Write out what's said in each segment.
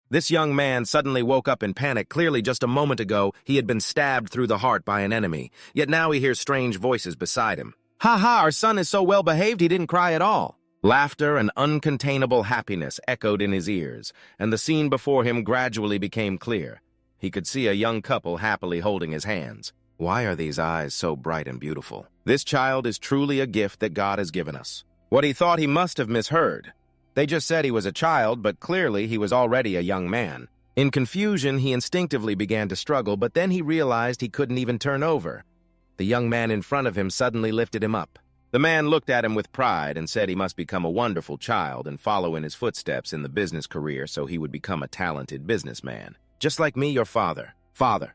This young man suddenly woke up in panic. Clearly, just a moment ago, he had been stabbed through the heart by an enemy. Yet now he hears strange voices beside him. "Ha ha, our son is so well behaved he didn't cry at all." Laughter and uncontainable happiness echoed in his ears, and the scene before him gradually became clear. He could see a young couple happily holding his hands. Why are these eyes so bright and beautiful? This child is truly a gift that God has given us. What he thought he must have misheard. They just said he was a child, but clearly he was already a young man. In confusion, he instinctively began to struggle, but then he realized he couldn't even turn over. The young man in front of him suddenly lifted him up. The man looked at him with pride and said he must become a wonderful child and follow in his footsteps in the business career so he would become a talented businessman. Just like me, your father. Father.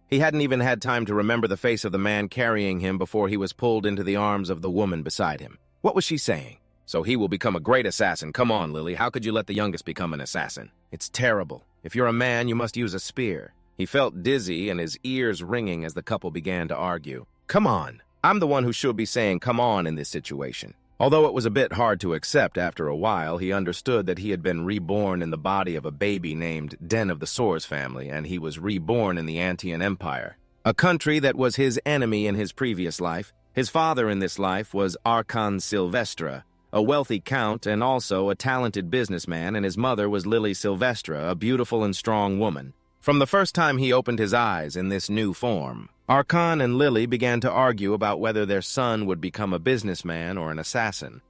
He hadn't even had time to remember the face of the man carrying him before he was pulled into the arms of the woman beside him. What was she saying? So he will become a great assassin. Come on, Lily, how could you let the youngest become an assassin? It's terrible. If you're a man, you must use a spear. He felt dizzy and his ears ringing as the couple began to argue. Come on. I'm the one who should be saying come on in this situation. Although it was a bit hard to accept after a while, he understood that he had been reborn in the body of a baby named Den of the Swords family, and he was reborn in the Antian Empire, a country that was his enemy in his previous life. His father in this life was Archon Silvestra, a wealthy count and also a talented businessman, and his mother was Lily Silvestra, a beautiful and strong woman. From the first time he opened his eyes in this new form, Archon and Lily began to argue about whether their son would become a businessman or an assassin.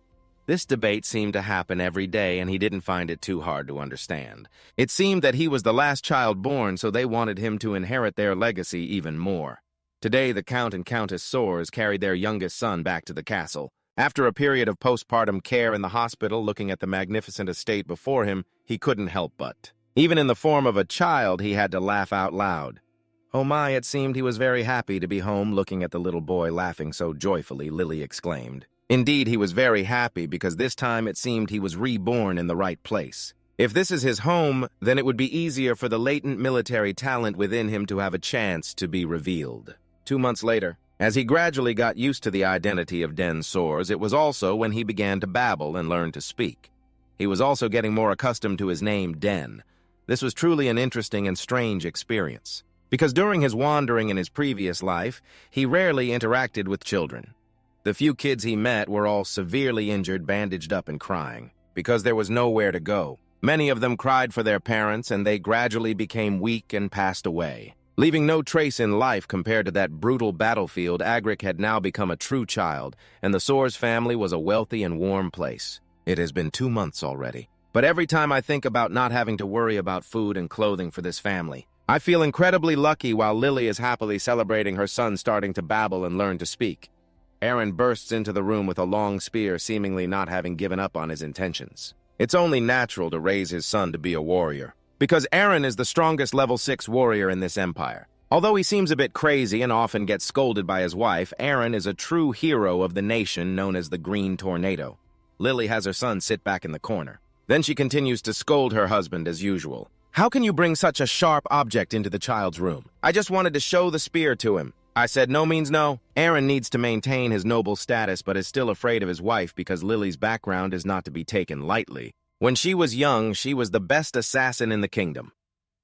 This debate seemed to happen every day, and he didn't find it too hard to understand. It seemed that he was the last child born, so they wanted him to inherit their legacy even more. Today, the Count and Countess Soares carried their youngest son back to the castle. After a period of postpartum care in the hospital, looking at the magnificent estate before him, he couldn't help but. Even in the form of a child, he had to laugh out loud. Oh my, it seemed he was very happy to be home looking at the little boy laughing so joyfully, Lily exclaimed. Indeed, he was very happy because this time it seemed he was reborn in the right place. If this is his home, then it would be easier for the latent military talent within him to have a chance to be revealed. 2 months later, as he gradually got used to the identity of Den Soares, it was also when he began to babble and learn to speak. He was also getting more accustomed to his name, Den. This was truly an interesting and strange experience, because during his wandering in his previous life, he rarely interacted with children. The few kids he met were all severely injured, bandaged up and crying, because there was nowhere to go. Many of them cried for their parents, and they gradually became weak and passed away. Leaving no trace in life compared to that brutal battlefield, Agric had now become a true child, and the Soares family was a wealthy and warm place. It has been 2 months already, but every time I think about not having to worry about food and clothing for this family, I feel incredibly lucky while Lily is happily celebrating her son starting to babble and learn to speak. Aaron bursts into the room with a long spear, seemingly not having given up on his intentions. It's only natural to raise his son to be a warrior, because Aaron is the strongest level 6 warrior in this empire. Although he seems a bit crazy and often gets scolded by his wife, Aaron is a true hero of the nation known as the Green Tornado. Lily has her son sit back in the corner. Then she continues to scold her husband as usual. How can you bring such a sharp object into the child's room? I just wanted to show the spear to him. I said no means no. Aaron needs to maintain his noble status but is still afraid of his wife because Lily's background is not to be taken lightly. When she was young, she was the best assassin in the kingdom.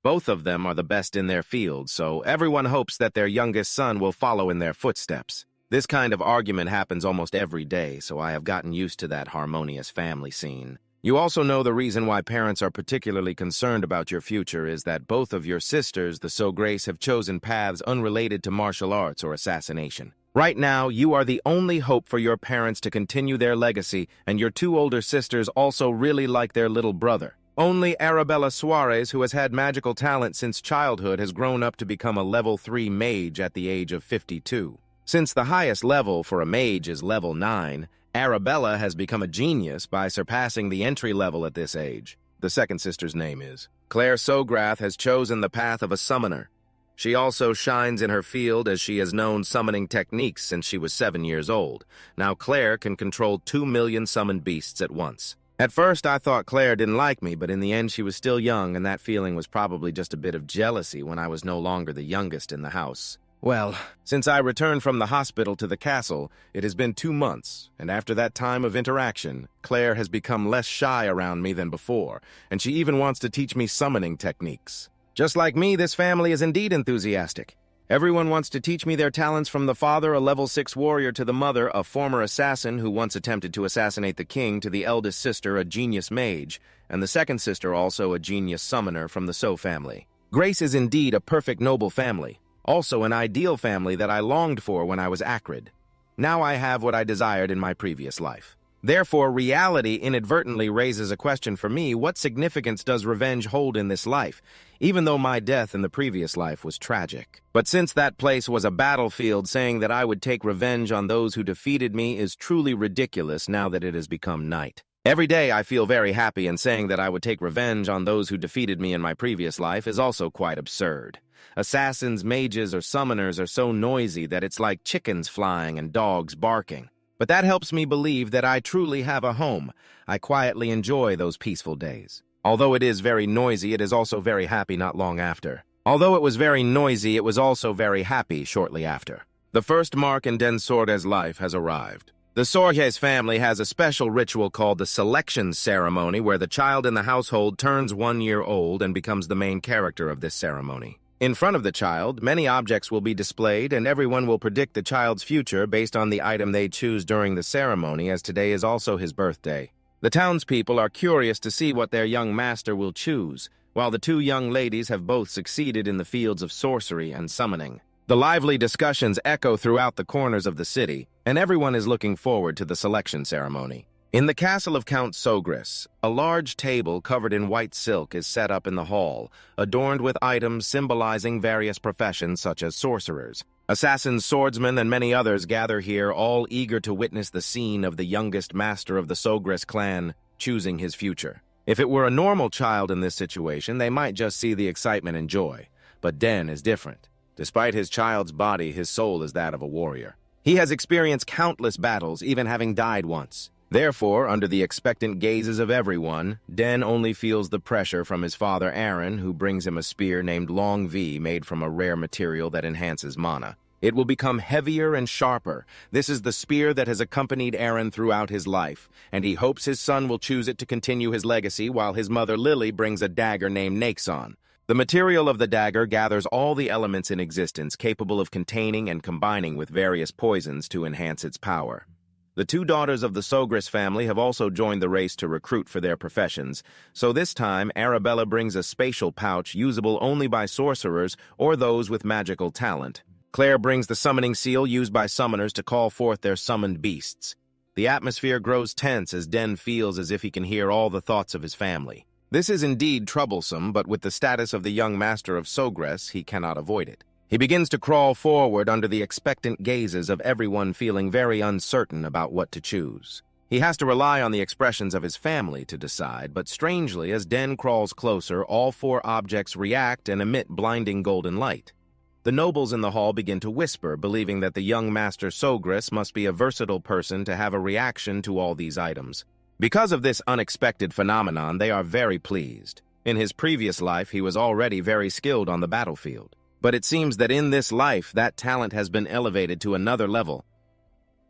Both of them are the best in their field, so everyone hopes that their youngest son will follow in their footsteps. This kind of argument happens almost every day, so I have gotten used to that harmonious family scene. You also know the reason why parents are particularly concerned about your future is that both of your sisters, the Sograce, have chosen paths unrelated to martial arts or assassination. Right now, you are the only hope for your parents to continue their legacy, and your 2 older sisters also really like their little brother. Only Arabella Soares, who has had magical talent since childhood, has grown up to become a level 3 mage at the age of 52. Since the highest level for a mage is level 9, Arabella has become a genius by surpassing the entry level at this age. The second sister's name is Claire Sograth has chosen the path of a summoner. She also shines in her field as she has known summoning techniques since she was 7 years old. Now Claire can control 2 million summoned beasts at once. At first I thought Claire didn't like me, but in the end she was still young, and that feeling was probably just a bit of jealousy when I was no longer the youngest in the house. Well, since I returned from the hospital to the castle, it has been 2 months, and after that time of interaction, Claire has become less shy around me than before, and she even wants to teach me summoning techniques. Just like me, this family is indeed enthusiastic. Everyone wants to teach me their talents, from the father, a level 6 warrior, to the mother, a former assassin who once attempted to assassinate the king, to the eldest sister, a genius mage, and the second sister also a genius summoner from the So family. Grace is indeed a perfect noble family. Also an ideal family that I longed for when I was acrid. Now I have what I desired in my previous life. Therefore, reality inadvertently raises a question for me: what significance does revenge hold in this life, even though my death in the previous life was tragic? But since that place was a battlefield, saying that I would take revenge on those who defeated me is truly ridiculous now that it has become night. Every day I feel very happy, and saying that I would take revenge on those who defeated me in my previous life is also quite absurd. Assassins, mages, or summoners are so noisy that it's like chickens flying and dogs barking. But that helps me believe that I truly have a home. I quietly enjoy those peaceful days. Although it is very noisy, it is also very happy not long after. Although it was very noisy, it was also very happy shortly after. The first mark in Den Sorge's life has arrived. The Sorge's family has a special ritual called the selection ceremony, where the child in the household turns 1 year old and becomes the main character of this ceremony. In front of the child, many objects will be displayed, and everyone will predict the child's future based on the item they choose during the ceremony, as today is also his birthday. The townspeople are curious to see what their young master will choose, while the 2 young ladies have both succeeded in the fields of sorcery and summoning. The lively discussions echo throughout the corners of the city, and everyone is looking forward to the selection ceremony. In the castle of Count Sogris, a large table covered in white silk is set up in the hall, adorned with items symbolizing various professions such as sorcerers. Assassins, swordsmen, and many others gather here, all eager to witness the scene of the youngest master of the Sogris clan choosing his future. If it were a normal child in this situation, they might just see the excitement and joy. But Den is different. Despite his child's body, his soul is that of a warrior. He has experienced countless battles, even having died once. Therefore, under the expectant gazes of everyone, Den only feels the pressure from his father Aaron, who brings him a spear named Long V, made from a rare material that enhances mana. It will become heavier and sharper. This is the spear that has accompanied Aaron throughout his life, and he hopes his son will choose it to continue his legacy, while his mother Lily brings a dagger named Naxon. The material of the dagger gathers all the elements in existence capable of containing and combining with various poisons to enhance its power. The 2 daughters of the Sogris family have also joined the race to recruit for their professions, so this time Arabella brings a spatial pouch usable only by sorcerers or those with magical talent. Claire brings the summoning seal used by summoners to call forth their summoned beasts. The atmosphere grows tense as Den feels as if he can hear all the thoughts of his family. This is indeed troublesome, but with the status of the young master of Sogris, he cannot avoid it. He begins to crawl forward under the expectant gazes of everyone, feeling very uncertain about what to choose. He has to rely on the expressions of his family to decide, but strangely, as Den crawls closer, all 4 objects react and emit blinding golden light. The nobles in the hall begin to whisper, believing that the young master Sogris must be a versatile person to have a reaction to all these items. Because of this unexpected phenomenon, they are very pleased. In his previous life, he was already very skilled on the battlefield. But it seems that in this life, that talent has been elevated to another level.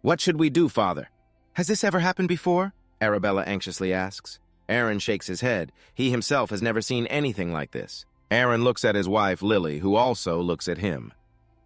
"What should we do, father?" "Has this ever happened before?" Arabella anxiously asks. Aaron shakes his head. He himself has never seen anything like this. Aaron looks at his wife, Lily, who also looks at him.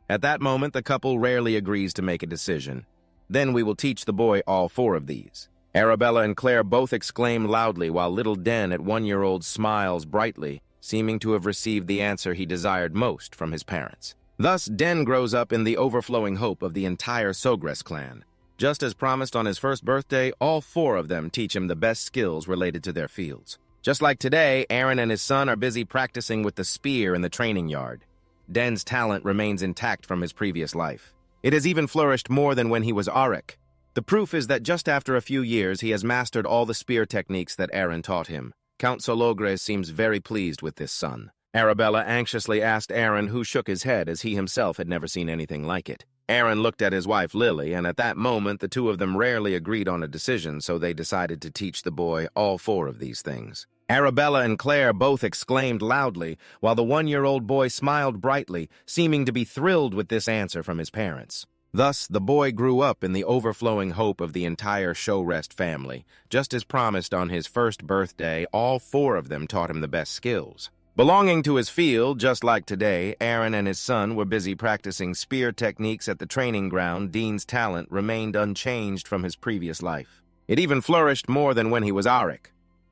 At that moment, the couple rarely agrees to make a decision. "Then we will teach the boy all 4 of these." Arabella and Claire both exclaim loudly, while little Den at 1 year old smiles brightly, seeming to have received the answer he desired most from his parents. Thus, Den grows up in the overflowing hope of the entire Sogris clan. Just as promised on his first birthday, all 4 of them teach him the best skills related to their fields. Just like today, Aaron and his son are busy practicing with the spear in the training yard. Den's talent remains intact from his previous life. It has even flourished more than when he was Auric. The proof is that just after a few years, he has mastered all the spear techniques that Aaron taught him. Count Sologres seems very pleased with this son. Arabella anxiously asked Aaron, who shook his head as he himself had never seen anything like it. Aaron looked at his wife Lily, and at that moment the 2 of them rarely agreed on a decision, so they decided to teach the boy all 4 of these things. Arabella and Claire both exclaimed loudly, while the 1-year-old boy smiled brightly, seeming to be thrilled with this answer from his parents. Thus, the boy grew up in the overflowing hope of the entire Showrest family. Just as promised on his first birthday, all 4 of them taught him the best skills. Belonging to his field, just like today, Aaron and his son were busy practicing spear techniques at the training ground. Dean's talent remained unchanged from his previous life. It even flourished more than when he was Arik.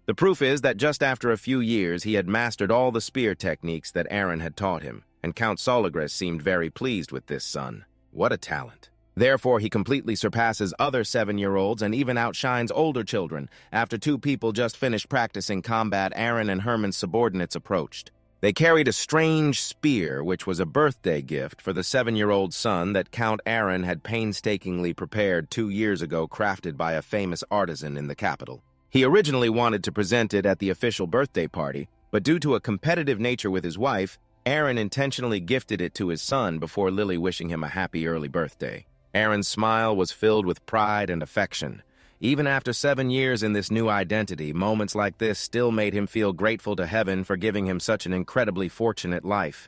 The proof is that just after a few years, he had mastered all the spear techniques that Aaron had taught him, and Count Solagres seemed very pleased with this son. What a talent. Therefore, he completely surpasses other 7-year-olds and even outshines older children. After 2 people just finished practicing combat, Aaron and Herman's subordinates approached. They carried a strange spear, which was a birthday gift for the 7-year-old son that Count Aaron had painstakingly prepared 2 years ago, crafted by a famous artisan in the capital. He originally wanted to present it at the official birthday party, but due to a competitive nature with his wife, Aaron intentionally gifted it to his son before Lily wishing him a happy early birthday. Aaron's smile was filled with pride and affection. Even after 7 years in this new identity, moments like this still made him feel grateful to heaven for giving him such an incredibly fortunate life.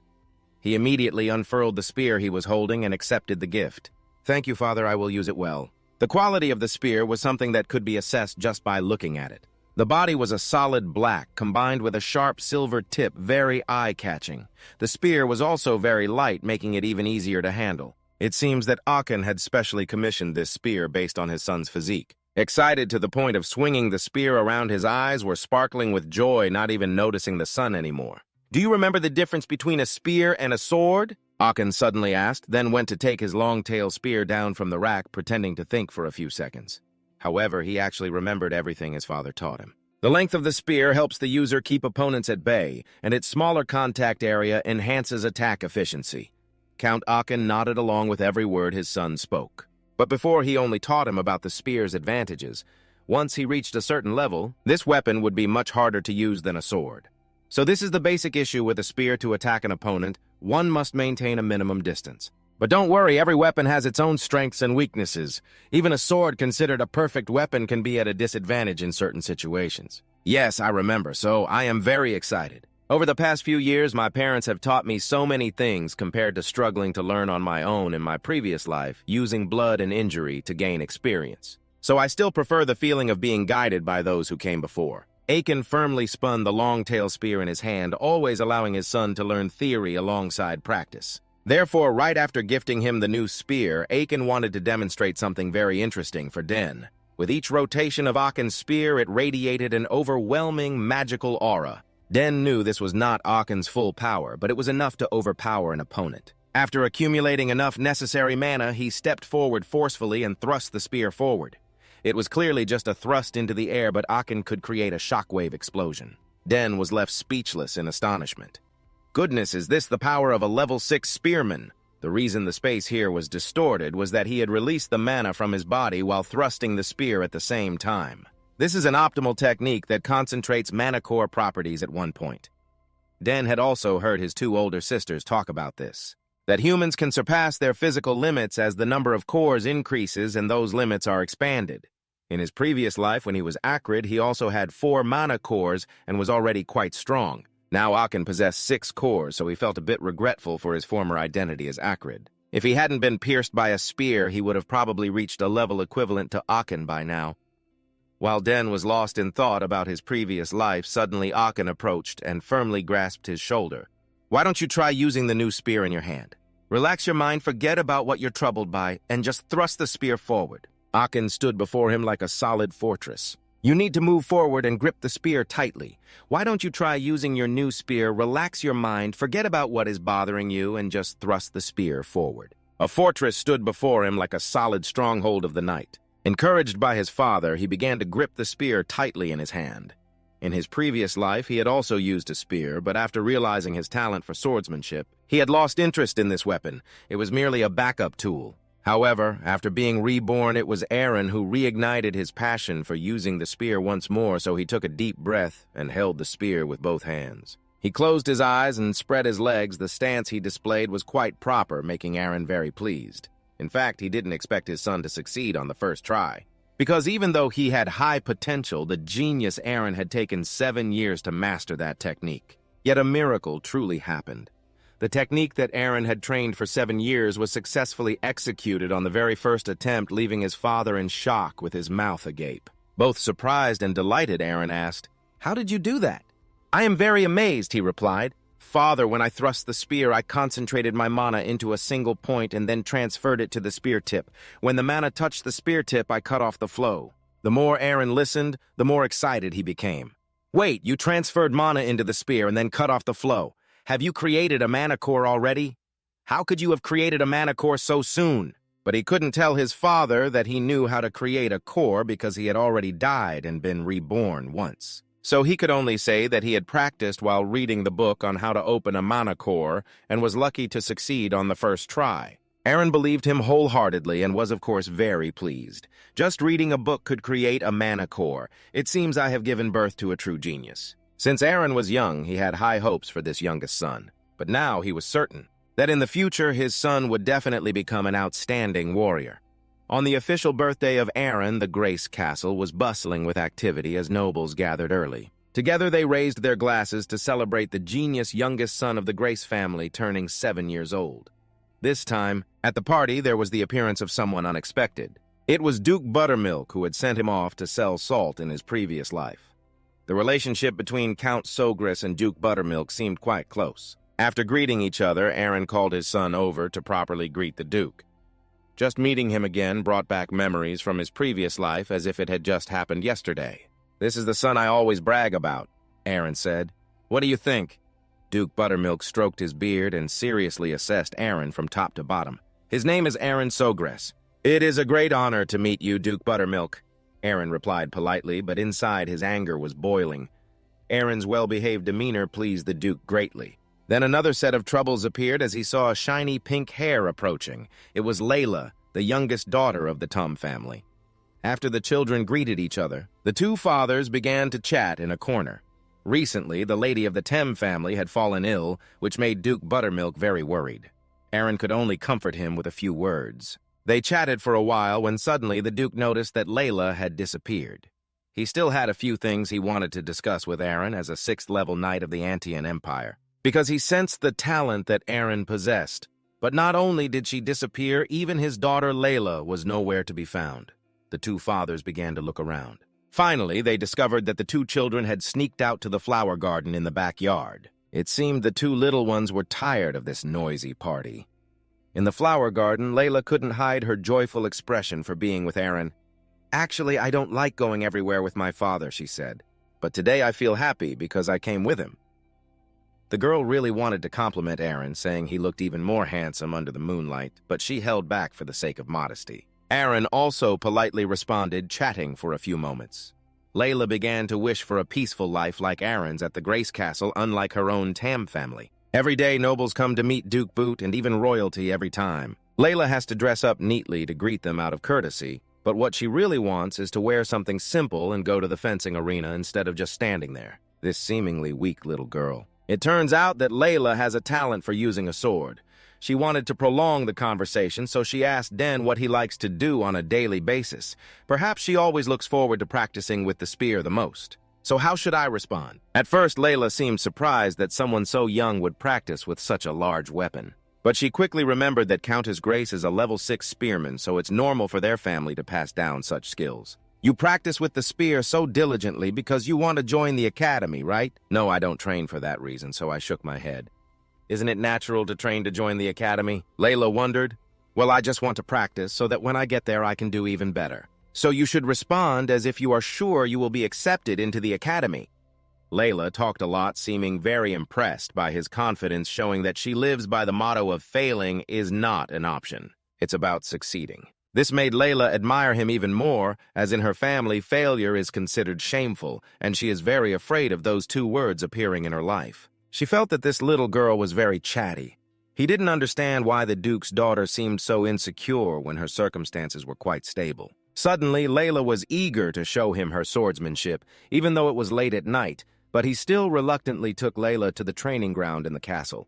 He immediately unfurled the spear he was holding and accepted the gift. "Thank you, Father, I will use it well." The quality of the spear was something that could be assessed just by looking at it. The body was a solid black, combined with a sharp silver tip, very eye-catching. The spear was also very light, making it even easier to handle. It seems that Akin had specially commissioned this spear based on his son's physique. Excited to the point of swinging the spear around, his eyes were sparkling with joy, not even noticing the sun anymore. "Do you remember the difference between a spear and a sword?" Akin suddenly asked, then went to take his long-tailed spear down from the rack, pretending to think for a few seconds. However, he actually remembered everything his father taught him. The length of the spear helps the user keep opponents at bay, and its smaller contact area enhances attack efficiency. Count Akin nodded along with every word his son spoke. But before he only taught him about the spear's advantages. Once he reached a certain level, this weapon would be much harder to use than a sword. So this is the basic issue with a spear. To attack an opponent, one must maintain a minimum distance. But don't worry, every weapon has its own strengths and weaknesses. Even a sword considered a perfect weapon can be at a disadvantage in certain situations. Yes, I remember, so I am very excited. Over the past few years, my parents have taught me so many things compared to struggling to learn on my own in my previous life, using blood and injury to gain experience. So I still prefer the feeling of being guided by those who came before. Akin firmly spun the long-tailed spear in his hand, always allowing his son to learn theory alongside practice. Therefore, right after gifting him the new spear, Akin wanted to demonstrate something very interesting for Den. With each rotation of Akin's spear, it radiated an overwhelming magical aura. Den knew this was not Akin's full power, but it was enough to overpower an opponent. After accumulating enough necessary mana, he stepped forward forcefully and thrust the spear forward. It was clearly just a thrust into the air, but Akin could create a shockwave explosion. Den was left speechless in astonishment. Goodness, is this the power of a level 6 spearman? The reason the space here was distorted was that he had released the mana from his body while thrusting the spear at the same time. This is an optimal technique that concentrates mana core properties at one point. Den had also heard his 2 older sisters talk about this, that humans can surpass their physical limits as the number of cores increases and those limits are expanded. In his previous life, when he was Acrid, he also had 4 mana cores and was already quite strong. Now Akin possessed 6 cores, so he felt a bit regretful for his former identity as Acrid. If he hadn't been pierced by a spear, he would have probably reached a level equivalent to Akin by now. While Den was lost in thought about his previous life, suddenly Akin approached and firmly grasped his shoulder. "Why don't you try using the new spear in your hand? Relax your mind, forget about what you're troubled by, and just thrust the spear forward." Akin stood before him like a solid fortress. "You need to move forward and grip the spear tightly. Why don't you try using your new spear, relax your mind, forget about what is bothering you, and just thrust the spear forward." A fortress stood before him like a solid stronghold of the night. Encouraged by his father, he began to grip the spear tightly in his hand. In his previous life, he had also used a spear, but after realizing his talent for swordsmanship, he had lost interest in this weapon. It was merely a backup tool. However, after being reborn, it was Aaron who reignited his passion for using the spear once more, so he took a deep breath and held the spear with both hands. He closed his eyes and spread his legs. The stance he displayed was quite proper, making Aaron very pleased. In fact, he didn't expect his son to succeed on the first try. Because even though he had high potential, the genius Eren had taken 7 years to master that technique. Yet a miracle truly happened. The technique that Eren had trained for 7 years was successfully executed on the very first attempt, leaving his father in shock with his mouth agape. Both surprised and delighted, Eren asked, "How did you do that?" "I am very amazed," he replied. "Father, when I thrust the spear, I concentrated my mana into a single point and then transferred it to the spear tip. When the mana touched the spear tip, I cut off the flow." The more Eren listened, the more excited he became. "Wait, you transferred mana into the spear and then cut off the flow. Have you created a mana core already? How could you have created a mana core so soon?" But he couldn't tell his father that he knew how to create a core because he had already died and been reborn once. So he could only say that he had practiced while reading the book on how to open a mana core and was lucky to succeed on the first try. Eren believed him wholeheartedly and was of course very pleased. Just reading a book could create a mana core. It seems I have given birth to a true genius. Since Eren was young, he had high hopes for this youngest son. But now he was certain that in the future his son would definitely become an outstanding warrior. On the official birthday of Eren, the Grace Castle was bustling with activity as nobles gathered early. Together they raised their glasses to celebrate the genius youngest son of the Grace family turning 7 years old. This time, at the party, there was the appearance of someone unexpected. It was Duke Buttermilk, who had sent him off to sell salt in his previous life. The relationship between Count Sogris and Duke Buttermilk seemed quite close. After greeting each other, Eren called his son over to properly greet the Duke. Just meeting him again brought back memories from his previous life as if it had just happened yesterday. "This is the son I always brag about," Eren said. "What do you think?" Duke Buttermilk stroked his beard and seriously assessed Eren from top to bottom. "His name is Eren Sogris." "It is a great honor to meet you, Duke Buttermilk," Eren replied politely, but inside his anger was boiling. Eren's well-behaved demeanor pleased the Duke greatly. Then another set of troubles appeared as he saw a shiny pink hair approaching. It was Layla, the youngest daughter of the Tum family. After the children greeted each other, the two fathers began to chat in a corner. Recently, the lady of the Tem family had fallen ill, which made Duke Buttermilk very worried. Eren could only comfort him with a few words. They chatted for a while when suddenly the Duke noticed that Layla had disappeared. He still had a few things he wanted to discuss with Eren as a 6th-level knight of the Antean Empire, because he sensed the talent that Eren possessed. But not only did she disappear, even his daughter Layla was nowhere to be found. The two fathers began to look around. Finally, they discovered that the two children had sneaked out to the flower garden in the backyard. It seemed the two little ones were tired of this noisy party. In the flower garden, Layla couldn't hide her joyful expression for being with Eren. "Actually, I don't like going everywhere with my father," she said. "But today I feel happy because I came with him." The girl really wanted to compliment Eren, saying he looked even more handsome under the moonlight, but she held back for the sake of modesty. Eren also politely responded, chatting for a few moments. Layla began to wish for a peaceful life like Eren's at the Grace Castle, unlike her own Tam family. Every day, nobles come to meet Duke Boot and even royalty every time. Layla has to dress up neatly to greet them out of courtesy, but what she really wants is to wear something simple and go to the fencing arena instead of just standing there. This seemingly weak little girl. It turns out that Layla has a talent for using a sword. She wanted to prolong the conversation, so she asked Den what he likes to do on a daily basis. Perhaps she always looks forward to practicing with the spear the most. So how should I respond? At first, Layla seemed surprised that someone so young would practice with such a large weapon. But she quickly remembered that Countess Grace is a level 6 spearman, so it's normal for their family to pass down such skills. "You practice with the spear so diligently because you want to join the academy, right?" "No, I don't train for that reason," so I shook my head. "Isn't it natural to train to join the academy?" Layla wondered. "Well, I just want to practice so that when I get there I can do even better." "So you should respond as if you are sure you will be accepted into the academy." Layla talked a lot, seeming very impressed by his confidence, showing that she lives by the motto of failing is not an option. It's about succeeding. This made Layla admire him even more, as in her family, failure is considered shameful, and she is very afraid of those two words appearing in her life. She felt that this little girl was very chatty. He didn't understand why the Duke's daughter seemed so insecure when her circumstances were quite stable. Suddenly, Layla was eager to show him her swordsmanship, even though it was late at night, but he still reluctantly took Layla to the training ground in the castle.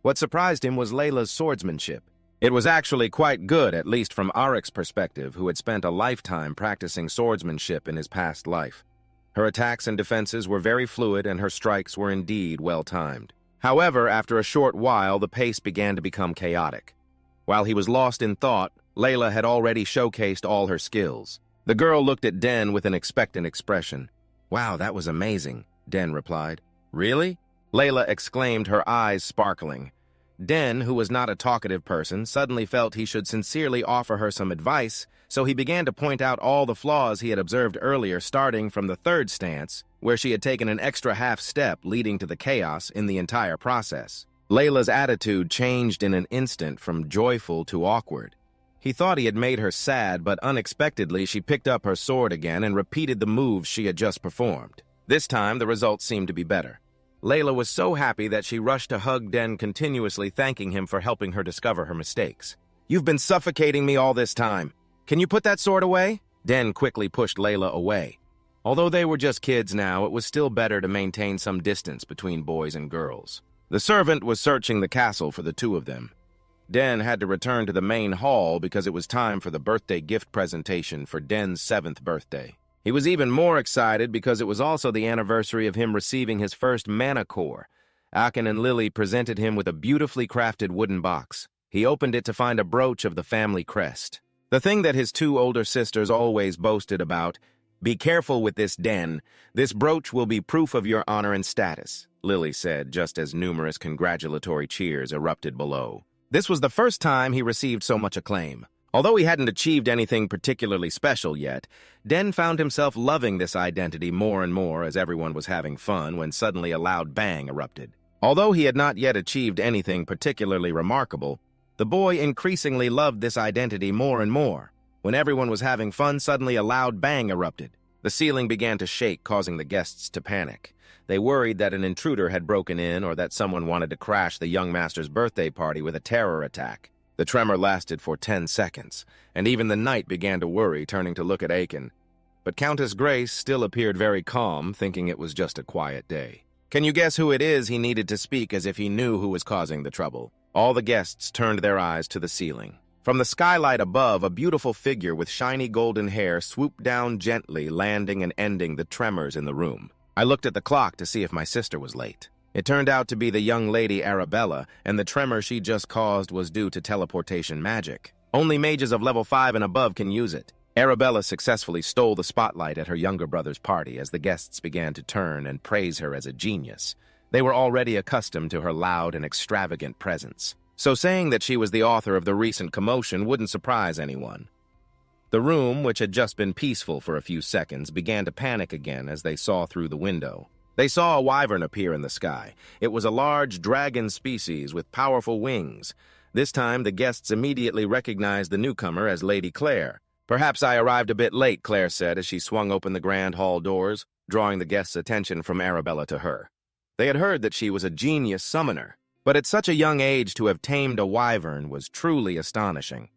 What surprised him was Layla's swordsmanship. It was actually quite good, at least from Arik's perspective, who had spent a lifetime practicing swordsmanship in his past life. Her attacks and defenses were very fluid, and her strikes were indeed well-timed. However, after a short while, the pace began to become chaotic. While he was lost in thought, Layla had already showcased all her skills. The girl looked at Den with an expectant expression. "Wow, that was amazing," Den replied. "Really?" Layla exclaimed, her eyes sparkling. Den, who was not a talkative person, suddenly felt he should sincerely offer her some advice, so he began to point out all the flaws he had observed earlier, starting from the third stance, where she had taken an extra half step, leading to the chaos in the entire process. Layla's attitude changed in an instant from joyful to awkward. He thought he had made her sad, but unexpectedly she picked up her sword again and repeated the moves she had just performed. This time, the results seemed to be better. Layla was so happy that she rushed to hug Den, continuously thanking him for helping her discover her mistakes. "You've been suffocating me all this time. Can you put that sword away?" Den quickly pushed Layla away. Although they were just kids now, it was still better to maintain some distance between boys and girls. The servant was searching the castle for the two of them. Den had to return to the main hall because it was time for the birthday gift presentation for Den's 7th birthday. He was even more excited because it was also the anniversary of him receiving his first mana core. Akin and Lily presented him with a beautifully crafted wooden box. He opened it to find a brooch of the family crest. The thing that his two older sisters always boasted about. "Be careful with this, Den. This brooch will be proof of your honor and status," Lily said, just as numerous congratulatory cheers erupted below. This was the first time he received so much acclaim. Although he hadn't achieved anything particularly special yet, Den found himself loving this identity more and more as everyone was having fun when suddenly a loud bang erupted. Although he had not yet achieved anything particularly remarkable, the boy increasingly loved this identity more and more. When everyone was having fun, suddenly a loud bang erupted. The ceiling began to shake, causing the guests to panic. They worried that an intruder had broken in or that someone wanted to crash the young master's birthday party with a terror attack. The tremor lasted for 10 seconds, and even the knight began to worry, turning to look at Akin. But Countess Grace still appeared very calm, thinking it was just a quiet day. "Can you guess who it is?" He needed to speak as if he knew who was causing the trouble. All the guests turned their eyes to the ceiling. From the skylight above, a beautiful figure with shiny golden hair swooped down gently, landing and ending the tremors in the room. I looked at the clock to see if my sister was late. It turned out to be the young lady Arabella, and the tremor she just caused was due to teleportation magic. Only mages of level 5 and above can use it. Arabella successfully stole the spotlight at her younger brother's party as the guests began to turn and praise her as a genius. They were already accustomed to her loud and extravagant presence, so saying that she was the author of the recent commotion wouldn't surprise anyone. The room, which had just been peaceful for a few seconds, began to panic again as they saw through the window. They saw a wyvern appear in the sky. It was a large dragon species with powerful wings. This time, the guests immediately recognized the newcomer as Lady Claire. "Perhaps I arrived a bit late," Claire said as she swung open the grand hall doors, drawing the guests' attention from Arabella to her. They had heard that she was a genius summoner, but at such a young age to have tamed a wyvern was truly astonishing.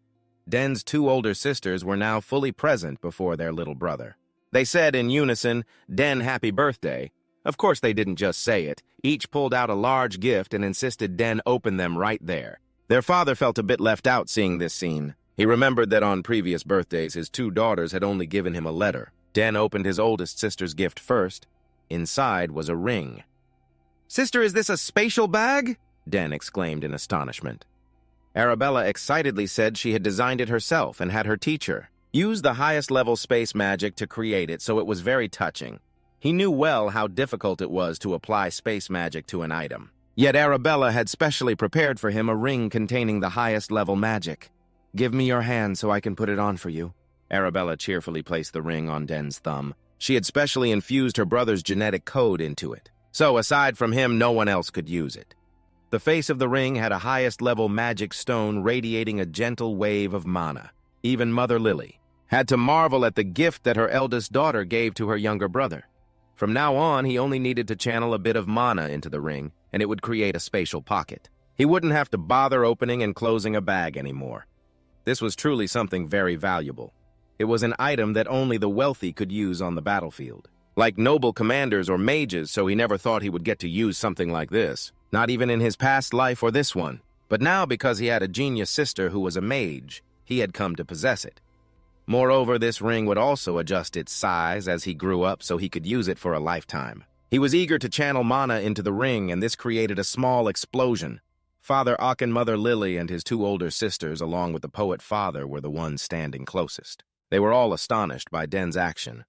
Den's two older sisters were now fully present before their little brother. They said in unison, "Den, happy birthday." Of course they didn't just say it. Each pulled out a large gift and insisted Den open them right there. Their father felt a bit left out seeing this scene. He remembered that on previous birthdays his two daughters had only given him a letter. Den opened his oldest sister's gift first. Inside was a ring. "Sister, is this a spatial bag?" Den exclaimed in astonishment. Arabella excitedly said she had designed it herself and had her teacher use the highest level space magic to create it, so it was very touching. He knew well how difficult it was to apply space magic to an item. Yet Arabella had specially prepared for him a ring containing the highest level magic. "Give me your hand so I can put it on for you." Arabella cheerfully placed the ring on Den's thumb. She had specially infused her brother's genetic code into it, so aside from him, no one else could use it. The face of the ring had a highest level magic stone radiating a gentle wave of mana. Even Mother Lily had to marvel at the gift that her eldest daughter gave to her younger brother. From now on, he only needed to channel a bit of mana into the ring, and it would create a spatial pocket. He wouldn't have to bother opening and closing a bag anymore. This was truly something very valuable. It was an item that only the wealthy could use on the battlefield. Like noble commanders or mages, so he never thought he would get to use something like this. Not even in his past life or this one. But now, because he had a genius sister who was a mage, he had come to possess it. Moreover, this ring would also adjust its size as he grew up so he could use it for a lifetime. He was eager to channel mana into the ring, and this created a small explosion. Father Ak and Mother Lily and his two older sisters, along with the poet father, were the ones standing closest. They were all astonished by Den's action.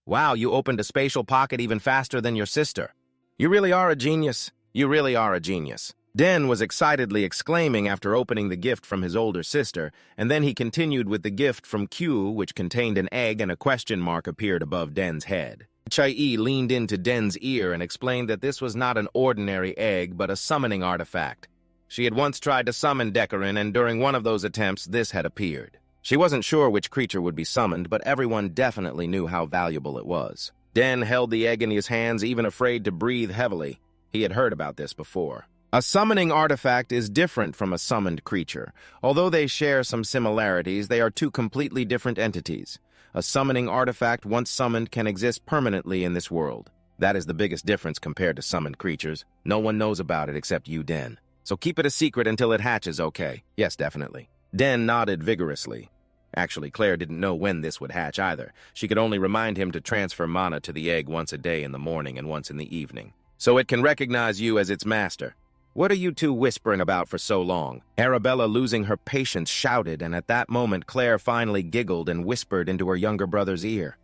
"Wow, you opened a spatial pocket even faster than your sister. You really are a genius. You really are a genius." Den was excitedly exclaiming after opening the gift from his older sister, and then he continued with the gift from Q, which contained an egg, and a question mark appeared above Den's head. Chai-E leaned into Den's ear and explained that this was not an ordinary egg, but a summoning artifact. She had once tried to summon Decarin, and during one of those attempts, this had appeared. She wasn't sure which creature would be summoned, but everyone definitely knew how valuable it was. Den held the egg in his hands, even afraid to breathe heavily. He had heard about this before. A summoning artifact is different from a summoned creature. Although they share some similarities, they are two completely different entities. A summoning artifact once summoned can exist permanently in this world. That is the biggest difference compared to summoned creatures. No one knows about it except you, Den. So keep it a secret until it hatches, okay? Yes, definitely. Den nodded vigorously. Actually, Claire didn't know when this would hatch either. She could only remind him to transfer mana to the egg once a day in the morning and once in the evening. So it can recognize you as its master. "What are you two whispering about for so long?" Arabella, losing her patience, shouted, and at that moment Claire finally giggled and whispered into her younger brother's ear.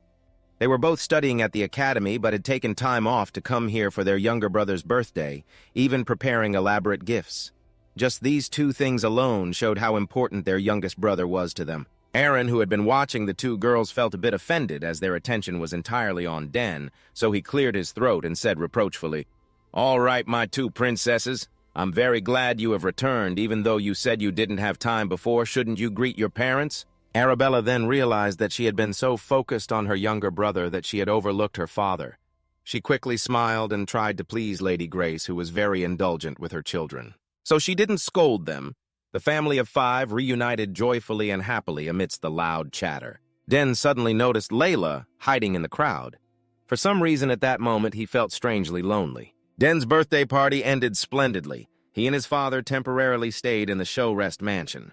They were both studying at the academy, but had taken time off to come here for their younger brother's birthday, even preparing elaborate gifts. Just these two things alone showed how important their youngest brother was to them. Aaron, who had been watching the two girls, felt a bit offended as their attention was entirely on Den, so he cleared his throat and said reproachfully, "All right, my two princesses. I'm very glad you have returned, even though you said you didn't have time before. Shouldn't you greet your parents?" Arabella then realized that she had been so focused on her younger brother that she had overlooked her father. She quickly smiled and tried to please Lady Grace, who was very indulgent with her children. So she didn't scold them. The family of five reunited joyfully and happily amidst the loud chatter. Den suddenly noticed Layla hiding in the crowd. For some reason at that moment he felt strangely lonely. Den's birthday party ended splendidly. He and his father temporarily stayed in the show rest mansion.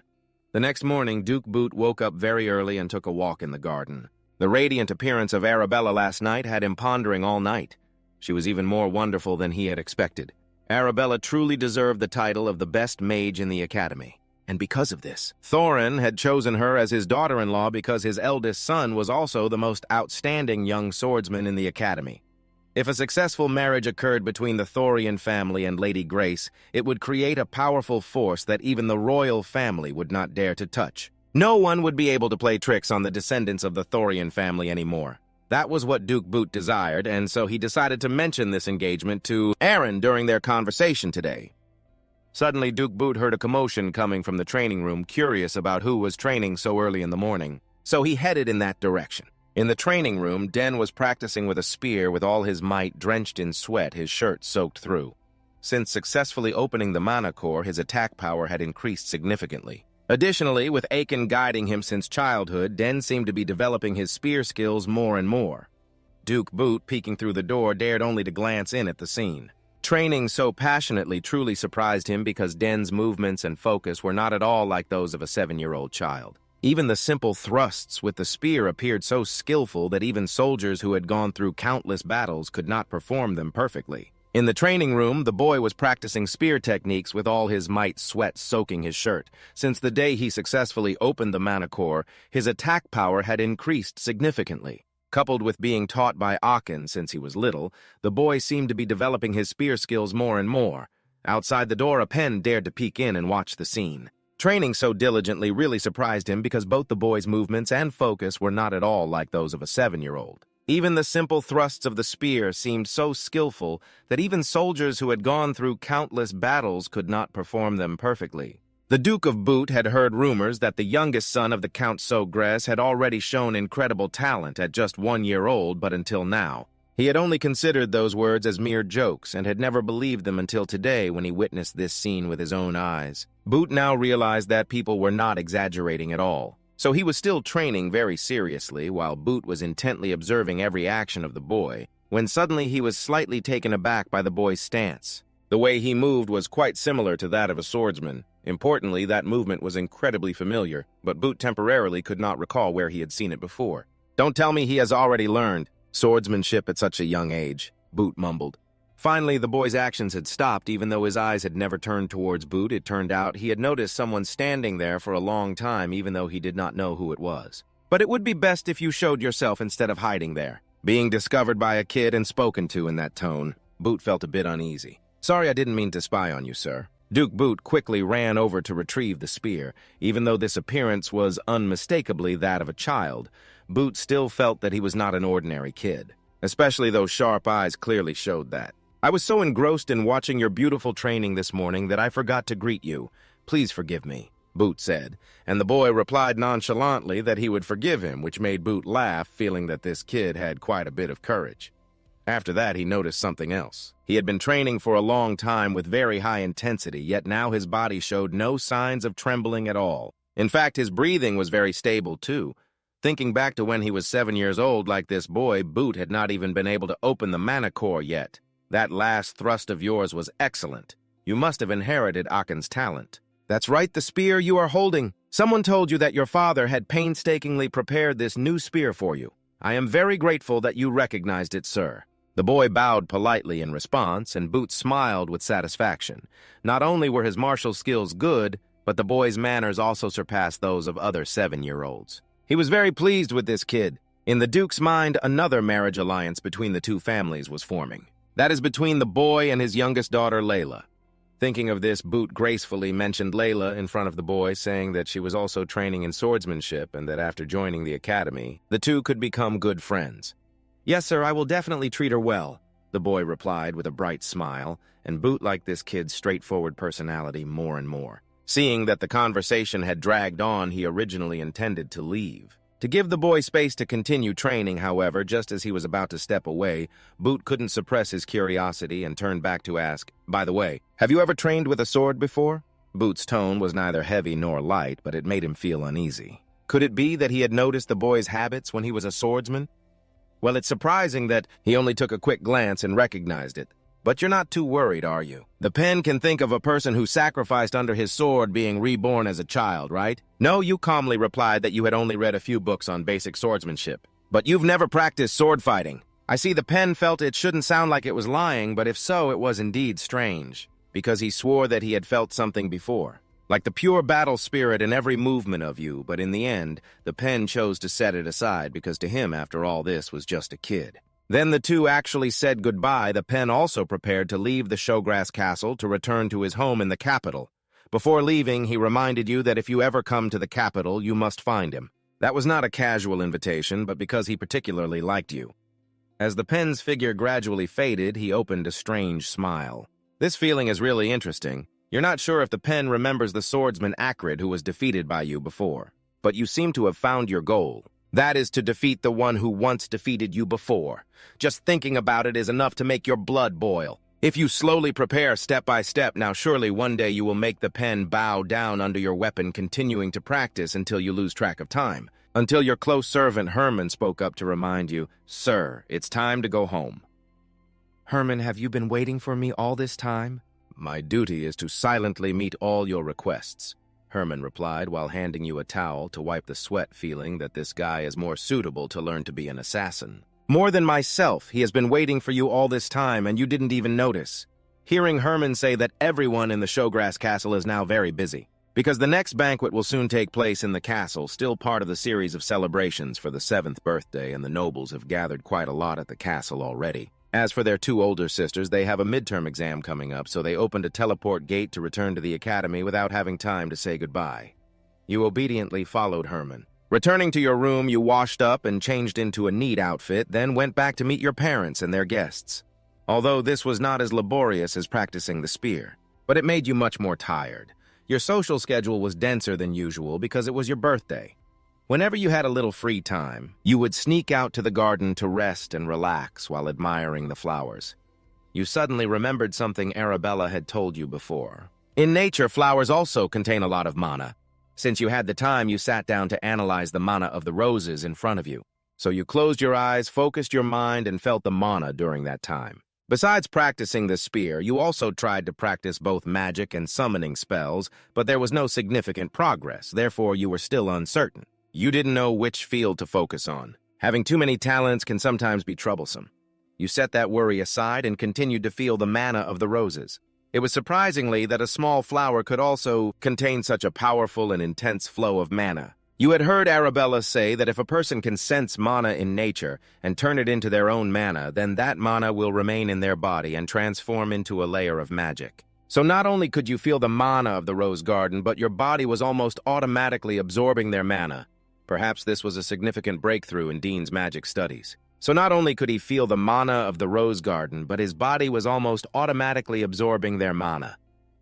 The next morning, Duke Boot woke up very early and took a walk in the garden. The radiant appearance of Arabella last night had him pondering all night. She was even more wonderful than he had expected. Arabella truly deserved the title of the best mage in the academy. And because of this, Thorin had chosen her as his daughter-in-law because his eldest son was also the most outstanding young swordsman in the academy. If a successful marriage occurred between the Thorian family and Lady Grace, it would create a powerful force that even the royal family would not dare to touch. No one would be able to play tricks on the descendants of the Thorian family anymore. That was what Duke Boot desired, and so he decided to mention this engagement to Aaron during their conversation today. Suddenly, Duke Boot heard a commotion coming from the training room, curious about who was training so early in the morning. So he headed in that direction. In the training room, Den was practicing with a spear with all his might, drenched in sweat, his shirt soaked through. Since successfully opening the mana core, his attack power had increased significantly. Additionally, with Aiken guiding him since childhood, Den seemed to be developing his spear skills more and more. Duke Boot, peeking through the door, dared only to glance in at the scene. Training so passionately truly surprised him because Den's movements and focus were not at all like those of a 7-year-old child. Even the simple thrusts with the spear appeared so skillful that even soldiers who had gone through countless battles could not perform them perfectly. In the training room, the boy was practicing spear techniques with all his might, sweat soaking his shirt. Since the day he successfully opened the mana core, his attack power had increased significantly. Coupled with being taught by Aachen since he was little, the boy seemed to be developing his spear skills more and more. Outside the door, a pen dared to peek in and watch the scene. Training so diligently really surprised him because both the boy's movements and focus were not at all like those of a 7-year-old. Even the simple thrusts of the spear seemed so skillful that even soldiers who had gone through countless battles could not perform them perfectly. The Duke of Boot had heard rumors that the youngest son of the Count Sogres had already shown incredible talent at just 1 year old, but until now. He had only considered those words as mere jokes and had never believed them until today when he witnessed this scene with his own eyes. Boot now realized that people were not exaggerating at all. So he was still training very seriously while Boot was intently observing every action of the boy, when suddenly he was slightly taken aback by the boy's stance. The way he moved was quite similar to that of a swordsman. Importantly, that movement was incredibly familiar, but Boot temporarily could not recall where he had seen it before. Don't tell me he has already learned swordsmanship at such a young age, Boot mumbled. Finally, the boy's actions had stopped, even though his eyes had never turned towards Boot. It turned out he had noticed someone standing there for a long time, even though he did not know who it was. But it would be best if you showed yourself instead of hiding there. Being discovered by a kid and spoken to in that tone, Boot felt a bit uneasy. Sorry, I didn't mean to spy on you, sir. Duke Boot quickly ran over to retrieve the spear. Even though this appearance was unmistakably that of a child, Boot still felt that he was not an ordinary kid. Especially those sharp eyes clearly showed that. I was so engrossed in watching your beautiful training this morning that I forgot to greet you. Please forgive me, Boot said, and the boy replied nonchalantly that he would forgive him, which made Boot laugh, feeling that this kid had quite a bit of courage. After that, he noticed something else. He had been training for a long time with very high intensity, yet now his body showed no signs of trembling at all. In fact, his breathing was very stable, too. Thinking back to when he was 7 years old like this boy, Boot had not even been able to open the mana core yet. That last thrust of yours was excellent. You must have inherited Aken's talent. That's right, the spear you are holding. Someone told you that your father had painstakingly prepared this new spear for you. I am very grateful that you recognized it, sir. The boy bowed politely in response, and Boot smiled with satisfaction. Not only were his martial skills good, but the boy's manners also surpassed those of other 7-year-olds. He was very pleased with this kid. In the Duke's mind, another marriage alliance between the two families was forming. That is between the boy and his youngest daughter, Layla. Thinking of this, Boot gracefully mentioned Layla in front of the boy, saying that she was also training in swordsmanship and that after joining the academy, the two could become good friends. Yes, sir, I will definitely treat her well, the boy replied with a bright smile, and Boot liked this kid's straightforward personality more and more. Seeing that the conversation had dragged on, he originally intended to leave. To give the boy space to continue training, however, just as he was about to step away, Boot couldn't suppress his curiosity and turned back to ask, "By the way, have you ever trained with a sword before?" Boot's tone was neither heavy nor light, but it made him feel uneasy. Could it be that he had noticed the boy's habits when he was a swordsman? Well, it's surprising that he only took a quick glance and recognized it. But you're not too worried, are you? The pen can think of a person who sacrificed under his sword being reborn as a child, right? No, you calmly replied that you had only read a few books on basic swordsmanship. But you've never practiced sword fighting. I see the pen felt it shouldn't sound like it was lying, but if so, it was indeed strange, because he swore that he had felt something before. Like the pure battle spirit in every movement of you, but in the end, the pen chose to set it aside because to him, after all this, was just a kid. Then the two actually said goodbye. The pen also prepared to leave the Showgrass Castle to return to his home in the capital. Before leaving, he reminded you that if you ever come to the capital, you must find him. That was not a casual invitation, but because he particularly liked you. As the pen's figure gradually faded, he opened a strange smile. This feeling is really interesting. You're not sure if the pen remembers the swordsman Acrid who was defeated by you before, but you seem to have found your goal. That is to defeat the one who once defeated you before. Just thinking about it is enough to make your blood boil. If you slowly prepare step by step, now surely one day you will make the pen bow down under your weapon, continuing to practice until you lose track of time. Until your close servant Herman spoke up to remind you, "Sir, it's time to go home." Herman, have you been waiting for me all this time? My duty is to silently meet all your requests, Herman replied while handing you a towel to wipe the sweat, feeling that this guy is more suitable to learn to be an assassin. More than myself, he has been waiting for you all this time and you didn't even notice. Hearing Herman say that everyone in the Showgrass Castle is now very busy, because the next banquet will soon take place in the castle, still part of the series of celebrations for the 7th birthday, and the nobles have gathered quite a lot at the castle already. As for their two older sisters, they have a midterm exam coming up, so they opened a teleport gate to return to the academy without having time to say goodbye. You obediently followed Herman. Returning to your room, you washed up and changed into a neat outfit, then went back to meet your parents and their guests. Although this was not as laborious as practicing the spear, but it made you much more tired. Your social schedule was denser than usual because it was your birthday. Whenever you had a little free time, you would sneak out to the garden to rest and relax while admiring the flowers. You suddenly remembered something Arabella had told you before. In nature, flowers also contain a lot of mana. Since you had the time, you sat down to analyze the mana of the roses in front of you. So you closed your eyes, focused your mind, and felt the mana during that time. Besides practicing the spear, you also tried to practice both magic and summoning spells, but there was no significant progress, therefore you were still uncertain. You didn't know which field to focus on. Having too many talents can sometimes be troublesome. You set that worry aside and continued to feel the mana of the roses. It was surprisingly that a small flower could also contain such a powerful and intense flow of mana. You had heard Arabella say that if a person can sense mana in nature and turn it into their own mana, then that mana will remain in their body and transform into a layer of magic. So not only could you feel the mana of the rose garden, but your body was almost automatically absorbing their mana. Perhaps this was a significant breakthrough in Dean's magic studies. So not only could he feel the mana of the rose garden, but his body was almost automatically absorbing their mana.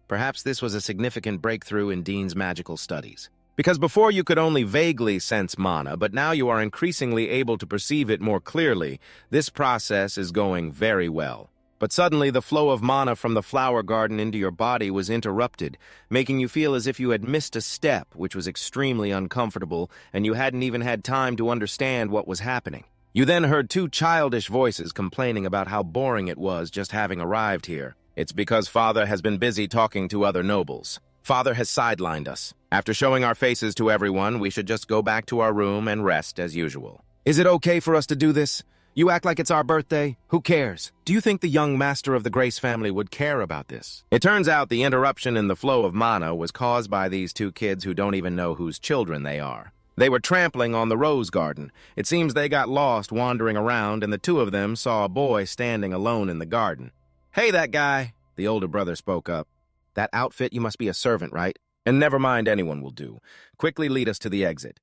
Perhaps this was a significant breakthrough in Dean's magical studies. Because before you could only vaguely sense mana, but now you are increasingly able to perceive it more clearly, this process is going very well. But suddenly the flow of mana from the flower garden into your body was interrupted, making you feel as if you had missed a step, which was extremely uncomfortable, and you hadn't even had time to understand what was happening. You then heard two childish voices complaining about how boring it was just having arrived here. It's because Father has been busy talking to other nobles. Father has sidelined us. After showing our faces to everyone, we should just go back to our room and rest as usual. Is it okay for us to do this? You act like it's our birthday. Who cares? Do you think the young master of the Grace family would care about this? It turns out the interruption in the flow of mana was caused by these two kids who don't even know whose children they are. They were trampling on the rose garden. It seems they got lost wandering around, and the two of them saw a boy standing alone in the garden. "Hey, that guy," the older brother spoke up. "That outfit, you must be a servant, right? And never mind, anyone will do. Quickly lead us to the exit."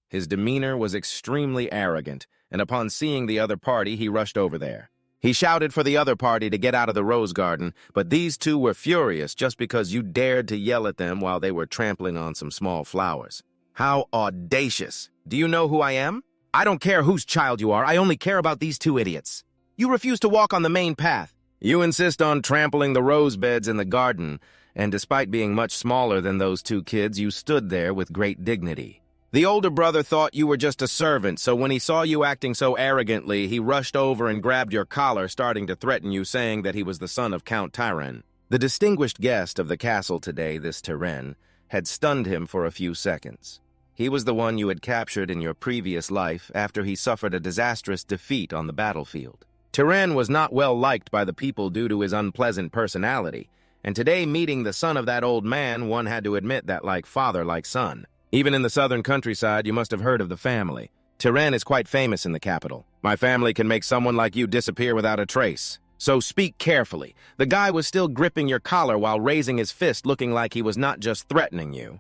His demeanor was extremely arrogant, and upon seeing the other party, he rushed over there. He shouted for the other party to get out of the rose garden, but these two were furious just because you dared to yell at them while they were trampling on some small flowers. How audacious! Do you know who I am? I don't care whose child you are, I only care about these two idiots. You refuse to walk on the main path. You insist on trampling the rose beds in the garden, and despite being much smaller than those two kids, you stood there with great dignity. The older brother thought you were just a servant, so when he saw you acting so arrogantly, he rushed over and grabbed your collar, starting to threaten you, saying that he was the son of Count Tyran. The distinguished guest of the castle today, this Tyran, had stunned him for a few seconds. He was the one you had captured in your previous life after he suffered a disastrous defeat on the battlefield. Tyran was not well liked by the people due to his unpleasant personality, and today meeting the son of that old man, one had to admit that like father, like son. Even in the southern countryside, you must have heard of the family. Tyran is quite famous in the capital. My family can make someone like you disappear without a trace. So speak carefully. The guy was still gripping your collar while raising his fist, looking like he was not just threatening you.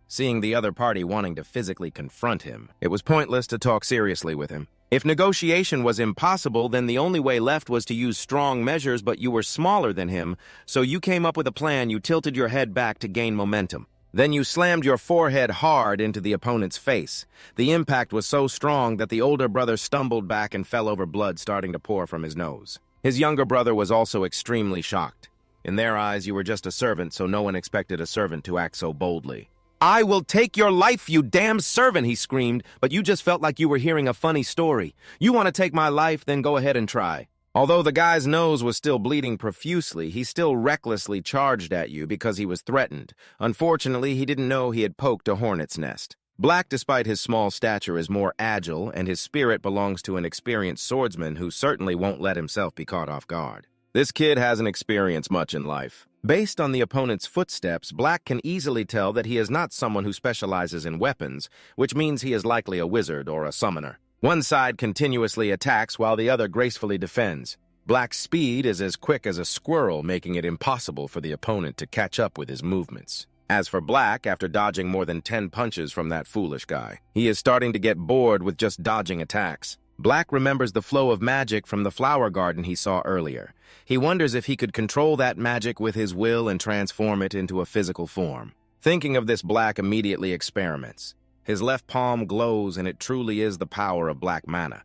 Seeing the other party wanting to physically confront him, it was pointless to talk seriously with him. If negotiation was impossible, then the only way left was to use strong measures, but you were smaller than him, so you came up with a plan. You tilted your head back to gain momentum. Then you slammed your forehead hard into the opponent's face. The impact was so strong that the older brother stumbled back and fell over, blood starting to pour from his nose. His younger brother was also extremely shocked. In their eyes, you were just a servant, so no one expected a servant to act so boldly. "I will take your life, you damn servant," he screamed, but you just felt like you were hearing a funny story. "You want to take my life? Then go ahead and try." Although the guy's nose was still bleeding profusely, he still recklessly charged at you because he was threatened. Unfortunately, he didn't know he had poked a hornet's nest. Black, despite his small stature, is more agile, and his spirit belongs to an experienced swordsman who certainly won't let himself be caught off guard. This kid hasn't experienced much in life. Based on the opponent's footsteps, Black can easily tell that he is not someone who specializes in weapons, which means he is likely a wizard or a summoner. One side continuously attacks while the other gracefully defends. Black's speed is as quick as a squirrel, making it impossible for the opponent to catch up with his movements. As for Black, after dodging more than 10 punches from that foolish guy, he is starting to get bored with just dodging attacks. Black remembers the flow of magic from the flower garden he saw earlier. He wonders if he could control that magic with his will and transform it into a physical form. Thinking of this, Black immediately experiments. His left palm glows, and it truly is the power of black mana.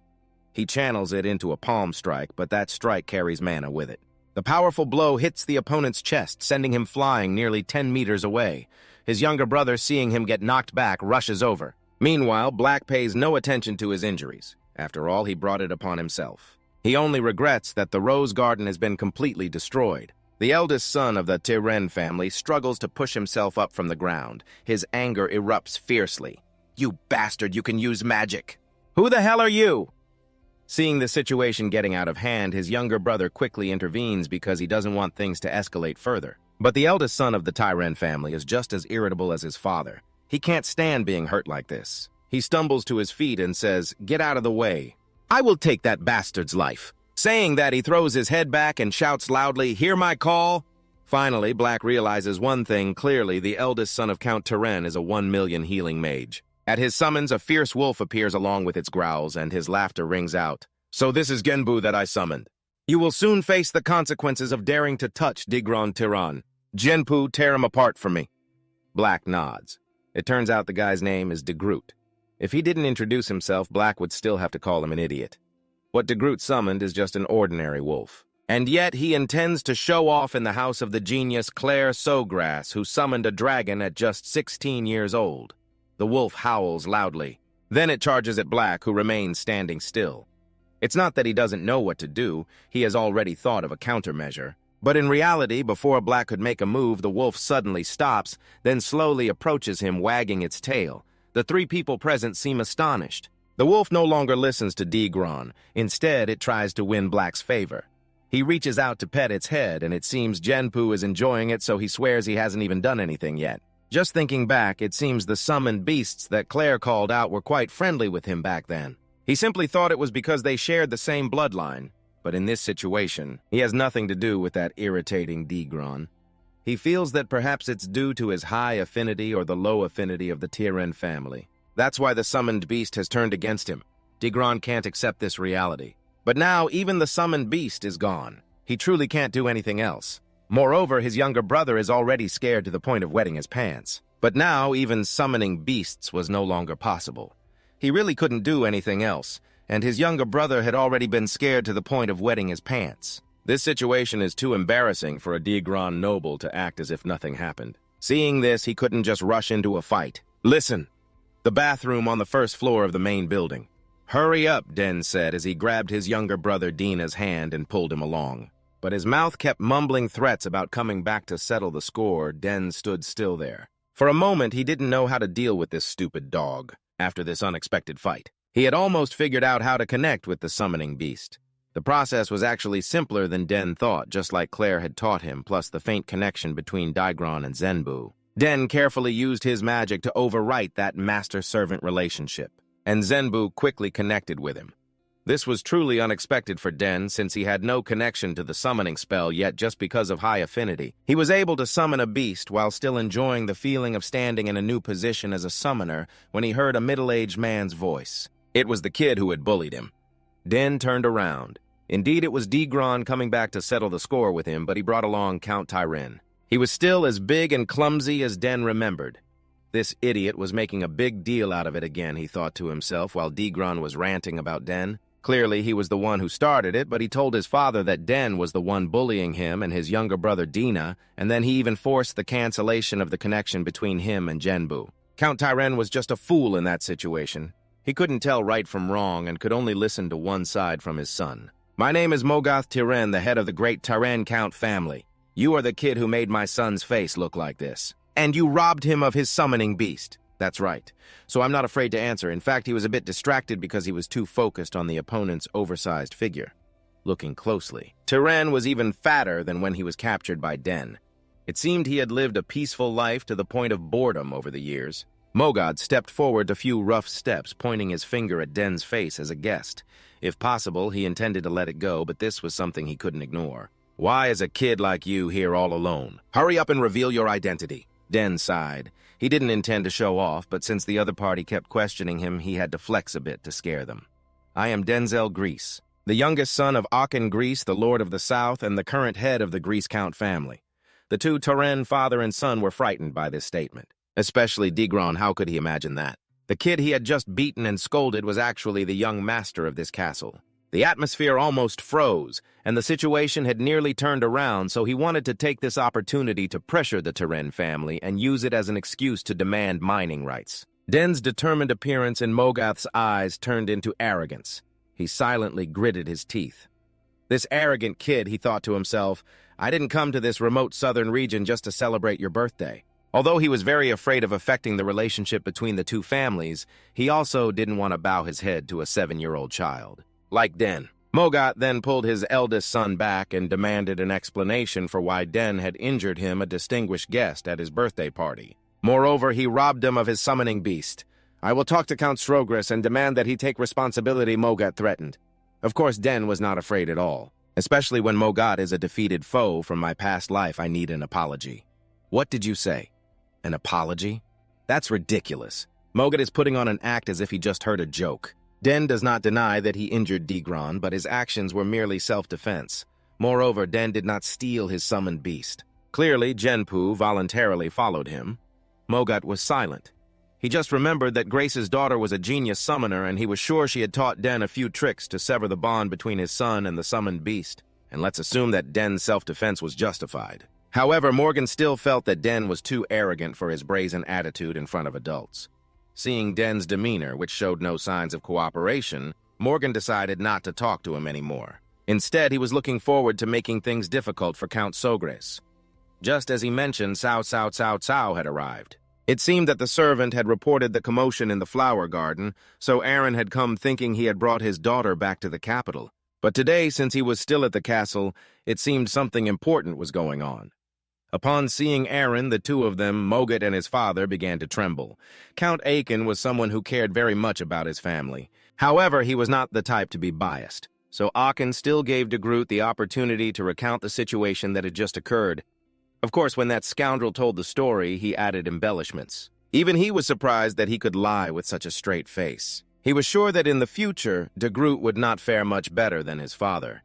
He channels it into a palm strike, but that strike carries mana with it. The powerful blow hits the opponent's chest, sending him flying nearly 10 meters away. His younger brother, seeing him get knocked back, rushes over. Meanwhile, Black pays no attention to his injuries. After all, he brought it upon himself. He only regrets that the rose garden has been completely destroyed. The eldest son of the Tiren family struggles to push himself up from the ground. His anger erupts fiercely. "You bastard, you can use magic! Who the hell are you?" Seeing the situation getting out of hand, his younger brother quickly intervenes because he doesn't want things to escalate further. But the eldest son of the Tiren family is just as irritable as his father. He can't stand being hurt like this. He stumbles to his feet and says, "Get out of the way. I will take that bastard's life." Saying that, he throws his head back and shouts loudly, "Hear my call?" Finally, Black realizes one thing clearly: the eldest son of Count Tiren is a 1 million healing mage. At his summons, a fierce wolf appears along with its growls, and his laughter rings out. "So this is Genbu that I summoned. You will soon face the consequences of daring to touch Digron Tiran. Genpu, tear him apart for me." Black nods. It turns out the guy's name is De Groot. If he didn't introduce himself, Black would still have to call him an idiot. What De Groot summoned is just an ordinary wolf. And yet he intends to show off in the house of the genius Claire Sowgrass, who summoned a dragon at just 16 years old. The wolf howls loudly. Then it charges at Black, who remains standing still. It's not that he doesn't know what to do, he has already thought of a countermeasure. But in reality, before Black could make a move, the wolf suddenly stops, then slowly approaches him, wagging its tail. The three people present seem astonished. The wolf no longer listens to Digron. Instead, it tries to win Black's favor. He reaches out to pet its head, and it seems Genpu is enjoying it, so he swears he hasn't even done anything yet. Just thinking back, it seems the summoned beasts that Claire called out were quite friendly with him back then. He simply thought it was because they shared the same bloodline. But in this situation, he has nothing to do with that irritating Digron. He feels that perhaps it's due to his high affinity or the low affinity of the Tiren family. That's why the summoned beast has turned against him. Digron can't accept this reality. But now, even the summoned beast is gone. He truly can't do anything else. Moreover, his younger brother is already scared to the point of wetting his pants. But now, even summoning beasts was no longer possible. He really couldn't do anything else, and his younger brother had already been scared to the point of wetting his pants. This situation is too embarrassing for a Digron noble to act as if nothing happened. Seeing this, he couldn't just rush into a fight. "Listen! The bathroom on the first floor of the main building." "Hurry up," Den said as he grabbed his younger brother Dina's hand and pulled him along. But his mouth kept mumbling threats about coming back to settle the score. Den stood still there. For a moment, he didn't know how to deal with this stupid dog after this unexpected fight. He had almost figured out how to connect with the summoning beast. The process was actually simpler than Den thought, just like Claire had taught him, plus the faint connection between Digron and Zenbu. Den carefully used his magic to overwrite that master-servant relationship, and Zenbu quickly connected with him. This was truly unexpected for Den, since he had no connection to the summoning spell, yet just because of high affinity, he was able to summon a beast while still enjoying the feeling of standing in a new position as a summoner when he heard a middle-aged man's voice. It was the kid who had bullied him. Den turned around. Indeed, it was Digron coming back to settle the score with him, but he brought along Count Tiren. He was still as big and clumsy as Den remembered. This idiot was making a big deal out of it again, he thought to himself, while Digron was ranting about Den. Clearly, he was the one who started it, but he told his father that Den was the one bullying him and his younger brother Dina, and then he even forced the cancellation of the connection between him and Genbu. Count Tiren was just a fool in that situation. He couldn't tell right from wrong and could only listen to one side from his son. "My name is Mogoth Tiren, the head of the great Tiren Count family. You are the kid who made my son's face look like this. And you robbed him of his summoning beast." "That's right. So I'm not afraid to answer. In fact, he was a bit distracted because he was too focused on the opponent's oversized figure." Looking closely, Tiren was even fatter than when he was captured by Den. It seemed he had lived a peaceful life to the point of boredom over the years. Mogod stepped forward a few rough steps, pointing his finger at Den's face as a guest. If possible, he intended to let it go, but this was something he couldn't ignore. "Why is a kid like you here all alone? Hurry up and reveal your identity." Den sighed. He didn't intend to show off, but since the other party kept questioning him, he had to flex a bit to scare them. "I am Denzel Grease, the youngest son of Achen Grease, the Lord of the South, and the current head of the Grease Count family." The two Tiren father and son were frightened by this statement. Especially Digron, how could he imagine that? The kid he had just beaten and scolded was actually the young master of this castle. The atmosphere almost froze, and the situation had nearly turned around, so he wanted to take this opportunity to pressure the Tiren family and use it as an excuse to demand mining rights. Den's determined appearance in Mogoth's eyes turned into arrogance. He silently gritted his teeth. This arrogant kid, he thought to himself, I didn't come to this remote southern region just to celebrate your birthday. Although he was very afraid of affecting the relationship between the two families, he also didn't want to bow his head to a 7-year-old child. Like Den. Mogot then pulled his eldest son back and demanded an explanation for why Den had injured him, a distinguished guest, at his birthday party. Moreover, he robbed him of his summoning beast. I will talk to Count Srogris and demand that he take responsibility, Mogot threatened. Of course, Den was not afraid at all. Especially when Mogot is a defeated foe from my past life, I need an apology. What did you say? An apology? That's ridiculous. Mogot is putting on an act as if he just heard a joke. Den does not deny that he injured Degron, but his actions were merely self-defense. Moreover, Den did not steal his summoned beast. Clearly, Genpu voluntarily followed him. Mogot was silent. He just remembered that Grace's daughter was a genius summoner, and he was sure she had taught Den a few tricks to sever the bond between his son and the summoned beast. And let's assume that Den's self-defense was justified. However, Morgan still felt that Den was too arrogant for his brazen attitude in front of adults. Seeing Den's demeanor, which showed no signs of cooperation, Morgan decided not to talk to him anymore. Instead, he was looking forward to making things difficult for Count Srogris. Just as he mentioned, Cao had arrived. It seemed that the servant had reported the commotion in the flower garden, so Aaron had come thinking he had brought his daughter back to the capital. But today, since he was still at the castle, it seemed something important was going on. Upon seeing Aaron, the two of them, Mogot and his father, began to tremble. Count Aiken was someone who cared very much about his family. However, he was not the type to be biased, so Aachen still gave de Groot the opportunity to recount the situation that had just occurred. Of course, when that scoundrel told the story, he added embellishments. Even he was surprised that he could lie with such a straight face. He was sure that in the future, de Groot would not fare much better than his father.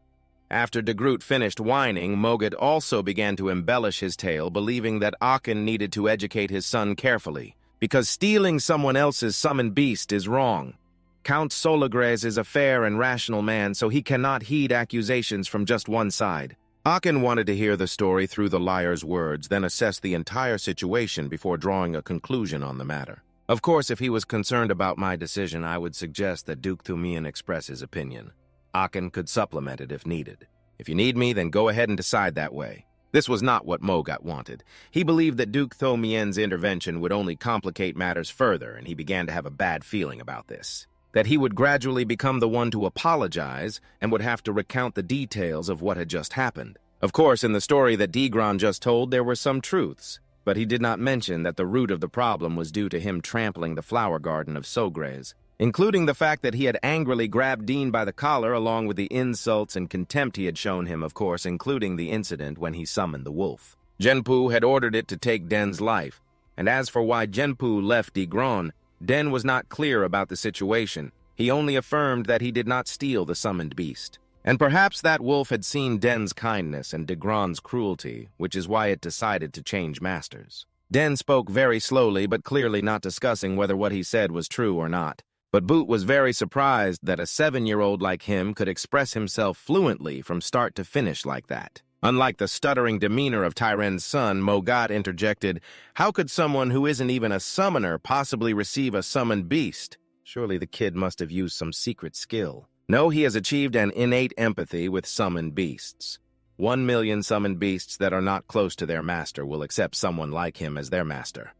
After de Groot finished whining, Mogot also began to embellish his tale, believing that Aachen needed to educate his son carefully, because stealing someone else's summoned beast is wrong. Count Srogris is a fair and rational man, so he cannot heed accusations from just one side. Aachen wanted to hear the story through the liar's words, then assess the entire situation before drawing a conclusion on the matter. Of course, if he was concerned about my decision, I would suggest that Duke Thumian express his opinion. Aachen could supplement it if needed. If you need me, then go ahead and decide that way. This was not what Mogot wanted. He believed that Duke Thumian's intervention would only complicate matters further, and he began to have a bad feeling about this. That he would gradually become the one to apologize and would have to recount the details of what had just happened. Of course, in the story that Degron just told, there were some truths, but he did not mention that the root of the problem was due to him trampling the flower garden of Srogris, including the fact that he had angrily grabbed Dean by the collar along with the insults and contempt he had shown him, of course, including the incident when he summoned the wolf. Genpu had ordered it to take Den's life, and as for why Genpu left Degron, Den was not clear about the situation. He only affirmed that he did not steal the summoned beast. And perhaps that wolf had seen Den's kindness and Degron's cruelty, which is why it decided to change masters. Den spoke very slowly, but clearly not discussing whether what he said was true or not. But Boot was very surprised that a 7-year-old like him could express himself fluently from start to finish like that. Unlike the stuttering demeanor of Tyren's son, Mogot interjected, "How could someone who isn't even a summoner possibly receive a summoned beast? Surely the kid must have used some secret skill." No, he has achieved an innate empathy with summoned beasts. 1 million summoned beasts that are not close to their master will accept someone like him as their master.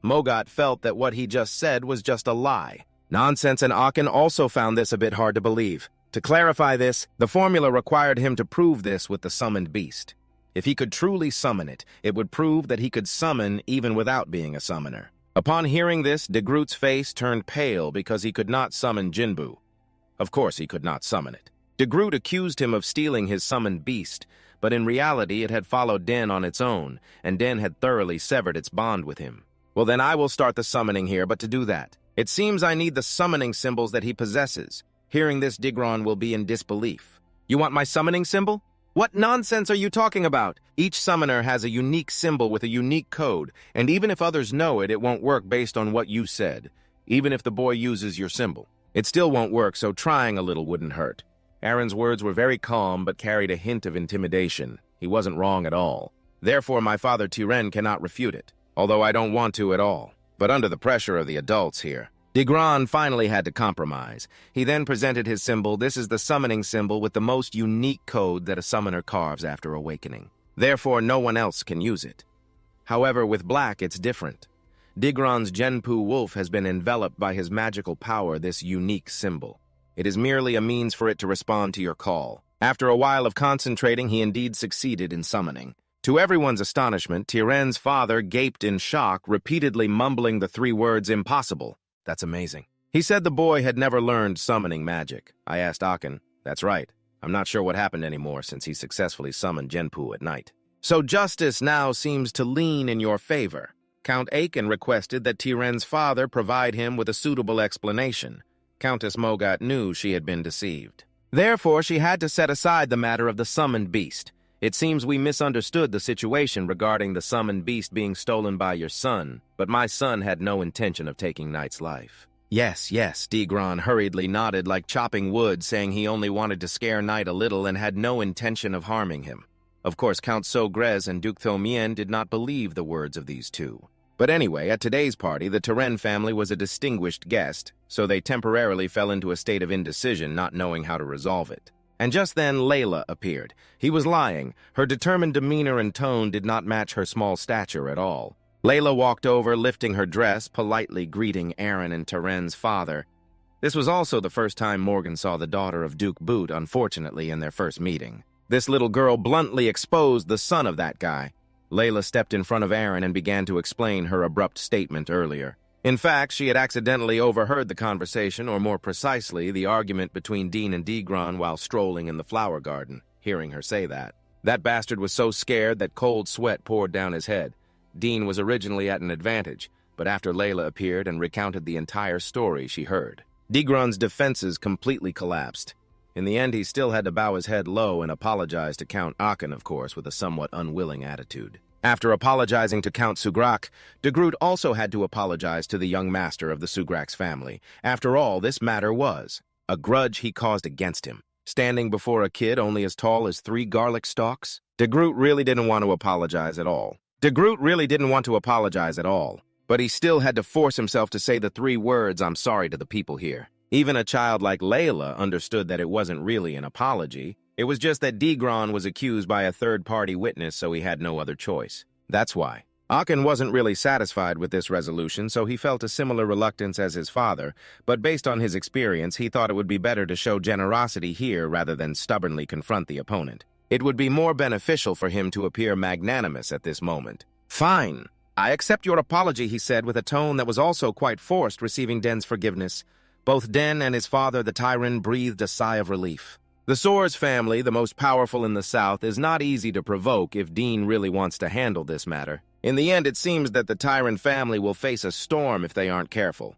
Mogot felt that what he just said was just a lie. Nonsense, and Aachen also found this a bit hard to believe. To clarify this, the formula required him to prove this with the summoned beast. If he could truly summon it, it would prove that he could summon even without being a summoner. Upon hearing this, de Groot's face turned pale because he could not summon Jinbu. Of course he could not summon it. De Groot accused him of stealing his summoned beast, but in reality it had followed Den on its own, and Den had thoroughly severed its bond with him. Well, then I will start the summoning here, but to do that, it seems I need the summoning symbols that he possesses. Hearing this, Degron will be in disbelief. You want my summoning symbol? What nonsense are you talking about? Each summoner has a unique symbol with a unique code, and even if others know it, it won't work based on what you said. Even if the boy uses your symbol, it still won't work, so trying a little wouldn't hurt. Aaron's words were very calm, but carried a hint of intimidation. He wasn't wrong at all. Therefore, my father Tyren cannot refute it, although I don't want to at all. But under the pressure of the adults here, Degron finally had to compromise. He then presented his symbol. This is the summoning symbol with the most unique code that a summoner carves after awakening. Therefore, no one else can use it. However, with Black, it's different. Degron's Genpu wolf has been enveloped by his magical power, this unique symbol. It is merely a means for it to respond to your call. After a while of concentrating, he indeed succeeded in summoning. To everyone's astonishment, Tiren's father gaped in shock, repeatedly mumbling the 3 words, "impossible." That's amazing. He said the boy had never learned summoning magic. I asked Aken. That's right. I'm not sure what happened anymore since he successfully summoned Genpu at night. So justice now seems to lean in your favor. Count Aken requested that Tiren's father provide him with a suitable explanation. Countess Mogat knew she had been deceived. Therefore, she had to set aside the matter of the summoned beast. It seems we misunderstood the situation regarding the summoned beast being stolen by your son, but my son had no intention of taking Knight's life. Yes, Degron hurriedly nodded like chopping wood, saying he only wanted to scare Knight a little and had no intention of harming him. Of course, Count Sogrez and Duke Thomien did not believe the words of these two. But anyway, at today's party, the Tiren family was a distinguished guest, so they temporarily fell into a state of indecision, not knowing how to resolve it. And just then, Layla appeared. He was lying. Her determined demeanor and tone did not match her small stature at all. Layla walked over, lifting her dress, politely greeting Aaron and Tiren's father. This was also the first time Morgan saw the daughter of Duke Boot, unfortunately, in their first meeting. This little girl bluntly exposed the son of that guy. Layla stepped in front of Aaron and began to explain her abrupt statement earlier. In fact, she had accidentally overheard the conversation, or more precisely, the argument between Dean and Degron while strolling in the flower garden, hearing her say that. That bastard was so scared that cold sweat poured down his head. Dean was originally at an advantage, but after Layla appeared and recounted the entire story she heard, Degron's defenses completely collapsed. In the end, he still had to bow his head low and apologize to Count Aken, of course, with a somewhat unwilling attitude. After apologizing to Count Sugrak, de Groot also had to apologize to the young master of the Sugrak's family. After all, this matter was a grudge he caused against him. Standing before a kid only as tall as 3 garlic stalks? De Groot really didn't want to apologize at all. But he still had to force himself to say the 3 words, "I'm sorry," to the people here. Even a child like Layla understood that it wasn't really an apology. It was just that Degron was accused by a third-party witness, so he had no other choice. That's why. Aken wasn't really satisfied with this resolution, so he felt a similar reluctance as his father, but based on his experience, he thought it would be better to show generosity here rather than stubbornly confront the opponent. It would be more beneficial for him to appear magnanimous at this moment. "Fine. I accept your apology," he said with a tone that was also quite forced, receiving Den's forgiveness. Both Den and his father, the Tyran, breathed a sigh of relief. The Soares family, the most powerful in the South, is not easy to provoke if Dean really wants to handle this matter. In the end, it seems that the Tyran family will face a storm if they aren't careful.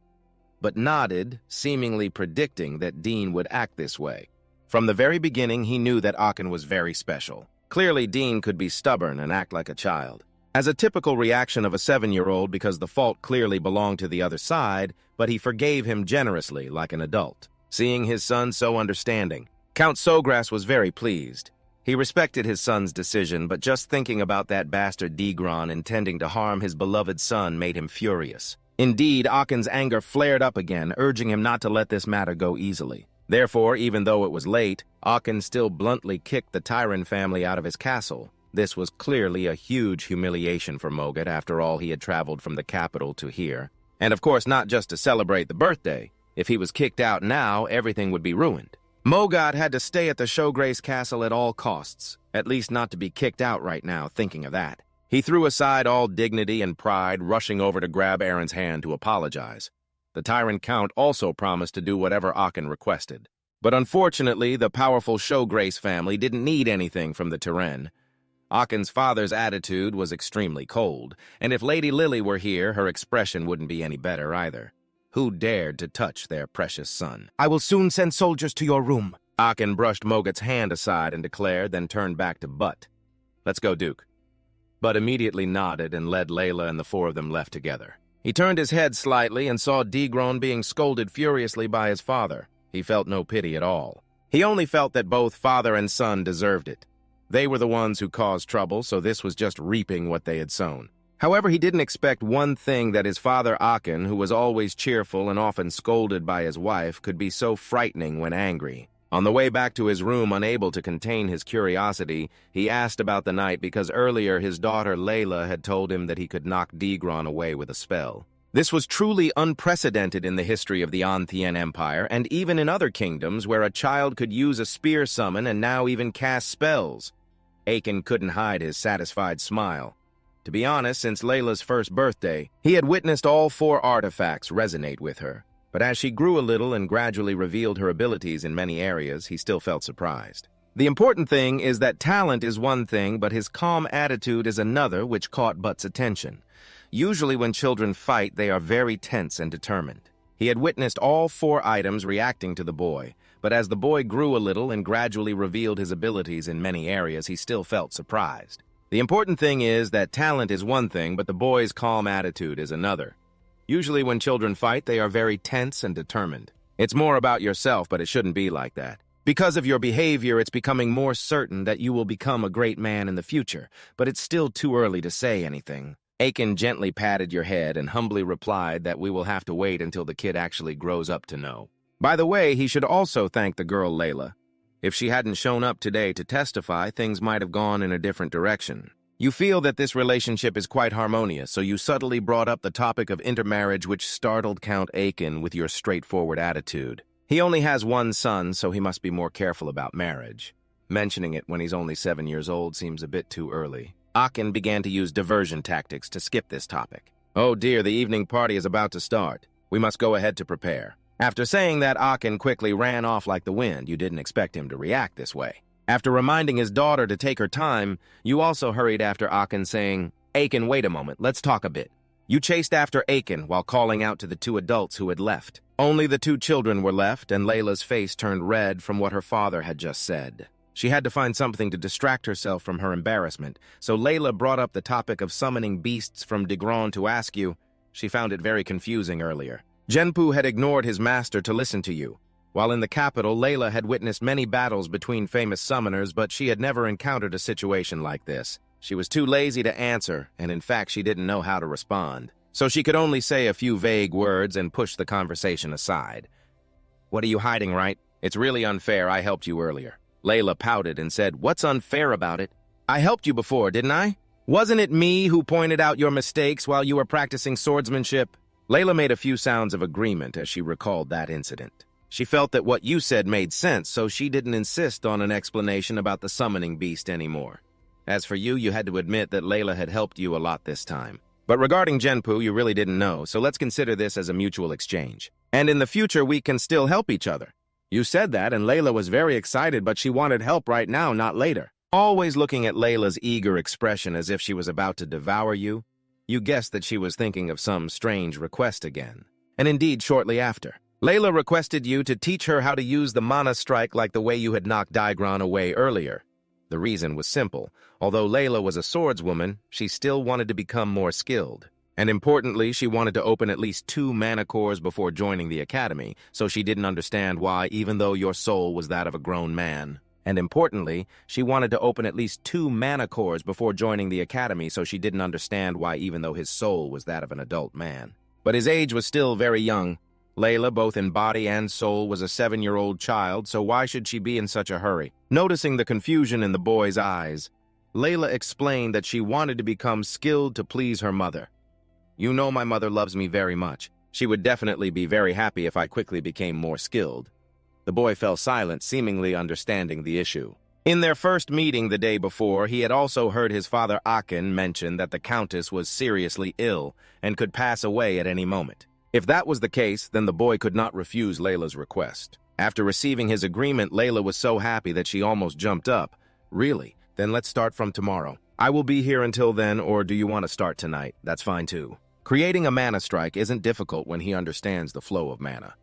But nodded, seemingly predicting that Dean would act this way. From the very beginning, he knew that Aken was very special. Clearly, Dean could be stubborn and act like a child. As a typical reaction of a 7-year-old because the fault clearly belonged to the other side, but he forgave him generously like an adult. Seeing his son so understanding, Count Sogras was very pleased. He respected his son's decision, but just thinking about that bastard Degron intending to harm his beloved son made him furious. Indeed, Aken's anger flared up again, urging him not to let this matter go easily. Therefore, even though it was late, Aken still bluntly kicked the Tyran family out of his castle. This was clearly a huge humiliation for Mogat after all he had traveled from the capital to here. And of course not just to celebrate the birthday. If he was kicked out now, everything would be ruined. Mogat had to stay at the Showgrace Castle at all costs, at least not to be kicked out right now, thinking of that. He threw aside all dignity and pride, rushing over to grab Aaron's hand to apologize. The Tyrant Count also promised to do whatever Aken requested. But unfortunately, the powerful Showgrace family didn't need anything from the Tyren. Aken's father's attitude was extremely cold, and if Lady Lily were here, her expression wouldn't be any better either. Who dared to touch their precious son? "I will soon send soldiers to your room." Aken brushed Mogat's hand aside and declared, then turned back to Butt. "Let's go, Duke." Butt immediately nodded and led Layla and the 4 of them left together. He turned his head slightly and saw Degron being scolded furiously by his father. He felt no pity at all. He only felt that both father and son deserved it. They were the ones who caused trouble, so this was just reaping what they had sown. However, he didn't expect one thing, that his father Akin, who was always cheerful and often scolded by his wife, could be so frightening when angry. On the way back to his room, unable to contain his curiosity, he asked about the night because earlier his daughter Layla had told him that he could knock Degron away with a spell. This was truly unprecedented in the history of the Anthien Empire, and even in other kingdoms where a child could use a spear summon and now even cast spells. Akin couldn't hide his satisfied smile. To be honest, since Layla's first birthday, he had witnessed all 4 artifacts resonate with her. But as she grew a little and gradually revealed her abilities in many areas, he still felt surprised. The important thing is that talent is one thing, but his calm attitude is another, which caught Butt's attention. Usually when children fight, they are very tense and determined. He had witnessed all 4 items reacting to the boy, but as the boy grew a little and gradually revealed his abilities in many areas, he still felt surprised. The important thing is that talent is one thing, but the boy's calm attitude is another. Usually when children fight, they are very tense and determined. It's more about yourself, but it shouldn't be like that. Because of your behavior, it's becoming more certain that you will become a great man in the future, but it's still too early to say anything. Akin gently patted your head and humbly replied that we will have to wait until the kid actually grows up to know. By the way, he should also thank the girl Layla. If she hadn't shown up today to testify, things might have gone in a different direction. You feel that this relationship is quite harmonious, so you subtly brought up the topic of intermarriage, which startled Count Akin with your straightforward attitude. He only has one son, so he must be more careful about marriage. Mentioning it when he's only 7 years old seems a bit too early. Akin began to use diversion tactics to skip this topic. Oh dear, the evening party is about to start. We must go ahead to prepare. After saying that, Akin quickly ran off like the wind. You didn't expect him to react this way. After reminding his daughter to take her time, you also hurried after Akin, saying, Akin, wait a moment, let's talk a bit. You chased after Akin while calling out to the 2 adults who had left. Only the 2 children were left, and Layla's face turned red from what her father had just said. She had to find something to distract herself from her embarrassment, so Layla brought up the topic of summoning beasts from Degron to ask you. She found it very confusing earlier. Genpu had ignored his master to listen to you. While in the capital, Layla had witnessed many battles between famous summoners, but she had never encountered a situation like this. She was too lazy to answer, and in fact she didn't know how to respond. So she could only say a few vague words and push the conversation aside. What are you hiding, right? It's really unfair. I helped you earlier. Layla pouted and said, What's unfair about it? I helped you before, didn't I? Wasn't it me who pointed out your mistakes while you were practicing swordsmanship? Layla made a few sounds of agreement as she recalled that incident. She felt that what you said made sense, so she didn't insist on an explanation about the summoning beast anymore. As for you, you had to admit that Layla had helped you a lot this time. But regarding Genpu, you really didn't know, so let's consider this as a mutual exchange. And in the future, we can still help each other. You said that, and Layla was very excited, but she wanted help right now, not later. Always looking at Layla's eager expression as if she was about to devour you, you guessed that she was thinking of some strange request again. And indeed, shortly after, Layla requested you to teach her how to use the mana strike like the way you had knocked Degron away earlier. The reason was simple. Although Layla was a swordswoman, she still wanted to become more skilled. And importantly, she wanted to open at least 2 mana cores before joining the academy, so she didn't understand why, even though your soul was that of a grown man. And importantly, she wanted to open at least 2 mana cores before joining the academy, so she didn't understand why, even though his soul was that of an adult man. But his age was still very young. Layla, both in body and soul, was a 7-year-old child, so why should she be in such a hurry? Noticing the confusion in the boy's eyes, Layla explained that she wanted to become skilled to please her mother. You know my mother loves me very much. She would definitely be very happy if I quickly became more skilled. The boy fell silent, seemingly understanding the issue. In their first meeting the day before, he had also heard his father Akin mention that the Countess was seriously ill and could pass away at any moment. If that was the case, then the boy could not refuse Layla's request. After receiving his agreement, Layla was so happy that she almost jumped up. Really? Then let's start from tomorrow. I will be here until then, or do you want to start tonight? That's fine too. Creating a mana strike isn't difficult when he understands the flow of mana.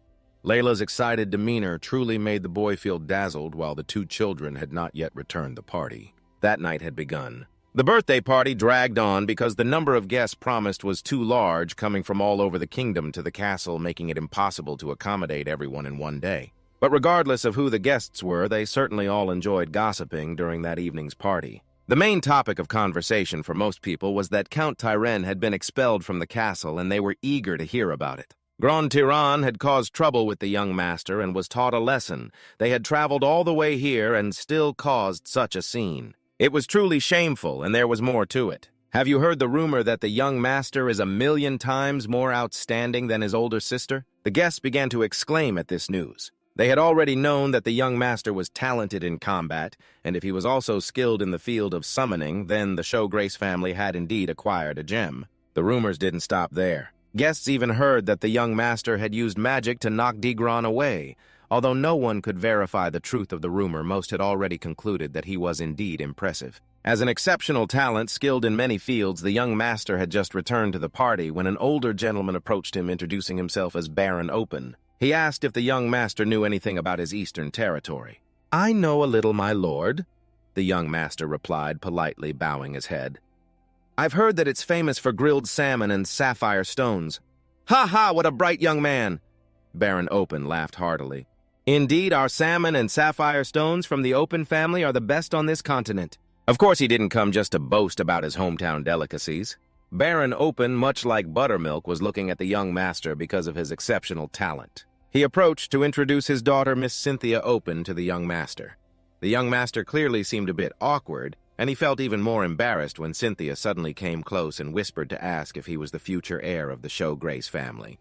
Layla's excited demeanor truly made the boy feel dazzled while the 2 children had not yet returned the party. That night had begun. The birthday party dragged on because the number of guests promised was too large, coming from all over the kingdom to the castle, making it impossible to accommodate everyone in one day. But regardless of who the guests were, they certainly all enjoyed gossiping during that evening's party. The main topic of conversation for most people was that Count Tyren had been expelled from the castle, and they were eager to hear about it. Grand Tyran had caused trouble with the young master and was taught a lesson. They had traveled all the way here and still caused such a scene. It was truly shameful, and there was more to it. Have you heard the rumor that the young master is 1,000,000 times more outstanding than his older sister? The guests began to exclaim at this news. They had already known that the young master was talented in combat, and if he was also skilled in the field of summoning, then the Showgrace family had indeed acquired a gem. The rumors didn't stop there. Guests even heard that the young master had used magic to knock Degron away. Although no one could verify the truth of the rumor, most had already concluded that he was indeed impressive. As an exceptional talent skilled in many fields, the young master had just returned to the party when an older gentleman approached him, introducing himself as Baron Open. He asked if the young master knew anything about his eastern territory. "I know a little, my lord," the young master replied, politely bowing his head. "I've heard that it's famous for grilled salmon and sapphire stones." "Ha ha, what a bright young man!" Baron Open laughed heartily. "Indeed, our salmon and sapphire stones from the Open family are the best on this continent." Of course, he didn't come just to boast about his hometown delicacies. Baron Open, much like Buttermilk, was looking at the young master because of his exceptional talent. He approached to introduce his daughter, Miss Cynthia Open, to the young master. The young master clearly seemed a bit awkward, and he felt even more embarrassed when Cynthia suddenly came close and whispered to ask if he was the future heir of the Showgrace family.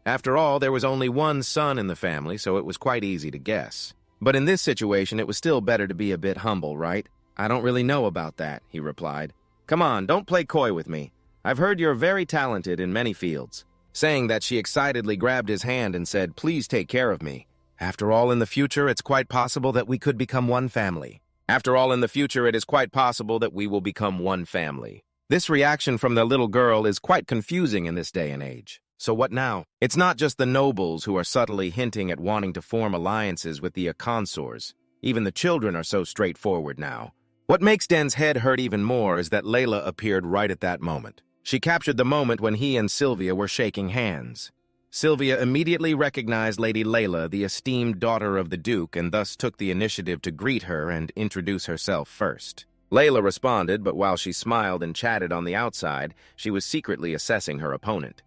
After all, there was only one son in the family, so it was quite easy to guess. But in this situation, it was still better to be a bit humble, right? "I don't really know about that," he replied. "Come on, don't play coy with me. I've heard you're very talented in many fields." Saying that, she excitedly grabbed his hand and said, "Please take care of me. After all, in the future, it's quite possible that we could become one family. After all, in the future, it is quite possible that we will become one family." This reaction from the little girl is quite confusing in this day and age. So what now? It's not just the nobles who are subtly hinting at wanting to form alliances with the consors. Even the children are so straightforward now. What makes Den's head hurt even more is that Layla appeared right at that moment. She captured the moment when he and Sylvia were shaking hands. Sylvia immediately recognized Lady Layla, the esteemed daughter of the Duke, and thus took the initiative to greet her and introduce herself first. Layla responded, but while she smiled and chatted on the outside, she was secretly assessing her opponent.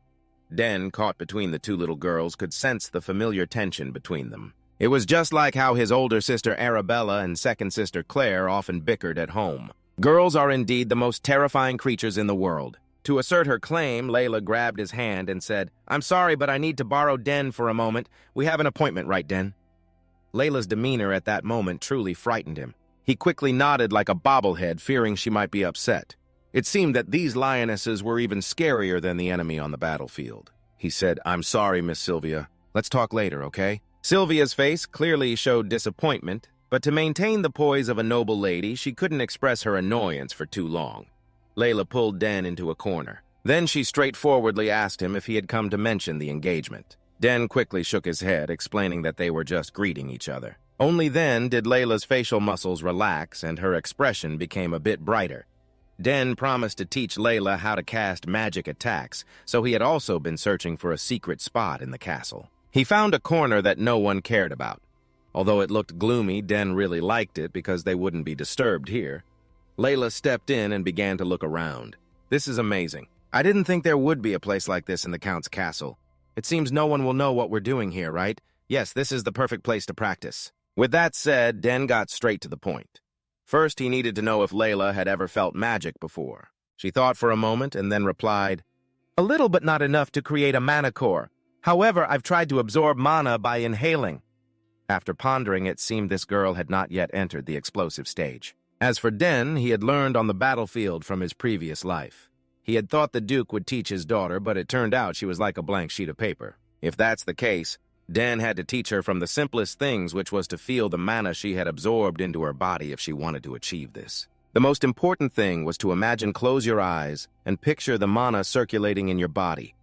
Den, caught between the two little girls, could sense the familiar tension between them. It was just like how his older sister Arabella and second sister Claire often bickered at home. Girls are indeed the most terrifying creatures in the world. To assert her claim, Layla grabbed his hand and said, "I'm sorry, but I need to borrow Den for a moment. We have an appointment, right, Den?" Layla's demeanor at that moment truly frightened him. He quickly nodded like a bobblehead, fearing she might be upset. It seemed that these lionesses were even scarier than the enemy on the battlefield. He said, "I'm sorry, Miss Sylvia. Let's talk later, okay?" Sylvia's face clearly showed disappointment, but to maintain the poise of a noble lady, she couldn't express her annoyance for too long. Layla pulled Den into a corner. Then she straightforwardly asked him if he had come to mention the engagement. Den quickly shook his head, explaining that they were just greeting each other. Only then did Layla's facial muscles relax and her expression became a bit brighter. Den promised to teach Layla how to cast magic attacks, so he had also been searching for a secret spot in the castle. He found a corner that no one cared about. Although it looked gloomy, Den really liked it because they wouldn't be disturbed here. Layla stepped in and began to look around. "This is amazing. I didn't think there would be a place like this in the Count's castle. It seems no one will know what we're doing here, right? Yes, this is the perfect place to practice." With that said, Den got straight to the point. First, he needed to know if Layla had ever felt magic before. She thought for a moment and then replied, "A little, but not enough to create a mana core. However, I've tried to absorb mana by inhaling." After pondering, it seemed this girl had not yet entered the explosive stage. As for Den, he had learned on the battlefield from his previous life. He had thought the Duke would teach his daughter, but it turned out she was like a blank sheet of paper. If that's the case, Den had to teach her from the simplest things, which was to feel the mana she had absorbed into her body if she wanted to achieve this. The most important thing was to imagine, close your eyes, and picture the mana circulating in your body.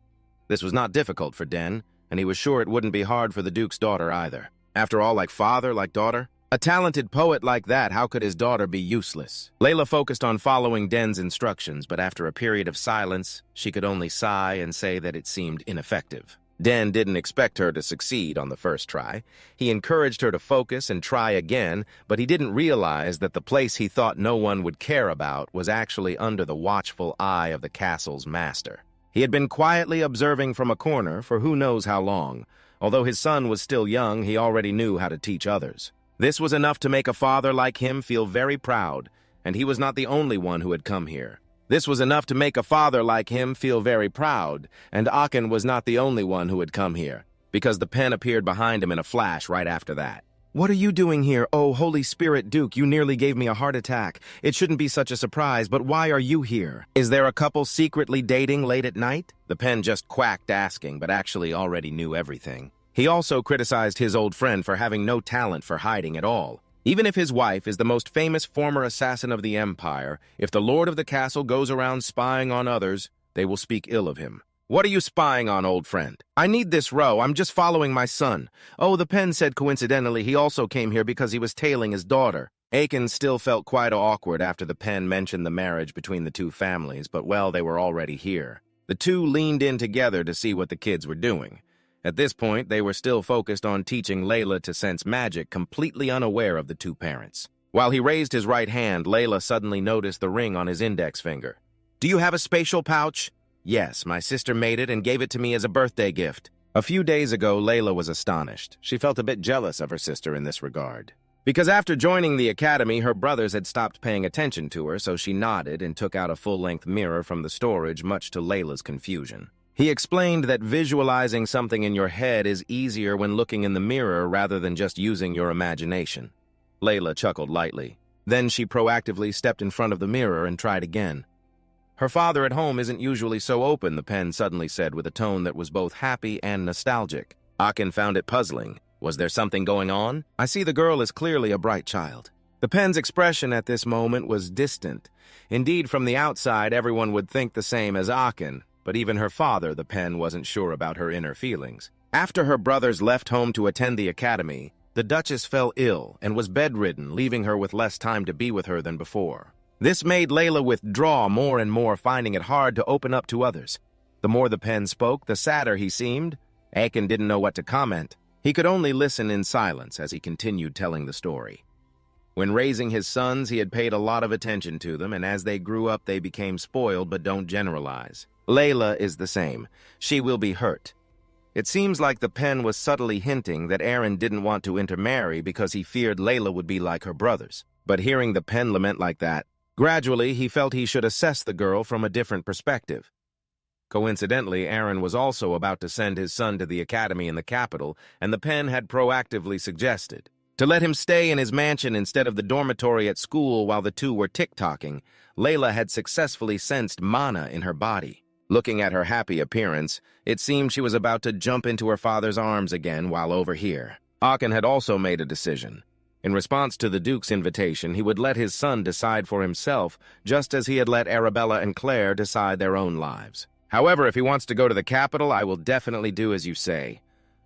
This was not difficult for Den, and he was sure it wouldn't be hard for the Duke's daughter either. After all, like father, like daughter. A talented poet like that, how could his daughter be useless? Layla focused on following Den's instructions, but after a period of silence, she could only sigh and say that it seemed ineffective. Den didn't expect her to succeed on the first try. He encouraged her to focus and try again, but he didn't realize that the place he thought no one would care about was actually under the watchful eye of the castle's master. He had been quietly observing from a corner for who knows how long. Although his son was still young, he already knew how to teach others. This was enough to make a father like him feel very proud, and he was not the only one who had come here. This was enough to make a father like him feel very proud, and Aachen was not the only one who had come here, because the pen appeared behind him in a flash right after that. "What are you doing here? Oh, Holy Spirit, Duke, you nearly gave me a heart attack. It shouldn't be such a surprise, but why are you here? Is there a couple secretly dating late at night?" The pen just quacked asking, but actually already knew everything. He also criticized his old friend for having no talent for hiding at all. Even if his wife is the most famous former assassin of the Empire, if the lord of the castle goes around spying on others, they will speak ill of him. "What are you spying on, old friend?" "I need this row. I'm just following my son." "Oh," the pen said coincidentally, he also came here because he was tailing his daughter. Aachen still felt quite awkward after the pen mentioned the marriage between the two families, but well, they were already here. The two leaned in together to see what the kids were doing. At this point, they were still focused on teaching Layla to sense magic, completely unaware of the two parents. While he raised his right hand, Layla suddenly noticed the ring on his index finger. "Do you have a spatial pouch?" "Yes, my sister made it and gave it to me as a birthday gift." A few days ago, Layla was astonished. She felt a bit jealous of her sister in this regard. Because after joining the academy, her brothers had stopped paying attention to her, so she nodded and took out a full-length mirror from the storage, much to Layla's confusion. He explained that visualizing something in your head is easier when looking in the mirror rather than just using your imagination. Layla chuckled lightly. Then she proactively stepped in front of the mirror and tried again. "Her father at home isn't usually so open," the pen suddenly said with a tone that was both happy and nostalgic. Aachen found it puzzling. Was there something going on? "I see the girl is clearly a bright child." The pen's expression at this moment was distant. Indeed, from the outside, everyone would think the same as Aachen. But even her father, the pen, wasn't sure about her inner feelings. After her brothers left home to attend the academy, the Duchess fell ill and was bedridden, leaving her with less time to be with her than before. This made Layla withdraw more and more, finding it hard to open up to others. The more the pen spoke, the sadder he seemed. Aachen didn't know what to comment. He could only listen in silence as he continued telling the story. When raising his sons, he had paid a lot of attention to them, and as they grew up, they became spoiled, but don't generalize. Layla is the same. She will be hurt. It seems like the pen was subtly hinting that Aaron didn't want to intermarry because he feared Layla would be like her brothers. But hearing the pen lament like that, gradually he felt he should assess the girl from a different perspective. Coincidentally, Aaron was also about to send his son to the academy in the capital, and the pen had proactively suggested to let him stay in his mansion instead of the dormitory at school while the two were tick-tocking. Layla had successfully sensed mana in her body. Looking at her happy appearance, it seemed she was about to jump into her father's arms again while over here. Aachen had also made a decision. In response to the Duke's invitation, he would let his son decide for himself, just as he had let Arabella and Claire decide their own lives. "However, if he wants to go to the capital, I will definitely do as you say."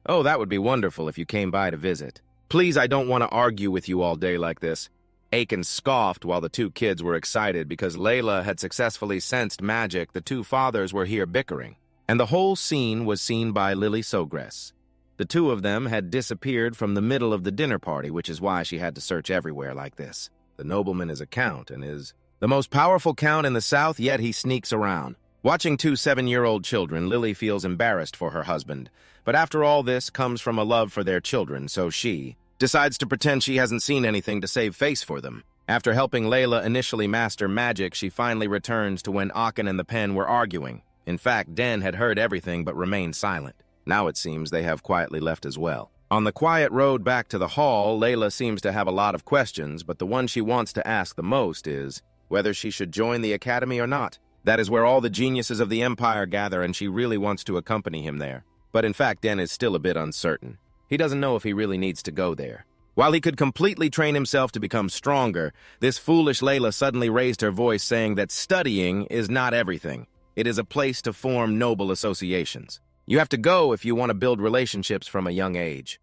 "Oh, that would be wonderful if you came by to visit." "Please, I don't want to argue with you all day like this." Aachen scoffed while the two kids were excited because Layla had successfully sensed magic. The two fathers were here bickering, and the whole scene was seen by Lily Sogress. The two of them had disappeared from the middle of the dinner party, which is why she had to search everywhere like this. The nobleman is a count and is the most powerful count in the south, yet he sneaks around. Watching two 7-year-old children, Lily feels embarrassed for her husband. But after all, this comes from a love for their children, so she decides to pretend she hasn't seen anything to save face for them. After helping Layla initially master magic, she finally returns to when Aachen and the pen were arguing. In fact, Den had heard everything but remained silent. Now it seems they have quietly left as well. On the quiet road back to the hall, Layla seems to have a lot of questions, but the one she wants to ask the most is whether she should join the academy or not. That is where all the geniuses of the Empire gather, and she really wants to accompany him there. But in fact, Den is still a bit uncertain. He doesn't know if he really needs to go there. While he could completely train himself to become stronger, this foolish Layla suddenly raised her voice, saying that studying is not everything. It is a place to form noble associations. You have to go if you want to build relationships from a young age.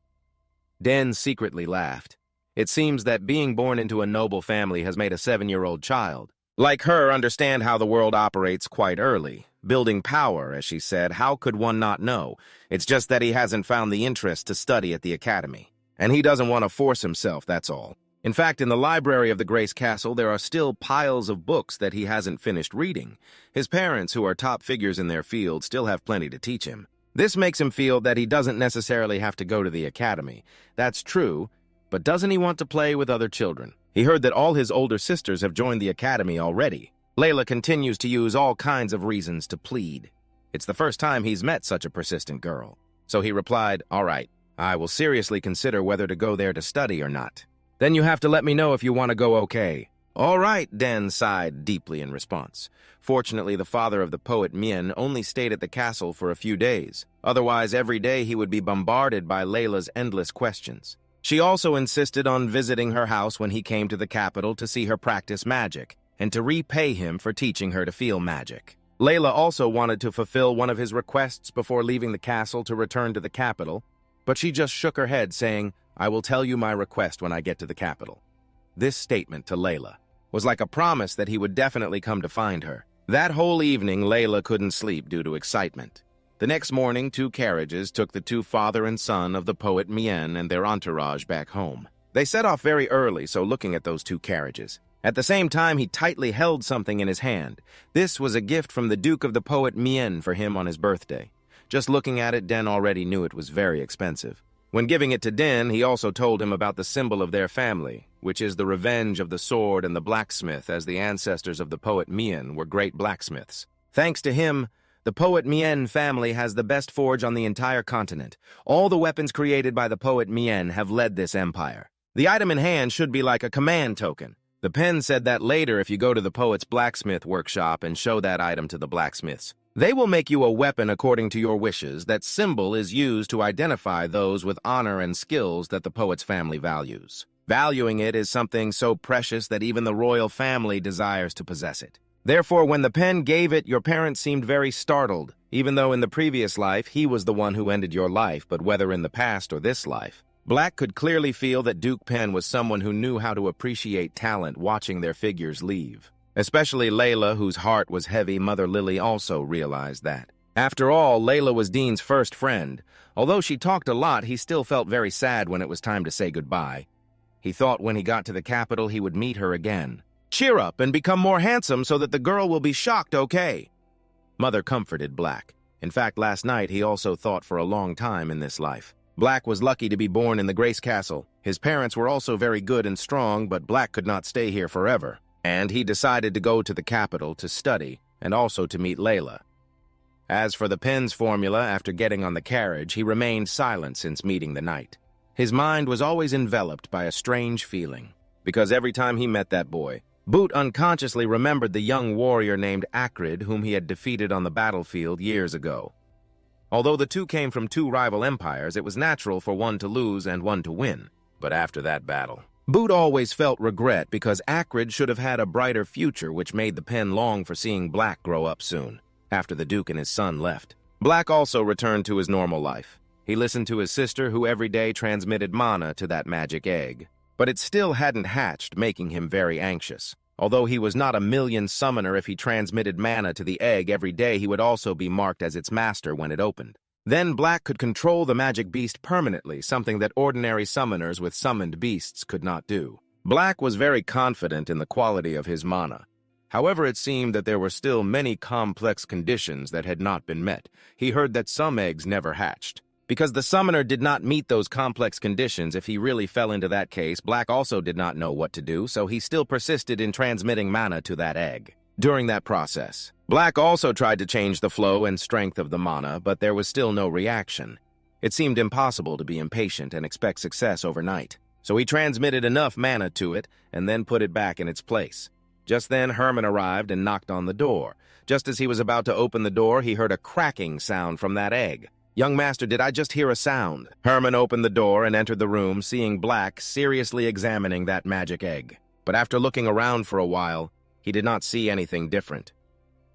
Den secretly laughed. It seems that being born into a noble family has made a 7-year-old child like her understand how the world operates quite early. building power, as she said. How could one not know? It's just that he hasn't found the interest to study at the academy. And he doesn't want to force himself, that's all. In fact, in the library of the Grace Castle, there are still piles of books that he hasn't finished reading. His parents, who are top figures in their field, still have plenty to teach him. This makes him feel that he doesn't necessarily have to go to the academy. That's true, but doesn't he want to play with other children? He heard that all his older sisters have joined the academy already. Layla continues to use all kinds of reasons to plead. It's the first time he's met such a persistent girl. So he replied, "All right, I will seriously consider whether to go there to study or not. Then you have to let me know if you want to go, okay?" "All right," Den sighed deeply in response. Fortunately, the father of the poet Mien only stayed at the castle for a few days. Otherwise, every day he would be bombarded by Layla's endless questions. She also insisted on visiting her house when he came to the capital to see her practice magic, and to repay him for teaching her to feel magic. Layla also wanted to fulfill one of his requests before leaving the castle to return to the capital, but she just shook her head, saying, "I will tell you my request when I get to the capital." This statement to Layla was like a promise that he would definitely come to find her. That whole evening, Layla couldn't sleep due to excitement. The next morning, 2 carriages took the 2 father and son of the poet Mien and their entourage back home. They set off very early, so looking at those 2 carriages. At the same time, he tightly held something in his hand. This was a gift from the Duke of the poet Mien for him on his birthday. Just looking at it, Den already knew it was very expensive. When giving it to Den, he also told him about the symbol of their family, which is the revenge of the sword and the blacksmith, as the ancestors of the poet Mien were great blacksmiths. Thanks to him, the poet Mien family has the best forge on the entire continent. All the weapons created by the poet Mien have led this empire. The item in hand should be like a command token. The pen said that later, if you go to the poet's blacksmith workshop and show that item to the blacksmiths, they will make you a weapon according to your wishes. That symbol is used to identify those with honor and skills that the poet's family values. Valuing it is something so precious that even the royal family desires to possess it. Therefore, when the pen gave it, your parents seemed very startled, even though in the previous life he was the one who ended your life, but whether in the past or this life. Black could clearly feel that Duke Pen was someone who knew how to appreciate talent watching their figures leave. Especially Layla, whose heart was heavy. Mother Lily also realized that. After all, Layla was Dean's first friend. Although she talked a lot, he still felt very sad when it was time to say goodbye. He thought when he got to the capital he would meet her again. "Cheer up and become more handsome so that the girl will be shocked, okay?" Mother comforted Black. In fact, last night he also thought for a long time in this life. Black was lucky to be born in the Grace Castle. His parents were also very good and strong, but Black could not stay here forever. And he decided to go to the capital to study, and also to meet Layla. As for the pen's formula, after getting on the carriage, he remained silent since meeting the knight. His mind was always enveloped by a strange feeling, because every time he met that boy, Boot unconsciously remembered the young warrior named Acrid whom he had defeated on the battlefield years ago. Although the 2 came from 2 rival empires, it was natural for one to lose and one to win. But after that battle, Boot always felt regret because Acrid should have had a brighter future, which made the pen long for seeing Black grow up soon, after the Duke and his son left. Black also returned to his normal life. He listened to his sister, who every day transmitted mana to that magic egg. But it still hadn't hatched, making him very anxious. Although he was not a million summoner, if he transmitted mana to the egg every day, he would also be marked as its master when it opened. Then Black could control the magic beast permanently, something that ordinary summoners with summoned beasts could not do. Black was very confident in the quality of his mana. However, it seemed that there were still many complex conditions that had not been met. He heard that some eggs never hatched. Because the summoner did not meet those complex conditions, if he really fell into that case, Black also did not know what to do, so he still persisted in transmitting mana to that egg. During that process, Black also tried to change the flow and strength of the mana, but there was still no reaction. It seemed impossible to be impatient and expect success overnight. So he transmitted enough mana to it and then put it back in its place. Just then, Herman arrived and knocked on the door. Just as he was about to open the door, he heard a cracking sound from that egg. "Young master, did I just hear a sound?" Herman opened the door and entered the room, seeing Black seriously examining that magic egg. But after looking around for a while, he did not see anything different.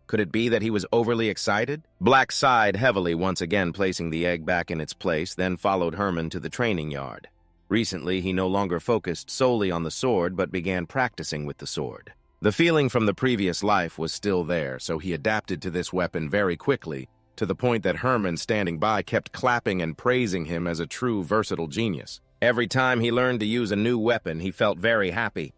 Could it be that he was overly excited? Black sighed heavily, once again placing the egg back in its place, then followed Herman to the training yard. Recently, he no longer focused solely on the sword, but began practicing with the sword. The feeling from the previous life was still there, so he adapted to this weapon very quickly, to the point that Herman standing by kept clapping and praising him as a true versatile genius. Every time he learned to use a new weapon, he felt very happy.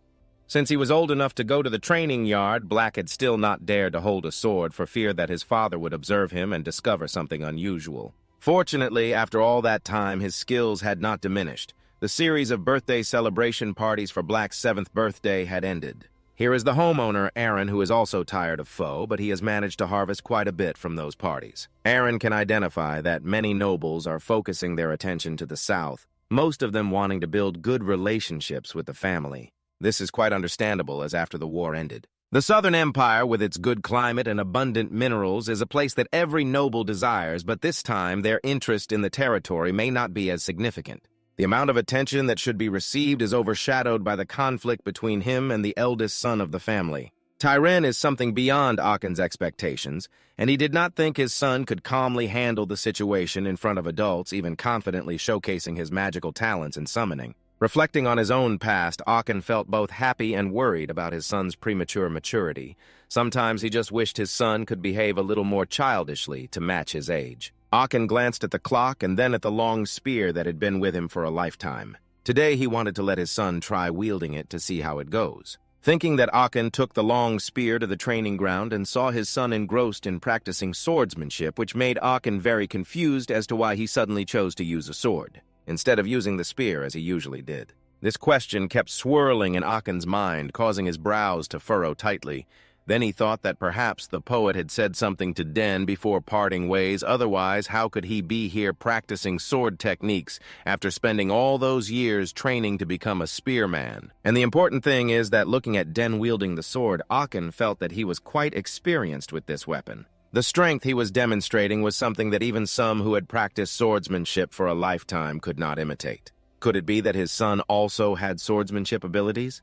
Since he was old enough to go to the training yard, Black had still not dared to hold a sword for fear that his father would observe him and discover something unusual. Fortunately, after all that time, his skills had not diminished. The series of birthday celebration parties for Black's 7th birthday had ended. Here is the homeowner, Aaron, who is also tired of foe, but he has managed to harvest quite a bit from those parties. Aaron can identify that many nobles are focusing their attention to the south, most of them wanting to build good relationships with the family. This is quite understandable, as after the war ended. The Southern Empire, with its good climate and abundant minerals, is a place that every noble desires, but this time their interest in the territory may not be as significant. The amount of attention that should be received is overshadowed by the conflict between him and the eldest son of the family. Tyren is something beyond Akin's expectations, and he did not think his son could calmly handle the situation in front of adults, even confidently showcasing his magical talents in summoning. Reflecting on his own past, Akin felt both happy and worried about his son's premature maturity. Sometimes he just wished his son could behave a little more childishly to match his age. Akin glanced at the clock and then at the long spear that had been with him for a lifetime. Today he wanted to let his son try wielding it to see how it goes. Thinking that Akin took the long spear to the training ground and saw his son engrossed in practicing swordsmanship, which made Akin very confused as to why he suddenly chose to use a sword, instead of using the spear as he usually did. This question kept swirling in Akin's mind, causing his brows to furrow tightly. Then he thought that perhaps the poet had said something to Den before parting ways. Otherwise, how could he be here practicing sword techniques after spending all those years training to become a spearman? And the important thing is that looking at Den wielding the sword, Akin felt that he was quite experienced with this weapon. The strength he was demonstrating was something that even some who had practiced swordsmanship for a lifetime could not imitate. Could it be that his son also had swordsmanship abilities?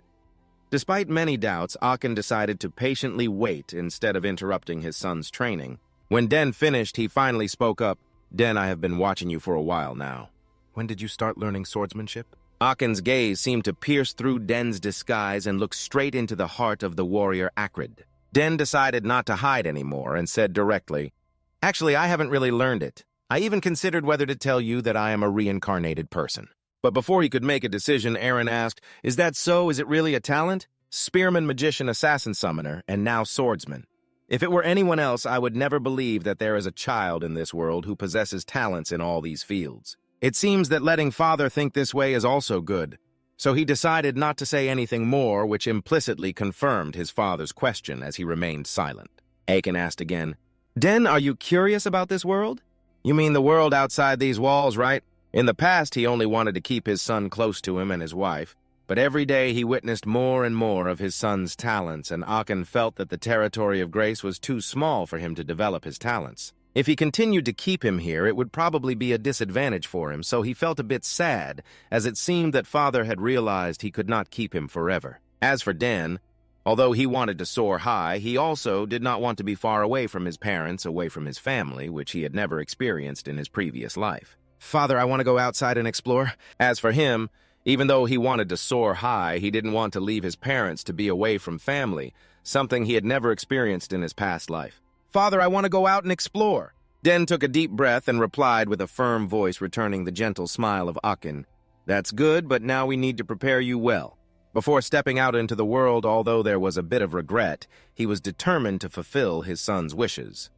Despite many doubts, Akin decided to patiently wait instead of interrupting his son's training. When Den finished, he finally spoke up. Den, I have been watching you for a while now. When did you start learning swordsmanship? Akin's gaze seemed to pierce through Den's disguise and look straight into the heart of the warrior Acrid. Den decided not to hide anymore and said directly, Actually, I haven't really learned it. I even considered whether to tell you that I am a reincarnated person. But before he could make a decision, Aaron asked, Is that so? Is it really a talent? Spearman, magician, assassin summoner, and now swordsman. If it were anyone else, I would never believe that there is a child in this world who possesses talents in all these fields. It seems that letting father think this way is also good. So he decided not to say anything more, which implicitly confirmed his father's question as he remained silent. Akin asked again, Den, are you curious about this world? You mean the world outside these walls, right? In the past, he only wanted to keep his son close to him and his wife, but every day he witnessed more and more of his son's talents, and Akin felt that the territory of grace was too small for him to develop his talents. If he continued to keep him here, it would probably be a disadvantage for him, so he felt a bit sad, as it seemed that father had realized he could not keep him forever. As for Den, although he wanted to soar high, he also did not want to be far away from his parents, away from his family, which he had never experienced in his previous life. Father, I want to go outside and explore. As for him, even though he wanted to soar high, he didn't want to leave his parents to be away from family, something he had never experienced in his past life. Father, I want to go out and explore. Den took a deep breath and replied with a firm voice, returning the gentle smile of Akin. That's good, but now we need to prepare you well. Before stepping out into the world, although there was a bit of regret, he was determined to fulfill his son's wishes.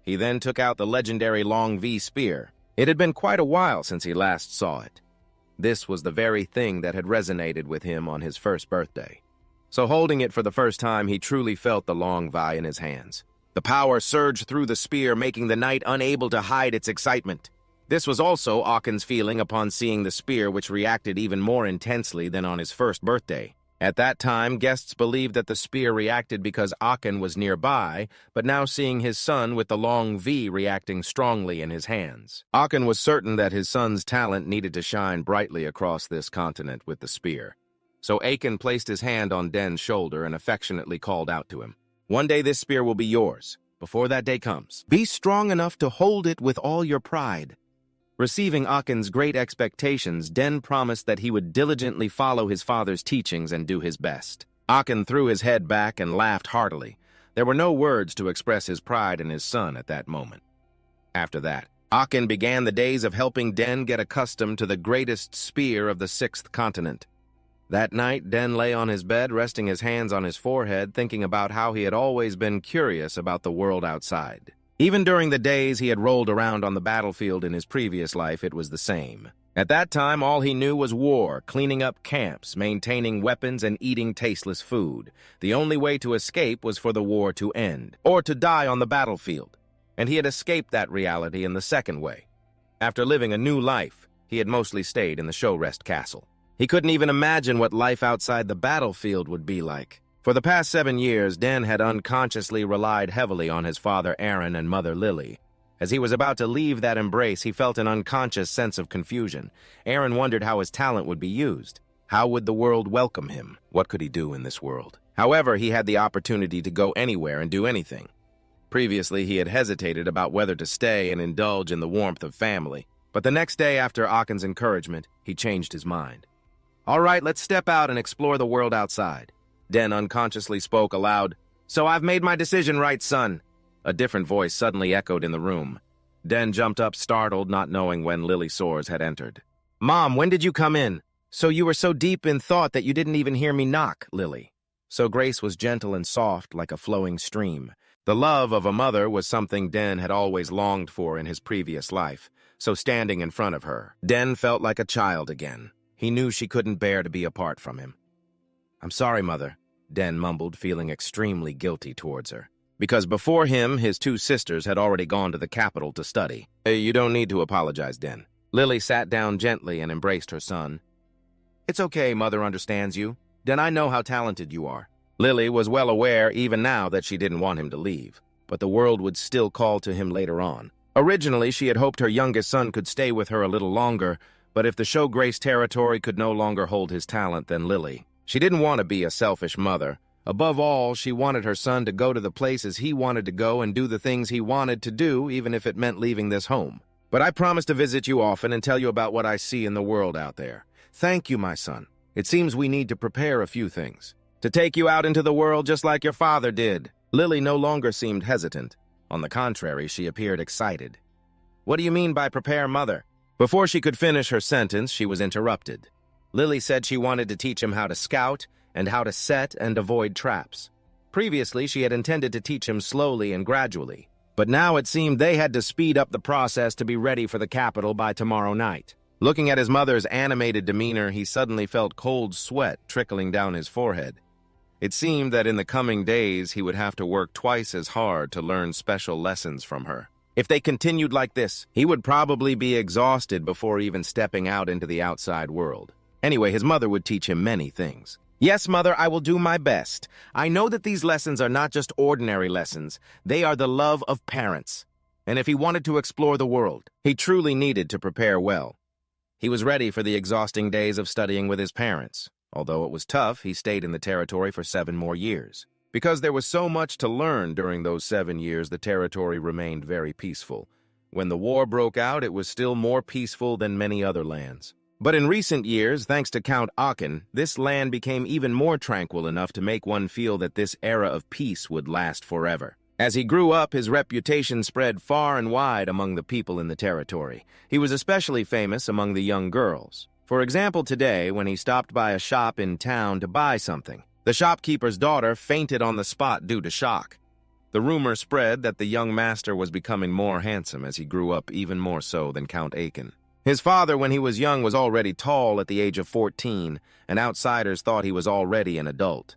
He then took out the legendary Long V spear. It had been quite a while since he last saw it. This was the very thing that had resonated with him on his first birthday. So holding it for the first time, he truly felt the Long Vi in his hands. The power surged through the spear, making the knight unable to hide its excitement. This was also Akin's feeling upon seeing the spear, which reacted even more intensely than on his first birthday. At that time, guests believed that the spear reacted because Akin was nearby, but now seeing his son with the Long V reacting strongly in his hands. Akin was certain that his son's talent needed to shine brightly across this continent with the spear. So Akin placed his hand on Den's shoulder and affectionately called out to him. One day this spear will be yours. Before that day comes, be strong enough to hold it with all your pride. Receiving Akin's great expectations, Den promised that he would diligently follow his father's teachings and do his best. Akin threw his head back and laughed heartily. There were no words to express his pride in his son at that moment. After that, Akin began the days of helping Den get accustomed to the greatest spear of the 6th continent. That night, Den lay on his bed, resting his hands on his forehead, thinking about how he had always been curious about the world outside. Even during the days he had rolled around on the battlefield in his previous life, it was the same. At that time, all he knew was war, cleaning up camps, maintaining weapons, and eating tasteless food. The only way to escape was for the war to end, or to die on the battlefield. And he had escaped that reality in the second way. After living a new life, he had mostly stayed in the Showrest Castle. He couldn't even imagine what life outside the battlefield would be like. For the past 7 years, Den had unconsciously relied heavily on his father Aaron and mother Lily. As he was about to leave that embrace, he felt an unconscious sense of confusion. Aaron wondered how his talent would be used. How would the world welcome him? What could he do in this world? However, he had the opportunity to go anywhere and do anything. Previously, he had hesitated about whether to stay and indulge in the warmth of family. But the next day, after Akin's encouragement, he changed his mind. "All right, let's step out and explore the world outside." Den unconsciously spoke aloud. "So I've made my decision right, son." A different voice suddenly echoed in the room. Den jumped up, startled, not knowing when Lily Soares had entered. "Mom, when did you come in? So you were so deep in thought that you didn't even hear me knock, Lily." So Grace was gentle and soft like a flowing stream. The love of a mother was something Den had always longed for in his previous life. So standing in front of her, Den felt like a child again. He knew she couldn't bear to be apart from him. "I'm sorry, Mother," Den mumbled, feeling extremely guilty towards her. Because before him, his 2 sisters had already gone to the capital to study. "You don't need to apologize, Den." Lily sat down gently and embraced her son. "It's okay, Mother understands you. Den, I know how talented you are." Lily was well aware even now that she didn't want him to leave, but the world would still call to him later on. Originally, she had hoped her youngest son could stay with her a little longer, but if the Show Grace territory could no longer hold his talent, then Lily. She didn't want to be a selfish mother. Above all, she wanted her son to go to the places he wanted to go and do the things he wanted to do, even if it meant leaving this home. "But I promise to visit you often and tell you about what I see in the world out there. Thank you, my son. It seems we need to prepare a few things. To take you out into the world just like your father did." Lily no longer seemed hesitant. On the contrary, she appeared excited. "What do you mean by prepare, Mother?" Before she could finish her sentence, she was interrupted. Lily said she wanted to teach him how to scout and how to set and avoid traps. Previously, she had intended to teach him slowly and gradually, but now it seemed they had to speed up the process to be ready for the capital by tomorrow night. Looking at his mother's animated demeanor, he suddenly felt cold sweat trickling down his forehead. It seemed that in the coming days he would have to work twice as hard to learn special lessons from her. If they continued like this, he would probably be exhausted before even stepping out into the outside world. Anyway, his mother would teach him many things. "Yes, Mother, I will do my best. I know that these lessons are not just ordinary lessons. They are the love of parents. And if he wanted to explore the world, he truly needed to prepare well." He was ready for the exhausting days of studying with his parents. Although it was tough, he stayed in the territory for 7 more years. Because there was so much to learn during those 7 years, the territory remained very peaceful. When the war broke out, it was still more peaceful than many other lands. But in recent years, thanks to Count Akin, this land became even more tranquil enough to make one feel that this era of peace would last forever. As he grew up, his reputation spread far and wide among the people in the territory. He was especially famous among the young girls. For example, today, when he stopped by a shop in town to buy something, the shopkeeper's daughter fainted on the spot due to shock. The rumor spread that the young master was becoming more handsome as he grew up, even more so than Count Akin. His father, when he was young, was already tall at the age of 14, and outsiders thought he was already an adult.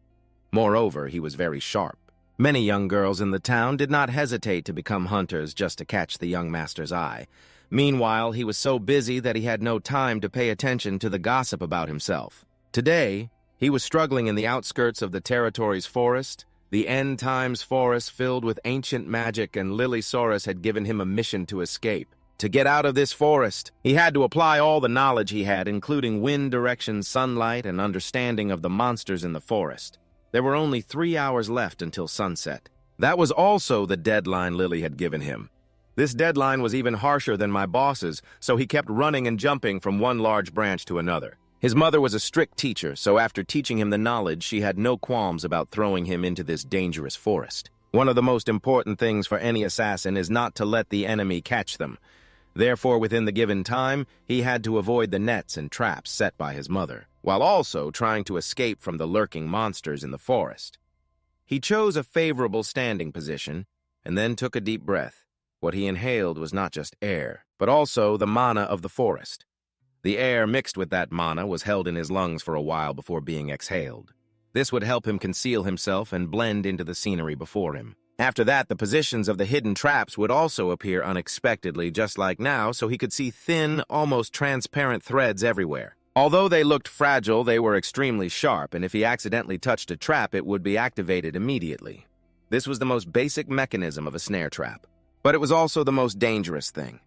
Moreover, he was very sharp. Many young girls in the town did not hesitate to become hunters just to catch the young master's eye. Meanwhile, he was so busy that he had no time to pay attention to the gossip about himself. Today, he was struggling in the outskirts of the territory's forest, the end times forest filled with ancient magic, and Lily Soares had given him a mission to escape. To get out of this forest, he had to apply all the knowledge he had, including wind direction, sunlight, and understanding of the monsters in the forest. There were only 3 hours left until sunset. That was also the deadline Lily had given him. This deadline was even harsher than my boss's, so he kept running and jumping from one large branch to another. His mother was a strict teacher, so after teaching him the knowledge, she had no qualms about throwing him into this dangerous forest. One of the most important things for any assassin is not to let the enemy catch them. Therefore, within the given time, he had to avoid the nets and traps set by his mother, while also trying to escape from the lurking monsters in the forest. He chose a favorable standing position, and then took a deep breath. What he inhaled was not just air, but also the mana of the forest. The air mixed with that mana was held in his lungs for a while before being exhaled. This would help him conceal himself and blend into the scenery before him. After that, the positions of the hidden traps would also appear unexpectedly, just like now, so he could see thin, almost transparent threads everywhere. Although they looked fragile, they were extremely sharp, and if he accidentally touched a trap, it would be activated immediately. This was the most basic mechanism of a snare trap, but it was also the most dangerous thing.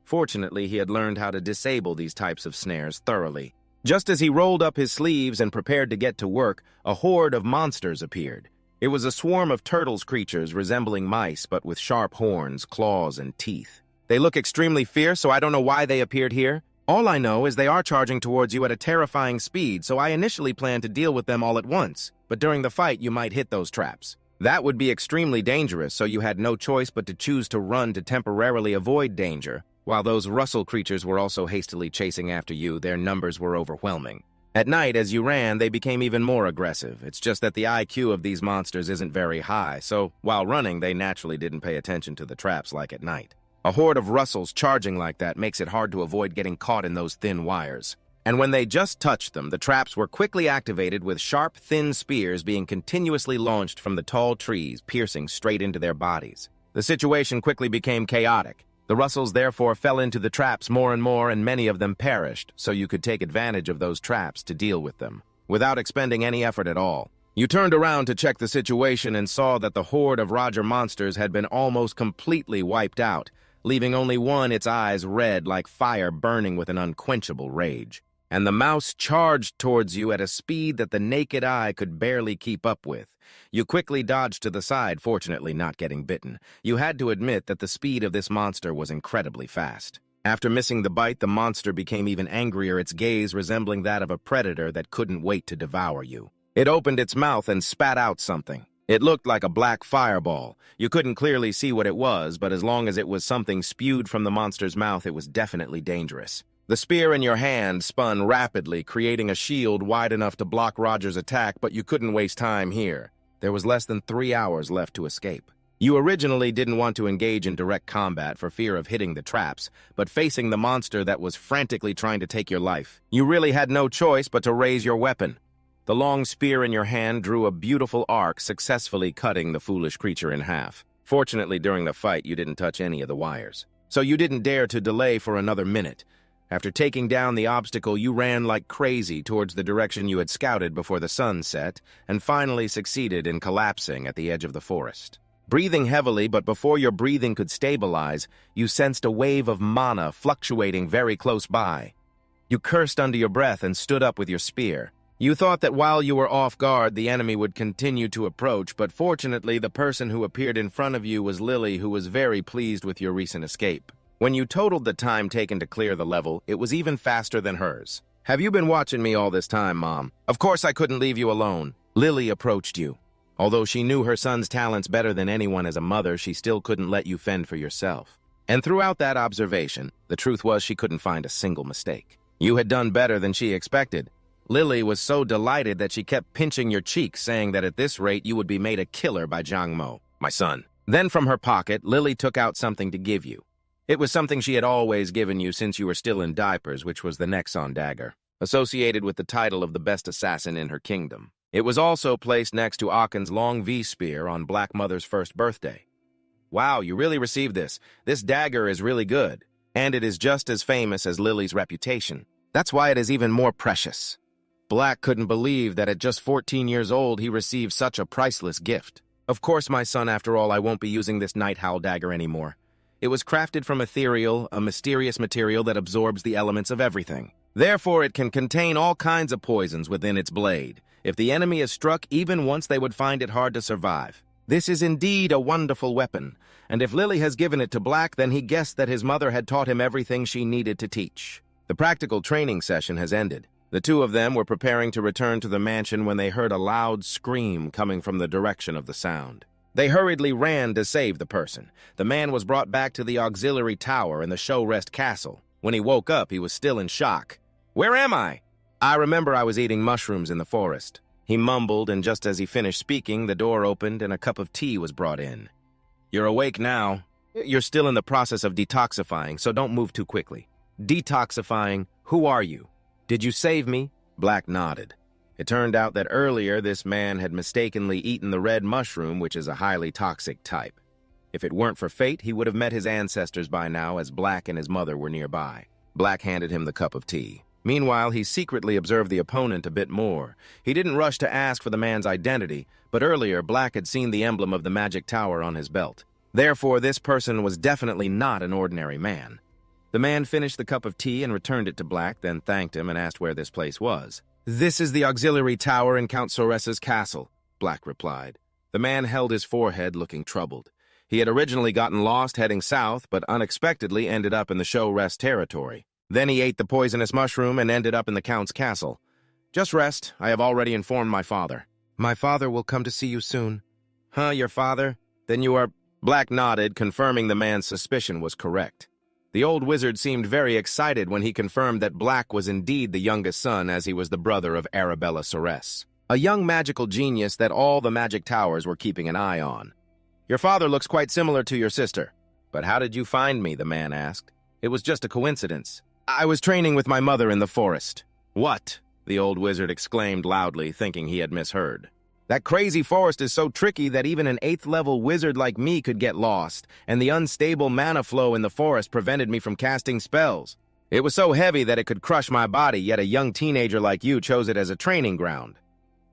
Fortunately, he had learned how to disable these types of snares thoroughly. Just as he rolled up his sleeves and prepared to get to work, a horde of monsters appeared. It was a swarm of turtles creatures resembling mice, but with sharp horns, claws, and teeth. They look extremely fierce, so I don't know why they appeared here. All I know is they are charging towards you at a terrifying speed, so I initially planned to deal with them all at once, but during the fight you might hit those traps. That would be extremely dangerous, so you had no choice but to choose to run to temporarily avoid danger. While those Russell creatures were also hastily chasing after you, their numbers were overwhelming. At night, as you ran, they became even more aggressive. It's just that the IQ of these monsters isn't very high, so while running, they naturally didn't pay attention to the traps like at night. A horde of Russells charging like that makes it hard to avoid getting caught in those thin wires. And when they just touched them, the traps were quickly activated with sharp, thin spears being continuously launched from the tall trees, piercing straight into their bodies. The situation quickly became chaotic. The Russells therefore fell into the traps more and many of them perished, so you could take advantage of those traps to deal with them, without expending any effort at all. You turned around to check the situation and saw that the horde of Roger monsters had been almost completely wiped out, leaving only one, its eyes red like fire burning with an unquenchable rage. And the mouse charged towards you at a speed that the naked eye could barely keep up with. You quickly dodged to the side, fortunately not getting bitten. You had to admit that the speed of this monster was incredibly fast. After missing the bite, the monster became even angrier, its gaze resembling that of a predator that couldn't wait to devour you. It opened its mouth and spat out something. It looked like a black fireball. You couldn't clearly see what it was, but as long as it was something spewed from the monster's mouth, it was definitely dangerous. The spear in your hand spun rapidly, creating a shield wide enough to block Roger's attack, but you couldn't waste time here. There was less than 3 hours left to escape. You originally didn't want to engage in direct combat for fear of hitting the traps, but facing the monster that was frantically trying to take your life, you really had no choice but to raise your weapon. The long spear in your hand drew a beautiful arc, successfully cutting the foolish creature in half. Fortunately, during the fight, you didn't touch any of the wires, so you didn't dare to delay for another minute. After taking down the obstacle, you ran like crazy towards the direction you had scouted before the sun set, and finally succeeded in collapsing at the edge of the forest. Breathing heavily, but before your breathing could stabilize, you sensed a wave of mana fluctuating very close by. You cursed under your breath and stood up with your spear. You thought that while you were off guard, the enemy would continue to approach, but fortunately the person who appeared in front of you was Lily, who was very pleased with your recent escape. When you totaled the time taken to clear the level, it was even faster than hers. "Have you been watching me all this time, Mom? Of course I couldn't leave you alone." Lily approached you. Although she knew her son's talents better than anyone as a mother, she still couldn't let you fend for yourself. And throughout that observation, the truth was she couldn't find a single mistake. You had done better than she expected. Lily was so delighted that she kept pinching your cheeks, saying that at this rate you would be made a killer by Zhang Mo, my son. Then from her pocket, Lily took out something to give you. It was something she had always given you since you were still in diapers, which was the Nexon dagger, associated with the title of the best assassin in her kingdom. It was also placed next to Aken's long V-spear on Black Mother's first birthday. Wow, you really received this. This dagger is really good, and it is just as famous as Lily's reputation. That's why it is even more precious. Black couldn't believe that at just 14 years old he received such a priceless gift. Of course, my son, after all, I won't be using this Night Howl dagger anymore. It was crafted from ethereal, a mysterious material that absorbs the elements of everything. Therefore, it can contain all kinds of poisons within its blade. If the enemy is struck, even once they would find it hard to survive. This is indeed a wonderful weapon, and if Lily has given it to Black, then he guessed that his mother had taught him everything she needed to teach. The practical training session has ended. The two of them were preparing to return to the mansion when they heard a loud scream coming from the direction of the sound. They hurriedly ran to save the person. The man was brought back to the auxiliary tower in the show rest castle. When he woke up, he was still in shock. "Where am I?" "I remember I was eating mushrooms in the forest," he mumbled, and just as he finished speaking, the door opened and a cup of tea was brought in. "You're awake now. You're still in the process of detoxifying, so don't move too quickly." "Detoxifying? Who are you? Did you save me?" Black nodded. It turned out that earlier this man had mistakenly eaten the red mushroom, which is a highly toxic type. If it weren't for fate, he would have met his ancestors by now, as Black and his mother were nearby. Black handed him the cup of tea. Meanwhile, he secretly observed the opponent a bit more. He didn't rush to ask for the man's identity, but earlier Black had seen the emblem of the magic tower on his belt. Therefore, this person was definitely not an ordinary man. The man finished the cup of tea and returned it to Black, then thanked him and asked where this place was. "This is the auxiliary tower in Count Sores's castle," Black replied. The man held his forehead, looking troubled. He had originally gotten lost heading south, but unexpectedly ended up in the show rest territory. Then he ate the poisonous mushroom and ended up in the Count's castle. "Just rest. I have already informed my father." "My father will come to see you soon." "Huh, your father? Then you are—" Black nodded, confirming the man's suspicion was correct. The old wizard seemed very excited when he confirmed that Black was indeed the youngest son, as he was the brother of Arabella Sores, a young magical genius that all the magic towers were keeping an eye on. "Your father looks quite similar to your sister." "But how did you find me?" the man asked. "It was just a coincidence. I was training with my mother in the forest." "What?" the old wizard exclaimed loudly, thinking he had misheard. "That crazy forest is so tricky that even an 8th-level wizard like me could get lost, and the unstable mana flow in the forest prevented me from casting spells. It was so heavy that it could crush my body, yet a young teenager like you chose it as a training ground."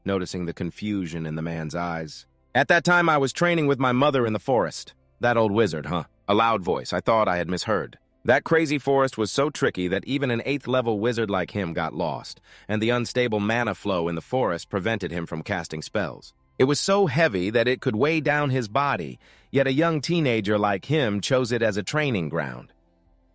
Noticing the confusion in the man's eyes. "At that time, I was training with my mother in the forest." "That old wizard, huh?" A loud voice. "I thought I had misheard." "That crazy forest was so tricky that even an 8th-level wizard like him got lost, and the unstable mana flow in the forest prevented him from casting spells. It was so heavy that it could weigh down his body, yet a young teenager like him chose it as a training ground."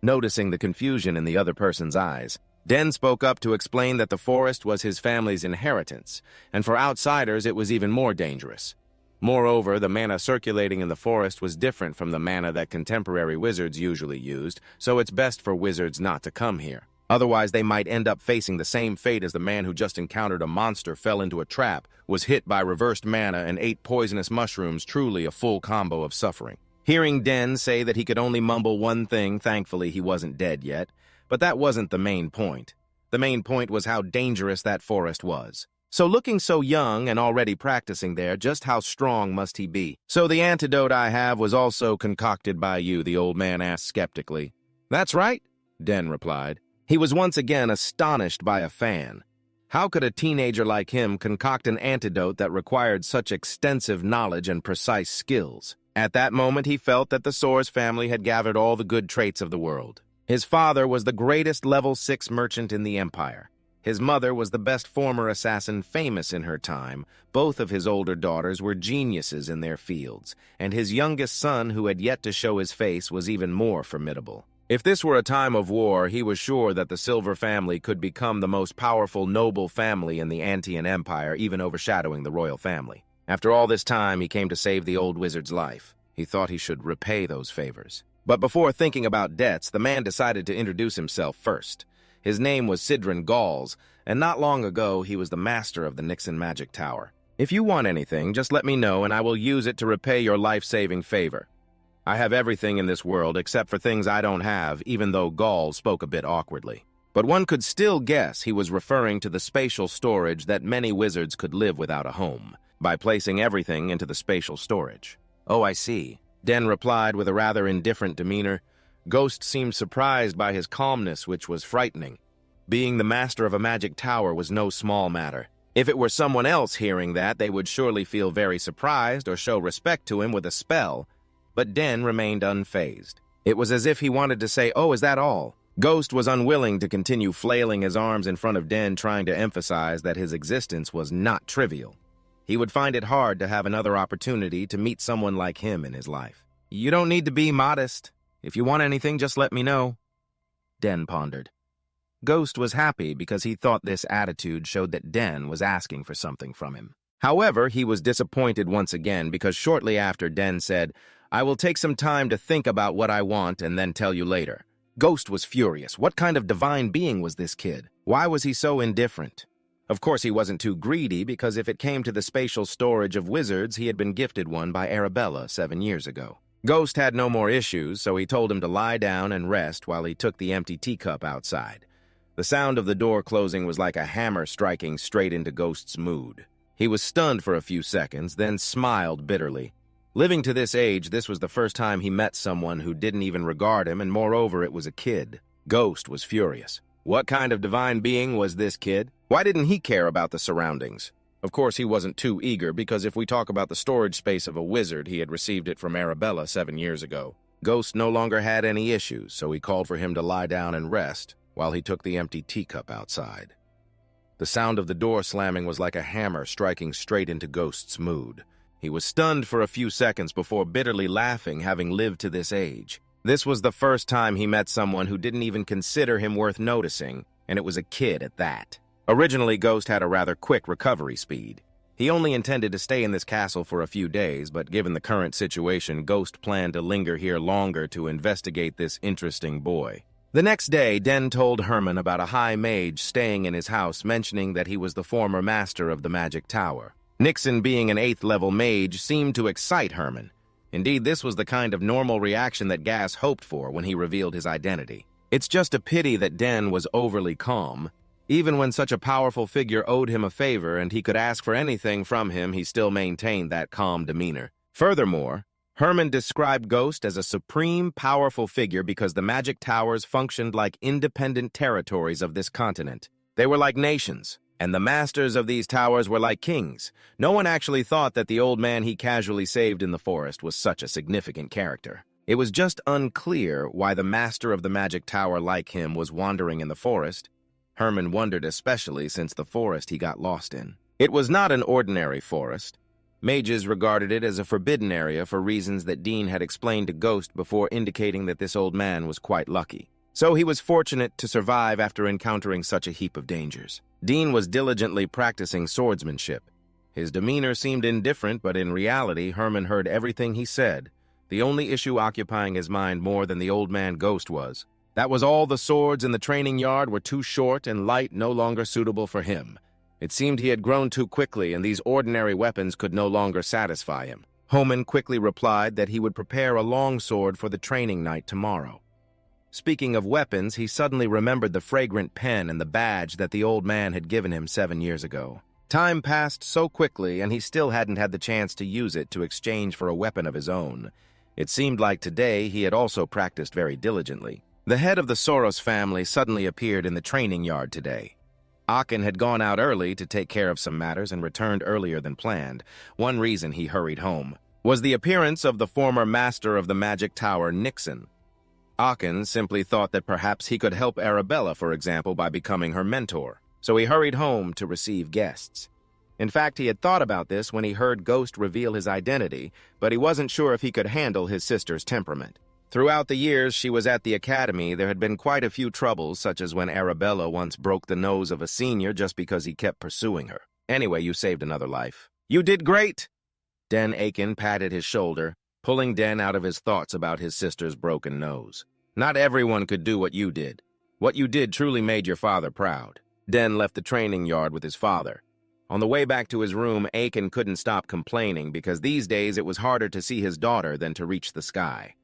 Noticing the confusion in the other person's eyes, Den spoke up to explain that the forest was his family's inheritance, and for outsiders it was even more dangerous. Moreover, the mana circulating in the forest was different from the mana that contemporary wizards usually used, so it's best for wizards not to come here. Otherwise, they might end up facing the same fate as the man who just encountered a monster, fell into a trap, was hit by reversed mana, and ate poisonous mushrooms, truly a full combo of suffering. Hearing Den say that he could only mumble one thing, thankfully he wasn't dead yet, but that wasn't the main point. The main point was how dangerous that forest was. So looking so young and already practicing there, just how strong must he be? "So the antidote I have was also concocted by you?" the old man asked skeptically. "That's right," Den replied. He was once again astonished by a fan. How could a teenager like him concoct an antidote that required such extensive knowledge and precise skills? At that moment, he felt that the Sores family had gathered all the good traits of the world. His father was the greatest level 6 merchant in the Empire. His mother was the best former assassin famous in her time. Both of his older daughters were geniuses in their fields, and his youngest son, who had yet to show his face, was even more formidable. If this were a time of war, he was sure that the Silver family could become the most powerful noble family in the Antean Empire, even overshadowing the royal family. After all this time, he came to save the old wizard's life. He thought he should repay those favors. But before thinking about debts, the man decided to introduce himself first. His name was Sidran Galls, and not long ago he was the master of the Nixon Magic Tower. "If you want anything, just let me know and I will use it to repay your life-saving favor. I have everything in this world except for things I don't have," even though Galls spoke a bit awkwardly. But one could still guess he was referring to the spatial storage that many wizards could live without a home, by placing everything into the spatial storage. "Oh, I see," Den replied with a rather indifferent demeanor. Ghost seemed surprised by his calmness, which was frightening. Being the master of a magic tower was no small matter. If it were someone else hearing that, they would surely feel very surprised or show respect to him with a spell. But Den remained unfazed. It was as if he wanted to say, "Oh, is that all?" Ghost was unwilling to continue flailing his arms in front of Den, trying to emphasize that his existence was not trivial. He would find it hard to have another opportunity to meet someone like him in his life. "You don't need to be modest. If you want anything, just let me know." Den pondered. Ghost was happy because he thought this attitude showed that Den was asking for something from him. However, he was disappointed once again because shortly after Den said, "I will take some time to think about what I want and then tell you later." Ghost was furious. What kind of divine being was this kid? Why was he so indifferent? Of course, he wasn't too greedy because if it came to the spatial storage of wizards, he had been gifted one by Arabella 7 years ago. Ghost had no more issues, so he told him to lie down and rest while he took the empty teacup outside. The sound of the door closing was like a hammer striking straight into Ghost's mood. He was stunned for a few seconds, then smiled bitterly. Living to this age, this was the first time he met someone who didn't even regard him, and moreover, it was a kid. Ghost was furious. What kind of divine being was this kid? Why didn't he care about the surroundings? Of course, he wasn't too eager, because if we talk about the storage space of a wizard, he had received it from Arabella 7 years ago. Ghost no longer had any issues, so he called for him to lie down and rest, while he took the empty teacup outside. The sound of the door slamming was like a hammer striking straight into Ghost's mood. He was stunned for a few seconds before bitterly laughing, having lived to this age. This was the first time he met someone who didn't even consider him worth noticing, and it was a kid at that. Originally, Ghost had a rather quick recovery speed. He only intended to stay in this castle for a few days, but given the current situation, Ghost planned to linger here longer to investigate this interesting boy. The next day, Den told Herman about a high mage staying in his house, mentioning that he was the former master of the magic tower. Nixon, being an 8th-level mage, seemed to excite Herman. Indeed, this was the kind of normal reaction that Gas hoped for when he revealed his identity. It's just a pity that Den was overly calm. Even when such a powerful figure owed him a favor and he could ask for anything from him, he still maintained that calm demeanor. Furthermore, Herman described Ghost as a supreme, powerful figure because the magic towers functioned like independent territories of this continent. They were like nations, and the masters of these towers were like kings. No one actually thought that the old man he casually saved in the forest was such a significant character. It was just unclear why the master of the magic tower like him was wandering in the forest. Herman wondered especially since the forest he got lost in. It was not an ordinary forest. Mages regarded it as a forbidden area for reasons that Dean had explained to Ghost before indicating that this old man was quite lucky. So he was fortunate to survive after encountering such a heap of dangers. Dean was diligently practicing swordsmanship. His demeanor seemed indifferent, but in reality, Herman heard everything he said. The only issue occupying his mind more than the old man Ghost was. That was all the swords in the training yard were too short and light, no longer suitable for him. It seemed he had grown too quickly, and these ordinary weapons could no longer satisfy him. Homan quickly replied that he would prepare a long sword for the training night tomorrow. Speaking of weapons, he suddenly remembered the fragrant pen and the badge that the old man had given him 7 years ago. Time passed so quickly, and he still hadn't had the chance to use it to exchange for a weapon of his own. It seemed like today he had also practiced very diligently. The head of the Soros family suddenly appeared in the training yard today. Akin had gone out early to take care of some matters and returned earlier than planned. One reason he hurried home was the appearance of the former master of the magic tower, Nixon. Akin simply thought that perhaps he could help Arabella, for example, by becoming her mentor, so he hurried home to receive guests. In fact, he had thought about this when he heard Ghost reveal his identity, but he wasn't sure if he could handle his sister's temperament. Throughout the years she was at the academy, there had been quite a few troubles, such as when Arabella once broke the nose of a senior just because he kept pursuing her. Anyway, you saved another life. You did great! Den Akin patted his shoulder, pulling Den out of his thoughts about his sister's broken nose. Not everyone could do what you did. What you did truly made your father proud. Den left the training yard with his father. On the way back to his room, Akin couldn't stop complaining because these days it was harder to see his daughter than to reach the sky.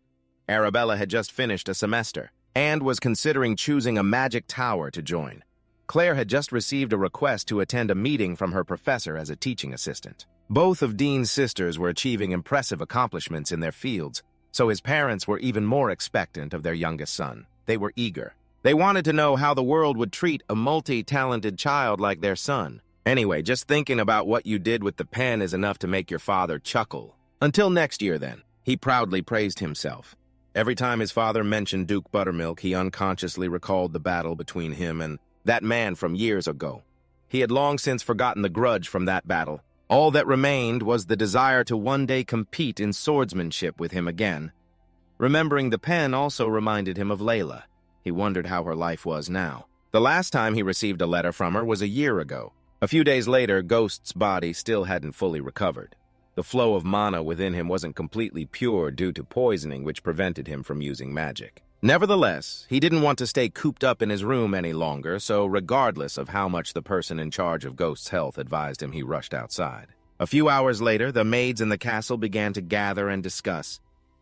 Arabella had just finished a semester and was considering choosing a magic tower to join. Claire had just received a request to attend a meeting from her professor as a teaching assistant. Both of Dean's sisters were achieving impressive accomplishments in their fields, so his parents were even more expectant of their youngest son. They were eager. They wanted to know how the world would treat a multi-talented child like their son. Anyway, just thinking about what you did with the pen is enough to make your father chuckle. Until next year, then. He proudly praised himself. Every time his father mentioned Duke Buttermilk, he unconsciously recalled the battle between him and that man from years ago. He had long since forgotten the grudge from that battle. All that remained was the desire to one day compete in swordsmanship with him again. Remembering the pen also reminded him of Layla. He wondered how her life was now. The last time he received a letter from her was a year ago. A few days later, Ghost's body still hadn't fully recovered. The flow of mana within him wasn't completely pure due to poisoning, which prevented him from using magic. Nevertheless, he didn't want to stay cooped up in his room any longer, so regardless of how much the person in charge of Ghost's health advised him, he rushed outside. A few hours later, the maids in the castle began to gather and discuss.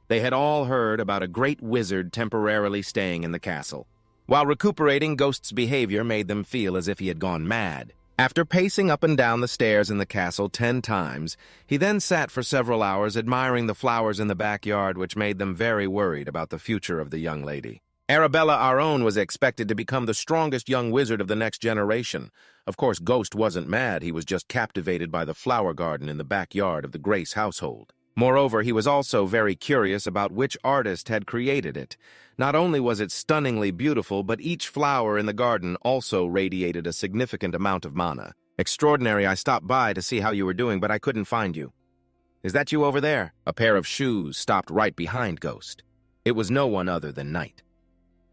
They had all heard about a great wizard temporarily staying in the castle. While recuperating, Ghost's behavior made them feel as if he had gone mad. After pacing up and down the stairs in the castle 10 times, he then sat for several hours admiring the flowers in the backyard, which made them very worried about the future of the young lady. Arabella, our own, was expected to become the strongest young wizard of the next generation. Of course, Ghost wasn't mad, he was just captivated by the flower garden in the backyard of the Grace household. Moreover, he was also very curious about which artist had created it. Not only was it stunningly beautiful, but each flower in the garden also radiated a significant amount of mana. Extraordinary, I stopped by to see how you were doing, but I couldn't find you. Is that you over there? A pair of shoes stopped right behind Ghost. It was no one other than Night.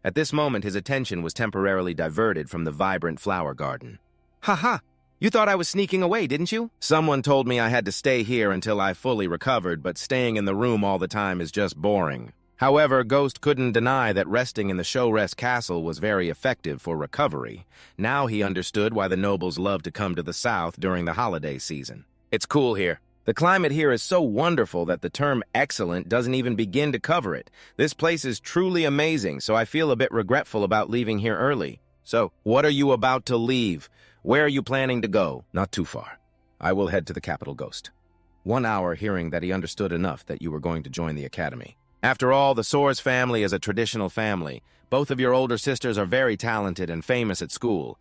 At this moment, his attention was temporarily diverted from the vibrant flower garden. Ha ha! You thought I was sneaking away, didn't you? Someone told me I had to stay here until I fully recovered, but staying in the room all the time is just boring. However, Ghost couldn't deny that resting in the Shorest Castle was very effective for recovery. Now he understood why the nobles love to come to the south during the holiday season. It's cool here. The climate here is so wonderful that the term excellent doesn't even begin to cover it. This place is truly amazing, so I feel a bit regretful about leaving here early. So, what are you about to leave? Where are you planning to go? Not too far. I will head to the capital, Ghost. 1 hour hearing that he understood enough that you were going to join the academy. After all, the Soares family is a traditional family. Both of your older sisters are very talented and famous at school.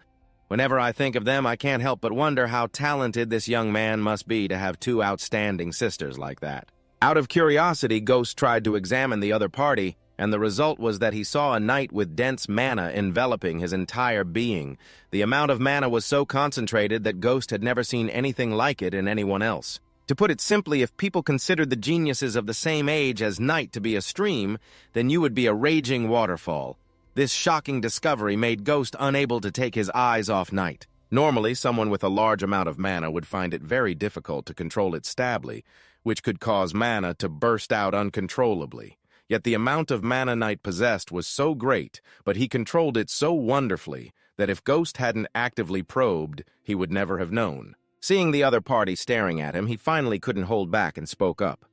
Whenever I think of them, I can't help but wonder how talented this young man must be to have two outstanding sisters like that. Out of curiosity, Ghost tried to examine the other party, and the result was that he saw a knight with dense mana enveloping his entire being. The amount of mana was so concentrated that Ghost had never seen anything like it in anyone else. To put it simply, if people considered the geniuses of the same age as Night to be a stream, then you would be a raging waterfall. This shocking discovery made Ghost unable to take his eyes off Night. Normally, someone with a large amount of mana would find it very difficult to control it stably, which could cause mana to burst out uncontrollably. Yet the amount of mana Night possessed was so great, but he controlled it so wonderfully, that if Ghost hadn't actively probed, he would never have known. Seeing the other party staring at him, he finally couldn't hold back and spoke up.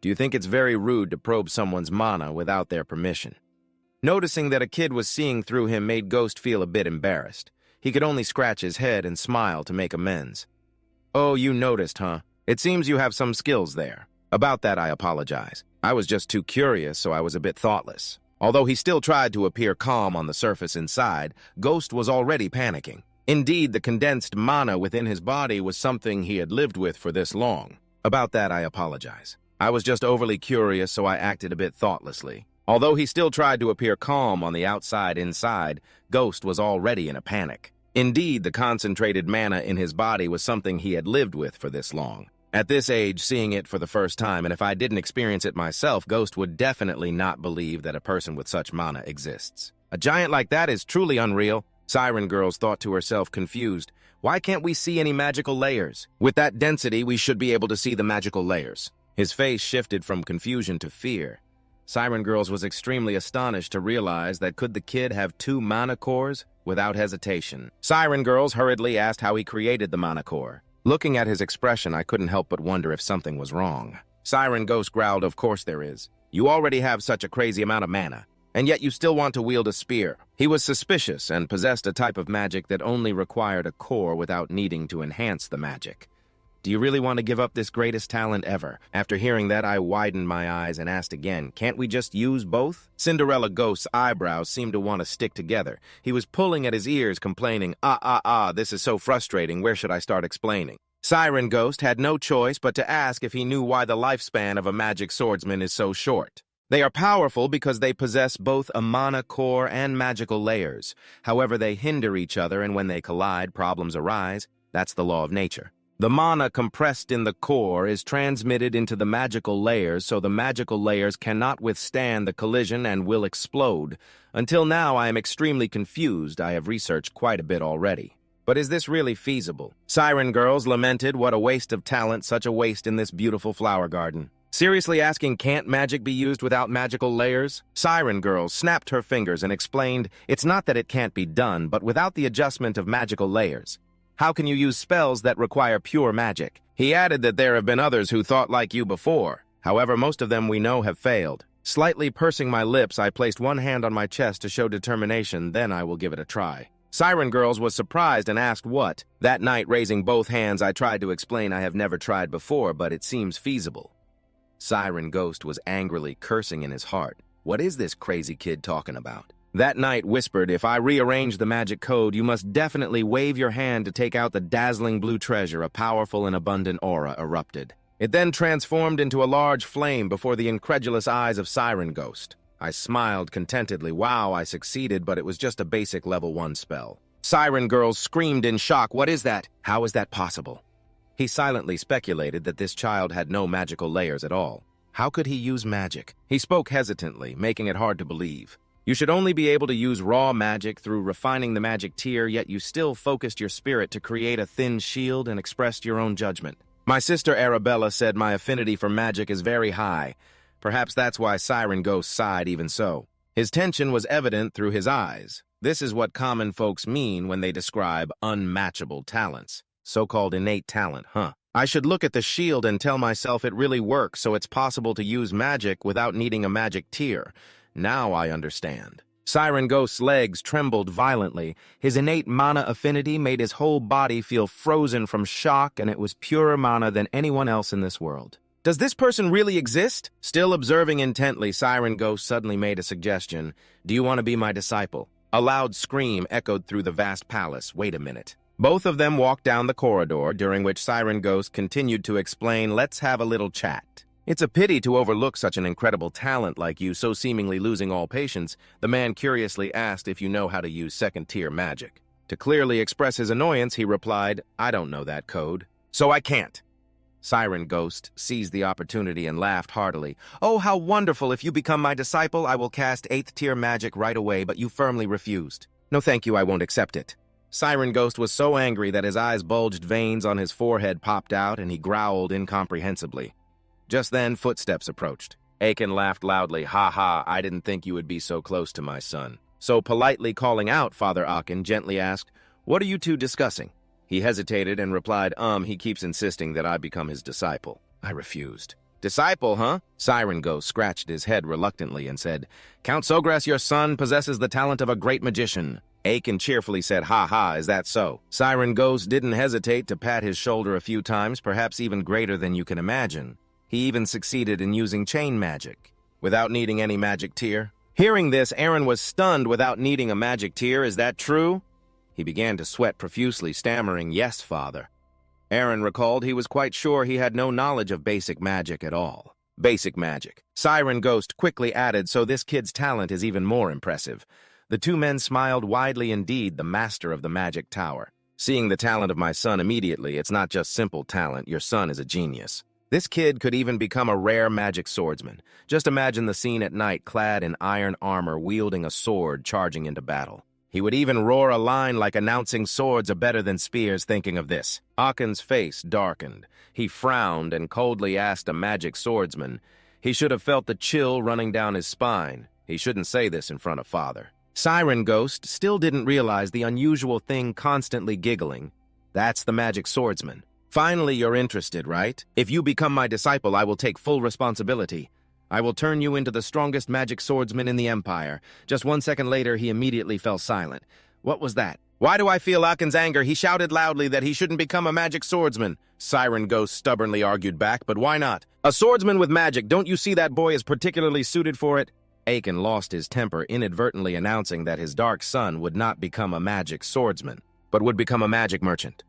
Do you think it's very rude to probe someone's mana without their permission? Noticing that a kid was seeing through him made Ghost feel a bit embarrassed. He could only scratch his head and smile to make amends. Oh, you noticed, huh? It seems you have some skills there. About that, I apologize. I was just too curious, so I was a bit thoughtless. Although he still tried to appear calm on the surface inside, Ghost was already panicking. Indeed, the condensed mana within his body was something he had lived with for this long. About that, I apologize. I was just overly curious, so I acted a bit thoughtlessly. Although he still tried to appear calm on the outside inside, Ghost was already in a panic. Indeed, the concentrated mana in his body was something he had lived with for this long. At this age, seeing it for the first time, and if I didn't experience it myself, Ghost would definitely not believe that a person with such mana exists. A giant like that is truly unreal. Siren Girls thought to herself, confused. Why can't we see any magical layers? With that density, we should be able to see the magical layers. His face shifted from confusion to fear. Siren Girls was extremely astonished to realize that could the kid have 2 mana cores? Without hesitation, Siren Girls hurriedly asked how he created the mana core. Looking at his expression, I couldn't help but wonder if something was wrong. Siren Ghost growled, of course there is. You already have such a crazy amount of mana, and yet you still want to wield a spear. He was suspicious and possessed a type of magic that only required a core without needing to enhance the magic. Do you really want to give up this greatest talent ever? After hearing that, I widened my eyes and asked again, can't we just use both? Cinderella Ghost's eyebrows seemed to want to stick together. He was pulling at his ears, complaining, this is so frustrating, where should I start explaining? Siren Ghost had no choice but to ask if he knew why the lifespan of a magic swordsman is so short. They are powerful because they possess both a mana core and magical layers. However, they hinder each other, and when they collide, problems arise. That's the law of nature. The mana compressed in the core is transmitted into the magical layers, so the magical layers cannot withstand the collision and will explode. Until now, I am extremely confused. I have researched quite a bit already. But is this really feasible? Siren girls lamented, what a waste of talent, such a waste in this beautiful flower garden. Seriously asking, can't magic be used without magical layers? Siren girls snapped her fingers and explained, it's not that it can't be done, but without the adjustment of magical layers. How can you use spells that require pure magic? He added that there have been others who thought like you before. However, most of them we know have failed. Slightly pursing my lips, I placed one hand on my chest to show determination, then I will give it a try. Siren Girls was surprised and asked what. That night, raising both hands, I tried to explain I have never tried before, but it seems feasible. Siren Ghost was angrily cursing in his heart. What is this crazy kid talking about? That night whispered, if I rearrange the magic code, you must definitely wave your hand to take out the dazzling blue treasure. A powerful and abundant aura erupted. It then transformed into a large flame before the incredulous eyes of Siren Ghost. I smiled contentedly. Wow, I succeeded, but it was just a basic level 1 spell. Siren Girls screamed in shock. What is that? How is that possible? He silently speculated that this child had no magical layers at all. How could he use magic? He spoke hesitantly, making it hard to believe. You should only be able to use raw magic through refining the magic tier, yet you still focused your spirit to create a thin shield and expressed your own judgment. My sister Arabella said my affinity for magic is very high. Perhaps that's why Siren Ghost sighed even so. His tension was evident through his eyes. This is what common folks mean when they describe unmatchable talents. So-called innate talent, huh? I should look at the shield and tell myself it really works, so it's possible to use magic without needing a magic tier. Now I understand. Siren Ghost's legs trembled violently. His innate mana affinity made his whole body feel frozen from shock, and it was purer mana than anyone else in this world. Does this person really exist? Still observing intently, Siren Ghost suddenly made a suggestion. Do you want to be my disciple? A loud scream echoed through the vast palace. Wait a minute. Both of them walked down the corridor, during which Siren Ghost continued to explain, let's have a little chat. It's a pity to overlook such an incredible talent like you, so seemingly losing all patience. The man curiously asked if you know how to use second-tier magic. To clearly express his annoyance, he replied, I don't know that code. So I can't. Siren Ghost seized the opportunity and laughed heartily. Oh, how wonderful! If you become my disciple, I will cast 8th-tier magic right away, but you firmly refused. No thank you, I won't accept it. Siren Ghost was so angry that his eyes bulged, veins on his forehead popped out, and he growled incomprehensibly. Just then, footsteps approached. Aiken laughed loudly. Ha ha, I didn't think you would be so close to my son. So politely calling out, Father Aachen gently asked, what are you two discussing? He hesitated and replied, he keeps insisting that I become his disciple. I refused. Disciple, huh? Siren Ghost scratched his head reluctantly and said, Count Sogras, your son, possesses the talent of a great magician. Aiken cheerfully said, ha ha, is that so? Siren Ghost didn't hesitate to pat his shoulder a few times, perhaps even greater than you can imagine. He even succeeded in using chain magic, without needing any magic tier. Hearing this, Aaron was stunned. Without needing a magic tier, is that true? He began to sweat profusely, stammering, yes, father. Aaron recalled he was quite sure he had no knowledge of basic magic at all. Basic magic. Siren Ghost quickly added, so this kid's talent is even more impressive. The two men smiled widely indeed, the master of the magic tower. Seeing the talent of my son immediately, it's not just simple talent, your son is a genius. This kid could even become a rare magic swordsman. Just imagine the scene at night, clad in iron armor, wielding a sword, charging into battle. He would even roar a line like announcing swords are better than spears. Thinking of this, Aaken's face darkened. He frowned and coldly asked a magic swordsman. He should have felt the chill running down his spine. He shouldn't say this in front of father. Siren Ghost still didn't realize the unusual thing, constantly giggling. That's the magic swordsman. Finally, you're interested, right? If you become my disciple, I will take full responsibility. I will turn you into the strongest magic swordsman in the Empire. Just 1 second later, he immediately fell silent. What was that? Why do I feel Aaken's anger? He shouted loudly that he shouldn't become a magic swordsman. Siren Ghost stubbornly argued back, but why not? A swordsman with magic, don't you see that boy is particularly suited for it? Aiken lost his temper, inadvertently announcing that his dark son would not become a magic swordsman, but would become a magic merchant.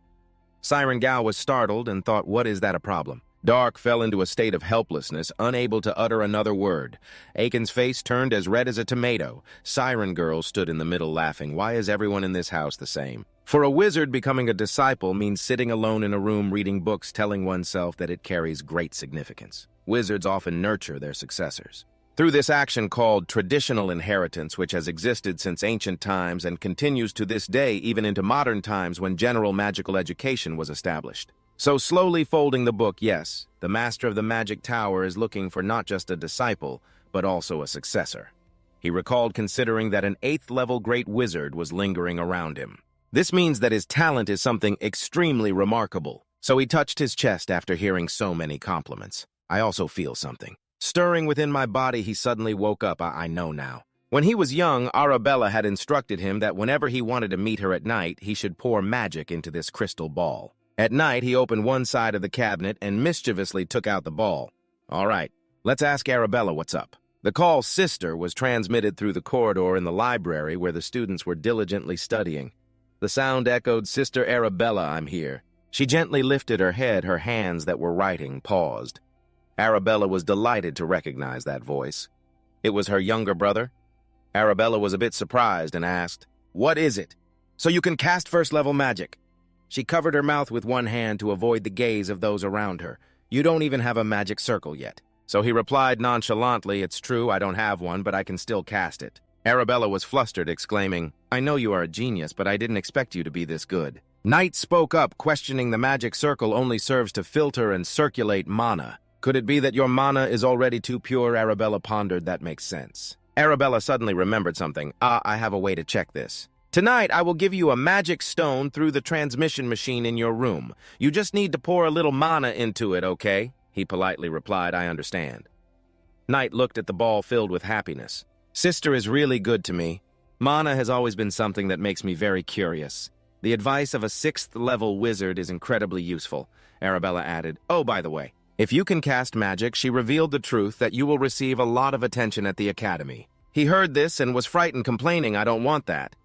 Siren Gao was startled and thought, what is that a problem? Dark fell into a state of helplessness, unable to utter another word. Aiken's face turned as red as a tomato. Siren Girl stood in the middle laughing. Why is everyone in this house the same? For a wizard, becoming a disciple means sitting alone in a room reading books telling oneself that it carries great significance. Wizards often nurture their successors. Through this action called traditional inheritance, which has existed since ancient times and continues to this day even into modern times when general magical education was established. So slowly folding the book, yes, the master of the magic tower is looking for not just a disciple, but also a successor. He recalled considering that an 8th-level great wizard was lingering around him. This means that his talent is something extremely remarkable. So he touched his chest after hearing so many compliments. I also feel something. Stirring within my body, he suddenly woke up. I know now. When he was young, Arabella had instructed him that whenever he wanted to meet her at night, he should pour magic into this crystal ball. At night, he opened one side of the cabinet and mischievously took out the ball. All right, let's ask Arabella what's up. The call "sister" was transmitted through the corridor in the library where the students were diligently studying. The sound echoed, "Sister Arabella, I'm here." She gently lifted her head, her hands that were writing paused. Arabella was delighted to recognize that voice. It was her younger brother. Arabella was a bit surprised and asked, "What is it?" "So you can cast first-level magic." She covered her mouth with one hand to avoid the gaze of those around her. "You don't even have a magic circle yet." So he replied nonchalantly, "It's true, I don't have one, but I can still cast it." Arabella was flustered, exclaiming, "I know you are a genius, but I didn't expect you to be this good." Knight spoke up, questioning the magic circle only serves to filter and circulate mana. Could it be that your mana is already too pure? Arabella pondered. That makes sense. Arabella suddenly remembered something. I have a way to check this. Tonight, I will give you a magic stone through the transmission machine in your room. You just need to pour a little mana into it, okay? He politely replied, "I understand." Knight looked at the ball filled with happiness. "Sister is really good to me. Mana has always been something that makes me very curious. The advice of a 6th-level wizard is incredibly useful," Arabella added. "Oh, by the way, if you can cast magic," she revealed the truth, "that you will receive a lot of attention at the academy." He heard this and was frightened, complaining, "I don't want that."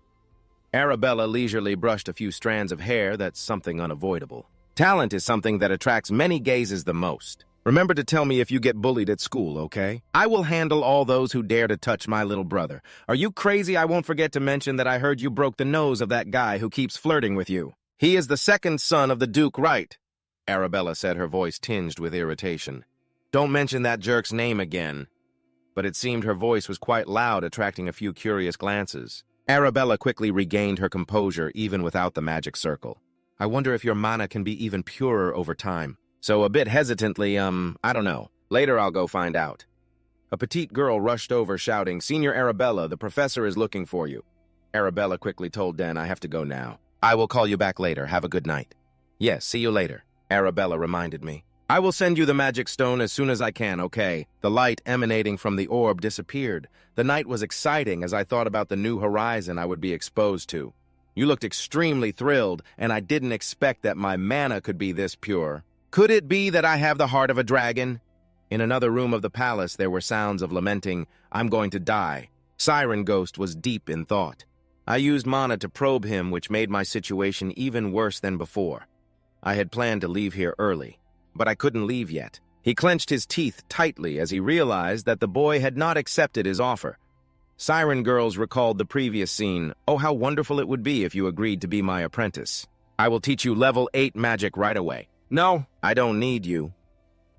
Arabella leisurely brushed a few strands of hair. "That's something unavoidable. Talent is something that attracts many gazes the most. Remember to tell me if you get bullied at school, okay? I will handle all those who dare to touch my little brother. Are you crazy? I won't forget to mention that I heard you broke the nose of that guy who keeps flirting with you. He is the second son of the Duke, right?" Arabella said, her voice tinged with irritation. "Don't mention that jerk's name again." But it seemed her voice was quite loud, attracting a few curious glances. Arabella quickly regained her composure, even without the magic circle. "I wonder if your mana can be even purer over time." So a bit hesitantly, I don't know. Later I'll go find out." A petite girl rushed over, shouting, "Senior Arabella, the professor is looking for you." Arabella quickly told Den, "I have to go now. I will call you back later. Have a good night." "Yes, see you later," Arabella reminded me. "I will send you the magic stone as soon as I can, okay?" The light emanating from the orb disappeared. The night was exciting as I thought about the new horizon I would be exposed to. "You looked extremely thrilled, and I didn't expect that my mana could be this pure. Could it be that I have the heart of a dragon?" In another room of the palace, there were sounds of lamenting, "I'm going to die." Siren Ghost was deep in thought. I used mana to probe him, which made my situation even worse than before. I had planned to leave here early, but I couldn't leave yet. He clenched his teeth tightly as he realized that the boy had not accepted his offer. Siren Girls recalled the previous scene. "Oh, how wonderful it would be if you agreed to be my apprentice. I will teach you level 8 magic right away." "No, I don't need you."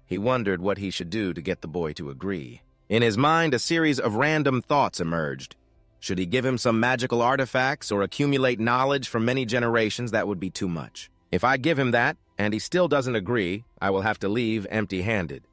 He wondered what he should do to get the boy to agree. In his mind, a series of random thoughts emerged. Should he give him some magical artifacts or accumulate knowledge from many generations? That would be too much. If I give him that, and he still doesn't agree, I will have to leave empty-handed.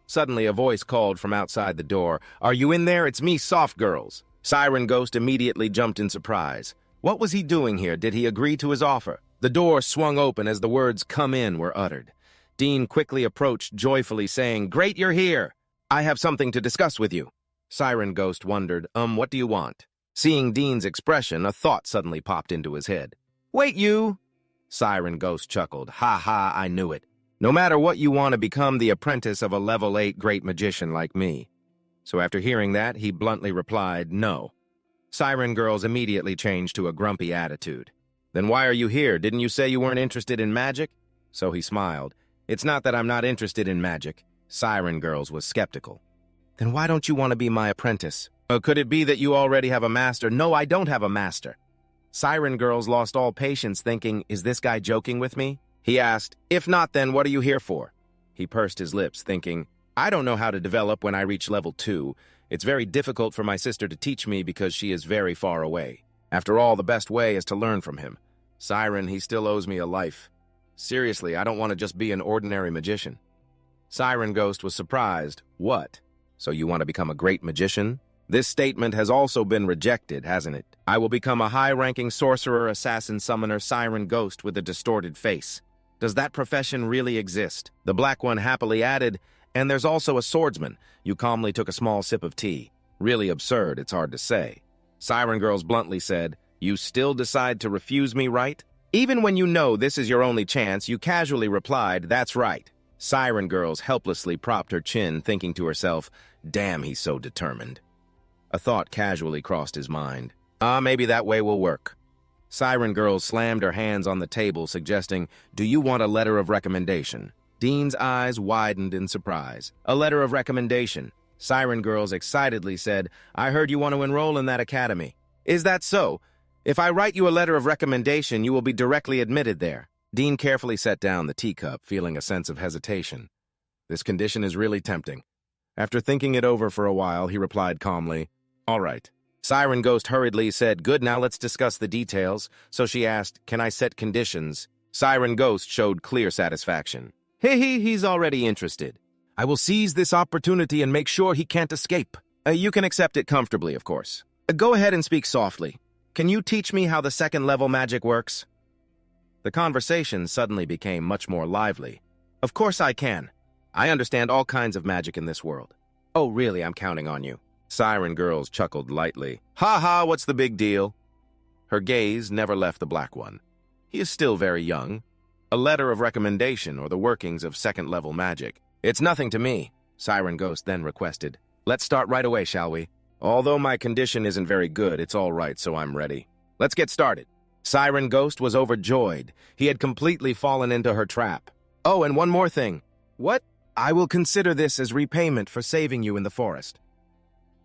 Suddenly, a voice called from outside the door, "Are you in there? It's me, Soft Girls." Siren Ghost immediately jumped in surprise. What was he doing here? Did he agree to his offer? The door swung open as the words "come in" were uttered. Dean quickly approached, joyfully saying, "Great, you're here. I have something to discuss with you." Siren Ghost wondered, what do you want?" Seeing Dean's expression, a thought suddenly popped into his head. "Wait, you!" Siren Ghost chuckled. "Ha ha, I knew it. No matter what, you want to become the apprentice of a level 8 great magician like me." So after hearing that, he bluntly replied, "No." Siren Girls immediately changed to a grumpy attitude. "Then why are you here? Didn't you say you weren't interested in magic?" So he smiled. "It's not that I'm not interested in magic." Siren Girls was skeptical. "Then why don't you want to be my apprentice? Or could it be that you already have a master?" "No, I don't have a master." Siren Girls lost all patience, thinking, is this guy joking with me? He asked, if not, then what are you here for? He pursed his lips, thinking, I don't know how to develop when I reach level 2. It's very difficult for my sister to teach me because she is very far away. After all, the best way is to learn from him. Siren, he still owes me a life. Seriously, I don't want to just be an ordinary magician. Siren Ghost was surprised. What? So you want to become a great magician? This statement has also been rejected, hasn't it? I will become a high-ranking sorcerer, assassin, summoner, Siren Ghost with a distorted face. Does that profession really exist? The Black One happily added, and there's also a swordsman. You calmly took a small sip of tea. Really absurd, it's hard to say. Siren Girls bluntly said, you still decide to refuse me, right? Even when you know this is your only chance, you casually replied, that's right. Siren Girls helplessly propped her chin, thinking to herself, damn, he's so determined. A thought casually crossed his mind. Maybe that way will work. Siren Girls slammed her hands on the table, suggesting, do you want a letter of recommendation? Dean's eyes widened in surprise. A letter of recommendation. Siren Girls excitedly said, I heard you want to enroll in that academy. Is that so? If I write you a letter of recommendation, you will be directly admitted there. Dean carefully set down the teacup, feeling a sense of hesitation. This condition is really tempting. After thinking it over for a while, he replied calmly, all right. Siren Ghost hurriedly said, good, now let's discuss the details. So she asked, can I set conditions? Siren Ghost showed clear satisfaction. He's already interested. I will seize this opportunity and make sure he can't escape. You can accept it comfortably, of course. Go ahead and speak softly. Can you teach me how the second-level magic works? The conversation suddenly became much more lively. Of course I can. I understand all kinds of magic in this world. Oh, really, I'm counting on you. Siren Girls chuckled lightly. Ha ha, what's the big deal? Her gaze never left the Black One. He is still very young. A letter of recommendation or the workings of second-level magic. It's nothing to me, Siren Ghost then requested. Let's start right away, shall we? Although my condition isn't very good, it's all right, so I'm ready. Let's get started. Siren Ghost was overjoyed. He had completely fallen into her trap. Oh, and one more thing. What? I will consider this as repayment for saving you in the forest.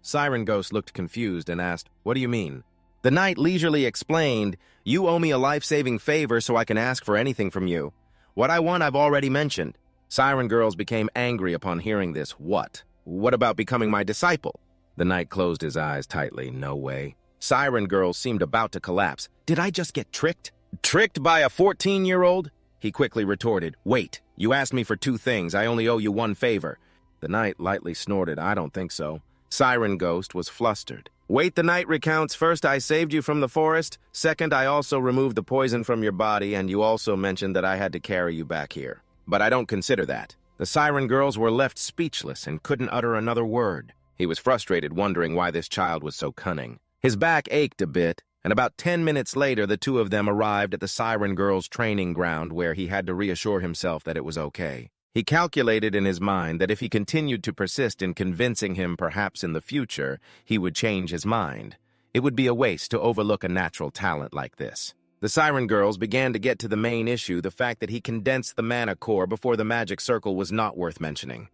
Siren Ghost looked confused and asked, what do you mean? The knight leisurely explained, you owe me a life-saving favor so I can ask for anything from you. What I want I've already mentioned. Siren Girls became angry upon hearing this. What? What about becoming my disciple? The knight closed his eyes tightly. No way. Siren Girls seemed about to collapse. Did I just get tricked? Tricked by a 14-year-old? He quickly retorted. Wait, you asked me for 2 things. I only owe you 1 favor. The knight lightly snorted. I don't think so. Siren Ghost was flustered. Wait, the knight recounts. First, I saved you from the forest. Second, I also removed the poison from your body, and you also mentioned that I had to carry you back here. But I don't consider that. The Siren Girls were left speechless and couldn't utter another word. He was frustrated, wondering why this child was so cunning. His back ached a bit, and about 10 minutes later, the 2 of them arrived at the Siren Girls' training ground where he had to reassure himself that it was okay. He calculated in his mind that if he continued to persist in convincing him perhaps in the future, he would change his mind. It would be a waste to overlook a natural talent like this. The Siren Girls began to get to the main issue. The fact that he condensed the mana core before the magic circle was not worth mentioning.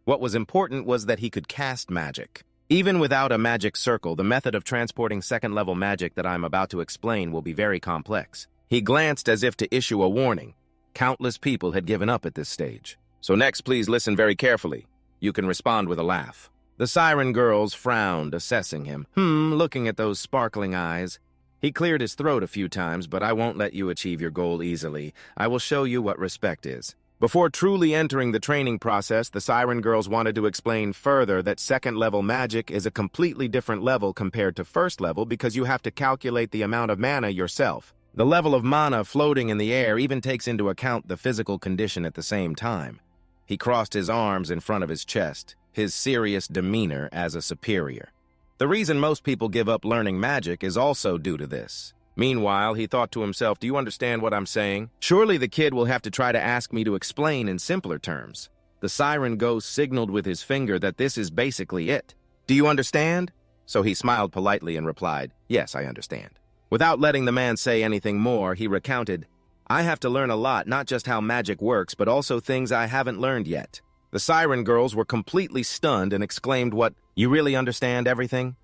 What was important was that he could cast magic. Even without a magic circle, the method of transporting second-level magic that I'm about to explain will be very complex. He glanced as if to issue a warning. Countless people had given up at this stage. So next, please listen very carefully. You can respond with a laugh. The Siren Girls frowned, assessing him. Looking at those sparkling eyes. He cleared his throat a few times, but I won't let you achieve your goal easily. I will show you what respect is. Before truly entering the training process, the Siren Girls wanted to explain further that second-level magic is a completely different level compared to first level because you have to calculate the amount of mana yourself. The level of mana floating in the air even takes into account the physical condition at the same time. He crossed his arms in front of his chest, his serious demeanor as a superior. The reason most people give up learning magic is also due to this. Meanwhile, he thought to himself, do you understand what I'm saying? Surely the kid will have to try to ask me to explain in simpler terms. The Siren Ghost signaled with his finger that this is basically it. Do you understand? So he smiled politely and replied, yes, I understand. Without letting the man say anything more, he recounted, I have to learn a lot, not just how magic works, but also things I haven't learned yet. The Siren Girls were completely stunned and exclaimed, what, you really understand everything?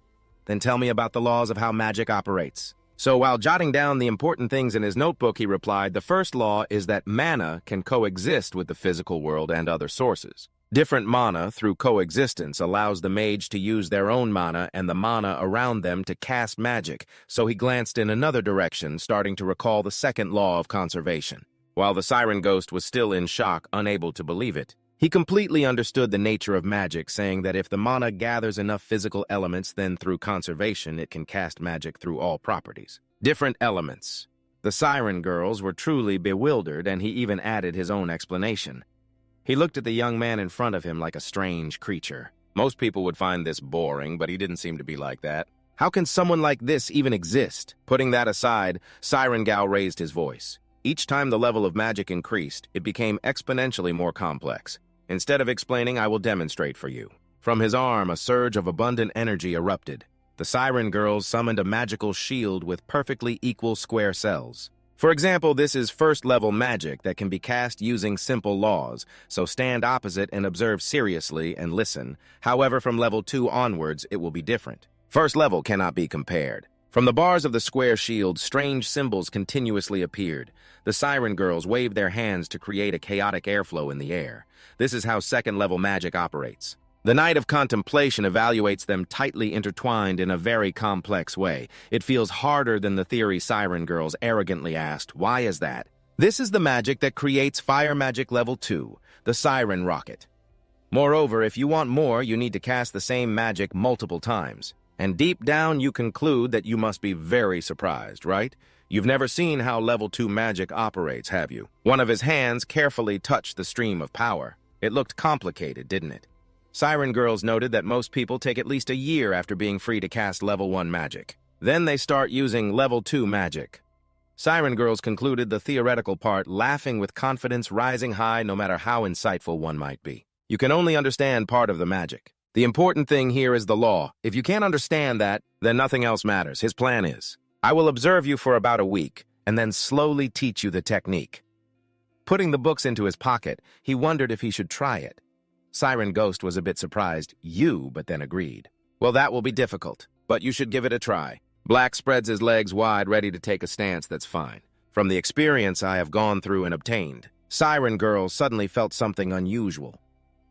Then tell me about the laws of how magic operates. So while jotting down the important things in his notebook, he replied, the first law is that mana can coexist with the physical world and other sources. Different mana, through coexistence, allows the mage to use their own mana and the mana around them to cast magic, so he glanced in another direction, starting to recall the second law of conservation. While the siren ghost was still in shock, unable to believe it, he completely understood the nature of magic, saying that if the mana gathers enough physical elements, then through conservation it can cast magic through all properties. Different elements. The siren girls were truly bewildered, and he even added his own explanation. He looked at the young man in front of him like a strange creature. Most people would find this boring, but he didn't seem to be like that. How can someone like this even exist? Putting that aside, Siren Gao raised his voice. Each time the level of magic increased, it became exponentially more complex. Instead of explaining, I will demonstrate for you. From his arm, a surge of abundant energy erupted. The siren girls summoned a magical shield with perfectly equal square cells. For example, this is first-level magic that can be cast using simple laws, so stand opposite and observe seriously and listen. However, from level 2 onwards, it will be different. First level cannot be compared. From the bars of the square shield, strange symbols continuously appeared. The siren girls waved their hands to create a chaotic airflow in the air. This is how second-level magic operates. The Knight of Contemplation evaluates them tightly intertwined in a very complex way. It feels harder than the theory, Siren Girls arrogantly asked. Why is that? This is the magic that creates Fire Magic Level 2, the Siren Rocket. Moreover, if you want more, you need to cast the same magic multiple times. And deep down, you conclude that you must be very surprised, right? You've never seen how Level 2 magic operates, have you? One of his hands carefully touched the stream of power. It looked complicated, didn't it? Siren Girls noted that most people take at least a year after being free to cast Level 1 magic. Then they start using Level 2 magic. Siren Girls concluded the theoretical part, laughing with confidence rising high no matter how insightful one might be. You can only understand part of the magic. The important thing here is the law. If you can't understand that, then nothing else matters. His plan is, I will observe you for about a week, and then slowly teach you the technique. Putting the books into his pocket, he wondered if he should try it. Siren Ghost was a bit surprised, but then agreed. Well, that will be difficult, but you should give it a try. Black spreads his legs wide, ready to take a stance. That's fine. From the experience I have gone through and obtained, Siren Girl suddenly felt something unusual.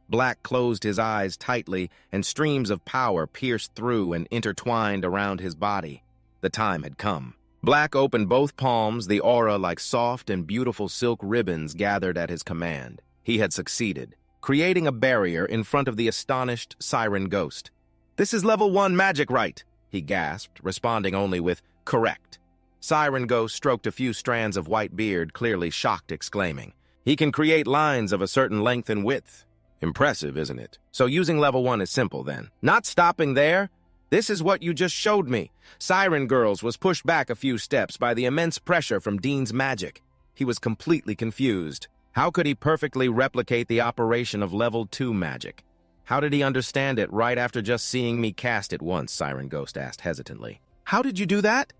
Black closed his eyes tightly, and streams of power pierced through and intertwined around his body. The time had come. Black opened both palms, the aura like soft and beautiful silk ribbons gathered at his command. He had succeeded, creating a barrier in front of the astonished Siren Ghost. This is Level 1 magic, right? He gasped, responding only with, correct. Siren Ghost stroked a few strands of white beard, clearly shocked, exclaiming, he can create lines of a certain length and width. Impressive, isn't it? So using Level 1 is simple, then. Not stopping there. This is what you just showed me. Siren Girls was pushed back a few steps by the immense pressure from Dean's magic. He was completely confused. How could he perfectly replicate the operation of Level 2 magic? How did he understand it right after just seeing me cast it once? Siren Ghost asked hesitantly. How did you do that?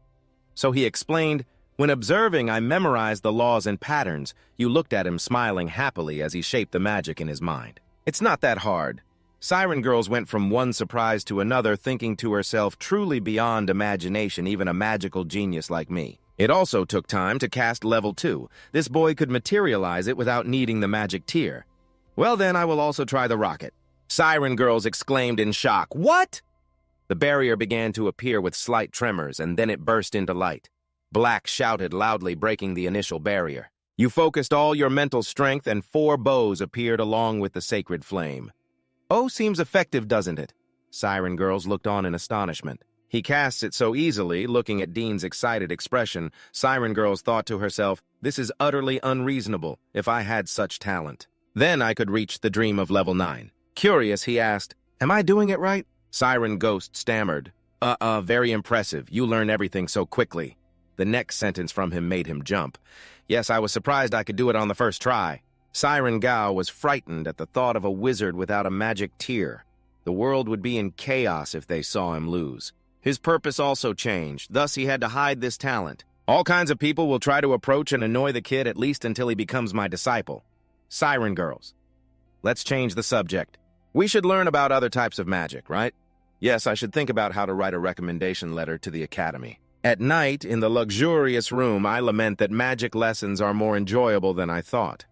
So he explained, when observing, I memorized the laws and patterns. You looked at him smiling happily as he shaped the magic in his mind. It's not that hard. Siren Girls went from one surprise to another, thinking to herself, truly beyond imagination, even a magical genius like me. It also took time to cast Level 2. This boy could materialize it without needing the magic tier. Well then, I will also try the rocket. Siren Girls exclaimed in shock. What? The barrier began to appear with slight tremors, and then it burst into light. Black shouted loudly, breaking the initial barrier. You focused all your mental strength, and 4 bows appeared along with the sacred flame. Oh, seems effective, doesn't it? Siren Girls looked on in astonishment. He casts it so easily. Looking at Dean's excited expression, Siren Girls thought to herself, this is utterly unreasonable. If I had such talent, then I could reach the dream of Level 9. Curious, he asked, am I doing it right? Siren Ghost stammered. Very impressive. You learn everything so quickly. The next sentence from him made him jump. Yes, I was surprised I could do it on the first try. Siren Gao was frightened at the thought of a wizard without a magic tier. The world would be in chaos if they saw him lose. His purpose also changed, thus he had to hide this talent. All kinds of people will try to approach and annoy the kid at least until he becomes my disciple. Siren Girls. Let's change the subject. We should learn about other types of magic, right? Yes, I should think about how to write a recommendation letter to the academy. At night, in the luxurious room, I lament that magic lessons are more enjoyable than I thought.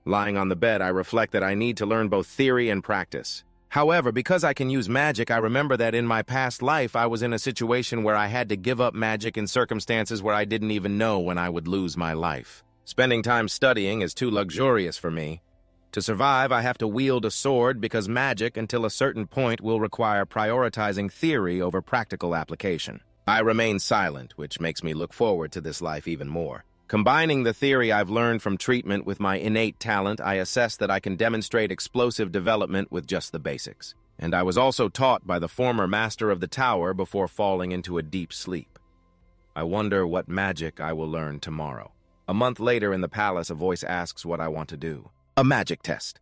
Lying on the bed, I reflect that I need to learn both theory and practice. However, because I can use magic, I remember that in my past life, I was in a situation where I had to give up magic in circumstances where I didn't even know when I would lose my life. Spending time studying is too luxurious for me. To survive, I have to wield a sword because magic, until a certain point, will require prioritizing theory over practical application. I remain silent, which makes me look forward to this life even more. Combining the theory I've learned from treatment with my innate talent, I assess that I can demonstrate explosive development with just the basics. And I was also taught by the former master of the tower before falling into a deep sleep. I wonder what magic I will learn tomorrow. A month later in the palace, a voice asks what I want to do. A magic test.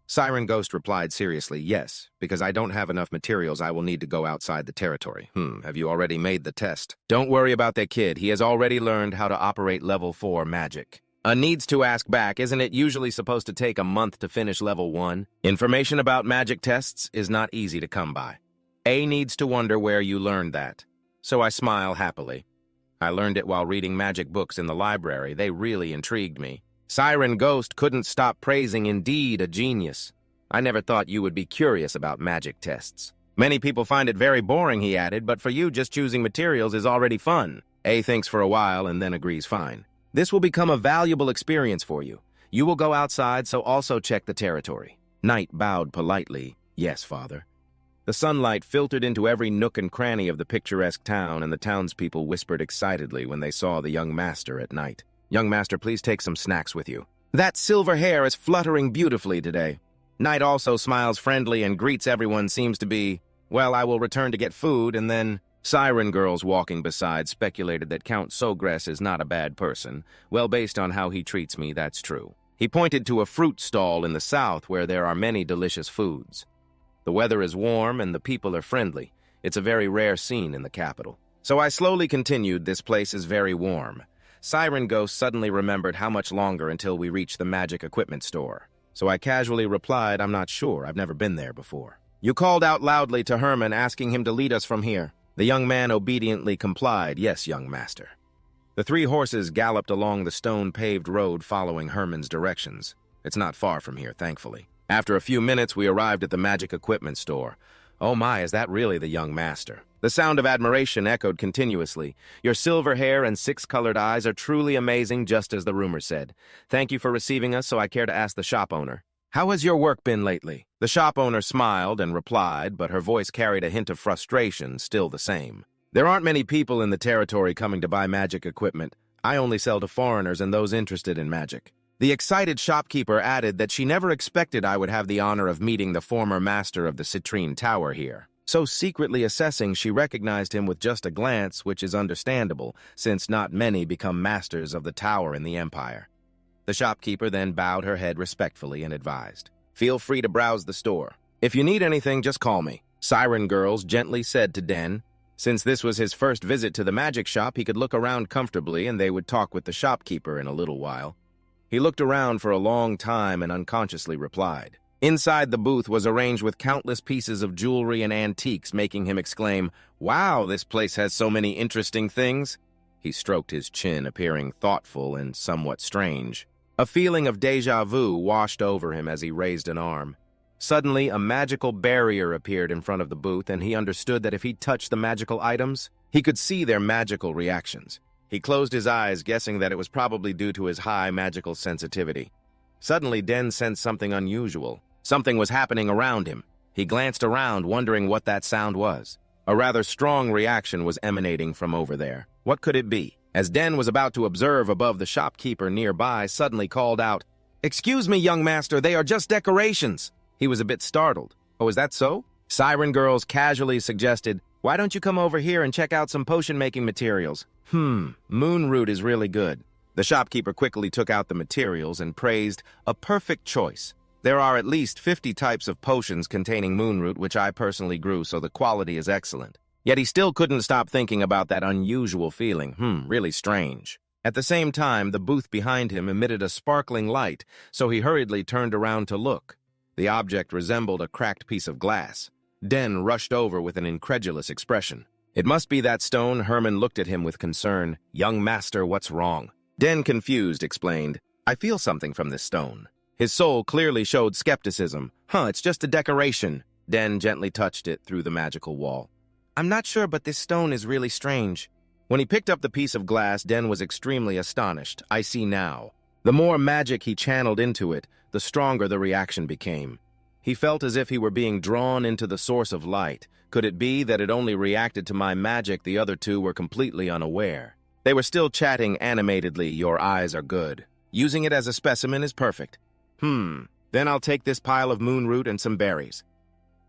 Siren Ghost replied seriously, yes, because I don't have enough materials, I will need to go outside the territory. Have you already made the test? Don't worry about that kid, he has already learned how to operate level 4 magic. Needs to ask back, isn't it usually supposed to take a month to finish level 1? Information about magic tests is not easy to come by. A needs to wonder where you learned that. So I smile happily. I learned it while reading magic books in the library, they really intrigued me. Siren Ghost couldn't stop praising, indeed a genius. I never thought you would be curious about magic tests. Many people find it very boring, he added, but for you, just choosing materials is already fun. A thinks for a while and then agrees fine. This will become a valuable experience for you. You will go outside, so also check the territory. Knight bowed politely. Yes, father. The sunlight filtered into every nook and cranny of the picturesque town, and the townspeople whispered excitedly when they saw the young master at night. Young master, please take some snacks with you. That silver hair is fluttering beautifully today. Knight also smiles friendly and greets everyone, seems to be, well, I will return to get food, and then... Siren girls walking beside speculated that Count Sogress is not a bad person. Well, based on how he treats me, that's true. He pointed to a fruit stall in the south where there are many delicious foods. The weather is warm and the people are friendly. It's a very rare scene in the capital. So I slowly continued, this place is very warm. Siren Ghost suddenly remembered how much longer until we reached the magic equipment store. So I casually replied, I'm not sure, I've never been there before. You called out loudly to Herman, asking him to lead us from here. The young man obediently complied, yes, young master. The 3 horses galloped along the stone-paved road following Herman's directions. It's not far from here, thankfully. After a few minutes, we arrived at the magic equipment store. Oh my, is that really the young master? The sound of admiration echoed continuously. Your silver hair and 6-colored eyes are truly amazing, just as the rumor said. Thank you for receiving us, so I care to ask the shop owner. How has your work been lately? The shop owner smiled and replied, but her voice carried a hint of frustration, still the same. There aren't many people in the territory coming to buy magic equipment. I only sell to foreigners and those interested in magic. The excited shopkeeper added that she never expected I would have the honor of meeting the former master of the Citrine Tower here. So secretly assessing, she recognized him with just a glance, which is understandable, since not many become masters of the tower in the Empire. The shopkeeper then bowed her head respectfully and advised, feel free to browse the store. If you need anything, just call me. Siren Girls gently said to Den. Since this was his first visit to the magic shop, he could look around comfortably and they would talk with the shopkeeper in a little while. He looked around for a long time and unconsciously replied. Inside the booth was arranged with countless pieces of jewelry and antiques, making him exclaim, wow, this place has so many interesting things. He stroked his chin, appearing thoughtful and somewhat strange. A feeling of déjà vu washed over him as he raised an arm. Suddenly, a magical barrier appeared in front of the booth, and he understood that if he touched the magical items, he could see their magical reactions. He closed his eyes, guessing that it was probably due to his high magical sensitivity. Suddenly, Den sensed something unusual. Something was happening around him. He glanced around, wondering what that sound was. A rather strong reaction was emanating from over there. What could it be? As Den was about to observe above, the shopkeeper nearby suddenly called out, "Excuse me, young master, they are just decorations." He was a bit startled. Oh, is that so? Siren Girls casually suggested, why don't you come over here and check out some potion-making materials? Moon root is really good. The shopkeeper quickly took out the materials and praised, a perfect choice. There are at least 50 types of potions containing moon root, which I personally grew, so the quality is excellent. Yet he still couldn't stop thinking about that unusual feeling. Really strange. At the same time, the booth behind him emitted a sparkling light, so he hurriedly turned around to look. The object resembled a cracked piece of glass. Den rushed over with an incredulous expression. It must be that stone. Herman looked at him with concern. Young master, what's wrong? Den, confused, explained, I feel something from this stone. His soul clearly showed skepticism. It's just a decoration. Den gently touched it through the magical wall. I'm not sure, but this stone is really strange. When he picked up the piece of glass, Den was extremely astonished. I see now. The more magic he channeled into it, the stronger the reaction became. He felt as if he were being drawn into the source of light. Could it be that it only reacted to my magic? The other two were completely unaware. They were still chatting animatedly. Your eyes are good. Using it as a specimen is perfect. Then I'll take this pile of moonroot and some berries.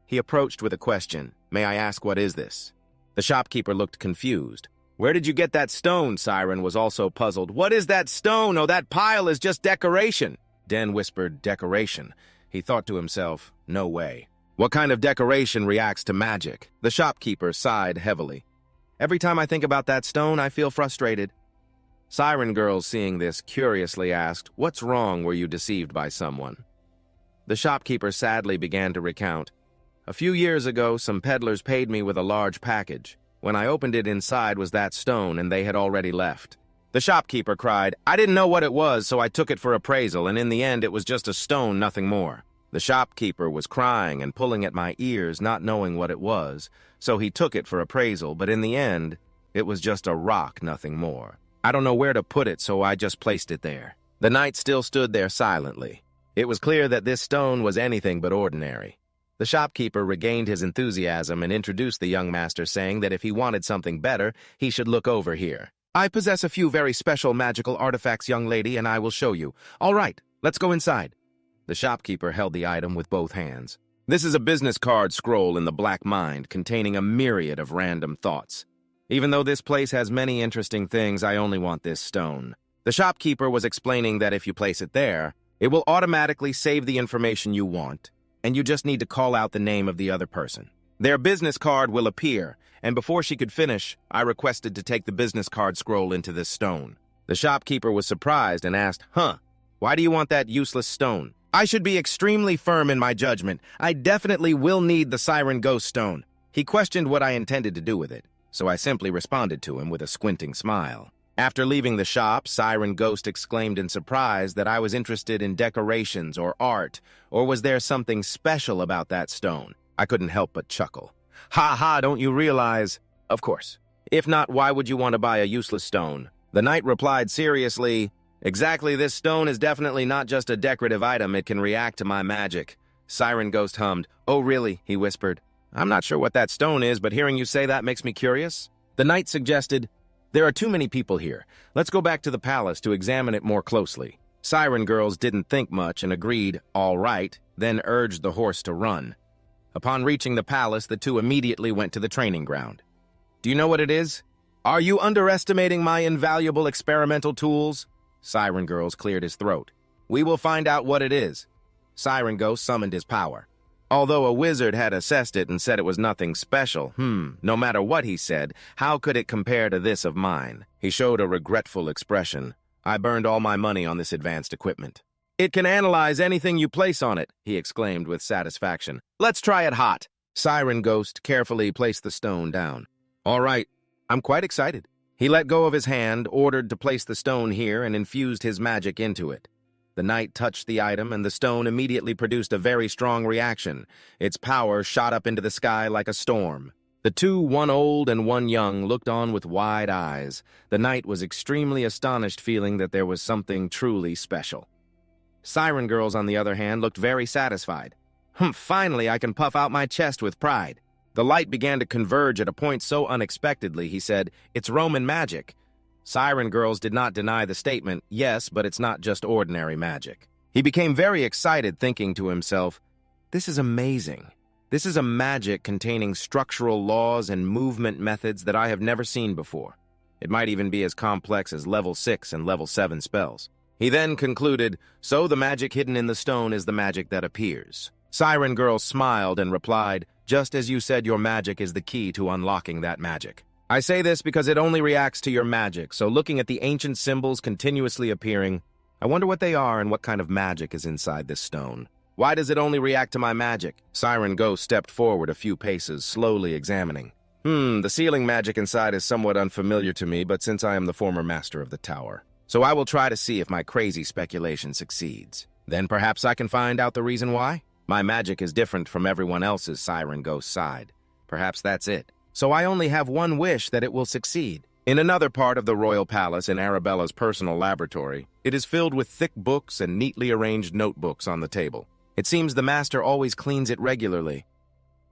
He approached with a question. May I ask, what is this? The shopkeeper looked confused. Where did you get that stone? Siren was also puzzled. What is that stone? Oh, that pile is just decoration. Den whispered, decoration. He thought to himself, no way. What kind of decoration reacts to magic? The shopkeeper sighed heavily. Every time I think about that stone, I feel frustrated. Siren Girl, seeing this, curiously asked, what's wrong? Were you deceived by someone? The shopkeeper sadly began to recount. A few years ago, some peddlers paid me with a large package. When I opened it, inside was that stone, and they had already left. The shopkeeper cried, I didn't know what it was, so I took it for appraisal, and in the end it was just a stone, nothing more. The shopkeeper was crying and pulling at my ears, not knowing what it was, so he took it for appraisal, but in the end, it was just a rock, nothing more. I don't know where to put it, so I just placed it there. The knight still stood there silently. It was clear that this stone was anything but ordinary. The shopkeeper regained his enthusiasm and introduced the young master, saying that if he wanted something better, he should look over here. I possess a few very special magical artifacts, young lady, and I will show you. All right, let's go inside. The shopkeeper held the item with both hands. This is a business card scroll in the black mind, containing a myriad of random thoughts. Even though this place has many interesting things, I only want this stone. The shopkeeper was explaining that if you place it there, it will automatically save the information you want, and you just need to call out the name of the other person. Their business card will appear, and before she could finish, I requested to take the business card scroll into this stone. The shopkeeper was surprised and asked, why do you want that useless stone? I should be extremely firm in my judgment. I definitely will need the Siren Ghost Stone. He questioned what I intended to do with it, so I simply responded to him with a squinting smile. After leaving the shop, Siren Ghost exclaimed in surprise that I was interested in decorations or art, or was there something special about that stone? I couldn't help but chuckle. Ha, don't you realize? Of course. If not, why would you want to buy a useless stone? The knight replied seriously, exactly, this stone is definitely not just a decorative item, it can react to my magic. Siren Ghost hummed. Oh really, he whispered. I'm not sure what that stone is, but hearing you say that makes me curious. The knight suggested, there are too many people here. Let's go back to the palace to examine it more closely. Siren Girls didn't think much and agreed, all right, then urged the horse to run. Upon reaching the palace, the two immediately went to the training ground. Do you know what it is? Are you underestimating my invaluable experimental tools? Siren Girls cleared his throat. We will find out what it is. Siren Ghost summoned his power. Although a wizard had assessed it and said it was nothing special, no matter what he said, how could it compare to this of mine? He showed a regretful expression. I burned all my money on this advanced equipment. It can analyze anything you place on it, he exclaimed with satisfaction. Let's try it hot. Siren Ghost carefully placed the stone down. All right, I'm quite excited. He let go of his hand, ordered to place the stone here, and infused his magic into it. The knight touched the item, and the stone immediately produced a very strong reaction. Its power shot up into the sky like a storm. The two, one old and one young, looked on with wide eyes. The knight was extremely astonished, feeling that there was something truly special. Siren Girls, on the other hand, looked very satisfied. Finally, I can puff out my chest with pride. The light began to converge at a point so unexpectedly, he said, it's Roman magic. Siren Girls did not deny the statement, yes, but it's not just ordinary magic. He became very excited, thinking to himself, this is amazing. This is a magic containing structural laws and movement methods that I have never seen before. It might even be as complex as level 6 and level 7 spells. He then concluded, so the magic hidden in the stone is the magic that appears. Siren Girl smiled and replied, just as you said, your magic is the key to unlocking that magic. I say this because it only reacts to your magic, so looking at the ancient symbols continuously appearing, I wonder what they are and what kind of magic is inside this stone. Why does it only react to my magic? Siren Ghost stepped forward a few paces, slowly examining. The sealing magic inside is somewhat unfamiliar to me, but since I am the former master of the tower, so I will try to see if my crazy speculation succeeds. Then perhaps I can find out the reason why? My magic is different from everyone else's Siren Ghost side. Perhaps that's it. So I only have one wish that it will succeed. In another part of the royal palace in Arabella's personal laboratory, it is filled with thick books and neatly arranged notebooks on the table. It seems the master always cleans it regularly.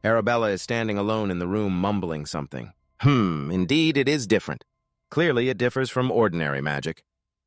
Arabella is standing alone in the room mumbling something. Indeed it is different. Clearly it differs from ordinary magic.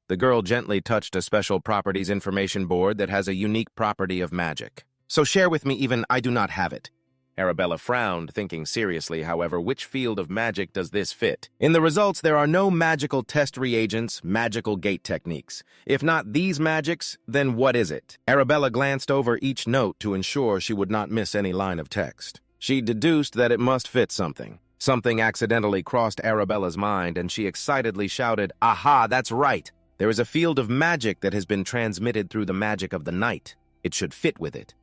The girl gently touched a special properties information board that has a unique property of magic. So share with me even I do not have it. Arabella frowned, thinking seriously, however, which field of magic does this fit? In the results, there are no magical test reagents, magical gate techniques. If not these magics, then what is it? Arabella glanced over each note to ensure she would not miss any line of text. She deduced that it must fit something. Something accidentally crossed Arabella's mind, and she excitedly shouted, "Aha, that's right! There is a field of magic that has been transmitted through the magic of the night. It should fit with it."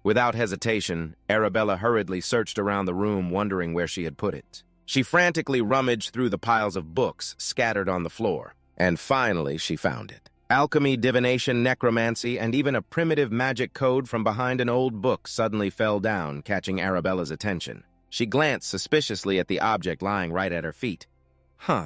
Without hesitation, Arabella hurriedly searched around the room, wondering where she had put it. She frantically rummaged through the piles of books scattered on the floor, and finally she found it. Alchemy, divination, necromancy, and even a primitive magic code from behind an old book suddenly fell down, catching Arabella's attention. She glanced suspiciously at the object lying right at her feet.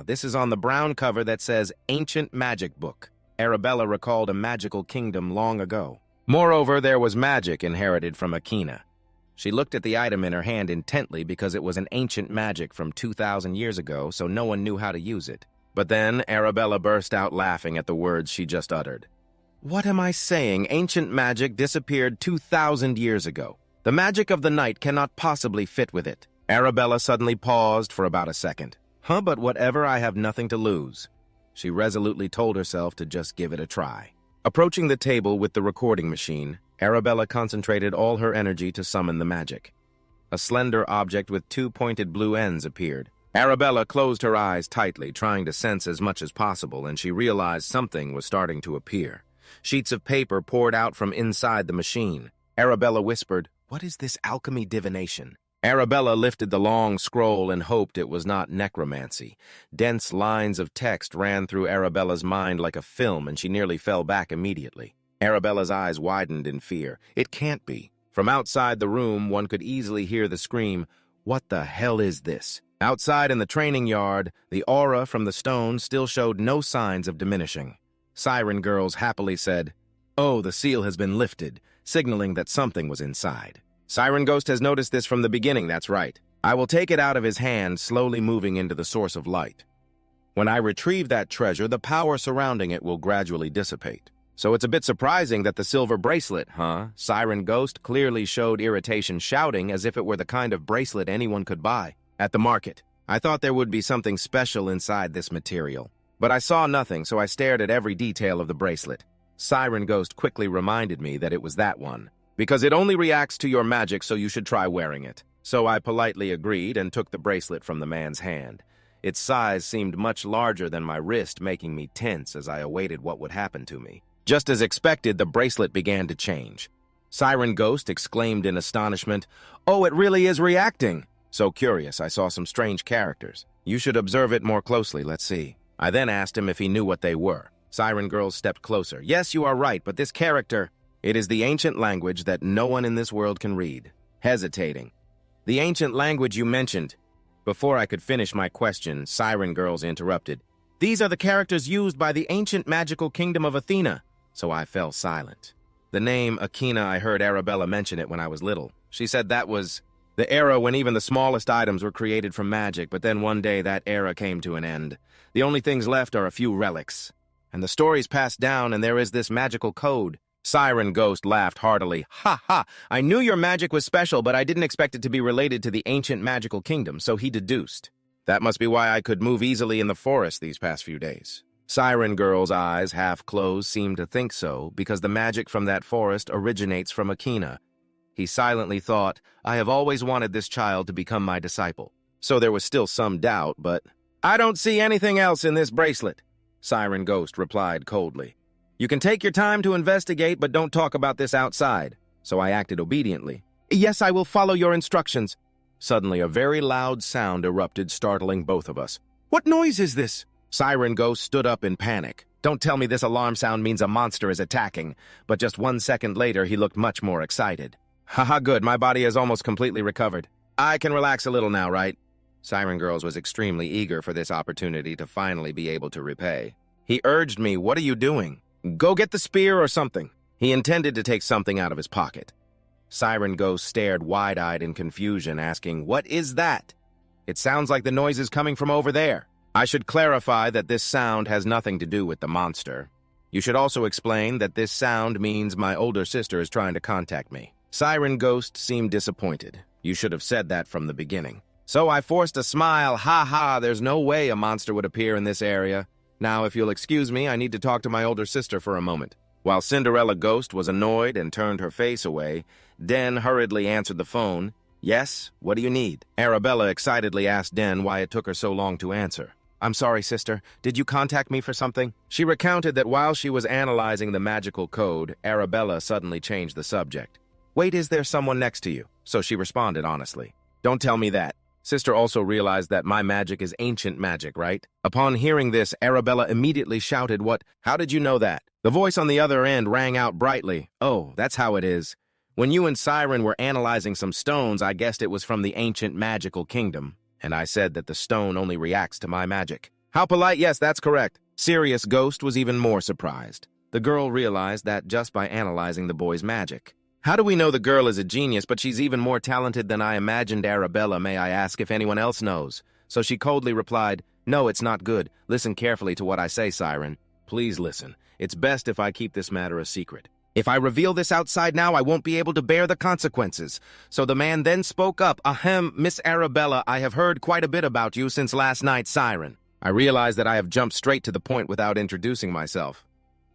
This is on the brown cover that says Ancient Magic Book. Arabella recalled a magical kingdom long ago. Moreover, there was magic inherited from Akina. She looked at the item in her hand intently because it was an ancient magic from 2,000 years ago, so no one knew how to use it. But then Arabella burst out laughing at the words she just uttered. What am I saying? Ancient magic disappeared 2,000 years ago. The magic of the night cannot possibly fit with it. Arabella suddenly paused for about a second. But whatever, I have nothing to lose. She resolutely told herself to just give it a try. Approaching the table with the recording machine, Arabella concentrated all her energy to summon the magic. A slender object with two pointed blue ends appeared. Arabella closed her eyes tightly, trying to sense as much as possible, and she realized something was starting to appear. Sheets of paper poured out from inside the machine. Arabella whispered, "What is this alchemy divination?" Arabella lifted the long scroll and hoped it was not necromancy. Dense lines of text ran through Arabella's mind like a film, and she nearly fell back immediately. Arabella's eyes widened in fear. It can't be. From outside the room, one could easily hear the scream, "What the hell is this?" Outside in the training yard, the aura from the stone still showed no signs of diminishing. Siren Girls happily said, "Oh, the seal has been lifted," signaling that something was inside. Siren Ghost has noticed this from the beginning, that's right. I will take it out of his hand, slowly moving into the source of light. When I retrieve that treasure, the power surrounding it will gradually dissipate. So it's a bit surprising that the silver bracelet, Siren Ghost clearly showed irritation, shouting as if it were the kind of bracelet anyone could buy at the market. I thought there would be something special inside this material, but I saw nothing, so I stared at every detail of the bracelet. Siren Ghost quickly reminded me that it was that one. Because it only reacts to your magic, so you should try wearing it. So I politely agreed and took the bracelet from the man's hand. Its size seemed much larger than my wrist, making me tense as I awaited what would happen to me. Just as expected, the bracelet began to change. Siren Ghost exclaimed in astonishment, "Oh, it really is reacting!" So curious, I saw some strange characters. You should observe it more closely, let's see. I then asked him if he knew what they were. Siren Girls stepped closer. "Yes, you are right, but this character... It is the ancient language that no one in this world can read." Hesitating. "The ancient language you mentioned." Before I could finish my question, Siren Girls interrupted. "These are the characters used by the ancient magical kingdom of Athena." So I fell silent. The name Akina, I heard Arabella mention it when I was little. She said that was the era when even the smallest items were created from magic, but then one day that era came to an end. The only things left are a few relics. And the stories passed down, and there is this magical code. Siren Ghost laughed heartily. "Ha ha! I knew your magic was special, but I didn't expect it to be related to the ancient magical kingdom," so he deduced. That must be why I could move easily in the forest these past few days. Siren Girl's eyes, half closed, seemed to think so, because the magic from that forest originates from Akina. He silently thought, "I have always wanted this child to become my disciple." So there was still some doubt, but... "I don't see anything else in this bracelet," Siren Ghost replied coldly. "You can take your time to investigate, but don't talk about this outside." So I acted obediently. "Yes, I will follow your instructions." Suddenly, a very loud sound erupted, startling both of us. What noise is this? Siren Ghost stood up in panic. Don't tell me this alarm sound means a monster is attacking, but just 1 second later, he looked much more excited. Haha, good, my body has almost completely recovered. I can relax a little now, right? Siren Girls was extremely eager for this opportunity to finally be able to repay. He urged me, what are you doing? Go get the spear or something. He intended to take something out of his pocket. Siren Ghost stared wide-eyed in confusion, asking, what is that? It sounds like the noise is coming from over there. I should clarify that this sound has nothing to do with the monster. You should also explain that this sound means my older sister is trying to contact me. Siren Ghost seemed disappointed. You should have said that from the beginning. So I forced a smile. Ha ha, there's no way a monster would appear in this area. Now, if you'll excuse me, I need to talk to my older sister for a moment. While Cinderella Ghost was annoyed and turned her face away, Den hurriedly answered the phone. Yes, what do you need? Arabella excitedly asked Den why it took her so long to answer. I'm sorry, sister. Did you contact me for something? She recounted that while she was analyzing the magical code, Arabella suddenly changed the subject. Wait, is there someone next to you? So she responded honestly. Don't tell me that. Sister also realized that my magic is ancient magic, right? Upon hearing this, Arabella immediately shouted, what? How did you know that? The voice on the other end rang out brightly. Oh, that's how it is. When you and Siren were analyzing some stones, I guessed it was from the ancient magical kingdom. And I said that the stone only reacts to my magic. How polite, yes, that's correct. Sirius Ghost was even more surprised. The girl realized that just by analyzing the boy's magic. How do we know the girl is a genius, but she's even more talented than I imagined? Arabella, may I ask if anyone else knows? So she coldly replied, no, it's not good. Listen carefully to what I say, Siren. Please listen. It's best if I keep this matter a secret. If I reveal this outside now, I won't be able to bear the consequences. So the man then spoke up. Ahem, Miss Arabella, I have heard quite a bit about you since last night, Siren. I realize that I have jumped straight to the point without introducing myself.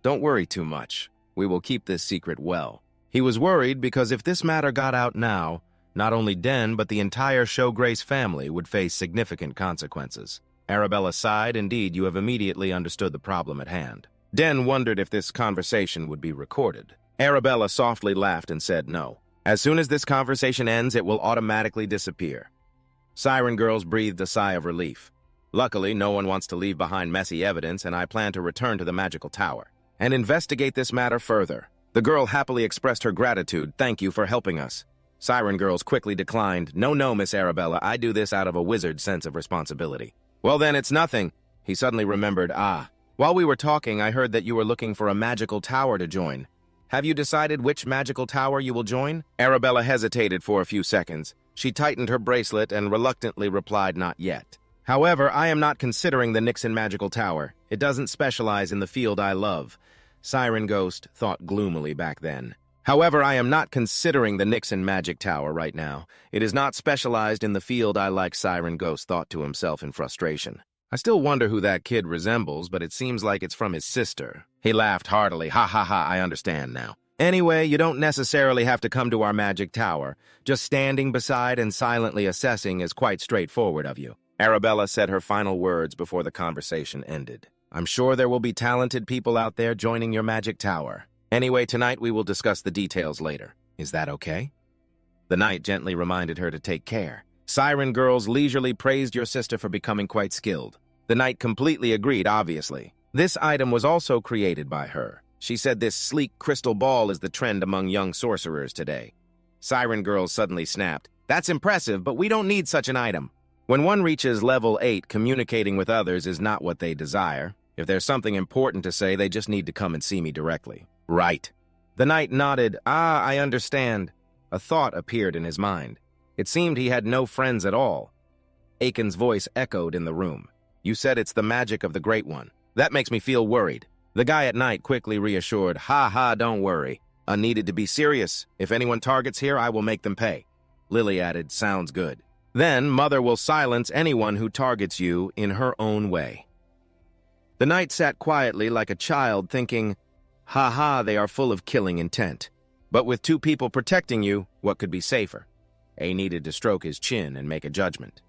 Don't worry too much. We will keep this secret well. He was worried because if this matter got out now, not only Den, but the entire Showgrace family would face significant consequences. Arabella sighed. Indeed, you have immediately understood the problem at hand. Den wondered if this conversation would be recorded. Arabella softly laughed and said no. As soon as this conversation ends, it will automatically disappear. Siren Girls breathed a sigh of relief. Luckily, no one wants to leave behind messy evidence, and I plan to return to the magical tower and investigate this matter further. The girl happily expressed her gratitude. Thank you for helping us. Siren Girls quickly declined. No, Miss Arabella, I do this out of a wizard's sense of responsibility. Well then, it's nothing. He suddenly remembered, while we were talking, I heard that you were looking for a magical tower to join. Have you decided which magical tower you will join? Arabella hesitated for a few seconds. She tightened her bracelet and reluctantly replied, not yet. However, I am not considering the Nixon magical tower. It doesn't specialize in the field I love. Siren Ghost thought gloomily back then. However, I am not considering the Nixon magic tower right now. It is not specialized in the field I like, Siren Ghost thought to himself in frustration. I still wonder who that kid resembles, but it seems like it's from his sister. He laughed heartily. Ha ha ha, I understand now. Anyway, you don't necessarily have to come to our magic tower. Just standing beside and silently assessing is quite straightforward of you. Arabella said her final words before the conversation ended. I'm sure there will be talented people out there joining your magic tower. Anyway, tonight we will discuss the details later. Is that okay? The knight gently reminded her to take care. Siren Girls leisurely praised your sister for becoming quite skilled. The knight completely agreed, obviously. This item was also created by her. She said this sleek crystal ball is the trend among young sorcerers today. Siren Girls suddenly snapped. That's impressive, but we don't need such an item. When one reaches level 8, communicating with others is not what they desire. If there's something important to say, they just need to come and see me directly. Right. The knight nodded. I understand. A thought appeared in his mind. It seemed he had no friends at all. Aiken's voice echoed in the room. You said it's the magic of the Great One. That makes me feel worried. The guy at night quickly reassured. Ha ha, don't worry. I needed to be serious. If anyone targets here, I will make them pay. Lily added, sounds good. Then Mother will silence anyone who targets you in her own way. The knight sat quietly like a child thinking, ha ha, they are full of killing intent. But with two people protecting you, what could be safer? A needed to stroke his chin and make a judgment.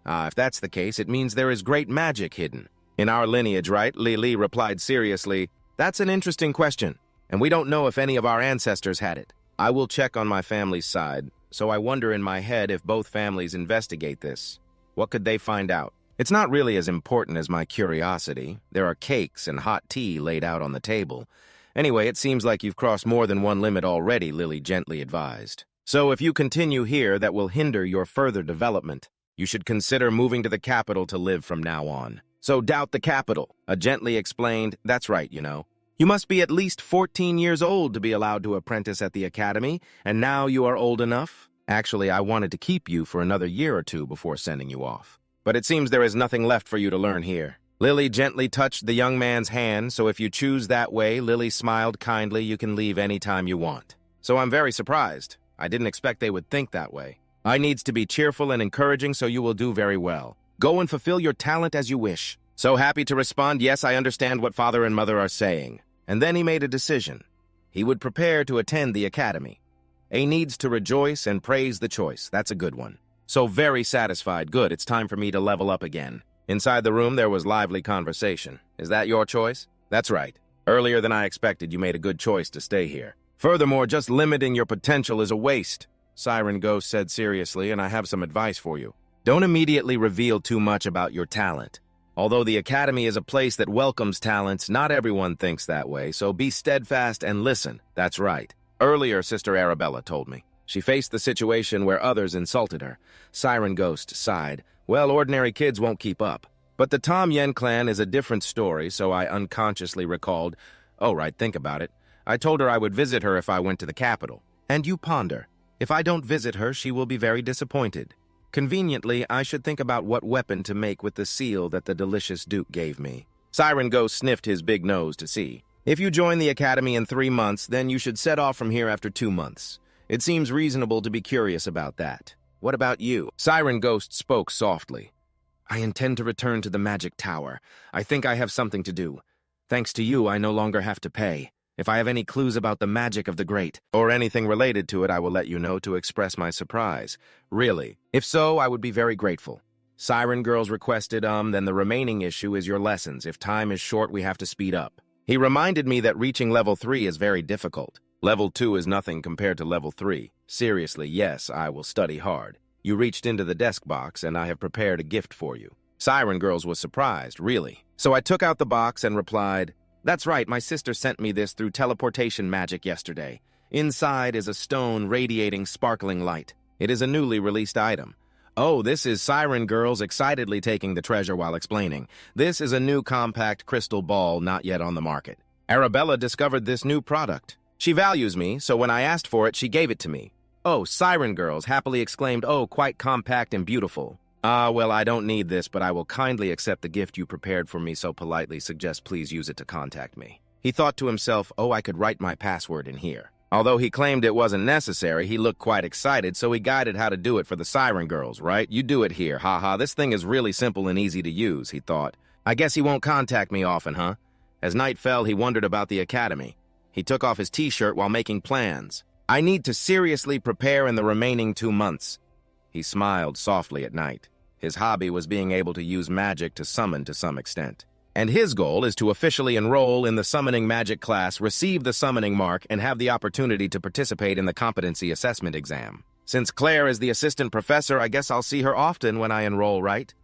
If that's the case, it means there is great magic hidden. In our lineage, right? Lily replied seriously, that's an interesting question, and we don't know if any of our ancestors had it. I will check on my family's side. so I wonder in my head if both families investigate this. What could they find out? It's not really as important as my curiosity. There are cakes and hot tea laid out on the table. Anyway, it seems like you've crossed more than one limit already, Lily gently advised. So if you continue here, that will hinder your further development. You should consider moving to the capital to live from now on. So doubt the capital, gently explained. That's right, you know. You must be at least 14 years old to be allowed to apprentice at the academy, and now you are old enough. Actually, I wanted to keep you for another year or two before sending you off. But it seems there is nothing left for you to learn here. Lily gently touched the young man's hand, so if you choose that way, Lily smiled kindly, you can leave any time you want. So I'm very surprised. I didn't expect they would think that way. I needs to be cheerful and encouraging, so you will do very well. Go and fulfill your talent as you wish. So happy to respond, yes, I understand what father and mother are saying. And then he made a decision. He would prepare to attend the academy. A needs to rejoice and praise the choice. That's a good one. So very satisfied. Good, it's time for me to level up again. Inside the room, there was lively conversation. Is that your choice? That's right. Earlier than I expected, you made a good choice to stay here. Furthermore, just limiting your potential is a waste, Siren Ghost said seriously, and I have some advice for you. Don't immediately reveal too much about your talent. Although the academy is a place that welcomes talents, not everyone thinks that way, so be steadfast and listen. That's right. Earlier, Sister Arabella told me. She faced the situation where others insulted her. Siren Ghost sighed. Well, ordinary kids won't keep up. But the Tom Yen clan is a different story, so I unconsciously recalled, oh right, think about it. I told her I would visit her if I went to the capital. And you ponder. If I don't visit her, she will be very disappointed. Conveniently, I should think about what weapon to make with the seal that the delicious Duke gave me. Siren Ghost sniffed his big nose to see. If you join the academy in 3 months, then you should set off from here after 2 months. It seems reasonable to be curious about that. What about you? Siren Ghost spoke softly. I intend to return to the magic tower. I think I have something to do. Thanks to you, I no longer have to pay. If I have any clues about the magic of the great, or anything related to it, I will let you know to express my surprise. Really. If so, I would be very grateful. Siren Girls requested, then the remaining issue is your lessons. If time is short, we have to speed up. He reminded me that reaching level 3 is very difficult. Level 2 is nothing compared to level 3. Seriously, yes, I will study hard. You reached into the desk box, and I have prepared a gift for you. Siren Girls was surprised, really. So I took out the box and replied, That's right, my sister sent me this through teleportation magic yesterday. Inside is a stone radiating sparkling light. It is a newly released item. Oh, this is Siren Girls excitedly taking the treasure while explaining. This is a new compact crystal ball not yet on the market. Arabella discovered this new product. She values me, so when I asked for it, she gave it to me. Oh, Siren Girls happily exclaimed, oh, quite compact and beautiful. Well, I don't need this, but I will kindly accept the gift you prepared for me so politely suggest please use it to contact me. He thought to himself, oh, I could write my password in here. Although he claimed it wasn't necessary, he looked quite excited, so he guided how to do it for the Siren Girls, right? You do it here, haha, this thing is really simple and easy to use, he thought. I guess he won't contact me often, huh? As night fell, he wondered about the academy. He took off his t-shirt while making plans. I need to seriously prepare in the remaining 2 months. He smiled softly at night. His hobby was being able to use magic to summon to some extent. And his goal is to officially enroll in the summoning magic class, receive the summoning mark, and have the opportunity to participate in the competency assessment exam. Since Claire is the assistant professor, I guess I'll see her often when I enroll, right?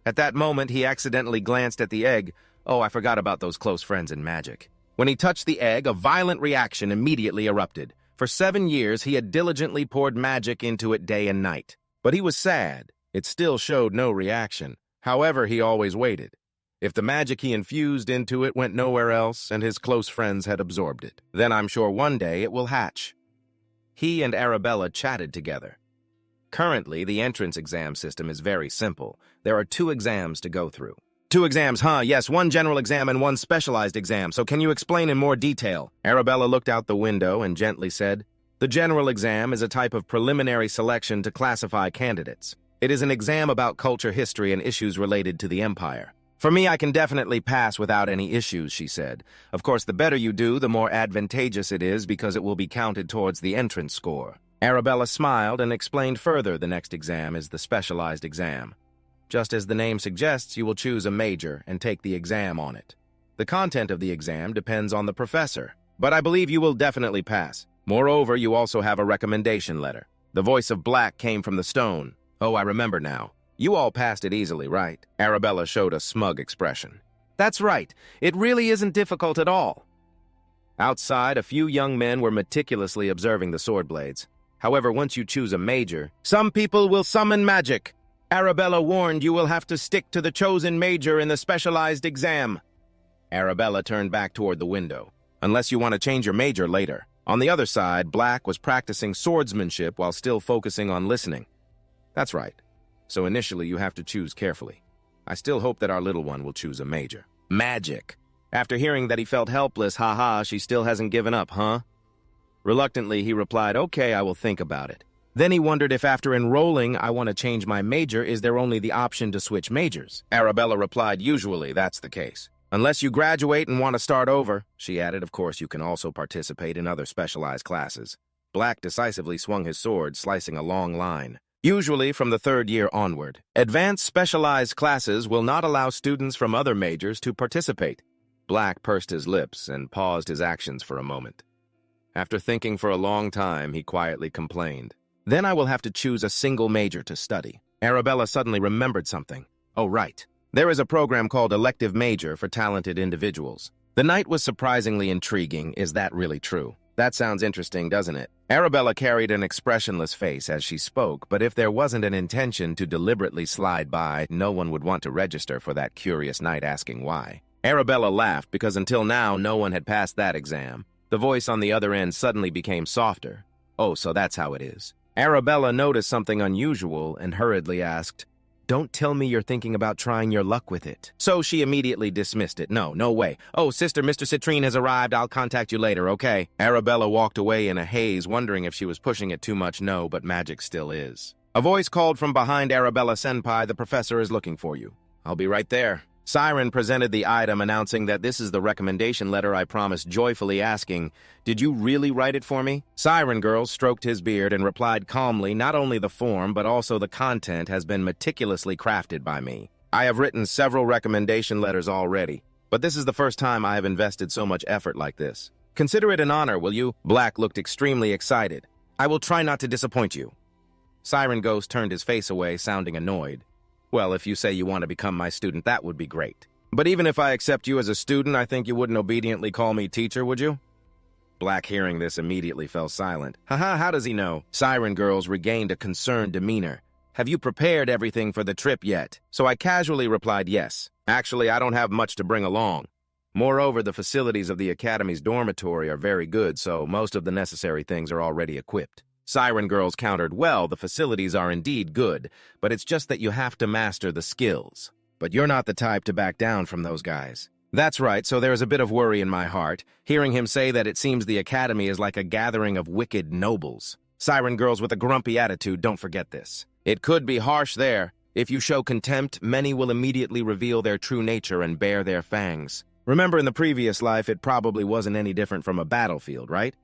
At that moment, he accidentally glanced at the egg. Oh, I forgot about those close friends in magic. When he touched the egg, a violent reaction immediately erupted. For 7 years, he had diligently poured magic into it day and night. But he was sad. It still showed no reaction. However, he always waited. If the magic he infused into it went nowhere else and his close friends had absorbed it, then I'm sure one day it will hatch. He and Arabella chatted together. Currently, the entrance exam system is very simple. There are 2 exams to go through. 2 exams, huh? Yes, 1 general exam and 1 specialized exam. So can you explain in more detail? Arabella looked out the window and gently said, The general exam is a type of preliminary selection to classify candidates. It is an exam about culture, history, and issues related to the empire. For me, I can definitely pass without any issues, she said. Of course, the better you do, the more advantageous it is because it will be counted towards the entrance score. Arabella smiled and explained further the next exam is the specialized exam. Just as the name suggests, you will choose a major and take the exam on it. The content of the exam depends on the professor, but I believe you will definitely pass. Moreover, you also have a recommendation letter. The voice of Black came from the stone. Oh, I remember now. You all passed it easily, right? Arabella showed a smug expression. That's right. It really isn't difficult at all. Outside, a few young men were meticulously observing the sword blades. However, once you choose a major, some people will summon magic. Arabella warned you will have to stick to the chosen major in the specialized exam. Arabella turned back toward the window. Unless you want to change your major later. On the other side, Black was practicing swordsmanship while still focusing on listening. That's right. So initially you have to choose carefully. I still hope that our little one will choose a major. Magic. After hearing that he felt helpless, haha, she still hasn't given up, huh? Reluctantly, he replied, okay, I will think about it. Then he wondered if after enrolling I want to change my major, is there only the option to switch majors? Arabella replied, usually that's the case. Unless you graduate and want to start over, she added, of course you can also participate in other specialized classes. Black decisively swung his sword, slicing a long line. Usually from the third year onward. Advanced specialized classes will not allow students from other majors to participate. Black pursed his lips and paused his actions for a moment. After thinking for a long time, he quietly complained. Then I will have to choose a single major to study. Arabella suddenly remembered something. Oh, right. There is a program called Elective Major for talented individuals. The night was surprisingly intriguing. Is that really true? That sounds interesting, doesn't it? Arabella carried an expressionless face as she spoke, but if there wasn't an intention to deliberately slide by, no one would want to register for that curious night asking why. Arabella laughed because until now no one had passed that exam. The voice on the other end suddenly became softer. Oh, so that's how it is. Arabella noticed something unusual and hurriedly asked, don't tell me you're thinking about trying your luck with it. So she immediately dismissed it. No way. Oh, sister, Mr. Citrine has arrived. I'll contact you later, okay? Arabella walked away in a haze, wondering if she was pushing it too much. No, but magic still is. A voice called from behind Arabella Senpai, the professor is looking for you. I'll be right there. Siren presented the item, announcing that this is the recommendation letter I promised, joyfully asking, did you really write it for me? Siren Girl stroked his beard and replied calmly, not only the form, but also the content has been meticulously crafted by me. I have written several recommendation letters already, but this is the first time I have invested so much effort like this. Consider it an honor, will you? Black looked extremely excited. I will try not to disappoint you. Siren Ghost turned his face away, sounding annoyed. Well, if you say you want to become my student, that would be great. But even if I accept you as a student, I think you wouldn't obediently call me teacher, would you? Black, hearing this, immediately fell silent. Haha, how does he know? Siren Girls regained a concerned demeanor. Have you prepared everything for the trip yet? So I casually replied yes. Actually, I don't have much to bring along. Moreover, the facilities of the Academy's dormitory are very good, so most of the necessary things are already equipped. Siren Girls countered, well, the facilities are indeed good, but it's just that you have to master the skills. But you're not the type to back down from those guys. That's right, so there's a bit of worry in my heart, hearing him say that it seems the Academy is like a gathering of wicked nobles. Siren Girls with a grumpy attitude, don't forget this. It could be harsh there. If you show contempt, many will immediately reveal their true nature and bare their fangs. Remember in the previous life, it probably wasn't any different from a battlefield, right?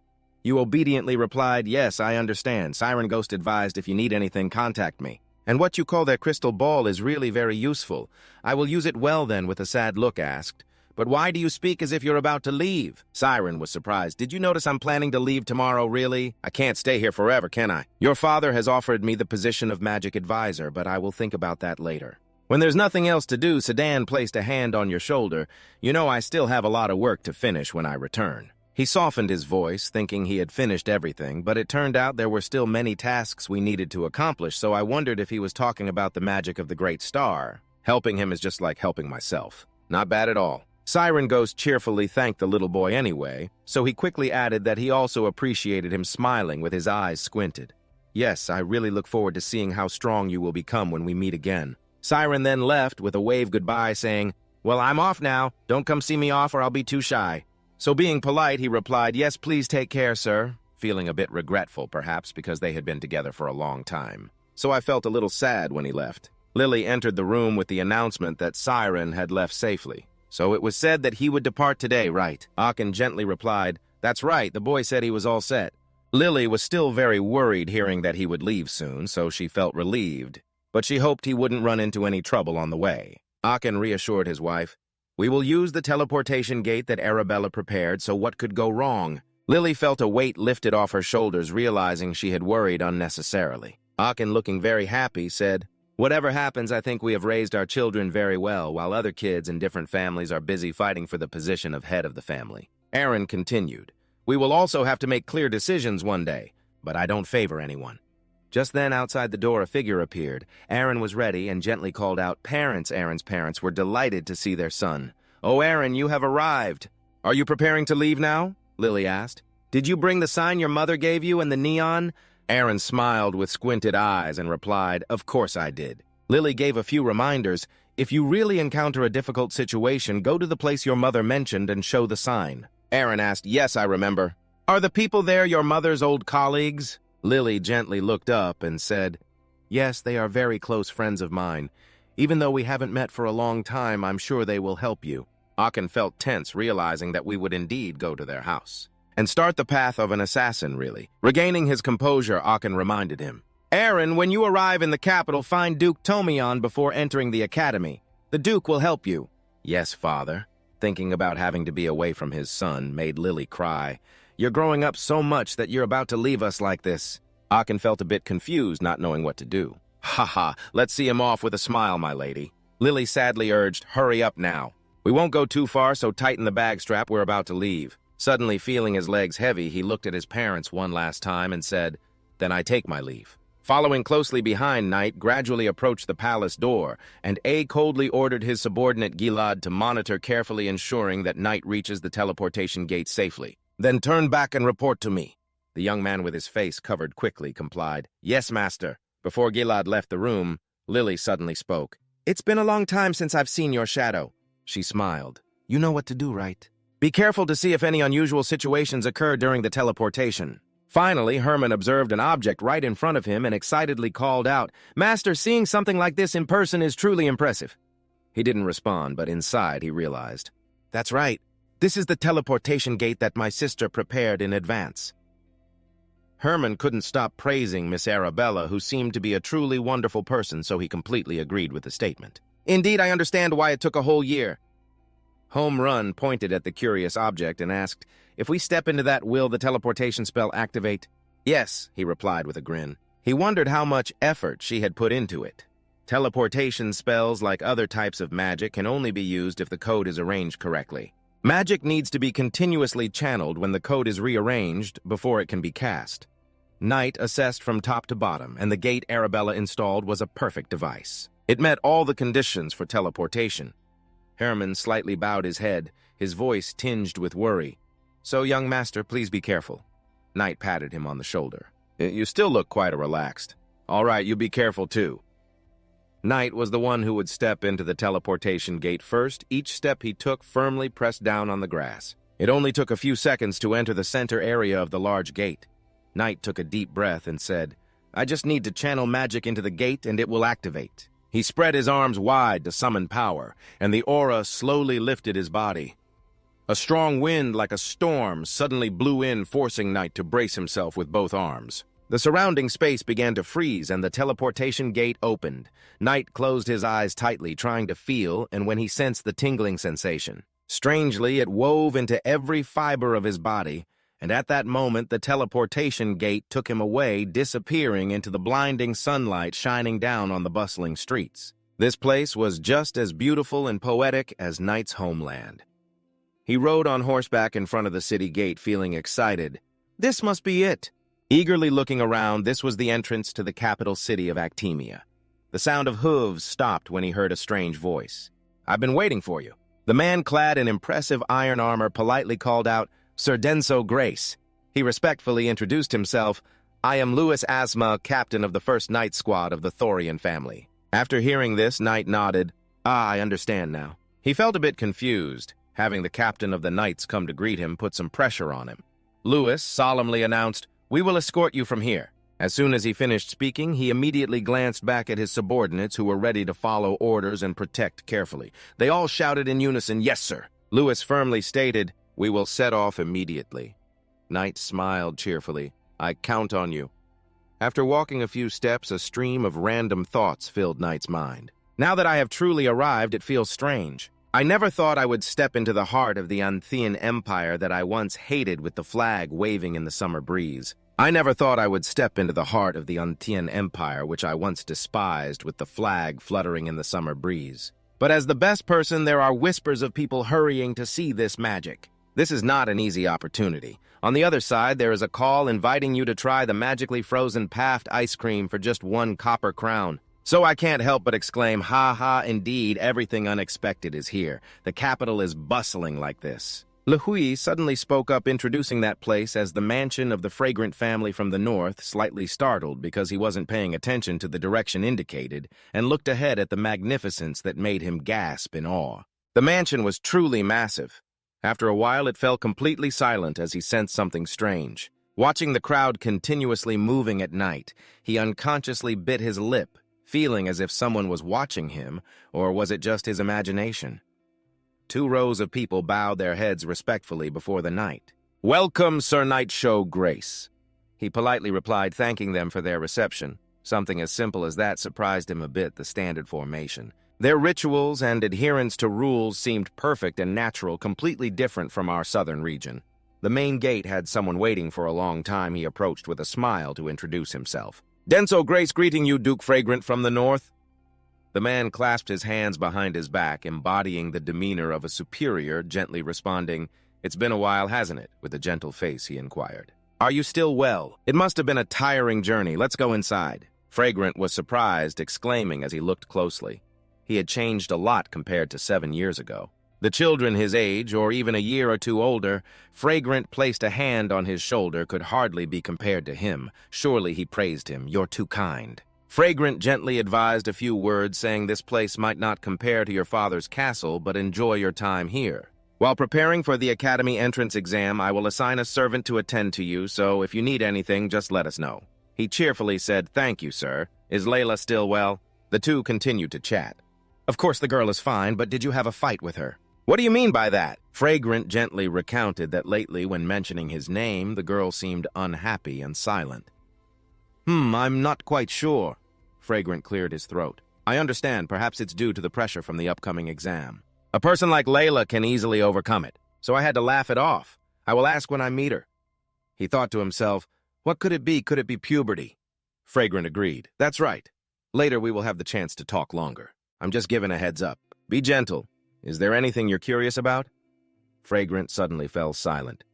You obediently replied, yes, I understand. Siren Ghost advised if you need anything, contact me. And what you call that crystal ball is really very useful. I will use it well then, with a sad look asked. But why do you speak as if you're about to leave? Siren was surprised. Did you notice I'm planning to leave tomorrow, really? I can't stay here forever, can I? Your father has offered me the position of magic advisor, but I will think about that later. When there's nothing else to do, Sedan placed a hand on your shoulder. You know I still have a lot of work to finish when I return. He softened his voice, thinking he had finished everything, but it turned out there were still many tasks we needed to accomplish, so I wondered if he was talking about the magic of the Great Star. Helping him is just like helping myself. Not bad at all. Siren Ghost cheerfully thanked the little boy anyway, so he quickly added that he also appreciated him smiling with his eyes squinted. Yes, I really look forward to seeing how strong you will become when we meet again. Siren then left with a wave goodbye, saying, well, I'm off now. Don't come see me off or I'll be too shy. So being polite, he replied, yes, please take care, sir, feeling a bit regretful, perhaps, because they had been together for a long time. So I felt a little sad when he left. Lily entered the room with the announcement that Siren had left safely. So it was said that he would depart today, right? Aachen gently replied, that's right, the boy said he was all set. Lily was still very worried hearing that he would leave soon, so she felt relieved, but she hoped he wouldn't run into any trouble on the way. Aachen reassured his wife, we will use the teleportation gate that Arabella prepared, so what could go wrong? Lily felt a weight lifted off her shoulders, realizing she had worried unnecessarily. Akin, looking very happy, said, "Whatever happens, I think we have raised our children very well, while other kids in different families are busy fighting for the position of head of the family." Aaron continued, "We will also have to make clear decisions one day, but I don't favor anyone." Just then, outside the door, a figure appeared. Aaron was ready and gently called out, "Parents!" Aaron's parents were delighted to see their son. "Oh, Aaron, you have arrived. Are you preparing to leave now?" Lily asked. "Did you bring the sign your mother gave you and the neon?" Aaron smiled with squinted eyes and replied, "Of course I did." Lily gave a few reminders. "If you really encounter a difficult situation, go to the place your mother mentioned and show the sign." Aaron asked, "Yes, I remember. Are the people there your mother's old colleagues?" Lily gently looked up and said, "Yes, they are very close friends of mine. Even though we haven't met for a long time, I'm sure they will help you." Akin felt tense, realizing that we would indeed go to their house and start the path of an assassin, really. Regaining his composure, Akin reminded him, "Aaron, when you arrive in the capital, find Duke Tomion before entering the academy. The Duke will help you." "Yes, father." Thinking about having to be away from his son made Lily cry. "You're growing up so much that you're about to leave us like this." Akin felt a bit confused, not knowing what to do. "Ha, let's see him off with a smile, my lady." Lily sadly urged, "Hurry up now. We won't go too far, so tighten the bag strap, we're about to leave." Suddenly feeling his legs heavy, he looked at his parents one last time and said, "Then I take my leave." Following closely behind, Knight gradually approached the palace door, and A coldly ordered his subordinate Gilad to monitor carefully, ensuring that Knight reaches the teleportation gate safely. "Then turn back and report to me." The young man with his face covered quickly complied. "Yes, master." Before Gilad left the room, Lily suddenly spoke. "It's been a long time since I've seen your shadow." She smiled. "You know what to do, right? Be careful to see if any unusual situations occur during the teleportation." Finally, Herman observed an object right in front of him and excitedly called out, "Master, seeing something like this in person is truly impressive." He didn't respond, but inside he realized, "That's right. This is the teleportation gate that my sister prepared in advance." Herman couldn't stop praising Miss Arabella, who seemed to be a truly wonderful person, so he completely agreed with the statement. "Indeed, I understand why it took a whole year." Home Run pointed at the curious object and asked, "If we step into that, will the teleportation spell activate?" "Yes," he replied with a grin. He wondered how much effort she had put into it. Teleportation spells, like other types of magic, can only be used if the code is arranged correctly. Magic needs to be continuously channeled when the code is rearranged before it can be cast. Knight assessed from top to bottom, and the gate Arabella installed was a perfect device. It met all the conditions for teleportation. Herman slightly bowed his head, his voice tinged with worry. "So, young master, please be careful." Knight patted him on the shoulder. "You still look quite relaxed. All right, you be careful too." Knight was the one who would step into the teleportation gate first. Each step he took firmly pressed down on the grass. It only took a few seconds to enter the center area of the large gate. Knight took a deep breath and said, "I just need to channel magic into the gate and it will activate." He spread his arms wide to summon power, and the aura slowly lifted his body. A strong wind like a storm suddenly blew in, forcing Knight to brace himself with both arms. The surrounding space began to freeze, and the teleportation gate opened. Knight closed his eyes tightly, trying to feel, and when he sensed the tingling sensation. Strangely, it wove into every fiber of his body, and at that moment the teleportation gate took him away, disappearing into the blinding sunlight shining down on the bustling streets. This place was just as beautiful and poetic as Knight's homeland. He rode on horseback in front of the city gate, feeling excited. This must be it. Eagerly looking around, this was the entrance to the capital city of Actemia. The sound of hooves stopped when he heard a strange voice. "I've been waiting for you." The man clad in impressive iron armor politely called out, "Sir Denso Grace." He respectfully introduced himself. "I am Louis Asma, captain of the first Knight squad of the Thorian family." After hearing this, Knight nodded. "I understand now." He felt a bit confused. Having the captain of the Knights come to greet him put some pressure on him. Louis solemnly announced, "We will escort you from here." As soon as he finished speaking, he immediately glanced back at his subordinates who were ready to follow orders and protect carefully. They all shouted in unison, "Yes, sir." Louis firmly stated, "We will set off immediately." Knight smiled cheerfully. "I count on you." After walking a few steps, a stream of random thoughts filled Knight's mind. Now that I have truly arrived, it feels strange. I never thought I would step into the heart of the Anthean Empire that I once hated with the flag waving in the summer breeze. I never thought I would step into the heart of the Anthean Empire which I once despised with the flag fluttering in the summer breeze. But as the best person, there are whispers of people hurrying to see this magic. This is not an easy opportunity. On the other side, there is a call inviting you to try the magically frozen Paft ice cream for just 1 copper crown. So I can't help but exclaim, ha ha, indeed, everything unexpected is here. The capital is bustling like this. Lehui suddenly spoke up, introducing that place as the mansion of the fragrant family from the north, slightly startled because he wasn't paying attention to the direction indicated, and looked ahead at the magnificence that made him gasp in awe. The mansion was truly massive. After a while, it fell completely silent as he sensed something strange. Watching the crowd continuously moving at night, he unconsciously bit his lip, feeling as if someone was watching him, or was it just his imagination? 2 rows of people bowed their heads respectfully before the knight. "Welcome, Sir Knight Show Grace." He politely replied, thanking them for their reception. Something as simple as that surprised him a bit, the standard formation. Their rituals and adherence to rules seemed perfect and natural, completely different from our southern region. The main gate had someone waiting for a long time. He approached with a smile to introduce himself. "Denso Grace greeting you, Duke Fragrant from the north." The man clasped his hands behind his back, embodying the demeanor of a superior, gently responding, "It's been a while, hasn't it?" With a gentle face, he inquired. "Are you still well? It must have been a tiring journey. Let's go inside." Fragrant was surprised, exclaiming as he looked closely. He had changed a lot compared to 7 years ago. The children his age, or even a year or 2 older, Fragrant placed a hand on his shoulder, could hardly be compared to him. Surely he praised him. "You're too kind." Fragrant gently advised a few words, saying this place might not compare to your father's castle, but enjoy your time here. While preparing for the academy entrance exam, I will assign a servant to attend to you, so if you need anything, just let us know. He cheerfully said, "Thank you, sir. Is Layla still well?" The two continued to chat. "Of course the girl is fine, but did you have a fight with her?" "What do you mean by that?" Fragrant gently recounted that lately, when mentioning his name, the girl seemed unhappy and silent. I'm not quite sure." Fragrant cleared his throat. "I understand. Perhaps it's due to the pressure from the upcoming exam. A person like Layla can easily overcome it, so I had to laugh it off. I will ask when I meet her." He thought to himself, what could it be? Could it be puberty? Fragrant agreed. "That's right. Later we will have the chance to talk longer. I'm just giving a heads up. Be gentle. Is there anything you're curious about?" Fragrant suddenly fell silent.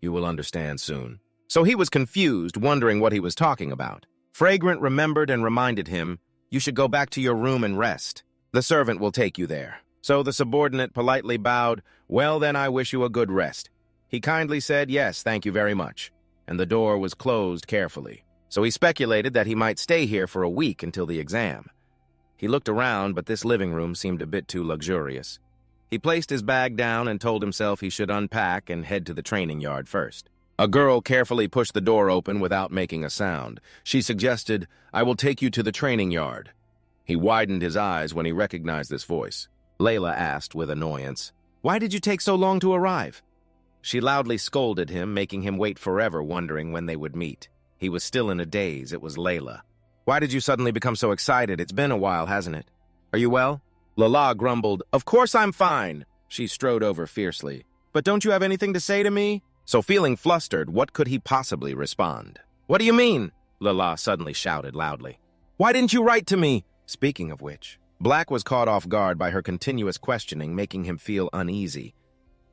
"You will understand soon." So he was confused, wondering what he was talking about. Fragrant remembered and reminded him, "You should go back to your room and rest. The servant will take you there." So the subordinate politely bowed, "Well, then I wish you a good rest." He kindly said, "Yes, thank you very much," and the door was closed carefully. So he speculated that he might stay here for a week until the exam. He looked around, but this living room seemed a bit too luxurious. He placed his bag down and told himself he should unpack and head to the training yard first. A girl carefully pushed the door open without making a sound. She suggested, "I will take you to the training yard." He widened his eyes when he recognized this voice. Layla asked with annoyance, "Why did you take so long to arrive?" She loudly scolded him, making him wait forever, wondering when they would meet. He was still in a daze. It was Layla. "Why did you suddenly become so excited? It's been a while, hasn't it? Are you well?" Lala grumbled, "Of course I'm fine." She strode over fiercely. "But don't you have anything to say to me?" So feeling flustered, what could he possibly respond? "What do you mean?" Lala suddenly shouted loudly. "Why didn't you write to me?" Speaking of which, Black was caught off guard by her continuous questioning, making him feel uneasy.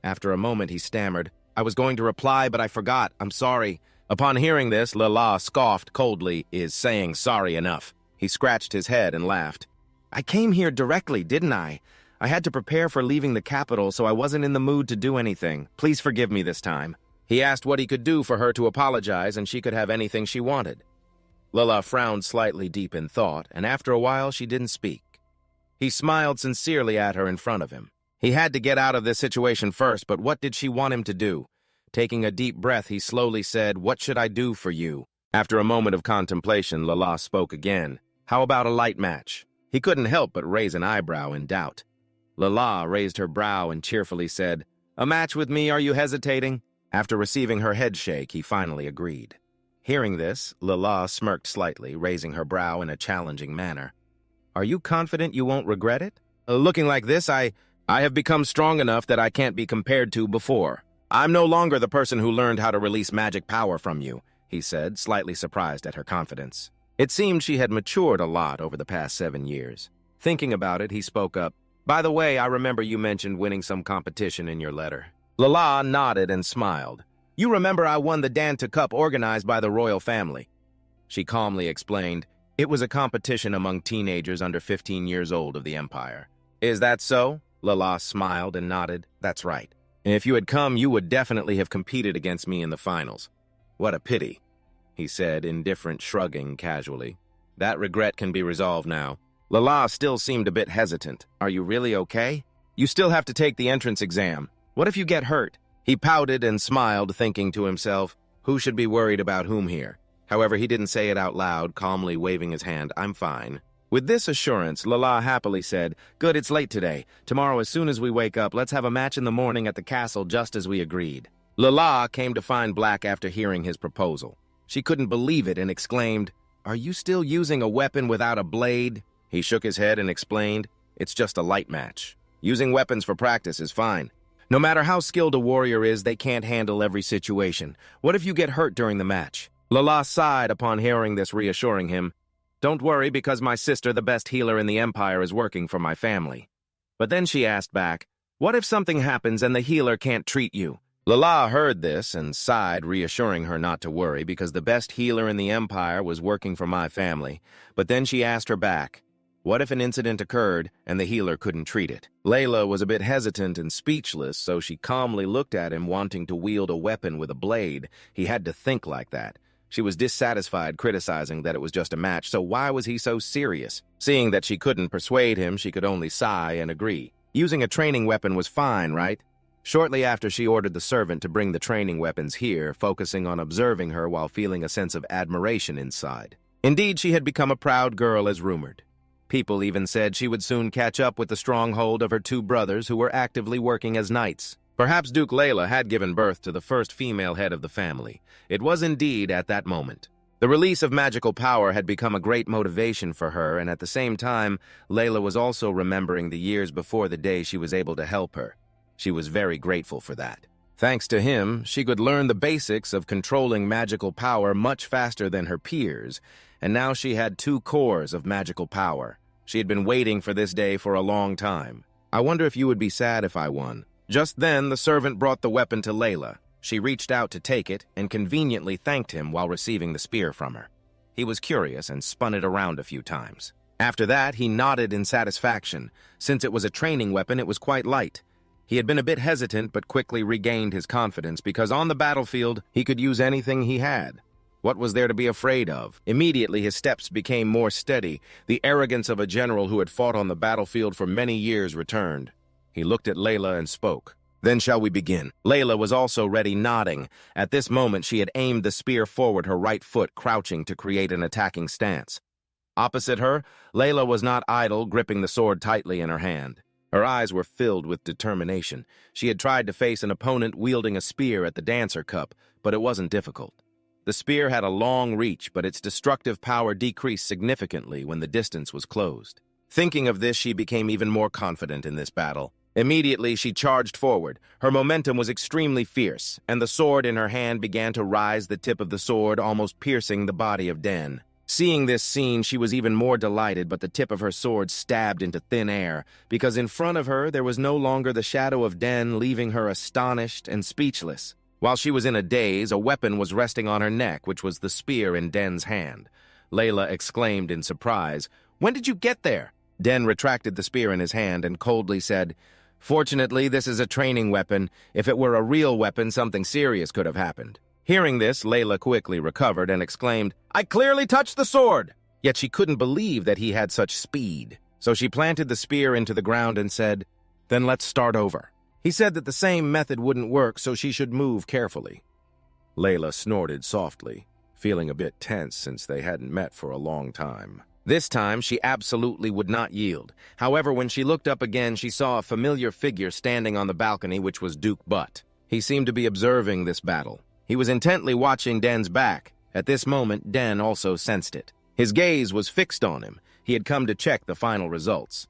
After a moment, he stammered, "I was going to reply, but I forgot. I'm sorry." Upon hearing this, Lala scoffed coldly, "Is saying sorry enough?" He scratched his head and laughed. "I came here directly, didn't I? I had to prepare for leaving the capital, so I wasn't in the mood to do anything. Please forgive me this time." He asked what he could do for her to apologize, and she could have anything she wanted. Lala frowned slightly, deep in thought, and after a while she didn't speak. He smiled sincerely at her in front of him. He had to get out of this situation first, but what did she want him to do? Taking a deep breath, he slowly said, "What should I do for you?" After a moment of contemplation, Lala spoke again. "How about a light match?" He couldn't help but raise an eyebrow in doubt. Lala raised her brow and cheerfully said, "A match with me, are you hesitating?" After receiving her head shake, he finally agreed. Hearing this, Lala smirked slightly, raising her brow in a challenging manner. "Are you confident you won't regret it?" "Looking like this, I I have become strong enough that I can't be compared to before. I'm no longer the person who learned how to release magic power from you, he said, slightly surprised at her confidence. It seemed she had matured a lot over the past 7 years. Thinking about it, he spoke up. By the way, I remember you mentioned winning some competition in your letter. Lala nodded and smiled. You remember I won the Danta Cup organized by the royal family. She calmly explained, it was a competition among teenagers under 15 years old of the Empire. Is that so? Lala smiled and nodded. That's right. If you had come, you would definitely have competed against me in the finals. What a pity, he said, indifferent, shrugging casually. That regret can be resolved now. Lala still seemed a bit hesitant. Are you really okay? You still have to take the entrance exam. What if you get hurt? He pouted and smiled, thinking to himself, who should be worried about whom here? However, he didn't say it out loud, calmly waving his hand. I'm fine. With this assurance, Lala happily said, good, it's late today. Tomorrow, as soon as we wake up, let's have a match in the morning at the castle just as we agreed. Lala came to find Black after hearing his proposal. She couldn't believe it and exclaimed, are you still using a weapon without a blade? He shook his head and explained, it's just a light match. Using weapons for practice is fine. No matter how skilled a warrior is, they can't handle every situation. What if you get hurt during the match? Lala sighed upon hearing this, reassuring him, don't worry, because my sister, the best healer in the Empire, is working for my family. But then she asked back, what if something happens and the healer can't treat you? Lala heard this and sighed, reassuring her not to worry because the best healer in the Empire was working for my family. But then she asked her back, what if an incident occurred and the healer couldn't treat it? Layla was a bit hesitant and speechless, so she calmly looked at him, wanting to wield a weapon with a blade. He had to think like that. She was dissatisfied, criticizing that it was just a match, so why was he so serious? Seeing that she couldn't persuade him, she could only sigh and agree. Using a training weapon was fine, right? Shortly after, she ordered the servant to bring the training weapons here, focusing on observing her while feeling a sense of admiration inside. Indeed, she had become a proud girl as rumored. People even said she would soon catch up with the stronghold of her 2 brothers who were actively working as knights. Perhaps Duke Layla had given birth to the first female head of the family. It was indeed at that moment. The release of magical power had become a great motivation for her, and at the same time, Layla was also remembering the years before the day she was able to help her. She was very grateful for that. Thanks to him, she could learn the basics of controlling magical power much faster than her peers, and now she had 2 cores of magical power. She had been waiting for this day for a long time. I wonder if you would be sad if I won. Just then, the servant brought the weapon to Layla. She reached out to take it and conveniently thanked him while receiving the spear from her. He was curious and spun it around a few times. After that, he nodded in satisfaction. Since it was a training weapon, it was quite light. He had been a bit hesitant but quickly regained his confidence because on the battlefield, he could use anything he had. What was there to be afraid of? Immediately, his steps became more steady. The arrogance of a general who had fought on the battlefield for many years returned. He looked at Layla and spoke. Then shall we begin? Layla was also ready, nodding. At this moment, she had aimed the spear forward, her right foot crouching to create an attacking stance. Opposite her, Layla was not idle, gripping the sword tightly in her hand. Her eyes were filled with determination. She had tried to face an opponent wielding a spear at the Dancer Cup, but it wasn't difficult. The spear had a long reach, but its destructive power decreased significantly when the distance was closed. Thinking of this, she became even more confident in this battle. Immediately, she charged forward. Her momentum was extremely fierce, and the sword in her hand began to rise, the tip of the sword almost piercing the body of Den. Seeing this scene, she was even more delighted, but the tip of her sword stabbed into thin air, because in front of her there was no longer the shadow of Den, leaving her astonished and speechless. While she was in a daze, a weapon was resting on her neck, which was the spear in Den's hand. Layla exclaimed in surprise, "When did you get there?" Den retracted the spear in his hand and coldly said, "Fortunately, this is a training weapon. If it were a real weapon, something serious could have happened." Hearing this, Layla quickly recovered and exclaimed, "I clearly touched the sword!" Yet she couldn't believe that he had such speed. So she planted the spear into the ground and said, "Then let's start over." He said that the same method wouldn't work, so she should move carefully. Layla snorted softly, feeling a bit tense since they hadn't met for a long time. This time, she absolutely would not yield. However, when she looked up again, she saw a familiar figure standing on the balcony, which was Duke Butt. He seemed to be observing this battle. He was intently watching Den's back. At this moment, Den also sensed it. His gaze was fixed on him. He had come to check the final results.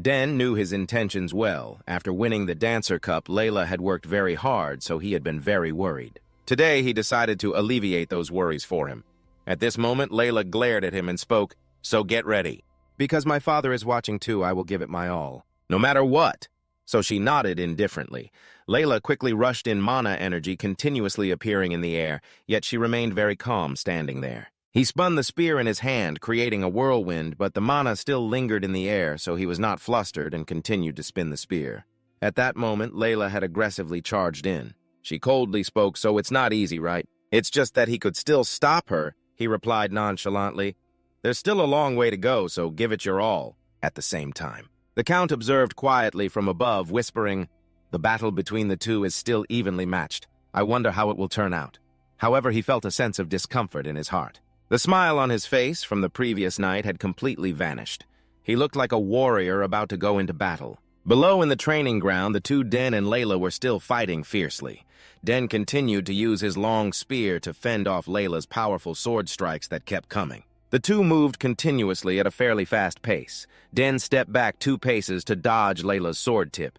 Den knew his intentions well. After winning the Dancer Cup, Layla had worked very hard, so he had been very worried. Today, he decided to alleviate those worries for him. At this moment, Layla glared at him and spoke, "So get ready. Because my father is watching too, I will give it my all. No matter what." So she nodded indifferently. Layla quickly rushed in mana energy, continuously appearing in the air, yet she remained very calm standing there. He spun the spear in his hand, creating a whirlwind, but the mana still lingered in the air, so he was not flustered and continued to spin the spear. At that moment, Layla had aggressively charged in. She coldly spoke, "So it's not easy, right? It's just that he could still stop her," he replied nonchalantly. "There's still a long way to go, so give it your all." At the same time, the Count observed quietly from above, whispering, "The battle between the two is still evenly matched. I wonder how it will turn out." However, he felt a sense of discomfort in his heart. The smile on his face from the previous night had completely vanished. He looked like a warrior about to go into battle. Below in the training ground, the two Den and Layla were still fighting fiercely. Den continued to use his long spear to fend off Layla's powerful sword strikes that kept coming. The two moved continuously at a fairly fast pace. Den stepped back 2 paces to dodge Layla's sword tip.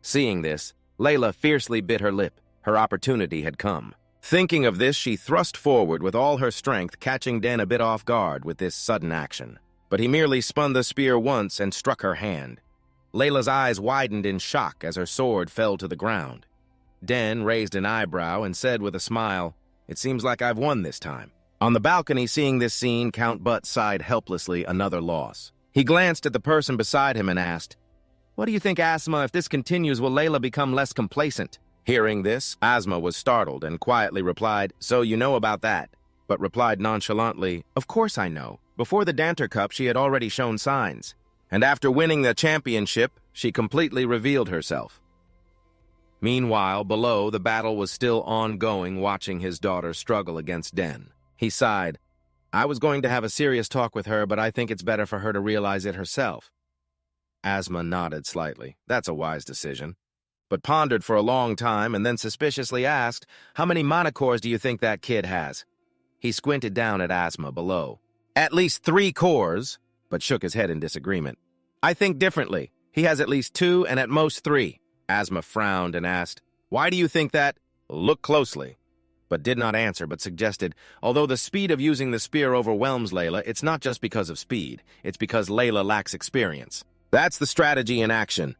Seeing this, Layla fiercely bit her lip. Her opportunity had come. Thinking of this, she thrust forward with all her strength, catching Den a bit off guard with this sudden action. But he merely spun the spear once and struck her hand. Layla's eyes widened in shock as her sword fell to the ground. Den raised an eyebrow and said with a smile, "It seems like I've won this time." On the balcony, seeing this scene, Count Butt sighed helplessly, another loss. He glanced at the person beside him and asked, "What do you think, Asma? If this continues, will Layla become less complacent?" Hearing this, Asma was startled and quietly replied, "So you know about that," but replied nonchalantly, "Of course I know. Before the Dancer Cup, she had already shown signs. And after winning the championship, she completely revealed herself." Meanwhile, below, the battle was still ongoing, watching his daughter struggle against Den. He sighed, "I was going to have a serious talk with her, but I think it's better for her to realize it herself." Asma nodded slightly. "That's a wise decision," but pondered for a long time and then suspiciously asked, "How many mana cores do you think that kid has?" He squinted down at Asma below. "At least 3 cores, but shook his head in disagreement. "I think differently. He has at least 2 and at most 3. Asma frowned and asked, "Why do you think that?" "Look closely," but did not answer, but suggested, "Although the speed of using the spear overwhelms Layla, it's not just because of speed. It's because Layla lacks experience. That's the strategy in action."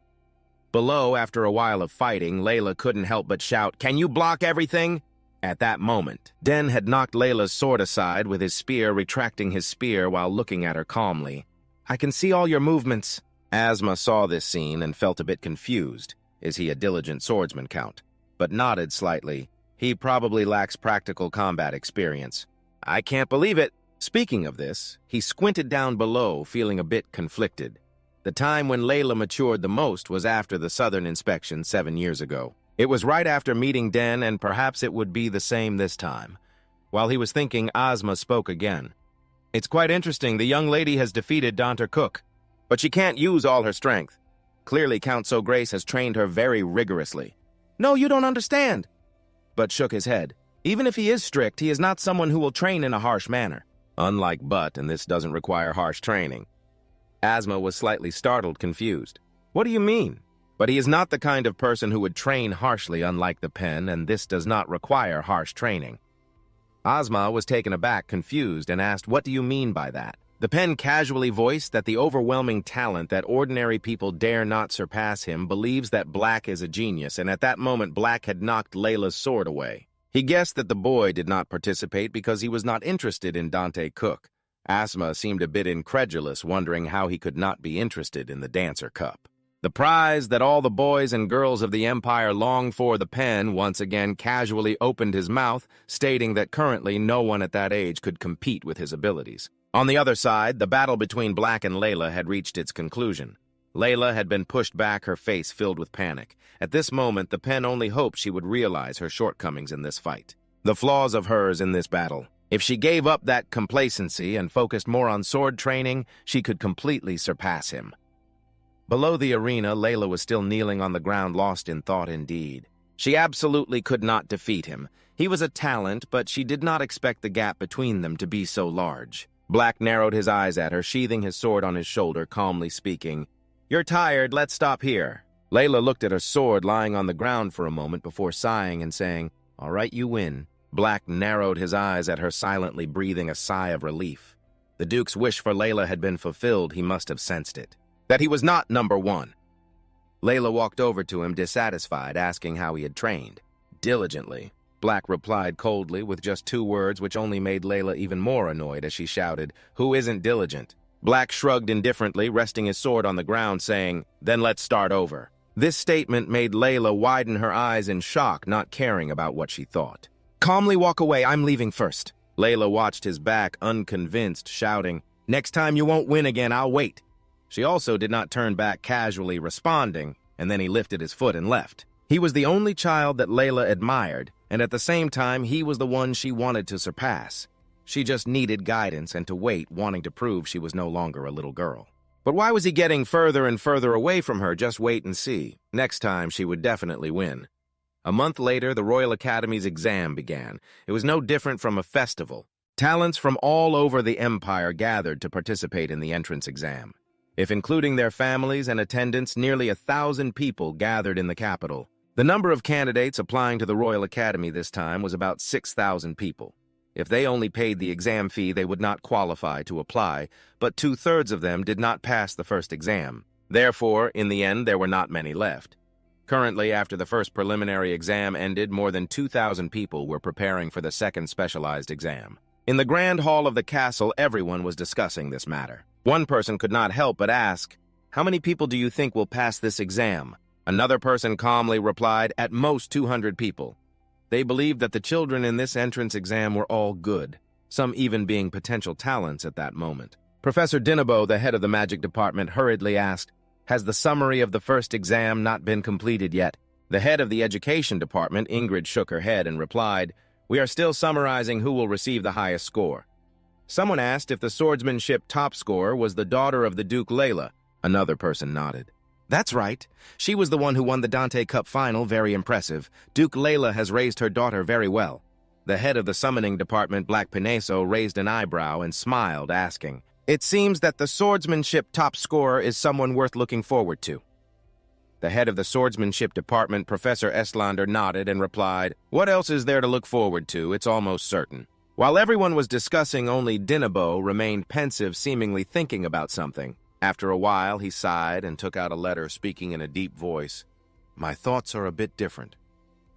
Below, after a while of fighting, Layla couldn't help but shout, "Can you block everything?" At that moment, Den had knocked Layla's sword aside with his spear, retracting his spear while looking at her calmly. "I can see all your movements." Asma saw this scene and felt a bit confused. Is he a diligent swordsman, Count? But nodded slightly. He probably lacks practical combat experience. "I can't believe it." Speaking of this, he squinted down below, feeling a bit conflicted. The time when Layla matured the most was after the southern inspection 7 years ago. It was right after meeting Den, and perhaps it would be the same this time. While he was thinking, Asma spoke again. "It's quite interesting. The young lady has defeated Dancer Cook, but she can't use all her strength. Clearly, Count So Grace has trained her very rigorously." "No, you don't understand," but shook his head. "Even if he is strict, he is not someone who will train in a harsh manner." Unlike Butt, and this doesn't require harsh training. Asma was slightly startled, confused. "What do you mean?" But he is not the kind of person who would train harshly, unlike the pen, and this does not require harsh training. Asma was taken aback, confused, and asked, "What do you mean by that?" The pen casually voiced that the overwhelming talent that ordinary people dare not surpass him believes that Black is a genius, and at that moment Black had knocked Layla's sword away. He guessed that the boy did not participate because he was not interested in Dante Cook. Asma seemed a bit incredulous, wondering how he could not be interested in the Dancer Cup. The prize that all the boys and girls of the Empire long for, the pen, once again casually opened his mouth, stating that currently no one at that age could compete with his abilities. On the other side, the battle between Black and Layla had reached its conclusion. Layla had been pushed back, her face filled with panic. At this moment, the pen only hoped she would realize her shortcomings in this fight. The flaws of hers in this battle. If she gave up that complacency and focused more on sword training, she could completely surpass him. Below the arena, Layla was still kneeling on the ground, lost in thought indeed. She absolutely could not defeat him. He was a talent, but she did not expect the gap between them to be so large. Black narrowed his eyes at her, sheathing his sword on his shoulder, calmly speaking, You're tired, let's stop here. Layla looked at her sword lying on the ground for a moment before sighing and saying, All right, you win. Black narrowed his eyes at her, silently breathing a sigh of relief. The Duke's wish for Layla had been fulfilled. He must have sensed it. That he was not number one. Layla walked over to him, dissatisfied, asking how he had trained. Diligently. Black replied coldly with just 2 words, which only made Layla even more annoyed as she shouted, Who isn't diligent? Black shrugged indifferently, resting his sword on the ground, saying, Then let's start over. This statement made Layla widen her eyes in shock, not caring about what she thought. Calmly walk away, I'm leaving first. Layla watched his back, unconvinced, shouting, Next time you won't win again, I'll wait. She also did not turn back, casually responding, and then he lifted his foot and left. He was the only child that Layla admired, and at the same time, he was the one she wanted to surpass. She just needed guidance and to wait, wanting to prove she was no longer a little girl. But why was he getting further and further away from her? Just wait and see. Next time, she would definitely win. A month later, the Royal Academy's exam began. It was no different from a festival. Talents from all over the Empire gathered to participate in the entrance exam. If including their families and attendants, nearly 1,000 people gathered in the capital. The number of candidates applying to the Royal Academy this time was about 6,000 people. If they only paid the exam fee, they would not qualify to apply, but 2/3 of them did not pass the first exam. Therefore, in the end, there were not many left. Currently, after the first preliminary exam ended, more than 2,000 people were preparing for the second specialized exam. In the grand hall of the castle, everyone was discussing this matter. One person could not help but ask, How many people do you think will pass this exam? Another person calmly replied, At most 200 people. They believed that the children in this entrance exam were all good, some even being potential talents at that moment. Professor Dinabo, the head of the magic department, hurriedly asked, Has the summary of the first exam not been completed yet? The head of the education department, Ingrid, shook her head and replied, We are still summarizing who will receive the highest score. Someone asked if the swordsmanship top scorer was the daughter of the Duke Layla. Another person nodded. That's right. She was the one who won the Dante Cup final, very impressive. Duke Layla has raised her daughter very well. The head of the summoning department, Black Pineso, raised an eyebrow and smiled, asking, It seems that the swordsmanship top scorer is someone worth looking forward to. The head of the swordsmanship department, Professor Estlander, nodded and replied, What else is there to look forward to? It's almost certain. While everyone was discussing, only Dinabo remained pensive, seemingly thinking about something. After a while, he sighed and took out a letter, speaking in a deep voice. My thoughts are a bit different.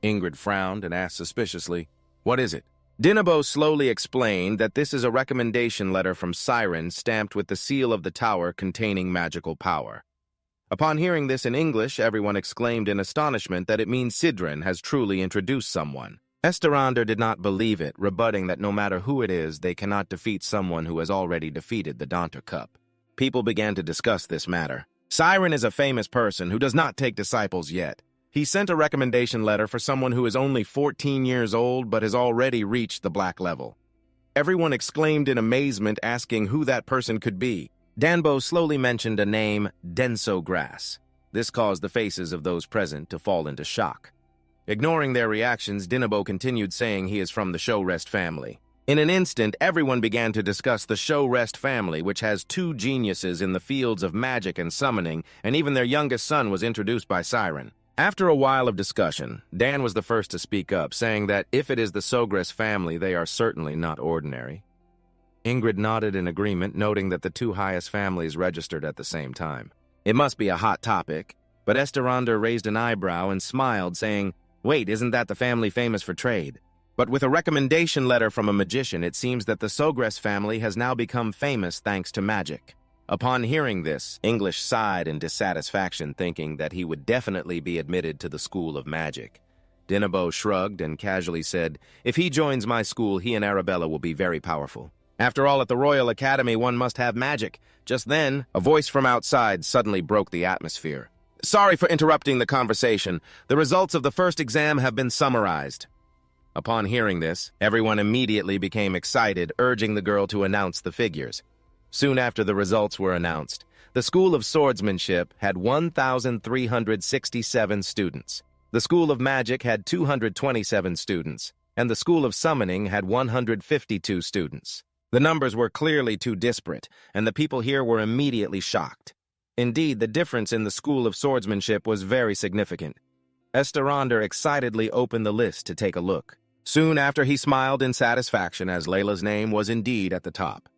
Ingrid frowned and asked suspiciously, What is it? Dinabo slowly explained that this is a recommendation letter from Siren stamped with the seal of the tower containing magical power. Upon hearing this in English, everyone exclaimed in astonishment that it means Sidran has truly introduced someone. Esterander did not believe it, rebutting that no matter who it is, they cannot defeat someone who has already defeated the Dante Cup. People began to discuss this matter. Siren is a famous person who does not take disciples yet. He sent a recommendation letter for someone who is only 14 years old but has already reached the black level. Everyone exclaimed in amazement, asking who that person could be. Danbo slowly mentioned a name, Denso Grass. This caused the faces of those present to fall into shock. Ignoring their reactions, Dinabo continued saying he is from the Showrest family. In an instant, everyone began to discuss the Showrest family, which has 2 geniuses in the fields of magic and summoning, and even their youngest son was introduced by Siren. After a while of discussion, Dan was the first to speak up, saying that if it is the Sogres family, they are certainly not ordinary. Ingrid nodded in agreement, noting that the 2 highest families registered at the same time. It must be a hot topic, but Esterander raised an eyebrow and smiled, saying, Wait, isn't that the family famous for trade? But with a recommendation letter from a magician, it seems that the Sogres family has now become famous thanks to magic. Upon hearing this, English sighed in dissatisfaction, thinking that he would definitely be admitted to the School of Magic. Dinabo shrugged and casually said, If he joins my school, he and Arabella will be very powerful. After all, at the Royal Academy, one must have magic. Just then, a voice from outside suddenly broke the atmosphere. Sorry for interrupting the conversation. The results of the first exam have been summarized. Upon hearing this, everyone immediately became excited, urging the girl to announce the figures. Soon after the results were announced, the School of Swordsmanship had 1,367 students. The School of Magic had 227 students, and the School of Summoning had 152 students. The numbers were clearly too disparate, and the people here were immediately shocked. Indeed, the difference in the school of swordsmanship was very significant. Esterander excitedly opened the list to take a look. Soon after, he smiled in satisfaction as Layla's name was indeed at the top.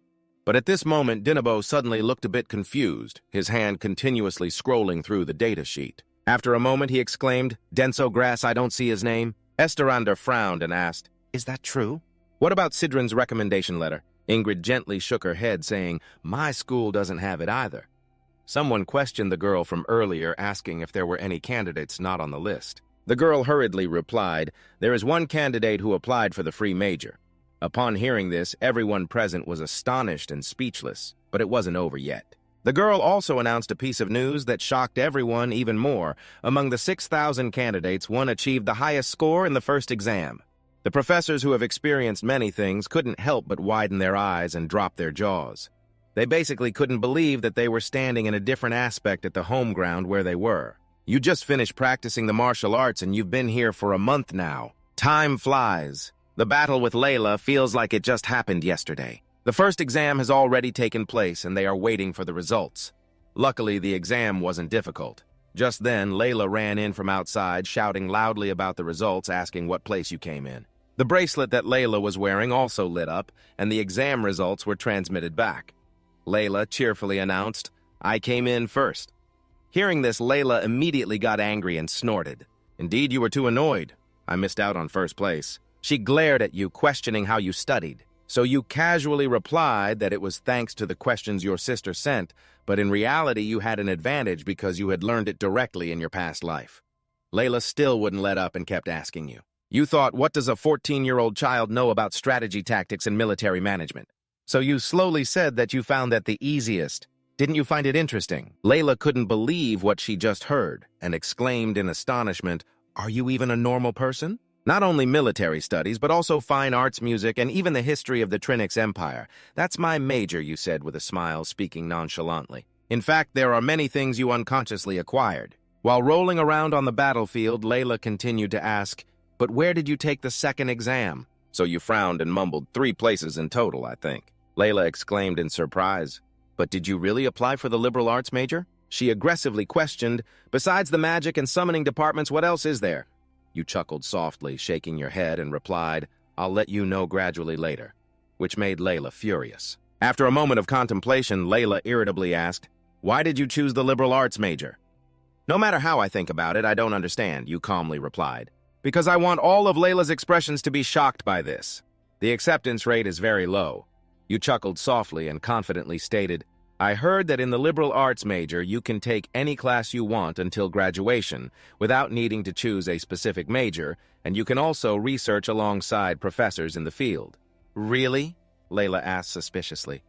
But at this moment, Dinabo suddenly looked a bit confused, his hand continuously scrolling through the data sheet. After a moment, he exclaimed, "Denso Grass, I don't see his name." Esterander frowned and asked, "Is that true?" "What about Sidron's recommendation letter?" Ingrid gently shook her head, saying, "My school doesn't have it either." Someone questioned the girl from earlier, asking if there were any candidates not on the list. The girl hurriedly replied, "There is one candidate who applied for the free major." Upon hearing this, everyone present was astonished and speechless, but it wasn't over yet. The girl also announced a piece of news that shocked everyone even more. Among the 6,000 candidates, one achieved the highest score in the first exam. The professors who have experienced many things couldn't help but widen their eyes and drop their jaws. They basically couldn't believe that they were standing in a different aspect at the home ground where they were. You just finished practicing the martial arts and you've been here for a month now. Time flies. The battle with Layla feels like it just happened yesterday. The first exam has already taken place and they are waiting for the results. Luckily, the exam wasn't difficult. Just then, Layla ran in from outside, shouting loudly about the results, asking what place you came in. The bracelet that Layla was wearing also lit up, and the exam results were transmitted back. Layla cheerfully announced, "I came in first." Hearing this, Layla immediately got angry and snorted. "Indeed, you were too annoyed. I missed out on first place." She glared at you, questioning how you studied. So you casually replied that it was thanks to the questions your sister sent, but in reality you had an advantage because you had learned it directly in your past life. Layla still wouldn't let up and kept asking you. You thought, what does a 14-year-old child know about strategy tactics and military management? So you slowly said that you found that the easiest. Didn't you find it interesting? Layla couldn't believe what she just heard and exclaimed in astonishment, "Are you even a normal person?" Not only military studies, but also fine arts, music, and even the history of the Trinix Empire. That's my major, you said with a smile, speaking nonchalantly. In fact, there are many things you unconsciously acquired. While rolling around on the battlefield, Layla continued to ask, "But where did you take the second exam?" So you frowned and mumbled, "3 places in total, I think." Layla exclaimed in surprise, "But did you really apply for the liberal arts major?" She aggressively questioned, "Besides the magic and summoning departments, what else is there?" You chuckled softly, shaking your head, and replied, "I'll let you know gradually later," which made Layla furious. After a moment of contemplation, Layla irritably asked, "Why did you choose the liberal arts major?" "No matter how I think about it, I don't understand," you calmly replied. "Because I want all of Layla's expressions to be shocked by this. The acceptance rate is very low." You chuckled softly and confidently stated, "I heard that in the liberal arts major you can take any class you want until graduation without needing to choose a specific major, and you can also research alongside professors in the field." "Really?" Layla asked suspiciously.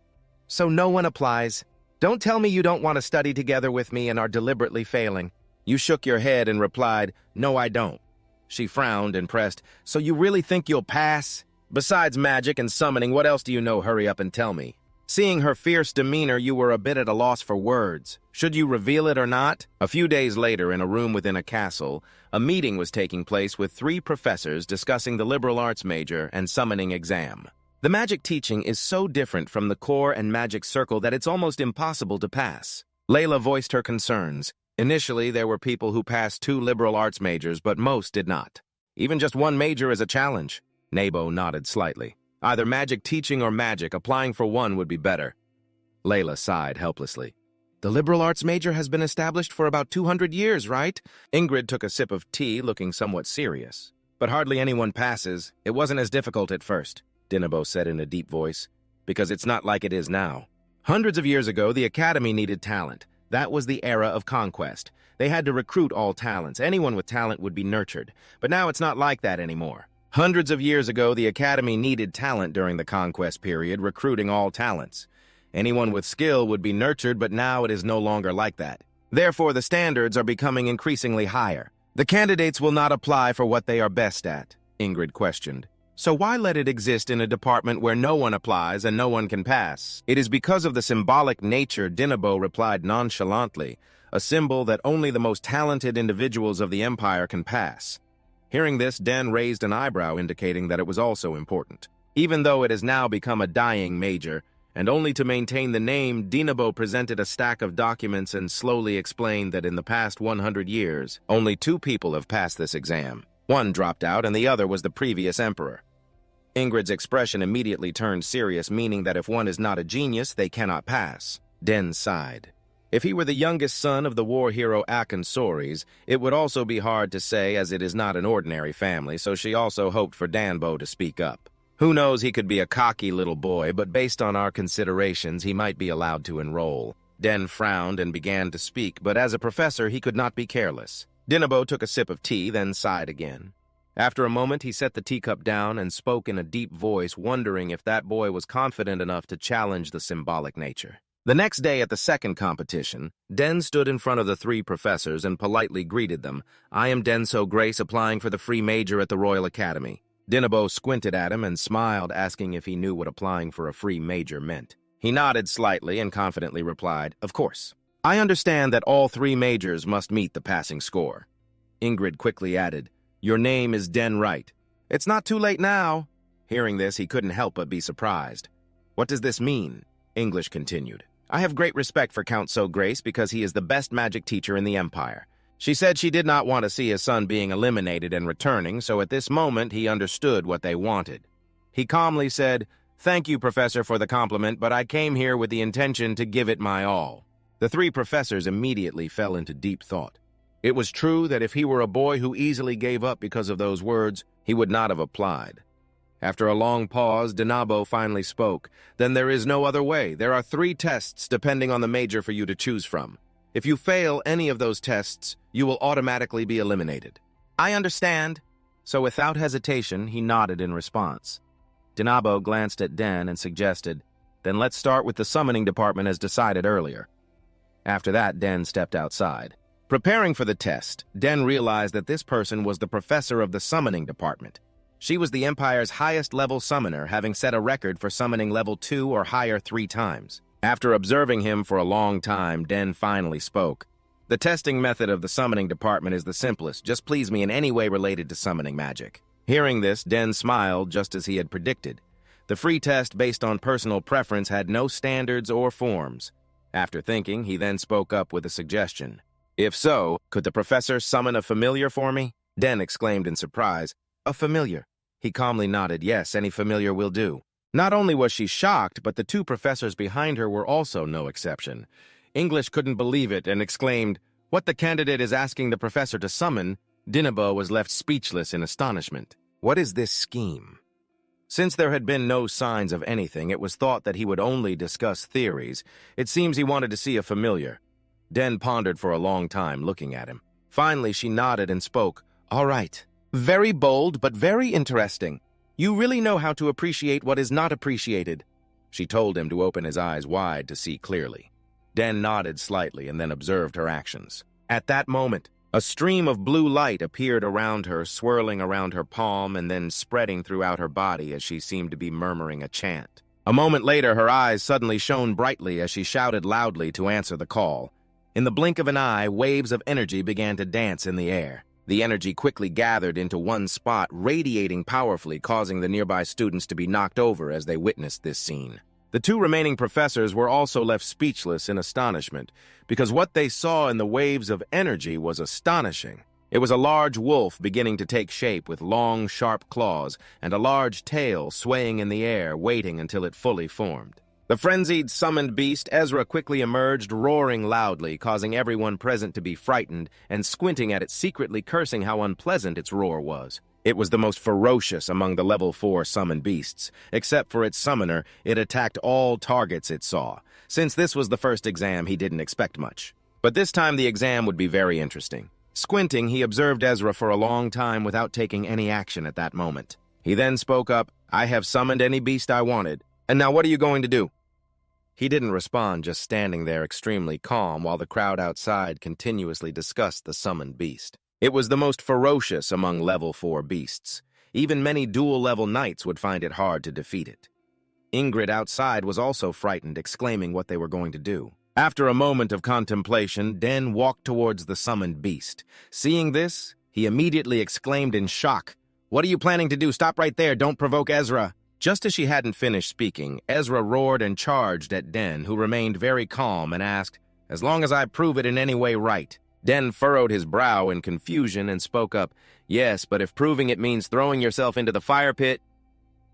"So no one applies? Don't tell me you don't want to study together with me and are deliberately failing." You shook your head and replied, "No, I don't." She frowned and pressed, "So you really think you'll pass? Besides magic and summoning, what else do you know? Hurry up and tell me." Seeing her fierce demeanor, you were a bit at a loss for words. Should you reveal it or not? A few days later, in a room within a castle, a meeting was taking place with 3 professors discussing the liberal arts major and summoning exam. The magic teaching is so different from the core and magic circle that it's almost impossible to pass. Layla voiced her concerns. Initially, there were people who passed 2 liberal arts majors, but most did not. Even just one major is a challenge. Nebo nodded slightly. Either magic teaching or magic, applying for one would be better. Layla sighed helplessly. "The liberal arts major has been established for about 200 years, right?" Ingrid took a sip of tea, looking somewhat serious. "But hardly anyone passes. It wasn't as difficult at first," Dinabo said in a deep voice, "because it's not like it is now. Hundreds of years ago, the academy needed talent. That was the era of conquest. They had to recruit all talents. Anyone with talent would be nurtured. But now it's not like that anymore. Hundreds of years ago, the Academy needed talent during the conquest period, recruiting all talents. Anyone with skill would be nurtured, but now it is no longer like that. Therefore, the standards are becoming increasingly higher. The candidates will not apply for what they are best at," Ingrid questioned. "So why let it exist in a department where no one applies and no one can pass?" "It is because of the symbolic nature," Dinabo replied nonchalantly, "a symbol that only the most talented individuals of the Empire can pass." Hearing this, Den raised an eyebrow, indicating that it was also important. Even though it has now become a dying major, and only to maintain the name, Dinabo presented a stack of documents and slowly explained that in the past 100 years, only 2 people have passed this exam. One dropped out, and the other was the previous emperor. Ingrid's expression immediately turned serious, meaning that if one is not a genius, they cannot pass. Den sighed. If he were the youngest son of the war hero Akonsoris, it would also be hard to say, as it is not an ordinary family, so she also hoped for Danbo to speak up. Who knows, he could be a cocky little boy, but based on our considerations, he might be allowed to enroll. Den frowned and began to speak, but as a professor, he could not be careless. Dinabo took a sip of tea, then sighed again. After a moment, he set the teacup down and spoke in a deep voice, wondering if that boy was confident enough to challenge the symbolic nature. The next day at the second competition, Den stood in front of the 3 professors and politely greeted them. "I am Denso Grace, applying for the free major at the Royal Academy." Dinabo squinted at him and smiled, asking if he knew what applying for a free major meant. He nodded slightly and confidently replied, "Of course. I understand that all 3 majors must meet the passing score." Ingrid quickly added, "Your name is Den Wright." "It's not too late now." Hearing this, he couldn't help but be surprised. "What does this mean?" English continued. "I have great respect for Count So Grace because he is the best magic teacher in the Empire. She said she did not want to see his son being eliminated and returning, so at this moment he understood what they wanted. He calmly said, 'Thank you, Professor, for the compliment, but I came here with the intention to give it my all.'" The 3 professors immediately fell into deep thought. It was true that if he were a boy who easily gave up because of those words, he would not have applied. After a long pause, Dinabo finally spoke. "Then there is no other way. There are 3 tests depending on the major for you to choose from. If you fail any of those tests, you will automatically be eliminated." "I understand." So without hesitation, he nodded in response. Dinabo glanced at Den and suggested, "Then let's start with the summoning department as decided earlier." After that, Den stepped outside. Preparing for the test, Den realized that this person was the professor of the summoning department. She was the Empire's highest-level summoner, having set a record for summoning level 2 or higher 3 times. After observing him for a long time, Den finally spoke. "The testing method of the summoning department is the simplest. Just please me in any way related to summoning magic." Hearing this, Den smiled just as he had predicted. The free test based on personal preference had no standards or forms. After thinking, he then spoke up with a suggestion. "If so, could the professor summon a familiar for me?" Den exclaimed in surprise. "A familiar?" He calmly nodded. "Yes, any familiar will do." Not only was she shocked, but the 2 professors behind her were also no exception. English couldn't believe it and exclaimed, "What the candidate is asking the professor to summon?" Dinabo was left speechless in astonishment. What is this scheme? Since there had been no signs of anything, it was thought that he would only discuss theories. It seems he wanted to see a familiar. Den pondered for a long time, looking at him. Finally, she nodded and spoke. "All right. Very bold, but very interesting. You really know how to appreciate what is not appreciated." She told him to open his eyes wide to see clearly. Den nodded slightly and then observed her actions. At that moment, a stream of blue light appeared around her, swirling around her palm and then spreading throughout her body as she seemed to be murmuring a chant. A moment later, her eyes suddenly shone brightly as she shouted loudly to answer the call. In the blink of an eye, waves of energy began to dance in the air. The energy quickly gathered into one spot, radiating powerfully, causing the nearby students to be knocked over as they witnessed this scene. The 2 remaining professors were also left speechless in astonishment, because what they saw in the waves of energy was astonishing. It was a large wolf beginning to take shape with long, sharp claws and a large tail swaying in the air, waiting until it fully formed. The frenzied summoned beast, Ezra, quickly emerged, roaring loudly, causing everyone present to be frightened and squinting at it, secretly cursing how unpleasant its roar was. It was the most ferocious among the level 4 summoned beasts. Except for its summoner, it attacked all targets it saw. Since this was the first exam, he didn't expect much. But this time the exam would be very interesting. Squinting, he observed Ezra for a long time without taking any action at that moment. He then spoke up, "I have summoned any beast I wanted. And now what are you going to do?" He didn't respond, just standing there extremely calm while the crowd outside continuously discussed the summoned beast. It was the most ferocious among level 4 beasts. Even many duel-level knights would find it hard to defeat it. Ingrid outside was also frightened, exclaiming what they were going to do. After a moment of contemplation, Den walked towards the summoned beast. Seeing this, he immediately exclaimed in shock, "What are you planning to do? Stop right there, don't provoke Ezra." Just as she hadn't finished speaking, Ezra roared and charged at Den, who remained very calm and asked, "As long as I prove it in any way right." Den furrowed his brow in confusion and spoke up, "Yes, but if proving it means throwing yourself into the fire pit—"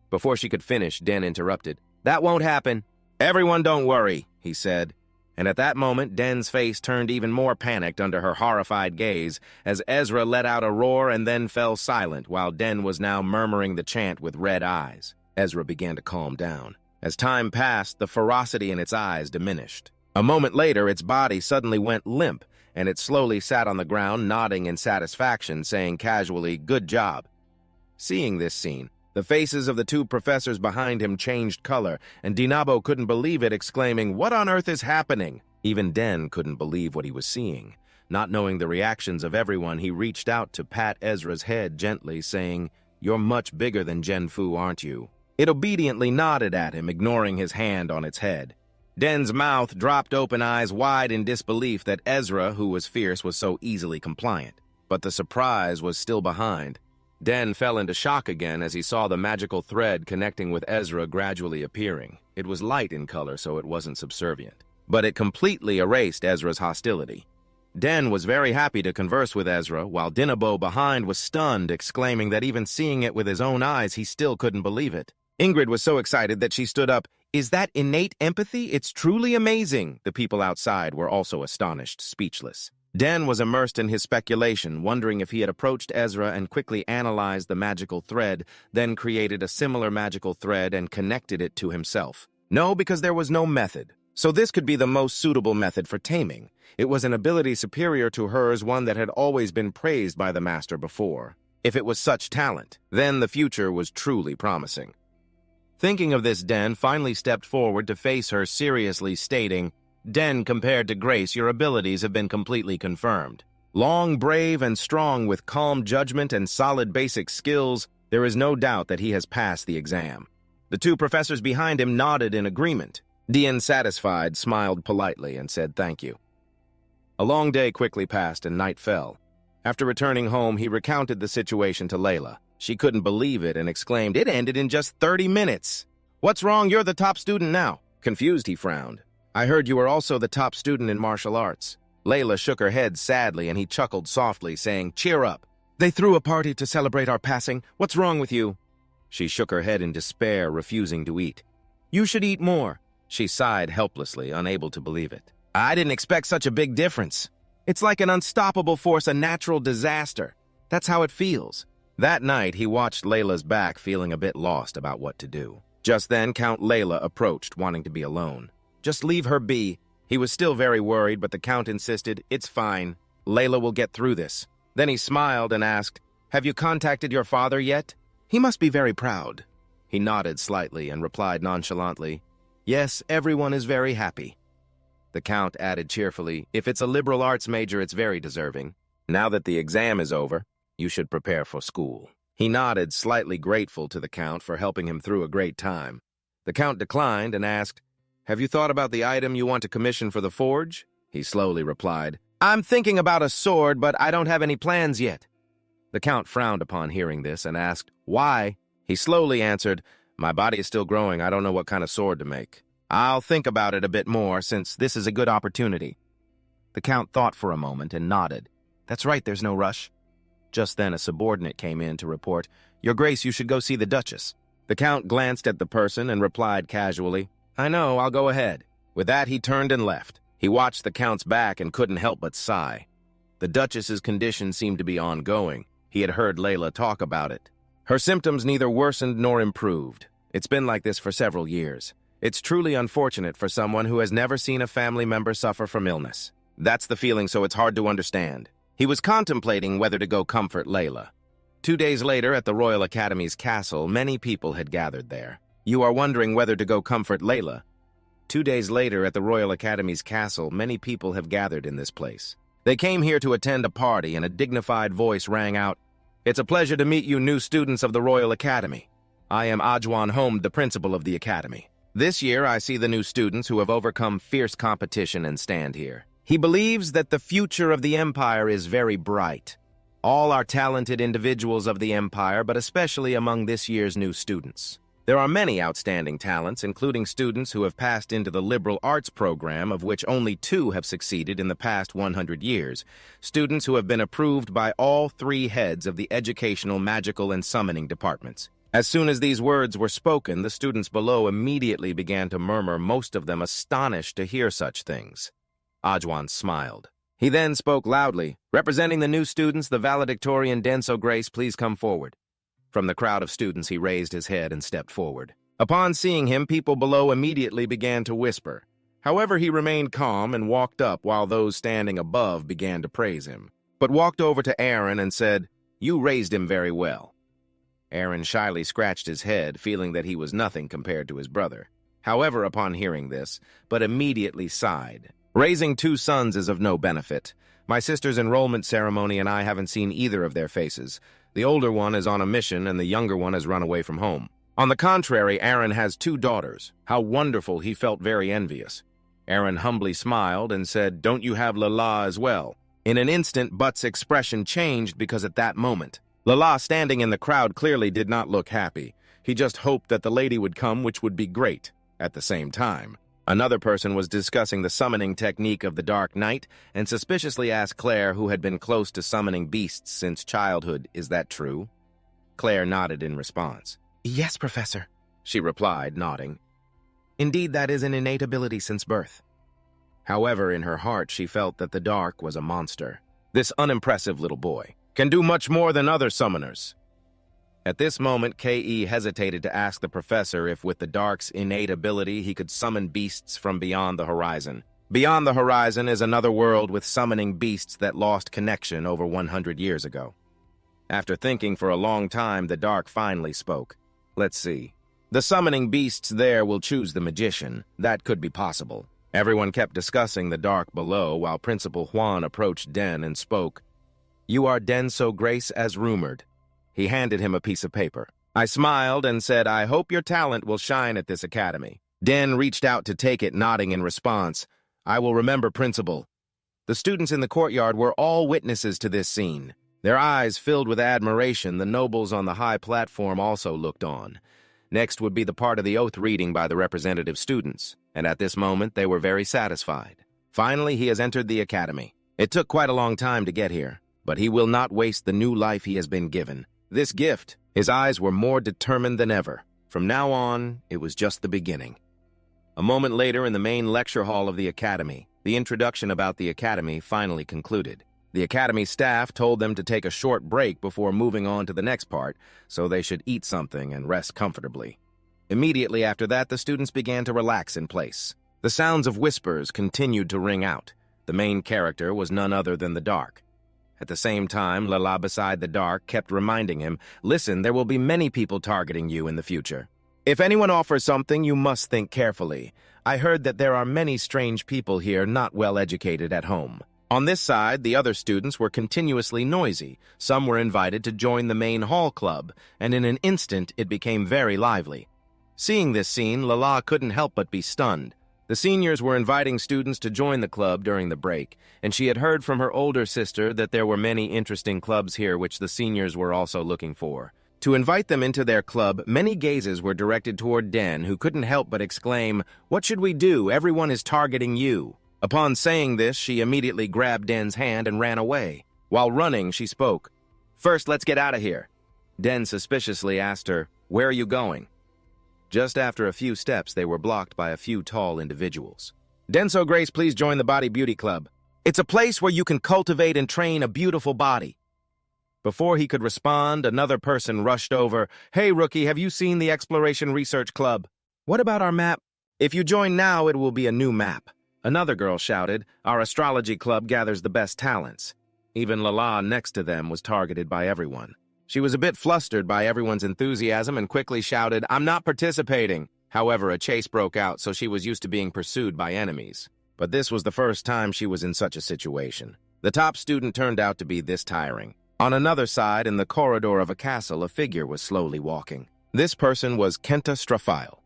Before she could finish, Den interrupted. "That won't happen." "Everyone don't worry," he said. And at that moment, Den's face turned even more panicked under her horrified gaze as Ezra let out a roar and then fell silent while Den was now murmuring the chant with red eyes. Ezra began to calm down. As time passed, the ferocity in its eyes diminished. A moment later, its body suddenly went limp, and it slowly sat on the ground, nodding in satisfaction, saying casually, "Good job." Seeing this scene, the faces of the two professors behind him changed color, and Dinabo couldn't believe it, exclaiming, "What on earth is happening?" Even Den couldn't believe what he was seeing. Not knowing the reactions of everyone, he reached out to pat Ezra's head gently, saying, "You're much bigger than Genfu, aren't you?" It obediently nodded at him, ignoring his hand on its head. Den's mouth dropped open, eyes wide in disbelief that Ezra, who was fierce, was so easily compliant. But the surprise was still behind. Den fell into shock again as he saw the magical thread connecting with Ezra gradually appearing. It was light in color, so it wasn't subservient. But it completely erased Ezra's hostility. Den was very happy to converse with Ezra, while Dinabo behind was stunned, exclaiming that even seeing it with his own eyes, he still couldn't believe it. Ingrid was so excited that she stood up. "Is that innate empathy? It's truly amazing." The people outside were also astonished, speechless. Den was immersed in his speculation, wondering if he had approached Ezra and quickly analyzed the magical thread, then created a similar magical thread and connected it to himself. No, because there was no method. So this could be the most suitable method for taming. It was an ability superior to hers, one that had always been praised by the master before. If it was such talent, then the future was truly promising. Thinking of this, Den finally stepped forward to face her seriously, stating, "Den, compared to Grace, your abilities have been completely confirmed. Long, brave, and strong with calm judgment and solid basic skills, there is no doubt that he has passed the exam." The two professors behind him nodded in agreement. Dian, satisfied, smiled politely and said thank you. A long day quickly passed and night fell. After returning home, he recounted the situation to Layla. She couldn't believe it and exclaimed, "It ended in just 30 minutes. What's wrong? You're the top student now." Confused, he frowned. "I heard you were also the top student in martial arts." Layla shook her head sadly and he chuckled softly, saying, "Cheer up. They threw a party to celebrate our passing. What's wrong with you?" She shook her head in despair, refusing to eat. "You should eat more." She sighed helplessly, unable to believe it. "I didn't expect such a big difference. It's like an unstoppable force, a natural disaster. That's how it feels." That night, he watched Layla's back, feeling a bit lost about what to do. Just then, Count Layla approached, wanting to be alone. "Just leave her be." He was still very worried, but the Count insisted, "It's fine. Layla will get through this." Then he smiled and asked, "Have you contacted your father yet? He must be very proud." He nodded slightly and replied nonchalantly, "Yes, everyone is very happy." The Count added cheerfully, "If it's a liberal arts major, it's very deserving. Now that the exam is over, you should prepare for school." He nodded, slightly grateful to the Count for helping him through a great time. The Count declined and asked, "Have you thought about the item you want to commission for the forge?" He slowly replied, "I'm thinking about a sword, but I don't have any plans yet." The Count frowned upon hearing this and asked, "Why?" He slowly answered, "My body is still growing. I don't know what kind of sword to make. I'll think about it a bit more, since this is a good opportunity." The Count thought for a moment and nodded. "That's right, there's no rush." Just then, a subordinate came in to report, "Your Grace, you should go see the Duchess." The Count glanced at the person and replied casually, "I know, I'll go ahead." With that, he turned and left. He watched the Count's back and couldn't help but sigh. The Duchess's condition seemed to be ongoing. He had heard Layla talk about it. Her symptoms neither worsened nor improved. It's been like this for several years. It's truly unfortunate for someone who has never seen a family member suffer from illness. That's the feeling, so it's hard to understand. He was contemplating whether to go comfort Layla. 2 days later, at the Royal Academy's castle, many people had gathered there. You are wondering whether to go comfort Layla. 2 days later, at the Royal Academy's castle, many people have gathered in this place. They came here to attend a party, and a dignified voice rang out, "It's a pleasure to meet you new students of the Royal Academy. I am Ajwan Home, the principal of the Academy. This year, I see the new students who have overcome fierce competition and stand here. He believes that the future of the Empire is very bright. All are talented individuals of the Empire, but especially among this year's new students. There are many outstanding talents, including students who have passed into the liberal arts program, of which only 2 have succeeded in the past 100 years. Students who have been approved by all 3 heads of the educational, magical, and summoning departments. As soon as these words were spoken, the students below immediately began to murmur, most of them astonished to hear such things. Ajwan smiled. He then spoke loudly. Representing the new students, the valedictorian Denso Grace, please come forward. From the crowd of students, he raised his head and stepped forward. Upon seeing him, people below immediately began to whisper. However, he remained calm and walked up while those standing above began to praise him, but walked over to Aaron and said, "You raised him very well." Aaron shyly scratched his head, feeling that he was nothing compared to his brother. However, upon hearing this, but immediately sighed. Raising 2 sons is of no benefit. My sister's enrollment ceremony and I haven't seen either of their faces. The older one is on a mission and the younger one has run away from home. On the contrary, Aaron has 2 daughters. How wonderful, he felt very envious. Aaron humbly smiled and said, "Don't you have Lala as well?" In an instant, Butt's expression changed because at that moment, Lala, standing in the crowd, clearly did not look happy. He just hoped that the lady would come, which would be great. At the same time, another person was discussing the summoning technique of the Dark Knight and suspiciously asked Claire, who had been close to summoning beasts since childhood, "Is that true?" Claire nodded in response. "Yes, Professor," she replied, nodding. "Indeed, that is an innate ability since birth." However, in her heart, she felt that the Dark was a monster. This unimpressive little boy can do much more than other summoners. At this moment, K.E. hesitated to ask the professor if with the Dark's innate ability he could summon beasts from beyond the horizon. Beyond the horizon is another world with summoning beasts that lost connection over 100 years ago. After thinking for a long time, the Dark finally spoke. "Let's see. The summoning beasts there will choose the magician. That could be possible." Everyone kept discussing the Dark below while Principal Juan approached Den and spoke. "You are Denso Grace as rumored." He handed him a piece of paper. I smiled and said, "I hope your talent will shine at this academy." Den reached out to take it, nodding in response. "I will remember, Principal." The students in the courtyard were all witnesses to this scene. Their eyes filled with admiration. The nobles on the high platform also looked on. Next would be the part of the oath reading by the representative students, and at this moment they were very satisfied. Finally, he has entered the academy. It took quite a long time to get here, but he will not waste the new life he has been given. This gift, his eyes were more determined than ever. From now on, it was just the beginning. A moment later, in the main lecture hall of the academy, the introduction about the academy finally concluded. The academy staff told them to take a short break before moving on to the next part, so they should eat something and rest comfortably. Immediately after that, the students began to relax in place. The sounds of whispers continued to ring out. The main character was none other than the Dark. At the same time, Lala beside the Dark kept reminding him, "Listen, there will be many people targeting you in the future. If anyone offers something, you must think carefully. I heard that there are many strange people here not well educated at home." On this side, the other students were continuously noisy. Some were invited to join the main hall club, and in an instant it became very lively. Seeing this scene, Lala couldn't help but be stunned. The seniors were inviting students to join the club during the break, and she had heard from her older sister that there were many interesting clubs here which the seniors were also looking for. To invite them into their club, many gazes were directed toward Den, who couldn't help but exclaim, "What should we do? Everyone is targeting you." Upon saying this, she immediately grabbed Den's hand and ran away. While running, she spoke. "First, let's get out of here." Den suspiciously asked her, "Where are you going?" Just after a few steps, they were blocked by a few tall individuals. "Denso Grace, please join the Body Beauty Club. It's a place where you can cultivate and train a beautiful body." Before he could respond, another person rushed over. "Hey, rookie, have you seen the Exploration Research Club? What about our map? If you join now, it will be a new map." Another girl shouted, "Our astrology club gathers the best talents." Even Lala next to them was targeted by everyone. She was a bit flustered by everyone's enthusiasm and quickly shouted, "I'm not participating." However, a chase broke out, so she was used to being pursued by enemies. But this was the first time she was in such a situation. The top student turned out to be this tiring. On another side, in the corridor of a castle, a figure was slowly walking. This person was Kenta Straphile.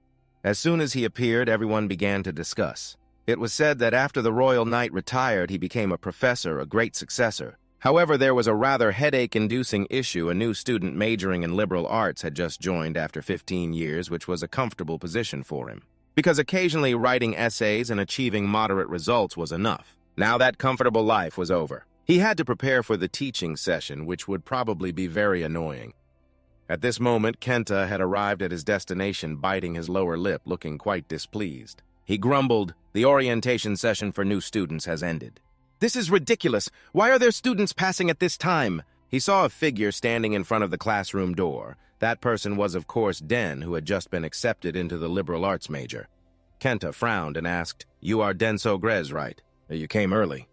As soon as he appeared, everyone began to discuss. It was said that after the royal knight retired, he became a professor, a great successor. However, there was a rather headache-inducing issue. A new student majoring in liberal arts had just joined after 15 years, which was a comfortable position for him. Because occasionally writing essays and achieving moderate results was enough. Now that comfortable life was over. He had to prepare for the teaching session, which would probably be very annoying. At this moment, Kenta had arrived at his destination, biting his lower lip, looking quite displeased. He grumbled, "The orientation session for new students has ended." "This is ridiculous. Why are there students passing at this time?" He saw a figure standing in front of the classroom door. That person was, of course, Den, who had just been accepted into the liberal arts major. Kenta frowned and asked, "You are Denso Grez, right? You came early."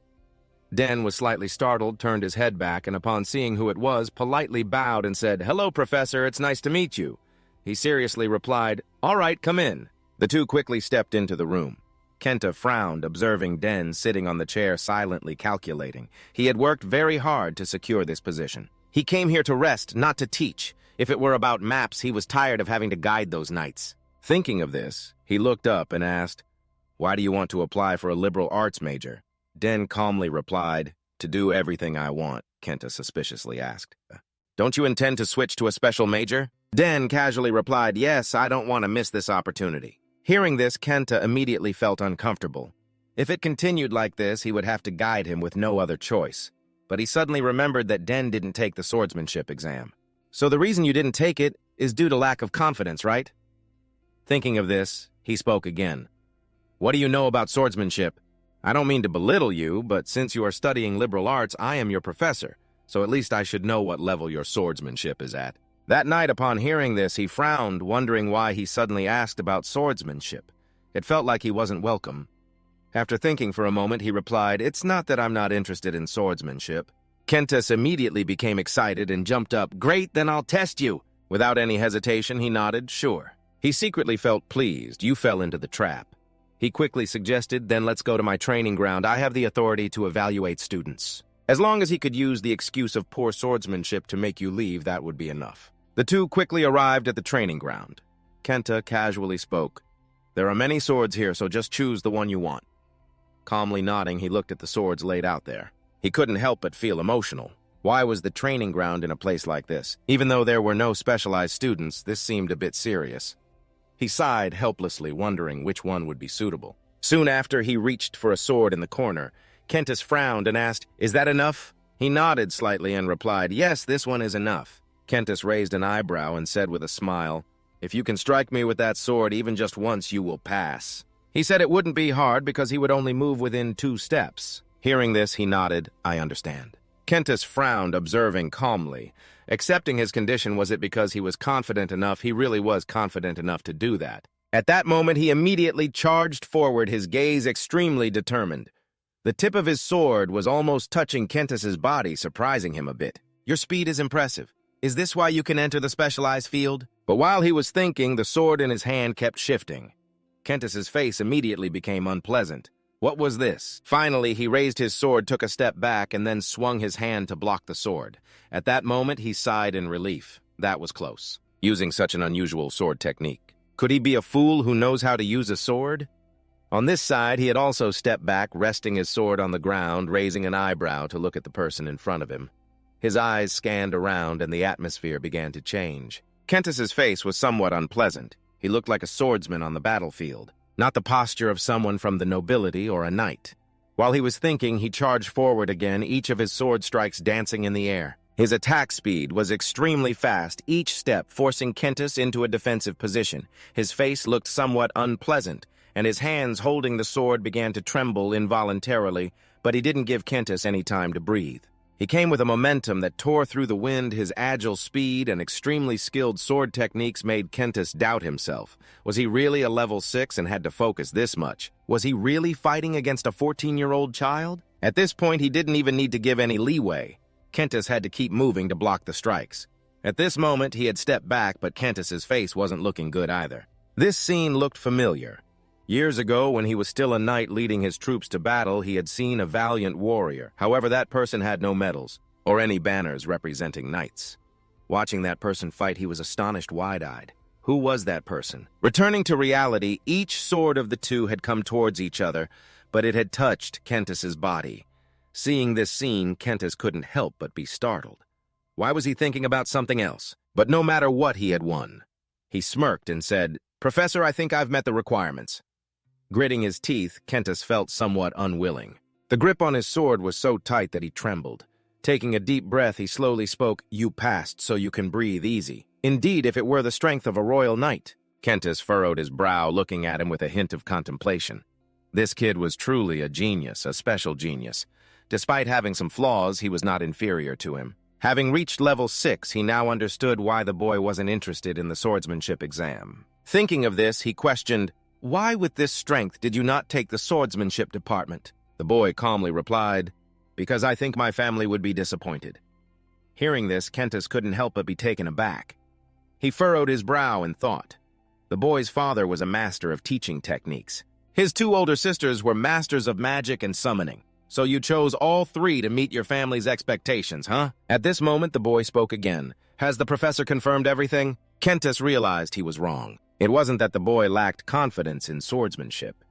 Den was slightly startled, turned his head back, and upon seeing who it was, politely bowed and said, "Hello, Professor, it's nice to meet you." He seriously replied, "All right, come in." The two quickly stepped into the room. Kenta frowned, observing Den sitting on the chair silently calculating. He had worked very hard to secure this position. He came here to rest, not to teach. If it were about maps, he was tired of having to guide those knights. Thinking of this, he looked up and asked, "Why do you want to apply for a liberal arts major?" Den calmly replied, "To do everything I want," Kenta suspiciously asked. "Don't you intend to switch to a special major?" Den casually replied, "Yes, I don't want to miss this opportunity." Hearing this, Kenta immediately felt uncomfortable. If it continued like this, he would have to guide him with no other choice. But he suddenly remembered that Den didn't take the swordsmanship exam. "So the reason you didn't take it is due to lack of confidence, right?" Thinking of this, he spoke again. "What do you know about swordsmanship? I don't mean to belittle you, but since you are studying liberal arts, I am your professor, so at least I should know what level your swordsmanship is at." That night, upon hearing this, he frowned, wondering why he suddenly asked about swordsmanship. It felt like he wasn't welcome. After thinking for a moment, he replied, "It's not that I'm not interested in swordsmanship." Kentis immediately became excited and jumped up. "Great, then I'll test you." Without any hesitation, he nodded, "Sure." He secretly felt pleased. You fell into the trap. He quickly suggested, "Then let's go to my training ground. I have the authority to evaluate students." As long as he could use the excuse of poor swordsmanship to make you leave, that would be enough. The two quickly arrived at the training ground. Kenta casually spoke, "There are many swords here, so just choose the one you want." Calmly nodding, he looked at the swords laid out there. He couldn't help but feel emotional. Why was the training ground in a place like this? Even though there were no specialized students, this seemed a bit serious. He sighed helplessly, wondering which one would be suitable. Soon after, he reached for a sword in the corner. Kentis frowned and asked, "Is that enough?" He nodded slightly and replied, "Yes, this one is enough." Kentis raised an eyebrow and said with a smile, "If you can strike me with that sword even just once, you will pass." He said it wouldn't be hard because he would only move within 2 steps. Hearing this, he nodded, "I understand." Kentis frowned, observing calmly. Accepting his condition, was it because he was confident enough? He really was confident enough to do that. At that moment, he immediately charged forward, his gaze extremely determined. The tip of his sword was almost touching Kentis's body, surprising him a bit. "Your speed is impressive. Is this why you can enter the specialized field?" But while he was thinking, the sword in his hand kept shifting. Kentis's face immediately became unpleasant. What was this? Finally, he raised his sword, took a step back, and then swung his hand to block the sword. At that moment, he sighed in relief. That was close. Using such an unusual sword technique. Could he be a fool who knows how to use a sword? On this side, he had also stepped back, resting his sword on the ground, raising an eyebrow to look at the person in front of him. His eyes scanned around, and the atmosphere began to change. Kentis's face was somewhat unpleasant. He looked like a swordsman on the battlefield, not the posture of someone from the nobility or a knight. While he was thinking, he charged forward again, each of his sword strikes dancing in the air. His attack speed was extremely fast, each step forcing Kentis into a defensive position. His face looked somewhat unpleasant, and his hands holding the sword began to tremble involuntarily, but he didn't give Kentis any time to breathe. He came with a momentum that tore through the wind. His agile speed and extremely skilled sword techniques made Kentis doubt himself. Was he really a level 6 and had to focus this much? Was he really fighting against a 14-year-old child? At this point, he didn't even need to give any leeway. Kentis had to keep moving to block the strikes. At this moment, he had stepped back, but Kentis's face wasn't looking good either. This scene looked familiar. Years ago, when he was still a knight leading his troops to battle, he had seen a valiant warrior. However, that person had no medals, or any banners representing knights. Watching that person fight, he was astonished, wide-eyed. Who was that person? Returning to reality, each sword of the two had come towards each other, but it had touched Kentis's body. Seeing this scene, Kentis couldn't help but be startled. Why was he thinking about something else? But no matter what, he had won. He smirked and said, "Professor, I think I've met the requirements." Gritting his teeth, Kentis felt somewhat unwilling. The grip on his sword was so tight that he trembled. Taking a deep breath, he slowly spoke, "You passed, so you can breathe easy. Indeed, if it were the strength of a royal knight." Kentis furrowed his brow, looking at him with a hint of contemplation. This kid was truly a genius, a special genius. Despite having some flaws, he was not inferior to him. Having reached level 6, he now understood why the boy wasn't interested in the swordsmanship exam. Thinking of this, he questioned, "Why with this strength did you not take the swordsmanship department?" The boy calmly replied, "Because I think my family would be disappointed." Hearing this, Kentis couldn't help but be taken aback. He furrowed his brow in thought. The boy's father was a master of teaching techniques. His 2 older sisters were masters of magic and summoning. So you chose all 3 to meet your family's expectations, huh? At this moment, the boy spoke again. "Has the professor confirmed everything?" Kentis realized he was wrong. It wasn't that the boy lacked confidence in swordsmanship.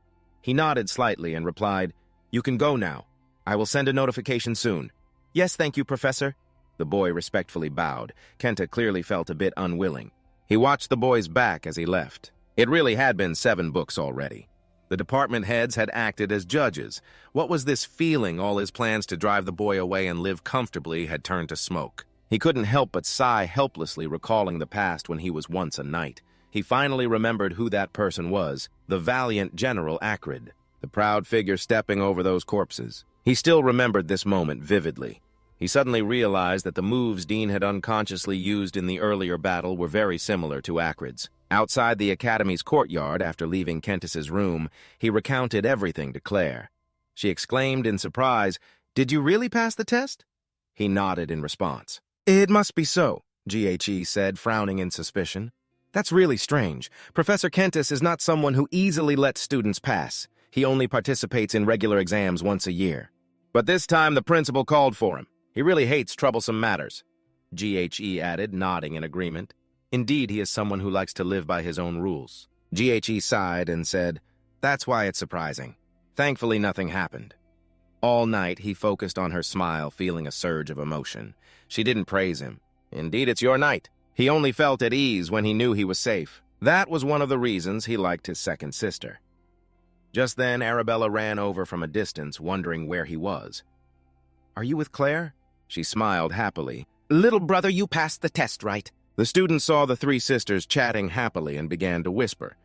He nodded slightly and replied, "You can go now. I will send a notification soon." "Yes, thank you, Professor." The boy respectfully bowed. Kenta clearly felt a bit unwilling. He watched the boy's back as he left. It really had been 7 books already. The department heads had acted as judges. What was this feeling? All his plans to drive the boy away and live comfortably had turned to smoke. He couldn't help but sigh helplessly, recalling the past when he was once a knight. He finally remembered who that person was, the valiant General Acrid, the proud figure stepping over those corpses. He still remembered this moment vividly. He suddenly realized that the moves Dean had unconsciously used in the earlier battle were very similar to Acrid's. Outside the Academy's courtyard, after leaving Kentis's room, he recounted everything to Claire. She exclaimed in surprise, "Did you really pass the test?" He nodded in response. "It must be so," GHE said, frowning in suspicion. "That's really strange. Professor Kentis is not someone who easily lets students pass. He only participates in regular exams once a year. But this time the principal called for him. He really hates troublesome matters," GHE added, nodding in agreement. "Indeed, he is someone who likes to live by his own rules." GHE sighed and said, "That's why it's surprising. Thankfully, nothing happened." All night, he focused on her smile, feeling a surge of emotion. She didn't praise him. Indeed, it's your night. He only felt at ease when he knew he was safe. That was one of the reasons he liked his second sister. Just then, Arabella ran over from a distance, wondering where he was. "Are you with Claire?" She smiled happily. "Little brother, you passed the test, right?" The student saw the 3 sisters chatting happily and began to whisper.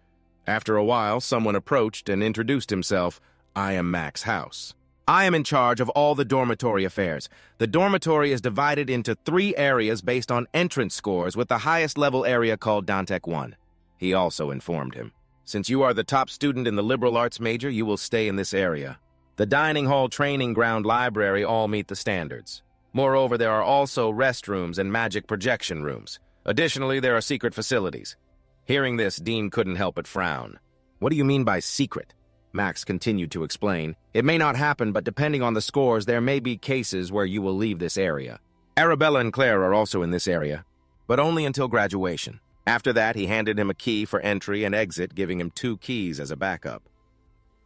After a while, someone approached and introduced himself. "I am Max House. I am in charge of all the dormitory affairs. The dormitory is divided into 3 areas based on entrance scores, with the highest level area called Dantec 1. He also informed him. "Since you are the top student in the liberal arts major, you will stay in this area. The dining hall, training ground, library all meet the standards. Moreover, there are also restrooms and magic projection rooms. Additionally, there are secret facilities." Hearing this, Dean couldn't help but frown. "What do you mean by secret?" Max continued to explain. "It may not happen, but depending on the scores, there may be cases where you will leave this area. Arabella and Claire are also in this area, but only until graduation. After that, he handed him a key for entry and exit, giving him 2 keys as a backup.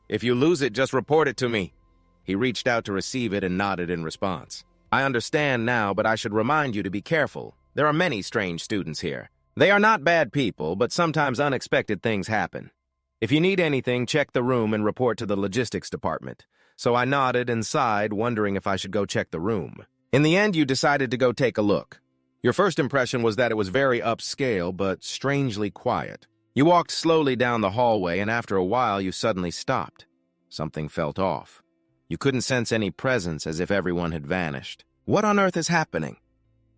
If you lose it, just report it to me." He reached out to receive it and nodded in response. "I understand now, but I should remind you to be careful. There are many strange students here. They are not bad people, but sometimes unexpected things happen. If you need anything, check the room and report to the logistics department." So I nodded and sighed, wondering if I should go check the room. "In the end, you decided to go take a look. Your first impression was that it was very upscale, but strangely quiet. You walked slowly down the hallway, and after a while, you suddenly stopped. Something felt off. You couldn't sense any presence, as if everyone had vanished. What on earth is happening?"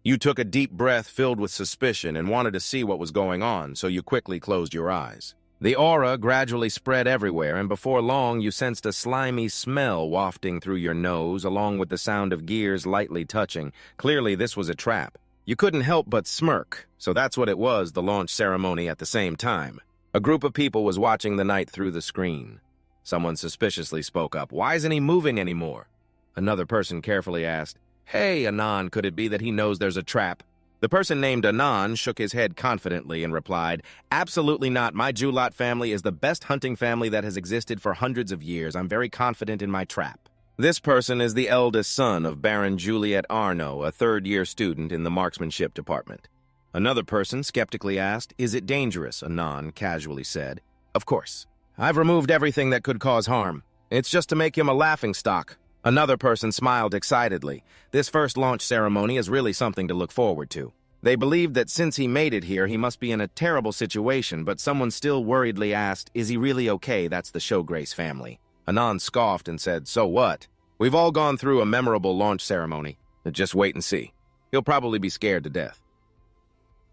You took a deep breath filled with suspicion and wanted to see what was going on, so you quickly closed your eyes. The aura gradually spread everywhere, and before long you sensed a slimy smell wafting through your nose, along with the sound of gears lightly touching. Clearly, this was a trap. You couldn't help but smirk, so that's what it was, the launch ceremony at the same time. A group of people was watching the night through the screen. Someone suspiciously spoke up. "Why isn't he moving anymore?" Another person carefully asked, "Hey, Anan, could it be that he knows there's a trap?" The person named Anan shook his head confidently and replied, "Absolutely not. My Julat family is the best hunting family that has existed for hundreds of years. I'm very confident in my trap." This person is the eldest son of Baron Juliet Arno, a third-year student in the marksmanship department. Another person skeptically asked, "Is it dangerous?" Anon casually said, "Of course. I've removed everything that could cause harm. It's just to make him a laughingstock." Another person smiled excitedly. This first launch ceremony is really something to look forward to. They believed that since he made it here, he must be in a terrible situation, but someone still worriedly asked, "Is he really okay?" That's the Showgrace family. Anon scoffed and said, "So what? We've all gone through a memorable launch ceremony. Just wait and see. He'll probably be scared to death."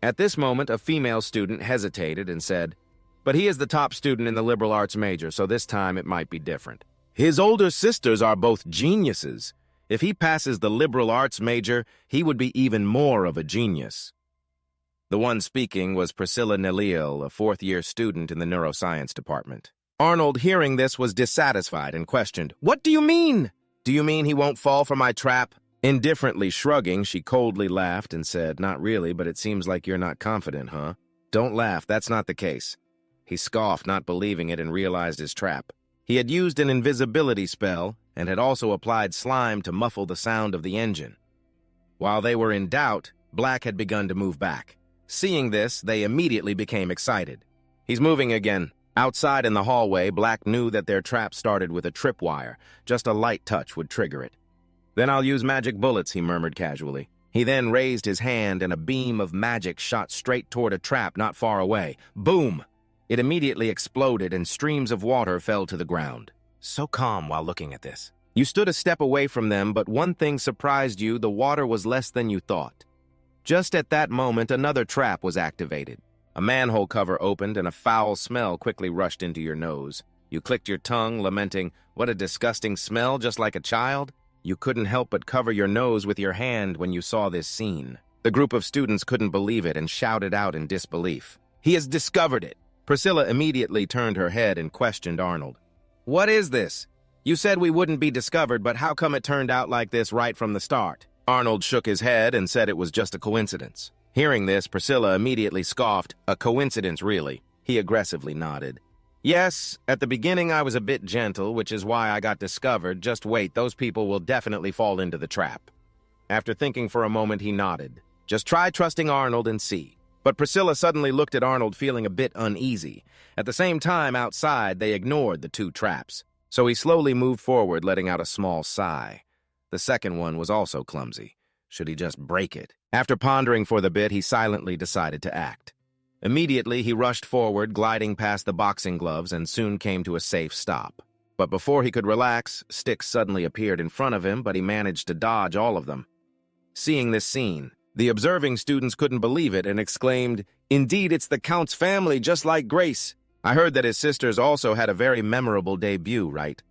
At this moment, a female student hesitated and said, "But he is the top student in the liberal arts major, so this time it might be different. His older sisters are both geniuses. If he passes the liberal arts major, he would be even more of a genius." The one speaking was Priscilla Nelil, a fourth-year student in the neuroscience department. Arnold, hearing this, was dissatisfied and questioned, "What do you mean? Do you mean he won't fall for my trap?" Indifferently shrugging, she coldly laughed and said, "Not really, but it seems like you're not confident, huh?" "Don't laugh, that's not the case." He scoffed, not believing it, and realized his trap. He had used an invisibility spell and had also applied slime to muffle the sound of the engine. While they were in doubt, Black had begun to move back. Seeing this, they immediately became excited. "He's moving again." Outside in the hallway, Black knew that their trap started with a tripwire. Just a light touch would trigger it. "Then I'll use magic bullets," he murmured casually. He then raised his hand and a beam of magic shot straight toward a trap not far away. Boom! It immediately exploded and streams of water fell to the ground. So calm while looking at this. You stood a step away from them, but one thing surprised you: the water was less than you thought. Just at that moment, another trap was activated. A manhole cover opened and a foul smell quickly rushed into your nose. You clicked your tongue, lamenting, "What a disgusting smell, just like a child." You couldn't help but cover your nose with your hand when you saw this scene. The group of students couldn't believe it and shouted out in disbelief, "He has discovered it!" Priscilla immediately turned her head and questioned Arnold. "What is this? You said we wouldn't be discovered, but how come it turned out like this right from the start?" Arnold shook his head and said it was just a coincidence. Hearing this, Priscilla immediately scoffed. "A coincidence, really?" He aggressively nodded. "Yes, at the beginning I was a bit gentle, which is why I got discovered. Just wait, those people will definitely fall into the trap." After thinking for a moment, he nodded. "Just try trusting Arnold and see." But Priscilla suddenly looked at Arnold, feeling a bit uneasy. At the same time, outside, they ignored the two traps. So he slowly moved forward, letting out a small sigh. The second one was also clumsy. Should he just break it? After pondering for the bit, he silently decided to act. Immediately, he rushed forward, gliding past the boxing gloves, and soon came to a safe stop. But before he could relax, sticks suddenly appeared in front of him, but he managed to dodge all of them. Seeing this scene, the observing students couldn't believe it and exclaimed, "Indeed, it's the Count's family, just like Grace. I heard that his sisters also had a very memorable debut, right?"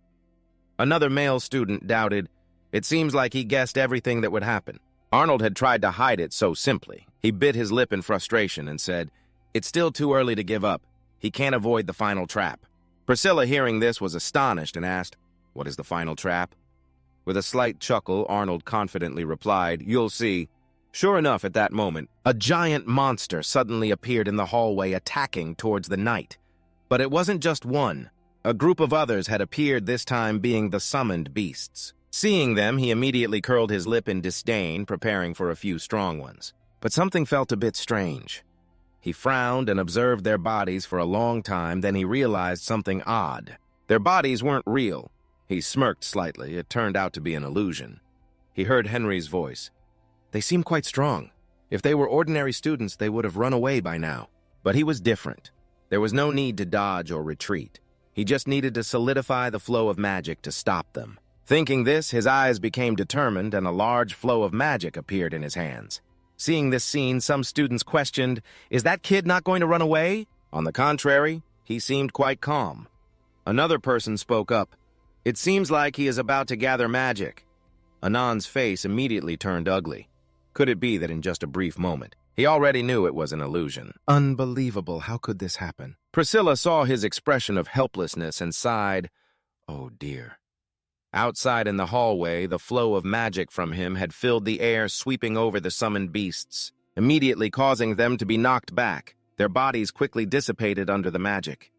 Another male student doubted. It seems like he guessed everything that would happen. Arnold had tried to hide it so simply. He bit his lip in frustration and said, "It's still too early to give up. He can't avoid the final trap." Priscilla, hearing this, was astonished and asked, "What is the final trap?" With a slight chuckle, Arnold confidently replied, "You'll see." Sure enough, at that moment, a giant monster suddenly appeared in the hallway, attacking towards the knight. But it wasn't just one. A group of others had appeared, this time being the summoned beasts. Seeing them, he immediately curled his lip in disdain, preparing for a few strong ones. But something felt a bit strange. He frowned and observed their bodies for a long time, then he realized something odd. Their bodies weren't real. He smirked slightly. It turned out to be an illusion. He heard Henry's voice. "They seem quite strong. If they were ordinary students, they would have run away by now." But he was different. There was no need to dodge or retreat. He just needed to solidify the flow of magic to stop them. Thinking this, his eyes became determined and a large flow of magic appeared in his hands. Seeing this scene, some students questioned, "Is that kid not going to run away?" On the contrary, he seemed quite calm. Another person spoke up. "It seems like he is about to gather magic." Anand's face immediately turned ugly. Could it be that in just a brief moment, he already knew it was an illusion? Unbelievable, how could this happen? Priscilla saw his expression of helplessness and sighed, "Oh dear." Outside in the hallway, the flow of magic from him had filled the air, sweeping over the summoned beasts, immediately causing them to be knocked back. Their bodies quickly dissipated under the magic.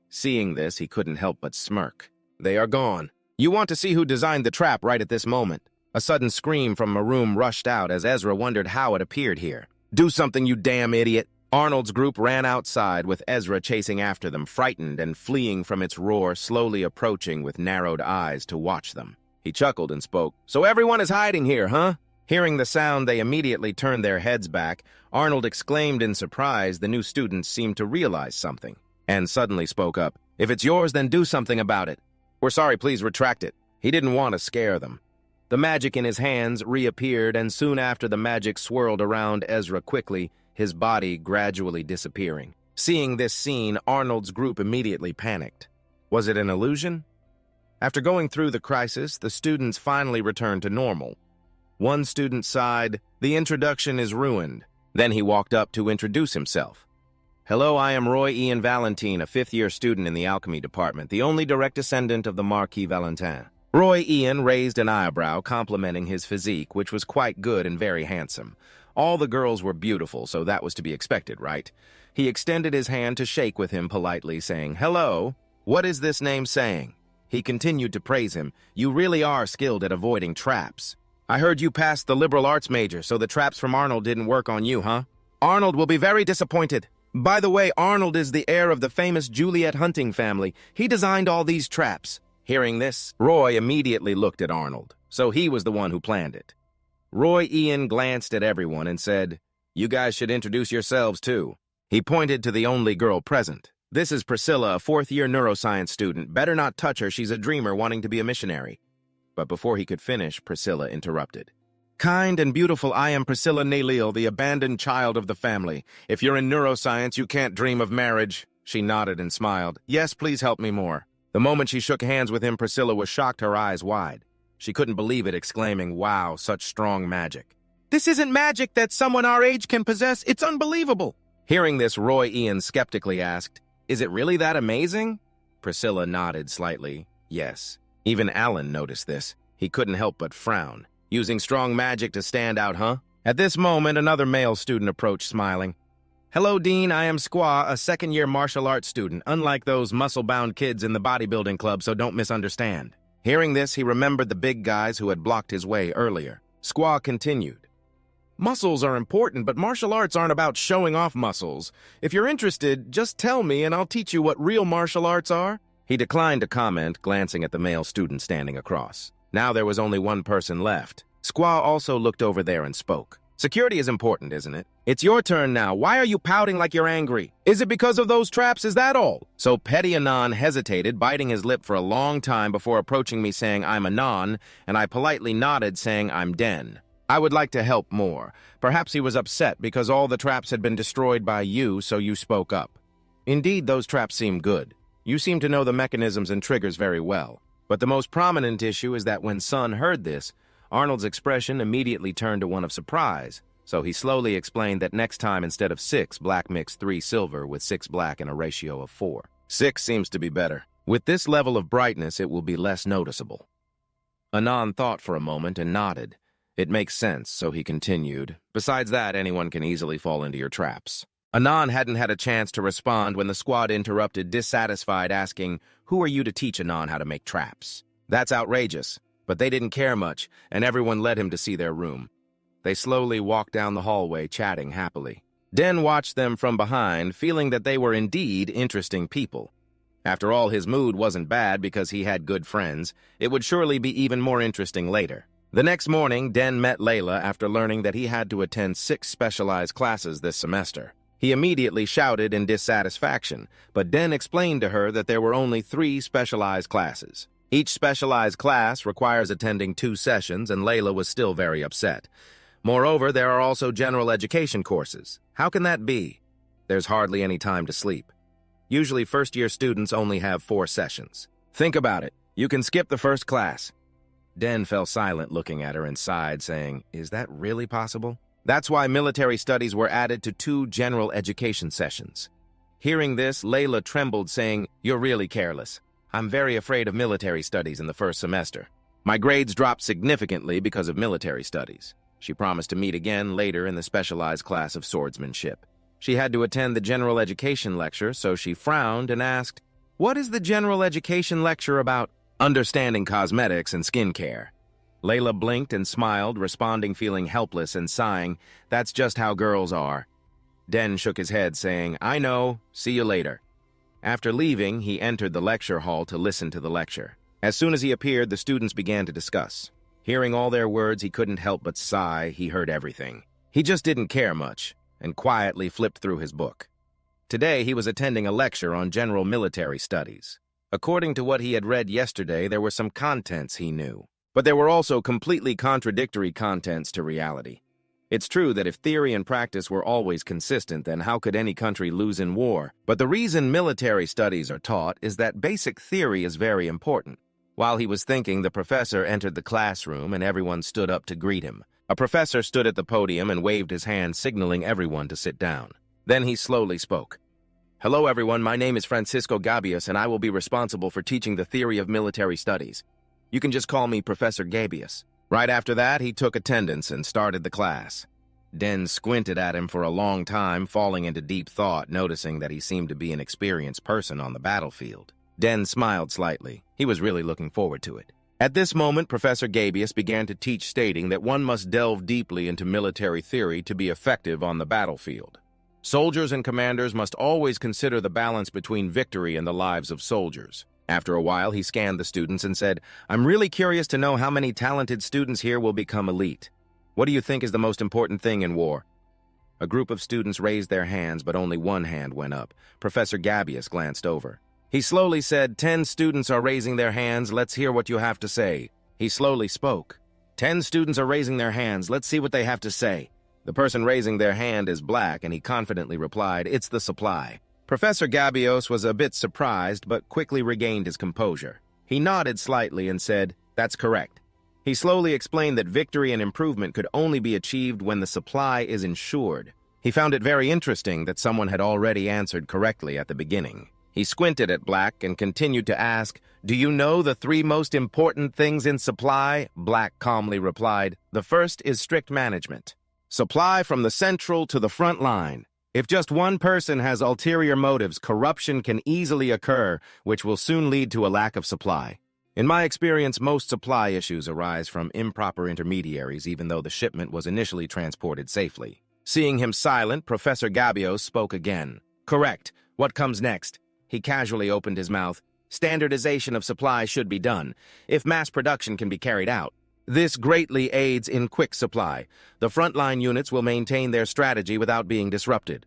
Seeing this, he couldn't help but smirk. "They are gone. You want to see who designed the trap right at this moment. A sudden scream from a room rushed out as Ezra wondered how it appeared here. Do something, you damn idiot! Arnold's group ran outside with Ezra chasing after them, frightened and fleeing from its roar, slowly approaching with narrowed eyes to watch them. He chuckled and spoke, "So everyone is hiding here, huh?" Hearing the sound, they immediately turned their heads back. Arnold exclaimed in surprise. The new students seemed to realize something, and suddenly spoke up, "If it's yours, then do something about it." "We're sorry, please retract it." He didn't want to scare them. The magic in his hands reappeared, and soon after the magic swirled around Ezra quickly, his body gradually disappearing. Seeing this scene, Arnold's group immediately panicked. Was it an illusion? After going through the crisis, the students finally returned to normal. One student sighed, "The introduction is ruined." Then he walked up to introduce himself. "Hello, I am Roy Ian Valentine, a fifth-year student in the alchemy department, the only direct descendant of the Marquis Valentin." Roy Ian raised an eyebrow, complimenting his physique, which was quite good and very handsome. All the girls were beautiful, so that was to be expected, right? He extended his hand to shake with him politely, saying, "Hello, what is this name saying?" He continued to praise him. "You really are skilled at avoiding traps. I heard you passed the liberal arts major, so the traps from Arnold didn't work on you, huh? Arnold will be very disappointed. By the way, Arnold is the heir of the famous Juliet hunting family. He designed all these traps." Hearing this, Roy immediately looked at Arnold, so he was the one who planned it. Roy Ian glanced at everyone and said, "You guys should introduce yourselves too." He pointed to the only girl present. "This is Priscilla, a fourth-year neuroscience student. Better not touch her, she's a dreamer wanting to be a missionary." But before he could finish, Priscilla interrupted. "Kind and beautiful, I am Priscilla Nalil, the abandoned child of the family. If you're in neuroscience, you can't dream of marriage." She nodded and smiled. "Yes, please help me more." The moment she shook hands with him, Priscilla was shocked, her eyes wide. She couldn't believe it, exclaiming, "Wow, such strong magic. This isn't magic that someone our age can possess. It's unbelievable." Hearing this, Roy Ian skeptically asked, "Is it really that amazing?" Priscilla nodded slightly. Yes. Even Alan noticed this. He couldn't help but frown. "Using strong magic to stand out, huh?" At this moment, another male student approached, smiling. "Hello, Dean. I am Squaw, a second-year martial arts student, unlike those muscle-bound kids in the bodybuilding club, so don't misunderstand." Hearing this, he remembered the big guys who had blocked his way earlier. Squaw continued, "Muscles are important, but martial arts aren't about showing off muscles. If you're interested, just tell me and I'll teach you what real martial arts are." He declined to comment, glancing at the male student standing across. Now there was only one person left. Squaw also looked over there and spoke. "Security is important, isn't it? It's your turn now. Why are you pouting like you're angry? Is it because of those traps, is that all?" So Petty Anon hesitated, biting his lip for a long time before approaching me saying, "I'm Anon," and I politely nodded saying, "I'm Den. I would like to help more." Perhaps he was upset because all the traps had been destroyed by you, so you spoke up. Indeed, those traps seem good. You seem to know the mechanisms and triggers very well. But the most prominent issue is that when Sun heard this, Arnold's expression immediately turned to one of surprise, so he slowly explained that next time instead of 6, black mix 3 silver with 6 black and a ratio of 4. 6 seems to be better. With this level of brightness, it will be less noticeable. Anon thought for a moment and nodded. It makes sense, so he continued. Besides that, anyone can easily fall into your traps. Anon hadn't had a chance to respond when the squad interrupted, dissatisfied, asking, "Who are you to teach Anon how to make traps?" That's outrageous. But they didn't care much, and everyone led him to see their room. They slowly walked down the hallway, chatting happily. Den watched them from behind, feeling that they were indeed interesting people. After all, his mood wasn't bad because he had good friends. It would surely be even more interesting later. The next morning, Den met Layla after learning that he had to attend 6 specialized classes this semester. He immediately shouted in dissatisfaction, but Den explained to her that there were only 3 specialized classes. Each specialized class requires attending 2 sessions, and Layla was still very upset. Moreover, there are also general education courses. How can that be? There's hardly any time to sleep. Usually first-year students only have 4 sessions. Think about it. You can skip the first class. Den fell silent looking at her and sighed, saying, "Is that really possible?" That's why military studies were added to 2 general education sessions. Hearing this, Layla trembled, saying, "You're really careless. I'm very afraid of military studies in the first semester. My grades dropped significantly because of military studies." She promised to meet again later in the specialized class of swordsmanship. She had to attend the general education lecture, so she frowned and asked, "What is the general education lecture about?" understanding cosmetics and skincare. Layla blinked and smiled, responding feeling helpless and sighing, "That's just how girls are." Den shook his head, saying, "I know, see you later." After leaving, he entered the lecture hall to listen to the lecture. As soon as he appeared, the students began to discuss. Hearing all their words, he couldn't help but sigh. He heard everything. He just didn't care much, and quietly flipped through his book. Today, he was attending a lecture on general military studies. According to what he had read yesterday, there were some contents he knew. But there were also completely contradictory contents to reality. It's true that if theory and practice were always consistent, then how could any country lose in war? But the reason military studies are taught is that basic theory is very important. While he was thinking, the professor entered the classroom and everyone stood up to greet him. A professor stood at the podium and waved his hand, signaling everyone to sit down. Then he slowly spoke. "Hello everyone, my name is Francisco Gabius and I will be responsible for teaching the theory of military studies. You can just call me Professor Gabius." Right after that, he took attendance and started the class. Den squinted at him for a long time, falling into deep thought, noticing that he seemed to be an experienced person on the battlefield. Den smiled slightly. He was really looking forward to it. At this moment, Professor Gabius began to teach, stating that one must delve deeply into military theory to be effective on the battlefield. Soldiers and commanders must always consider the balance between victory and the lives of soldiers. After a while, he scanned the students and said, "I'm really curious to know how many talented students here will become elite. What do you think is the most important thing in war?" A group of students raised their hands, but only one hand went up. Professor Gabius glanced over. He slowly said, 10 students are raising their hands. Let's hear what you have to say." He slowly spoke. 10 students are raising their hands. Let's see what they have to say." The person raising their hand is black, and he confidently replied, "It's the supply." Professor Gabios was a bit surprised, but quickly regained his composure. He nodded slightly and said, "That's correct." He slowly explained that victory and improvement could only be achieved when the supply is ensured. He found it very interesting that someone had already answered correctly at the beginning. He squinted at Black and continued to ask, "Do you know the 3 most important things in supply?" Black calmly replied, "The first is strict management. Supply from the central to the front line. If just one person has ulterior motives, corruption can easily occur, which will soon lead to a lack of supply. In my experience, most supply issues arise from improper intermediaries, even though the shipment was initially transported safely." Seeing him silent, Professor Gabios spoke again. "Correct. What comes next?" He casually opened his mouth. "Standardization of supply should be done, if mass production can be carried out. This greatly aids in quick supply. The frontline units will maintain their strategy without being disrupted."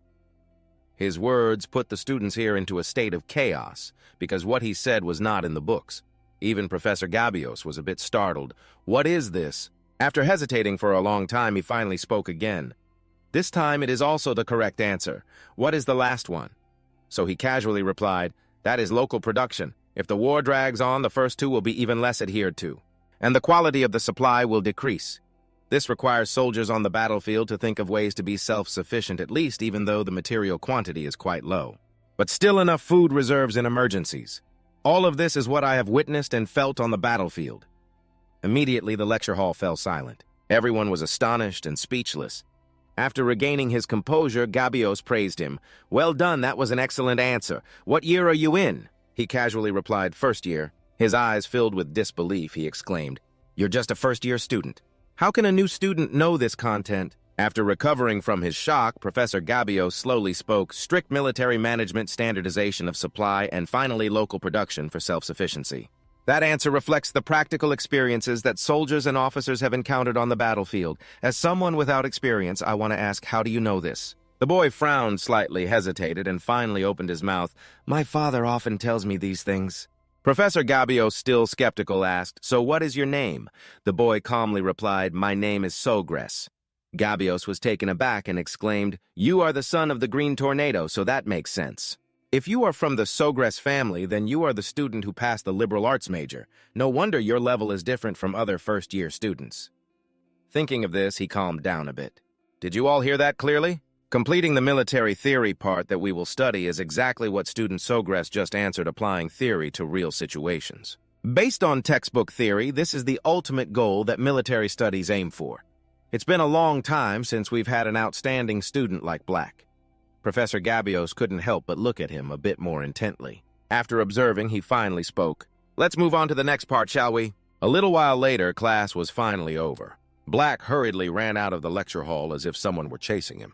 His words put the students here into a state of chaos, because what he said was not in the books. Even Professor Gabios was a bit startled. "What is this?" After hesitating for a long time, he finally spoke again. "This time it is also the correct answer. What is the last one?" So he casually replied, "That is local production. If the war drags on, the first 2 will be even less adhered to, and the quality of the supply will decrease. This requires soldiers on the battlefield to think of ways to be self-sufficient at least, even though the material quantity is quite low. But still enough food reserves in emergencies. All of this is what I have witnessed and felt on the battlefield." Immediately, the lecture hall fell silent. Everyone was astonished and speechless. After regaining his composure, Gabios praised him. "Well done, that was an excellent answer. What year are you in?" He casually replied, "First year." His eyes filled with disbelief, he exclaimed, "You're just a first-year student. How can a new student know this content?" After recovering from his shock, Professor Gabios slowly spoke, "Strict military management, standardization of supply, and finally local production for self-sufficiency. That answer reflects the practical experiences that soldiers and officers have encountered on the battlefield. As someone without experience, I want to ask, how do you know this?" The boy frowned slightly, hesitated, and finally opened his mouth. "My father often tells me these things." Professor Gabios, still skeptical, asked, "So what is your name?" The boy calmly replied, "My name is Sogres." Gabios was taken aback and exclaimed, "You are the son of the Green Tornado, so that makes sense. If you are from the Sogres family, then you are the student who passed the liberal arts major. No wonder your level is different from other first-year students." Thinking of this, he calmed down a bit. "Did you all hear that clearly? Completing the military theory part that we will study is exactly what student Sogres just answered, applying theory to real situations. Based on textbook theory, this is the ultimate goal that military studies aim for. It's been a long time since we've had an outstanding student like Black." Professor Gabios couldn't help but look at him a bit more intently. After observing, he finally spoke. Let's move on to the next part, shall we? A little while later, class was finally over. Black hurriedly ran out of the lecture hall as if someone were chasing him.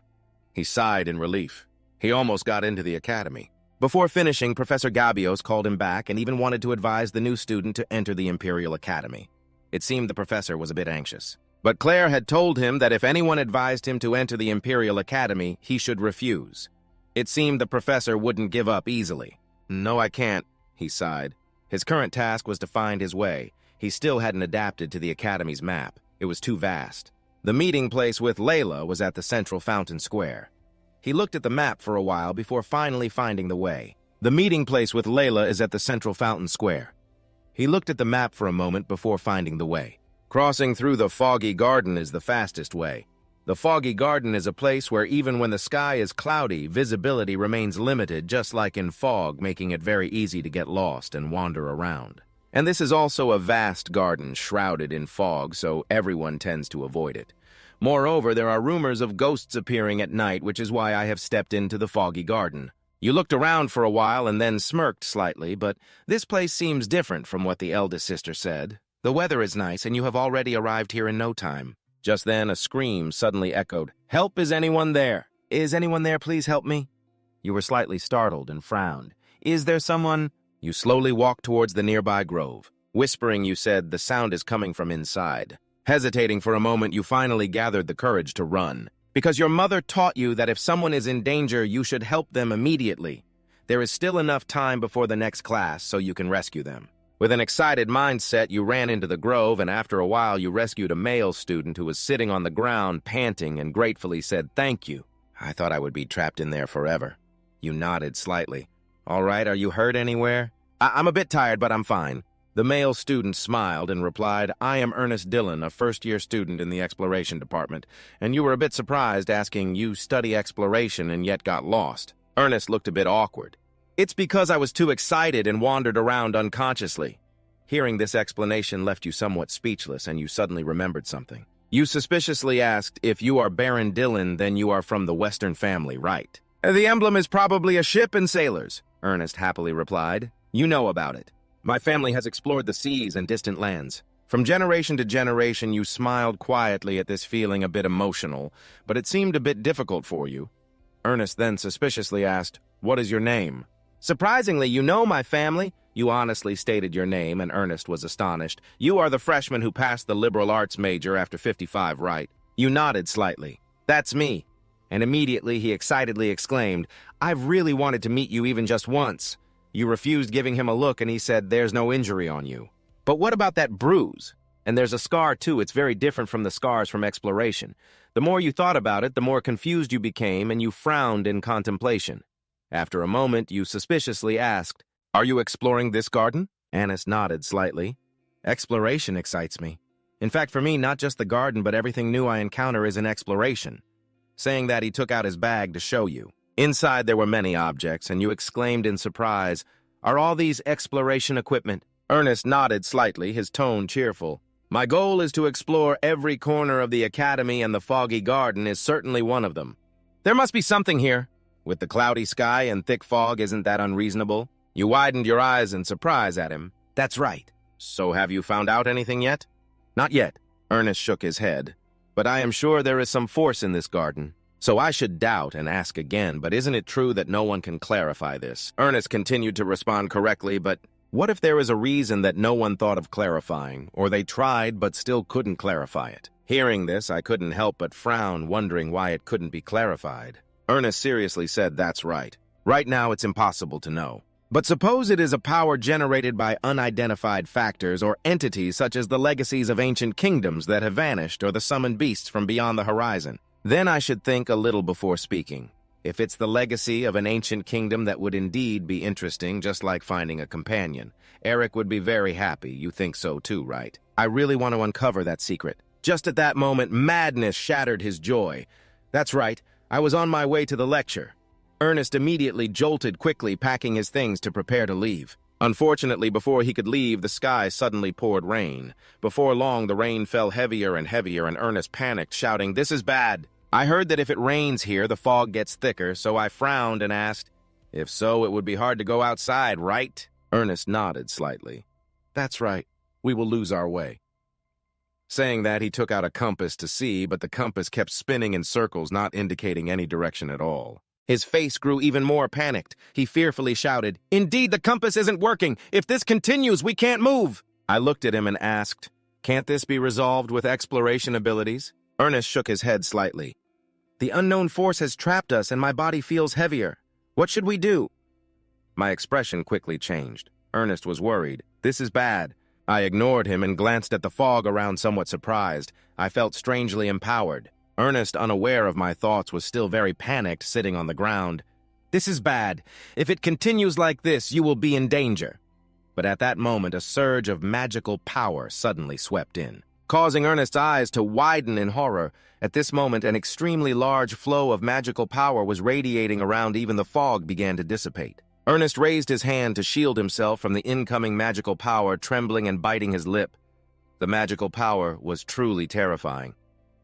He sighed in relief. He almost got into the academy. Before finishing, Professor Gabios called him back and even wanted to advise the new student to enter the Imperial Academy. It seemed the professor was a bit anxious. But Claire had told him that if anyone advised him to enter the Imperial Academy, he should refuse. It seemed the professor wouldn't give up easily. "No, I can't," he sighed. His current task was to find his way. He still hadn't adapted to the Academy's map. It was too vast. The meeting place with Layla was at the central fountain square. He looked at the map for a while before finally finding the way. The meeting place with Layla is at the central fountain square. He looked at the map for a moment before finding the way. Crossing through the foggy garden is the fastest way. The foggy garden is a place where even when the sky is cloudy, visibility remains limited, just like in fog, making it very easy to get lost and wander around. And this is also a vast garden shrouded in fog, so everyone tends to avoid it. Moreover, there are rumors of ghosts appearing at night, which is why I have stepped into the foggy garden. You looked around for a while and then smirked slightly, but this place seems different from what the eldest sister said. The weather is nice, and you have already arrived here in no time. Just then, a scream suddenly echoed. "Help, is anyone there? Is anyone there? Please help me." You were slightly startled and frowned. "Is there someone?" You slowly walked towards the nearby grove. Whispering, you said, "The sound is coming from inside." Hesitating for a moment, you finally gathered the courage to run. Because your mother taught you that if someone is in danger, you should help them immediately. There is still enough time before the next class so you can rescue them. With an excited mindset, you ran into the grove, and after a while, you rescued a male student who was sitting on the ground, panting, and gratefully said, "Thank you. I thought I would be trapped in there forever." You nodded slightly. "All right, are you hurt anywhere?" I'm a bit tired, but I'm fine." The male student smiled and replied, "I am Ernest Dillon, a first-year student in the exploration department, and you were a bit surprised asking you study exploration and yet got lost." Ernest looked a bit awkward. "It's because I was too excited and wandered around unconsciously." Hearing this explanation left you somewhat speechless, and you suddenly remembered something. You suspiciously asked, "If you are Baron Dillon, then you are from the Western family, right?" "The emblem is probably a ship and sailors," Ernest happily replied. "You know about it. My family has explored the seas and distant lands." From generation to generation, you smiled quietly at this feeling a bit emotional, but it seemed a bit difficult for you. Ernest then suspiciously asked, "What is your name?" "Surprisingly, you know my family." You honestly stated your name, and Ernest was astonished. "You are the freshman who passed the liberal arts major after 55, right?" You nodded slightly. "That's me." And immediately he excitedly exclaimed, "I've really wanted to meet you even just once." You refused giving him a look, and he said, "There's no injury on you." "But what about that bruise?" "And there's a scar, too. It's very different from the scars from exploration." The more you thought about it, the more confused you became, and you frowned in contemplation. After a moment, you suspiciously asked, "Are you exploring this garden?" Anis nodded slightly. "Exploration excites me. In fact, for me, not just the garden, but everything new I encounter is an exploration." Saying that, he took out his bag to show you. Inside there were many objects, and you exclaimed in surprise, "Are all these exploration equipment?" Ernest nodded slightly, his tone cheerful. "My goal is to explore every corner of the academy, and the foggy garden is certainly one of them." "There must be something here." "With the cloudy sky and thick fog, isn't that unreasonable?" You widened your eyes in surprise at him. "That's right." "So have you found out anything yet?" "Not yet." Ernest shook his head. "But I am sure there is some force in this garden. So I should doubt and ask again, but isn't it true that no one can clarify this?" Ernest continued to respond correctly, but what if there is a reason that no one thought of clarifying, or they tried but still couldn't clarify it? Hearing this, I couldn't help but frown, wondering why it couldn't be clarified. Ernest seriously said, "That's right. Right now it's impossible to know. But suppose it is a power generated by unidentified factors or entities such as the legacies of ancient kingdoms that have vanished or the summoned beasts from beyond the horizon. Then I should think a little before speaking. If it's the legacy of an ancient kingdom, that would indeed be interesting, just like finding a companion. Eric would be very happy. You think so too, right? I really want to uncover that secret." Just at that moment, madness shattered his joy. "That's right. I was on my way to the lecture." Ernest immediately jolted quickly, packing his things to prepare to leave. Unfortunately, before he could leave, the sky suddenly poured rain. Before long, the rain fell heavier and heavier, and Ernest panicked, shouting, "This is bad. I heard that if it rains here, the fog gets thicker, so I frowned and asked, 'If so, it would be hard to go outside, right?'" Ernest nodded slightly. That's right. We will lose our way. Saying that, he took out a compass to see, but the compass kept spinning in circles, not indicating any direction at all. His face grew even more panicked. He fearfully shouted, "Indeed, the compass isn't working! If this continues, we can't move!" I looked at him and asked, "Can't this be resolved with exploration abilities?" Ernest shook his head slightly. "The unknown force has trapped us and my body feels heavier. What should we do?" My expression quickly changed. Ernest was worried. "This is bad." I ignored him and glanced at the fog around somewhat surprised. I felt strangely empowered. Ernest, unaware of my thoughts, was still very panicked, sitting on the ground. "This is bad. If it continues like this, you will be in danger." But at that moment, a surge of magical power suddenly swept in, causing Ernest's eyes to widen in horror. At this moment, an extremely large flow of magical power was radiating around. Even the fog began to dissipate. Ernest raised his hand to shield himself from the incoming magical power, trembling and biting his lip. The magical power was truly terrifying.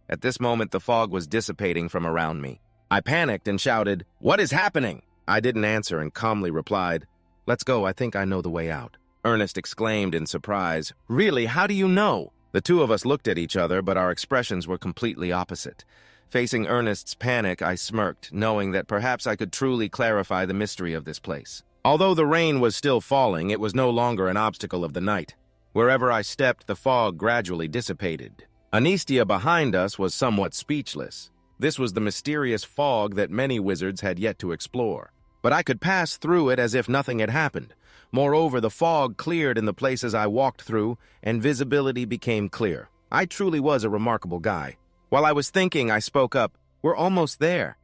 At this moment, the fog was dissipating from around me. I panicked and shouted, "What is happening?" I didn't answer and calmly replied, "Let's go, I think I know the way out." Ernest exclaimed in surprise, "Really, how do you know?" The two of us looked at each other, but our expressions were completely opposite. Facing Ernest's panic, I smirked, knowing that perhaps I could truly clarify the mystery of this place. Although the rain was still falling, it was no longer an obstacle of the night. Wherever I stepped, the fog gradually dissipated. Anistia behind us was somewhat speechless. This was the mysterious fog that many wizards had yet to explore. But I could pass through it as if nothing had happened. Moreover, the fog cleared in the places I walked through, and visibility became clear. I truly was a remarkable guy. While I was thinking, I spoke up, "We're almost there."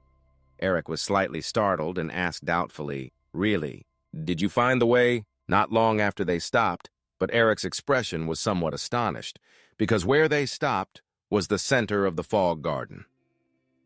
Eric was slightly startled and asked doubtfully, "Really? Did you find the way?" Not long after they stopped, but Eric's expression was somewhat astonished, because where they stopped was the center of the fog garden.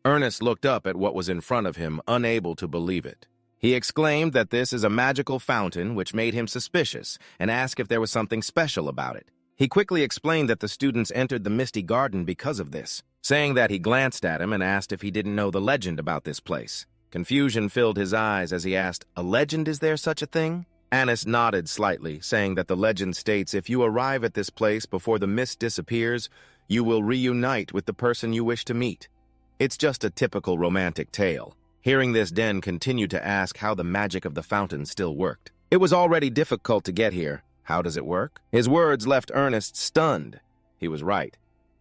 Ernest looked up at what was in front of him, unable to believe it. He exclaimed that this is a magical fountain, which made him suspicious, and asked if there was something special about it. He quickly explained that the students entered the misty garden because of this. Saying that, he glanced at him and asked if he didn't know the legend about this place. Confusion filled his eyes as he asked, "A legend, is there such a thing?" Anis nodded slightly, saying that the legend states if you arrive at this place before the mist disappears, you will reunite with the person you wish to meet. It's just a typical romantic tale. Hearing this, Den continued to ask how the magic of the fountain still worked. It was already difficult to get here. How does it work? His words left Ernest stunned. He was right.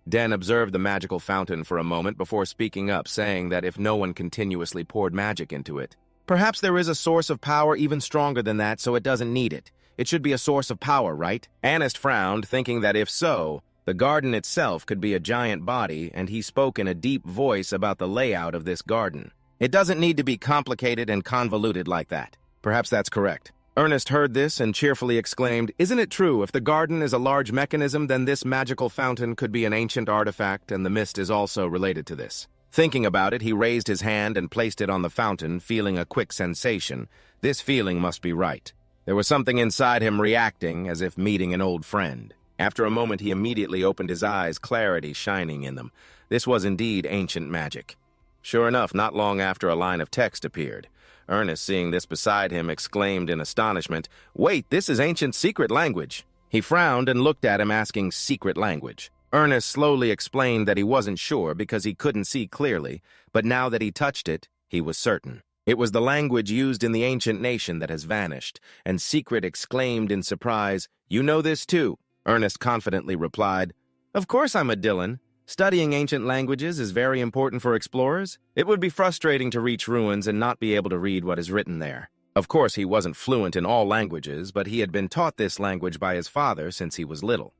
Den observed the magical fountain for a moment before speaking up, saying that if no one continuously poured magic into it, perhaps there is a source of power even stronger than that, so it doesn't need it. It should be a source of power, right? Anist frowned, thinking that if so, the garden itself could be a giant body, and he spoke in a deep voice about the layout of this garden. It doesn't need to be complicated and convoluted like that. Perhaps that's correct. Ernest heard this and cheerfully exclaimed, "Isn't it true? If the garden is a large mechanism, then this magical fountain could be an ancient artifact, and the mist is also related to this." Thinking about it, he raised his hand and placed it on the fountain, feeling a quick sensation. This feeling must be right. There was something inside him reacting, as if meeting an old friend. After a moment, he immediately opened his eyes, clarity shining in them. This was indeed ancient magic. Sure enough, not long after, a line of text appeared. Ernest, seeing this beside him, exclaimed in astonishment, "Wait, this is ancient secret language." He frowned and looked at him, asking, "Secret language?" Ernest slowly explained that he wasn't sure because he couldn't see clearly, but now that he touched it, he was certain. It was the language used in the ancient nation that has vanished, and Secret exclaimed in surprise, "You know this too?" Ernest confidently replied, "Of course I'm a Dylan. Studying ancient languages is very important for explorers. It would be frustrating to reach ruins and not be able to read what is written there." Of course, he wasn't fluent in all languages, but he had been taught this language by his father since he was little.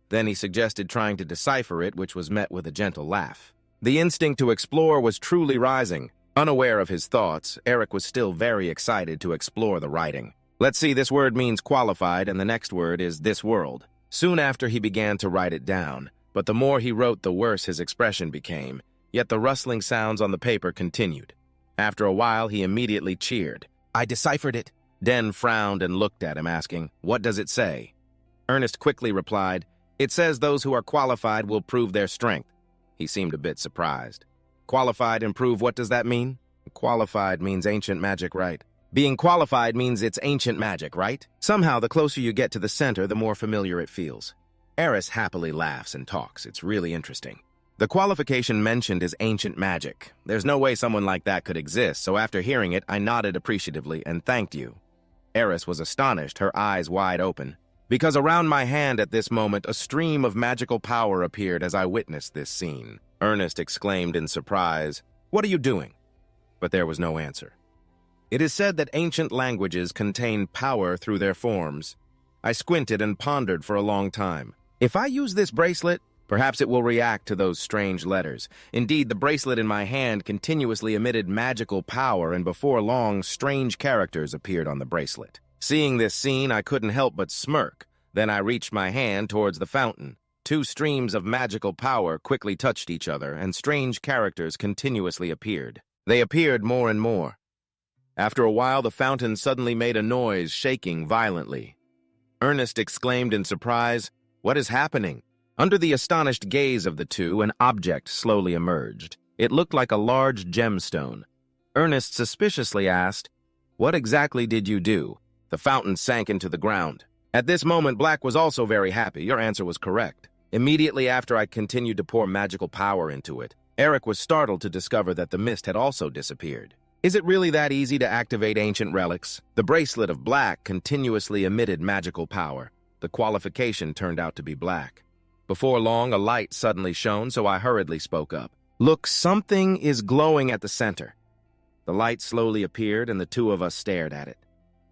Then he suggested trying to decipher it, which was met with a gentle laugh. The instinct to explore was truly rising. Unaware of his thoughts, Eric was still very excited to explore the writing. Let's see, this word means qualified, and the next word is this world. Soon after, he began to write it down. But the more he wrote, the worse his expression became, yet the rustling sounds on the paper continued. After a while, he immediately cheered. "I deciphered it." Den frowned and looked at him, asking, "What does it say?" Ernest quickly replied, "It says those who are qualified will prove their strength." He seemed a bit surprised. "Qualified and prove, what does that mean?" "Qualified means ancient magic, right?" Being qualified means it's ancient magic, right? Somehow, the closer you get to the center, the more familiar it feels. Eris happily laughs and talks. It's really interesting. The qualification mentioned is ancient magic. There's no way someone like that could exist, so after hearing it, I nodded appreciatively and thanked you. Eris was astonished, her eyes wide open, because around my hand at this moment, a stream of magical power appeared as I witnessed this scene. Ernest exclaimed in surprise, "What are you doing?" But there was no answer. It is said that ancient languages contain power through their forms. I squinted and pondered for a long time. If I use this bracelet, perhaps it will react to those strange letters. Indeed, the bracelet in my hand continuously emitted magical power, and before long, strange characters appeared on the bracelet. Seeing this scene, I couldn't help but smirk. Then I reached my hand towards the fountain. Two streams of magical power quickly touched each other, and strange characters continuously appeared. They appeared more and more. After a while, the fountain suddenly made a noise, shaking violently. Ernest exclaimed in surprise, "What is happening?" Under the astonished gaze of the two, an object slowly emerged. It looked like a large gemstone. Ernest suspiciously asked, "What exactly did you do?" The fountain sank into the ground. At this moment, Black was also very happy. Your answer was correct. Immediately after I continued to pour magical power into it, Eric was startled to discover that the mist had also disappeared. Is it really that easy to activate ancient relics? The bracelet of Black continuously emitted magical power. The qualification turned out to be Black. Before long, a light suddenly shone, so I hurriedly spoke up. "Look, something is glowing at the center." The light slowly appeared, and the two of us stared at it.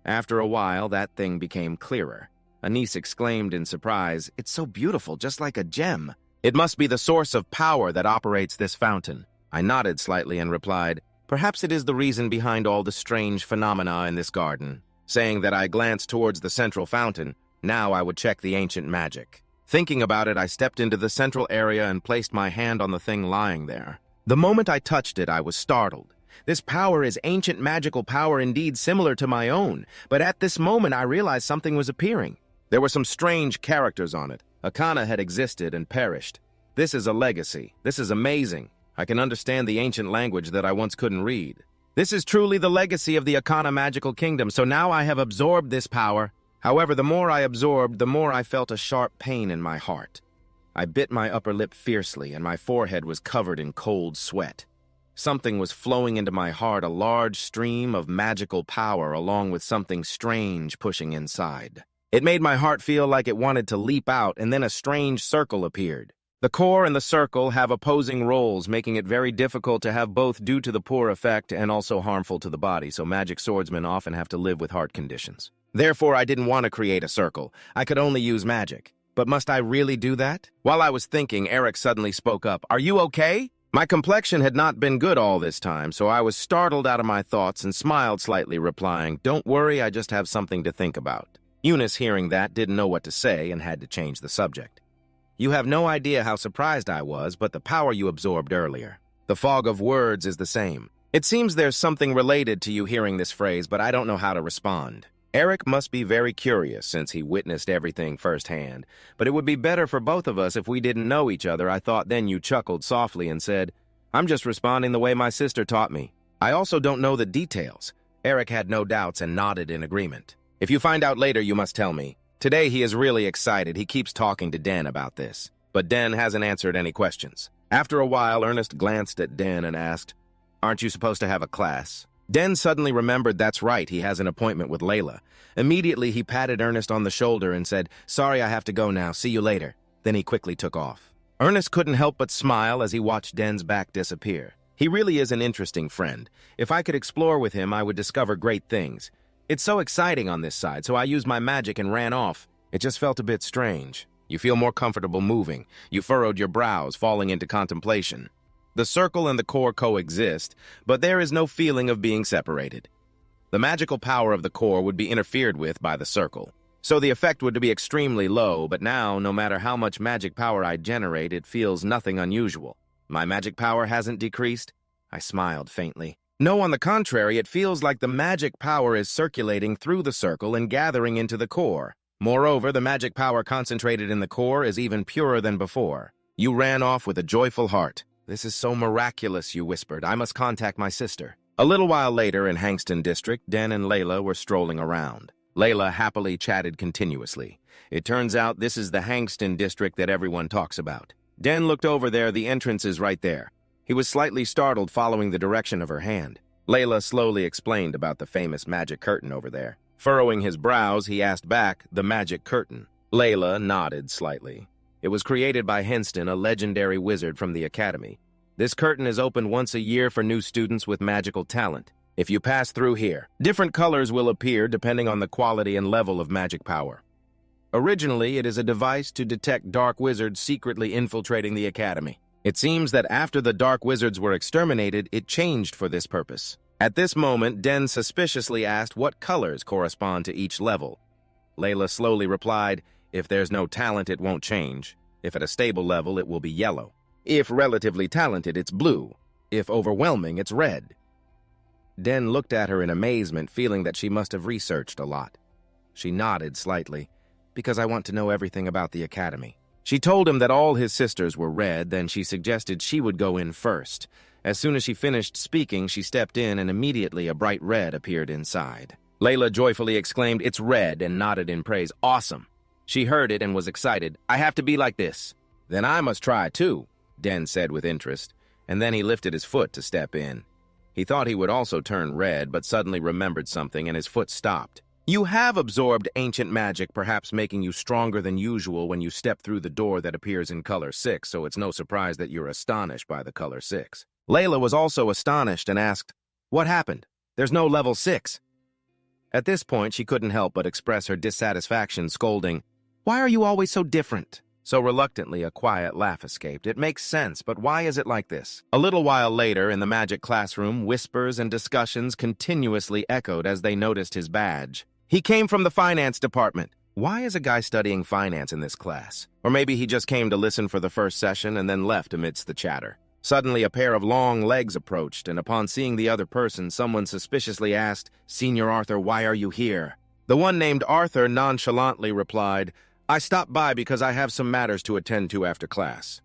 After a while, that thing became clearer. Anis exclaimed in surprise, "It's so beautiful, just like a gem." "It must be the source of power that operates this fountain." I nodded slightly and replied, "Perhaps it is the reason behind all the strange phenomena in this garden." Saying that, I glanced towards the central fountain. Now I would check the ancient magic. Thinking about it, I stepped into the central area and placed my hand on the thing lying there. The moment I touched it, I was startled. This power is ancient magical power indeed, similar to my own, but at this moment I realized something was appearing. There were some strange characters on it. Akana had existed and perished. This is a legacy. This is amazing. I can understand the ancient language that I once couldn't read. This is truly the legacy of the Akana magical kingdom, so now I have absorbed this power. However, the more I absorbed, the more I felt a sharp pain in my heart. I bit my upper lip fiercely, and my forehead was covered in cold sweat. Something was flowing into my heart, a large stream of magical power, along with something strange pushing inside. It made my heart feel like it wanted to leap out, and then a strange circle appeared. The core and the circle have opposing roles, making it very difficult to have both due to the poor effect and also harmful to the body, so magic swordsmen often have to live with heart conditions. Therefore, I didn't want to create a circle. I could only use magic. But must I really do that? While I was thinking, Eric suddenly spoke up. "Are you okay?" My complexion had not been good all this time, so I was startled out of my thoughts and smiled slightly, replying, "Don't worry, I just have something to think about." Eunice, hearing that, didn't know what to say and had to change the subject. "You have no idea how surprised I was, but the power you absorbed earlier. The fog of words is the same. It seems there's something related to you hearing this phrase, but I don't know how to respond." Eric must be very curious since he witnessed everything firsthand, but it would be better for both of us if we didn't know each other. I thought. Then you chuckled softly and said, "I'm just responding the way my sister taught me. I also don't know the details." Eric had no doubts and nodded in agreement. "If you find out later, you must tell me. Today he is really excited. He keeps talking to Den about this, but Den hasn't answered any questions." After a while, Ernest glanced at Den and asked, "Aren't you supposed to have a class?" Den suddenly remembered that's right, he has an appointment with Layla. Immediately, he patted Ernest on the shoulder and said, "Sorry, I have to go now. See you later." Then he quickly took off. Ernest couldn't help but smile as he watched Den's back disappear. He really is an interesting friend. If I could explore with him, I would discover great things. It's so exciting on this side, so I used my magic and ran off. It just felt a bit strange. You feel more comfortable moving. You furrowed your brows, falling into contemplation. The circle and the core coexist, but there is no feeling of being separated. The magical power of the core would be interfered with by the circle, so the effect would be extremely low, but now, no matter how much magic power I generate, it feels nothing unusual. My magic power hasn't decreased? I smiled faintly. No, on the contrary, it feels like the magic power is circulating through the circle and gathering into the core. Moreover, the magic power concentrated in the core is even purer than before. You ran off with a joyful heart. "This is so miraculous," you whispered. "I must contact my sister." A little while later in Hankston District, Den and Layla were strolling around. Layla happily chatted continuously. It turns out this is the Hankston District that everyone talks about. Den looked over there, the entrance is right there. He was slightly startled following the direction of her hand. Layla slowly explained about the famous magic curtain over there. Furrowing his brows, he asked back, the magic curtain. Layla nodded slightly. It was created by Henston, a legendary wizard from the academy. This curtain is opened once a year for new students with magical talent. If you pass through here, different colors will appear depending on the quality and level of magic power. Originally, it is a device to detect dark wizards secretly infiltrating the academy. It seems that after the dark wizards were exterminated, it changed for this purpose. At this moment, Den suspiciously asked what colors correspond to each level. Layla slowly replied, if there's no talent, it won't change. If at a stable level, it will be yellow. If relatively talented, it's blue. If overwhelming, it's red. Den looked at her in amazement, feeling that she must have researched a lot. She nodded slightly, because I want to know everything about the academy. She told him that all his sisters were red, then she suggested she would go in first. As soon as she finished speaking, she stepped in and immediately a bright red appeared inside. Layla joyfully exclaimed, it's red, and nodded in praise. Awesome. She heard it and was excited. I have to be like this. Then I must try too, Den said with interest, and then he lifted his foot to step in. He thought he would also turn red, but suddenly remembered something and his foot stopped. You have absorbed ancient magic, perhaps making you stronger than usual when you step through the door that appears in color 6, so it's no surprise that you're astonished by the color 6. Layla was also astonished and asked, what happened? There's no level 6. At this point, she couldn't help but express her dissatisfaction, scolding, why are you always so different? So reluctantly, a quiet laugh escaped. It makes sense, but why is it like this? A little while later, in the magic classroom, whispers and discussions continuously echoed as they noticed his badge. He came from the finance department. Why is a guy studying finance in this class? Or maybe he just came to listen for the first session and then left amidst the chatter. Suddenly, a pair of long legs approached, and upon seeing the other person, someone suspiciously asked, Senior Arthur, why are you here? The one named Arthur nonchalantly replied, I stopped by because I have some matters to attend to after class.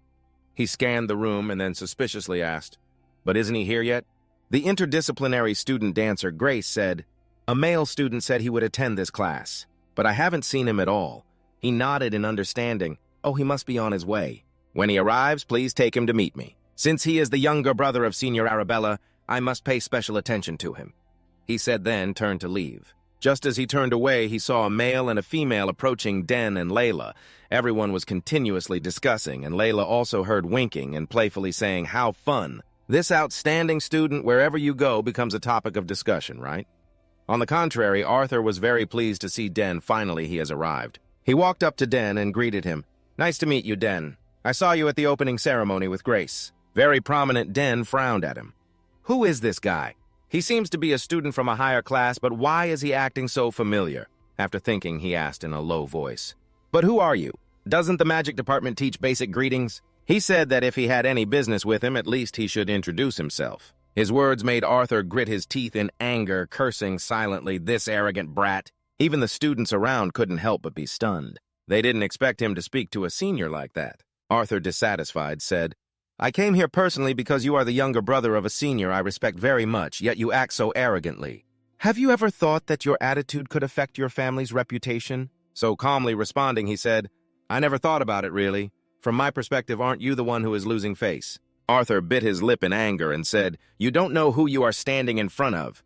He scanned the room and then suspiciously asked, but isn't he here yet? The interdisciplinary student dancer, Grace, said, a male student said he would attend this class, but I haven't seen him at all. He nodded in understanding. Oh, he must be on his way. When he arrives, please take him to meet me. Since he is the younger brother of Senior Arabella, I must pay special attention to him. He said then turned to leave. Just as he turned away, he saw a male and a female approaching Den and Layla. Everyone was continuously discussing, and Layla also heard winking and playfully saying, how fun. This outstanding student, wherever you go, becomes a topic of discussion, right? On the contrary, Arthur was very pleased to see Den. Finally, he has arrived. He walked up to Den and greeted him. Nice to meet you, Den. I saw you at the opening ceremony with Grace. Very prominent Den frowned at him. Who is this guy? He seems to be a student from a higher class, but why is he acting so familiar? After thinking, he asked in a low voice. But who are you? Doesn't the magic department teach basic greetings? He said that if he had any business with him, at least he should introduce himself. His words made Arthur grit his teeth in anger, cursing silently, this arrogant brat. Even the students around couldn't help but be stunned. They didn't expect him to speak to a senior like that. Arthur, dissatisfied, said, I came here personally because you are the younger brother of a senior I respect very much, yet you act so arrogantly. Have you ever thought that your attitude could affect your family's reputation? So calmly responding, he said, I never thought about it, really. From my perspective, aren't you the one who is losing face? Arthur bit his lip in anger and said, you don't know who you are standing in front of.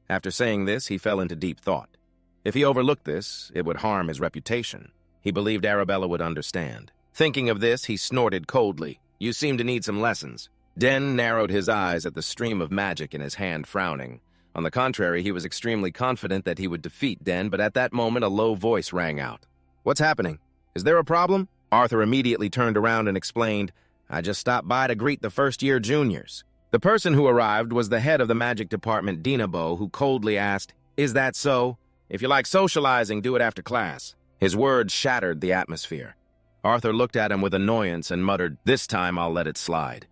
After saying this, he fell into deep thought. If he overlooked this, it would harm his reputation. He believed Arabella would understand. Thinking of this, he snorted coldly. You seem to need some lessons. Den narrowed his eyes at the stream of magic in his hand, frowning. On the contrary, he was extremely confident that he would defeat Den, but at that moment a low voice rang out. What's happening? Is there a problem? Arthur immediately turned around and explained, I just stopped by to greet the first-year juniors. The person who arrived was the head of the magic department, Dinabo, who coldly asked, Is that so? If you like socializing, do it after class. His words shattered the atmosphere. Arthur looked at him with annoyance and muttered, This time I'll let it slide.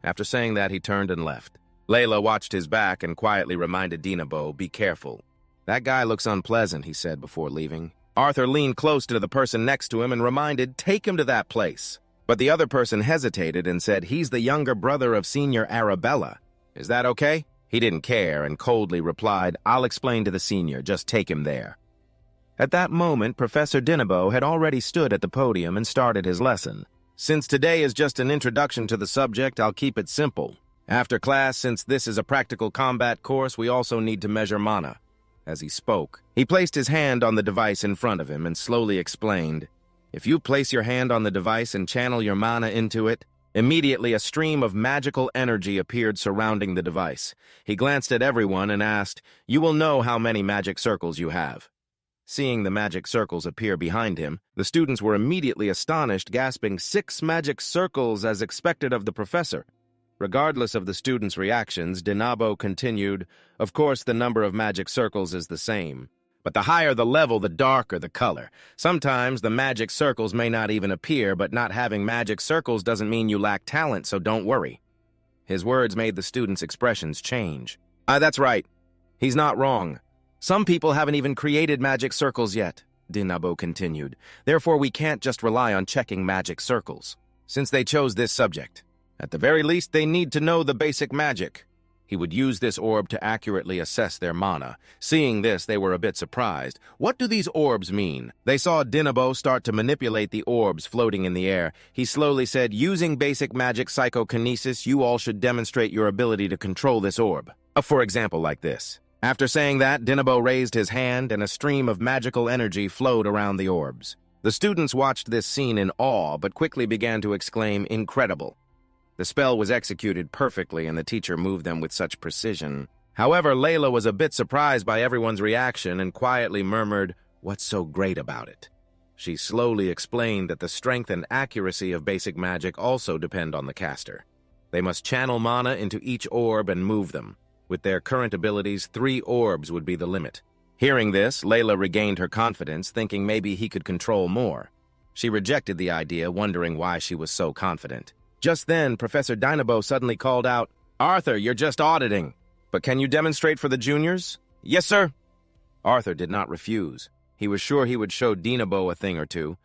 After saying that, he turned and left. Layla watched his back and quietly reminded Dinabo, Be careful. That guy looks unpleasant, he said before leaving. Arthur leaned close to the person next to him and reminded, Take him to that place. But the other person hesitated and said, He's the younger brother of Senior Arabella. Is that okay? He didn't care and coldly replied, "I'll explain to the senior, just take him there." At that moment, Professor Dinabo had already stood at the podium and started his lesson. "Since today is just an introduction to the subject, I'll keep it simple. After class, since this is a practical combat course, we also need to measure mana." As he spoke, he placed his hand on the device in front of him and slowly explained, "If you place your hand on the device and channel your mana into it, immediately a stream of magical energy appeared surrounding the device." He glanced at everyone and asked, "You will know how many magic circles you have." Seeing the magic circles appear behind him, the students were immediately astonished, gasping, "6 magic circles as expected of the professor." Regardless of the students' reactions, Dinabo continued, "Of course, the number of magic circles is the same. But the higher the level, the darker the color. Sometimes the magic circles may not even appear, but not having magic circles doesn't mean you lack talent, so don't worry." His words made the students' expressions change. That's right. He's not wrong. Some people haven't even created magic circles yet," Dinabo continued. "Therefore, we can't just rely on checking magic circles. Since they chose this subject, at the very least, they need to know the basic magic." He would use this orb to accurately assess their mana. Seeing this, they were a bit surprised. "What do these orbs mean?" They saw Dinabo start to manipulate the orbs floating in the air. He slowly said, "Using basic magic psychokinesis, you all should demonstrate your ability to control this orb. For example, like this." After saying that, Dinabo raised his hand and a stream of magical energy flowed around the orbs. The students watched this scene in awe, but quickly began to exclaim, "Incredible." The spell was executed perfectly and the teacher moved them with such precision. However, Layla was a bit surprised by everyone's reaction and quietly murmured, "What's so great about it?" She slowly explained that the strength and accuracy of basic magic also depend on the caster. They must channel mana into each orb and move them. With their current abilities, 3 orbs would be the limit. Hearing this, Layla regained her confidence, thinking maybe he could control more. She rejected the idea, wondering why she was so confident. Just then, Professor Dinabo suddenly called out, "Arthur, you're just auditing. But can you demonstrate for the juniors?" "Yes, sir." Arthur did not refuse. He was sure he would show Dinabo a thing or two.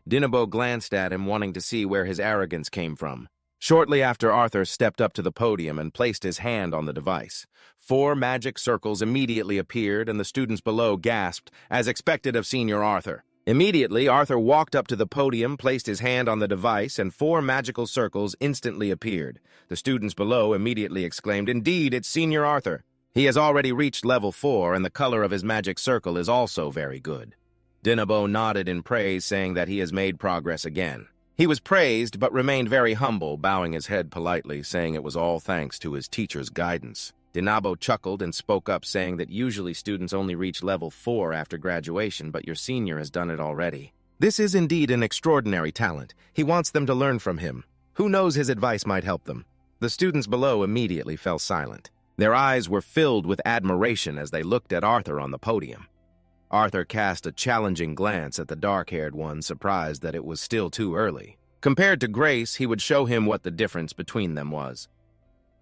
Dinabo glanced at him, wanting to see where his arrogance came from. Shortly after, Arthur stepped up to the podium and placed his hand on the device. 4 magic circles immediately appeared, and the students below gasped, as expected of Senior Arthur. Immediately, Arthur walked up to the podium, placed his hand on the device, and 4 magical circles instantly appeared. The students below immediately exclaimed, "Indeed, it's Senior Arthur. He has already reached level 4, and the color of his magic circle is also very good." Dinabo nodded in praise, saying that he has made progress again. He was praised, but remained very humble, bowing his head politely, saying it was all thanks to his teacher's guidance. Dinabo chuckled and spoke up, saying that usually students only reach level 4 after graduation, but your senior has done it already. This is indeed an extraordinary talent. He wants them to learn from him. Who knows, his advice might help them. The students below immediately fell silent. Their eyes were filled with admiration as they looked at Arthur on the podium. Arthur cast a challenging glance at the dark-haired one, surprised that it was still too early. Compared to Grace, he would show him what the difference between them was.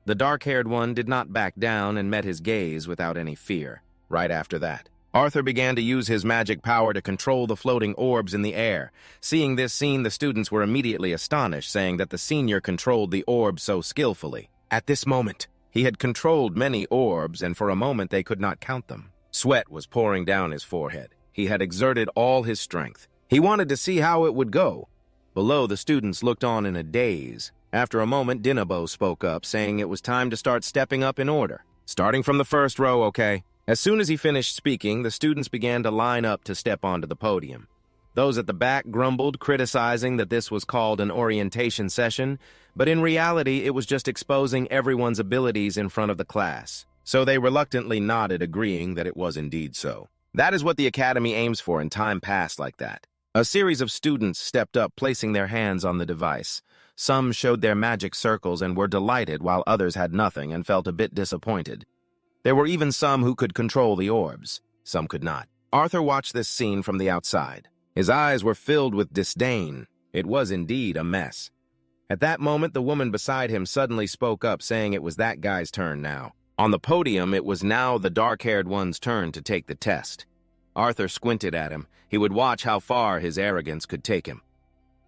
The dark-haired one did not back down and met his gaze without any fear. Right after that, Arthur began to use his magic power to control the floating orbs in the air. Seeing this scene, the students were immediately astonished, saying that the senior controlled the orbs so skillfully. At this moment, he had controlled many orbs, and for a moment they could not count them. Sweat was pouring down his forehead. He had exerted all his strength. He wanted to see how it would go. Below, the students looked on in a daze. After a moment, Dinabo spoke up, saying it was time to start stepping up in order. "Starting from the first row, okay?" As soon as he finished speaking, the students began to line up to step onto the podium. Those at the back grumbled, criticizing that this was called an orientation session, but in reality, it was just exposing everyone's abilities in front of the class. So they reluctantly nodded, agreeing that it was indeed so. That is what the Academy aims for in time past like that. A series of students stepped up, placing their hands on the device. Some showed their magic circles and were delighted, while others had nothing and felt a bit disappointed. There were even some who could control the orbs. Some could not. Arthur watched this scene from the outside. His eyes were filled with disdain. It was indeed a mess. At that moment, the woman beside him suddenly spoke up, saying it was that guy's turn now. On the podium, it was now the dark-haired one's turn to take the test. Arthur squinted at him. He would watch how far his arrogance could take him.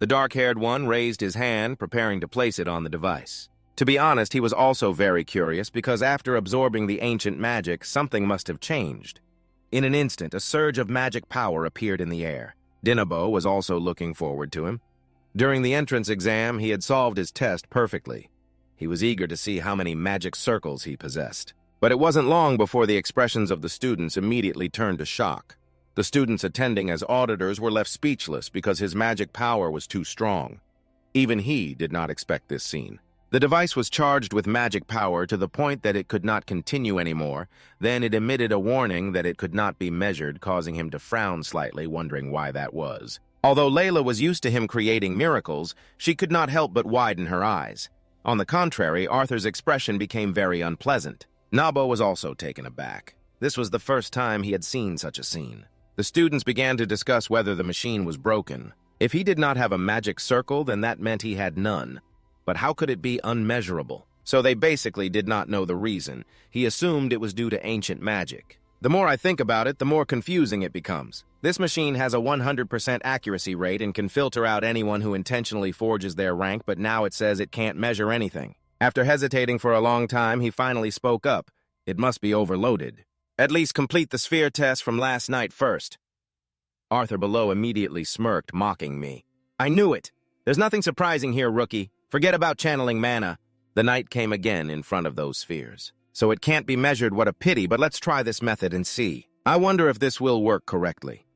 The dark-haired one raised his hand, preparing to place it on the device. To be honest, he was also very curious because after absorbing the ancient magic, something must have changed. In an instant, a surge of magic power appeared in the air. Dinabo was also looking forward to him. During the entrance exam, he had solved his test perfectly. He was eager to see how many magic circles he possessed. But it wasn't long before the expressions of the students immediately turned to shock. The students attending as auditors were left speechless because his magic power was too strong. Even he did not expect this scene. The device was charged with magic power to the point that it could not continue anymore. Then it emitted a warning that it could not be measured, causing him to frown slightly, wondering why that was. Although Layla was used to him creating miracles, she could not help but widen her eyes. On the contrary, Arthur's expression became very unpleasant. Nabo was also taken aback. This was the first time he had seen such a scene. The students began to discuss whether the machine was broken. If he did not have a magic circle, then that meant he had none. But how could it be unmeasurable? So they basically did not know the reason. He assumed it was due to ancient magic. The more I think about it, the more confusing it becomes. This machine has a 100% accuracy rate and can filter out anyone who intentionally forges their rank, but now it says it can't measure anything. After hesitating for a long time, he finally spoke up. It must be overloaded. At least complete the sphere test from last night first. Arthur below immediately smirked, mocking me. I knew it. There's nothing surprising here, rookie. Forget about channeling mana. The knight came again in front of those spheres. So it can't be measured, what a pity, but let's try this method and see. I wonder if this will work correctly.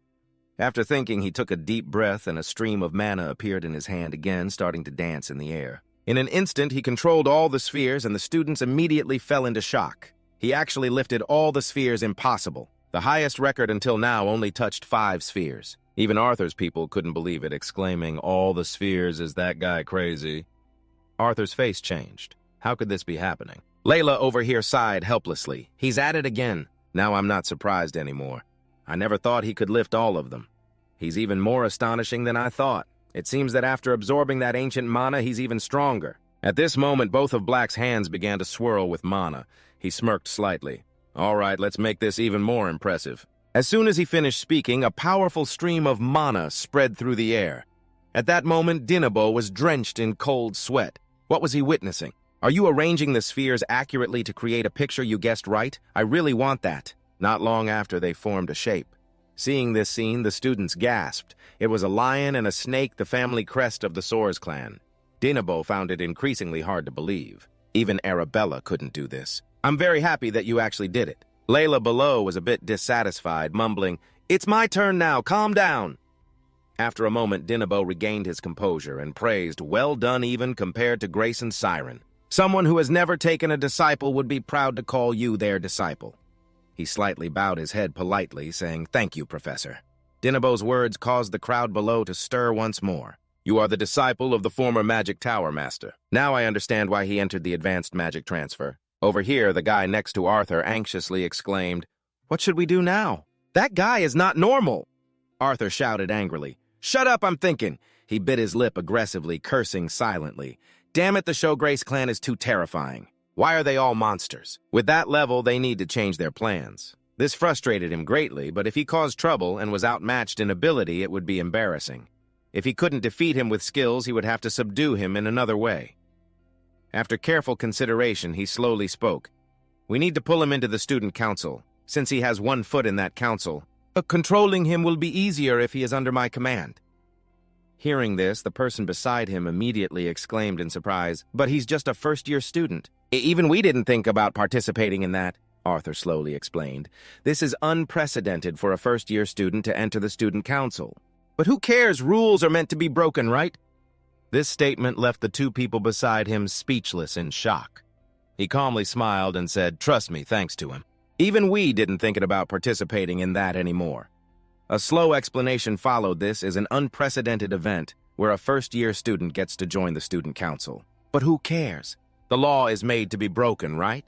After thinking, he took a deep breath and a stream of mana appeared in his hand again, starting to dance in the air. In an instant, he controlled all the spheres and the students immediately fell into shock. He actually lifted all the spheres impossible. The highest record until now only touched 5 spheres. Even Arthur's people couldn't believe it, exclaiming, "All the spheres, is that guy crazy?" Arthur's face changed. How could this be happening? Layla over here sighed helplessly. He's at it again. Now I'm not surprised anymore. I never thought he could lift all of them. He's even more astonishing than I thought. It seems that after absorbing that ancient mana, he's even stronger. At this moment, both of Black's hands began to swirl with mana. He smirked slightly. All right, let's make this even more impressive. As soon as he finished speaking, a powerful stream of mana spread through the air. At that moment, Dinabo was drenched in cold sweat. What was he witnessing? Are you arranging the spheres accurately to create a picture? You guessed right. I really want that. Not long after, they formed a shape. Seeing this scene, the students gasped. It was a lion and a snake, the family crest of the Soares clan. Dinabo found it increasingly hard to believe. Even Arabella couldn't do this. I'm very happy that you actually did it. Layla below was a bit dissatisfied, mumbling, "It's my turn now, calm down." After a moment, Dinabo regained his composure and praised, "Well done even compared to Grayson's siren. Someone who has never taken a disciple would be proud to call you their disciple." He slightly bowed his head politely, saying, "Thank you, Professor." Dinabo's words caused the crowd below to stir once more. "You are the disciple of the former Magic Tower Master. Now I understand why he entered the advanced magic transfer." Over here, the guy next to Arthur anxiously exclaimed, "What should we do now? That guy is not normal." Arthur shouted angrily, "Shut up, I'm thinking." He bit his lip aggressively, cursing silently. Damn it, the Showgrace clan is too terrifying. Why are they all monsters? With that level, they need to change their plans. This frustrated him greatly, but if he caused trouble and was outmatched in ability, it would be embarrassing. If he couldn't defeat him with skills, he would have to subdue him in another way. After careful consideration, he slowly spoke. "We need to pull him into the student council, since he has one foot in that council. Controlling him will be easier if he is under my command." Hearing this, the person beside him immediately exclaimed in surprise, "But he's just a first-year student." "Even we didn't think about participating in that," Arthur slowly explained. "This is unprecedented for a first-year student to enter the student council. But who cares? Rules are meant to be broken, right?" This statement left the two people beside him speechless in shock. He calmly smiled and said, "Trust me, thanks to him. Even we didn't think about participating in that anymore." A slow explanation followed. This is an unprecedented event where a first-year student gets to join the student council. But who cares? The law is made to be broken, right?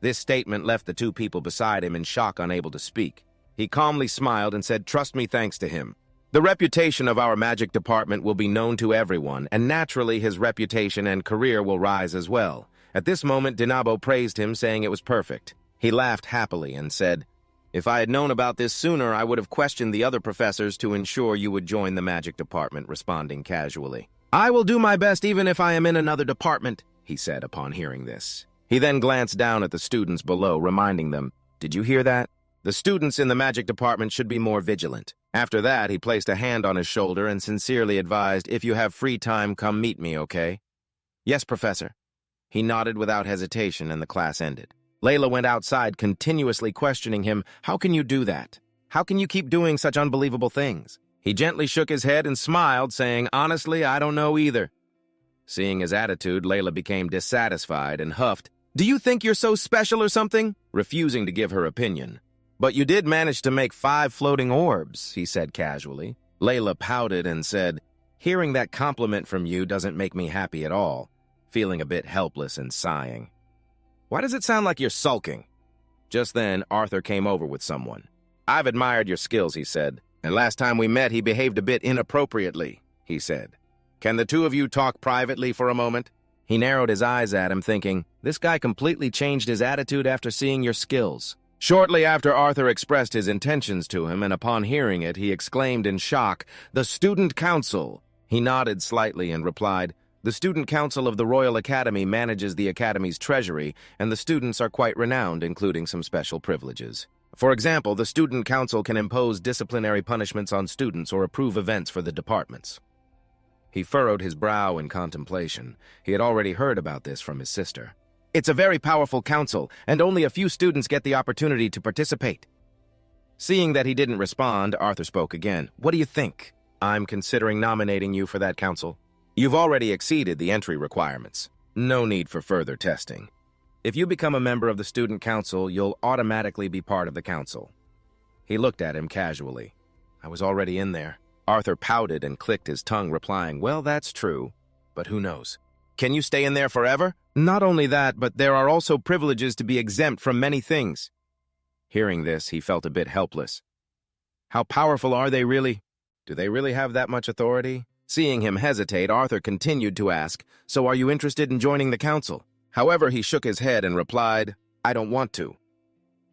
This statement left the two people beside him in shock, unable to speak. He calmly smiled and said, "Trust me, thanks to him. The reputation of our magic department will be known to everyone, and naturally his reputation and career will rise as well." At this moment, Dinabo praised him, saying it was perfect. He laughed happily and said, "If I had known about this sooner, I would have questioned the other professors to ensure you would join the magic department," responding casually. "I will do my best even if I am in another department." he said upon hearing this. He then glanced down at the students below, reminding them, "Did you hear that? The students in the magic department should be more vigilant." After that, he placed a hand on his shoulder and sincerely advised, "If you have free time, come meet me, okay?" "Yes, Professor." He nodded without hesitation, and the class ended. Layla went outside, continuously questioning him, "How can you do that? How can you keep doing such unbelievable things?" He gently shook his head and smiled, saying, "Honestly, I don't know either." Seeing his attitude, Layla became dissatisfied and huffed, "Do you think you're so special or something?" refusing to give her opinion. "But you did manage to make 5 floating orbs," he said casually. Layla pouted and said, "Hearing that compliment from you doesn't make me happy at all," feeling a bit helpless and sighing. "Why does it sound like you're sulking?" Just then, Arthur came over with someone. "I've admired your skills," he said. "And last time we met, he behaved a bit inappropriately," he said. "Can the two of you talk privately for a moment?" He narrowed his eyes at him, thinking, this guy completely changed his attitude after seeing your skills. Shortly after Arthur expressed his intentions to him, and upon hearing it, he exclaimed in shock, "The Student Council!" He nodded slightly and replied, "The Student Council of the Royal Academy manages the Academy's treasury, and the students are quite renowned, including some special privileges. For example, the Student Council can impose disciplinary punishments on students or approve events for the departments." He furrowed his brow in contemplation. He had already heard about this from his sister. "It's a very powerful council, and only a few students get the opportunity to participate." Seeing that he didn't respond, Arthur spoke again. "What do you think? I'm considering nominating you for that council. You've already exceeded the entry requirements. No need for further testing. If you become a member of the student council, you'll automatically be part of the council." He looked at him casually. "I was already in there." Arthur pouted and clicked his tongue, replying, "Well, that's true, but who knows? Can you stay in there forever? Not only that, but there are also privileges to be exempt from many things." Hearing this, he felt a bit helpless. "How powerful are they really? Do they really have that much authority?" Seeing him hesitate, Arthur continued to ask, "So are you interested in joining the council?" However, he shook his head and replied, "I don't want to."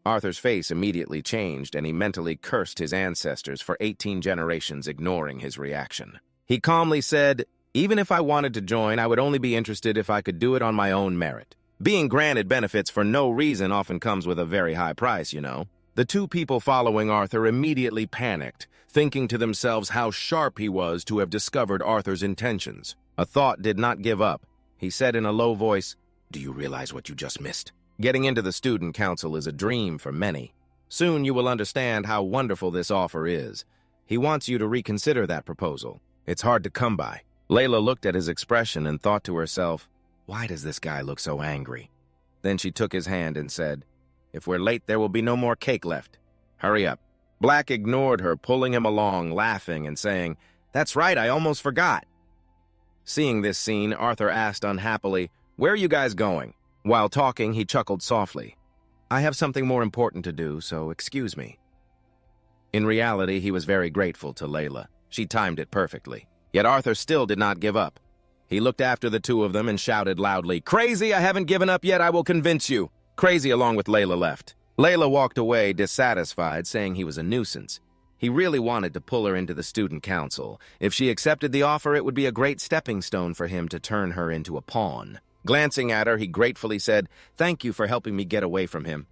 Arthur's face immediately changed, and he mentally cursed his ancestors for 18 generations, ignoring his reaction. He calmly said, "Even if I wanted to join, I would only be interested if I could do it on my own merit. Being granted benefits for no reason often comes with a very high price, you know." The two people following Arthur immediately panicked, thinking to themselves how sharp he was to have discovered Arthur's intentions. A thought did not give up. He said in a low voice, "Do you realize what you just missed? Getting into the student council is a dream for many. Soon you will understand how wonderful this offer is. He wants you to reconsider that proposal. It's hard to come by." Layla looked at his expression and thought to herself, "Why does this guy look so angry?" Then she took his hand and said, "If we're late, there will be no more cake left. Hurry up." Black ignored her, pulling him along, laughing and saying, "That's right, I almost forgot." Seeing this scene, Arthur asked unhappily, "Where are you guys going?" While talking, he chuckled softly. "I have something more important to do, so excuse me." In reality, he was very grateful to Layla. She timed it perfectly. Yet Arthur still did not give up. He looked after the two of them and shouted loudly, "Crazy, I haven't given up yet, I will convince you." Crazy, along with Layla, left. Layla walked away, dissatisfied, saying he was a nuisance. He really wanted to pull her into the student council. If she accepted the offer, it would be a great stepping stone for him to turn her into a pawn. Glancing at her, he gratefully said, "Thank you for helping me get away from him."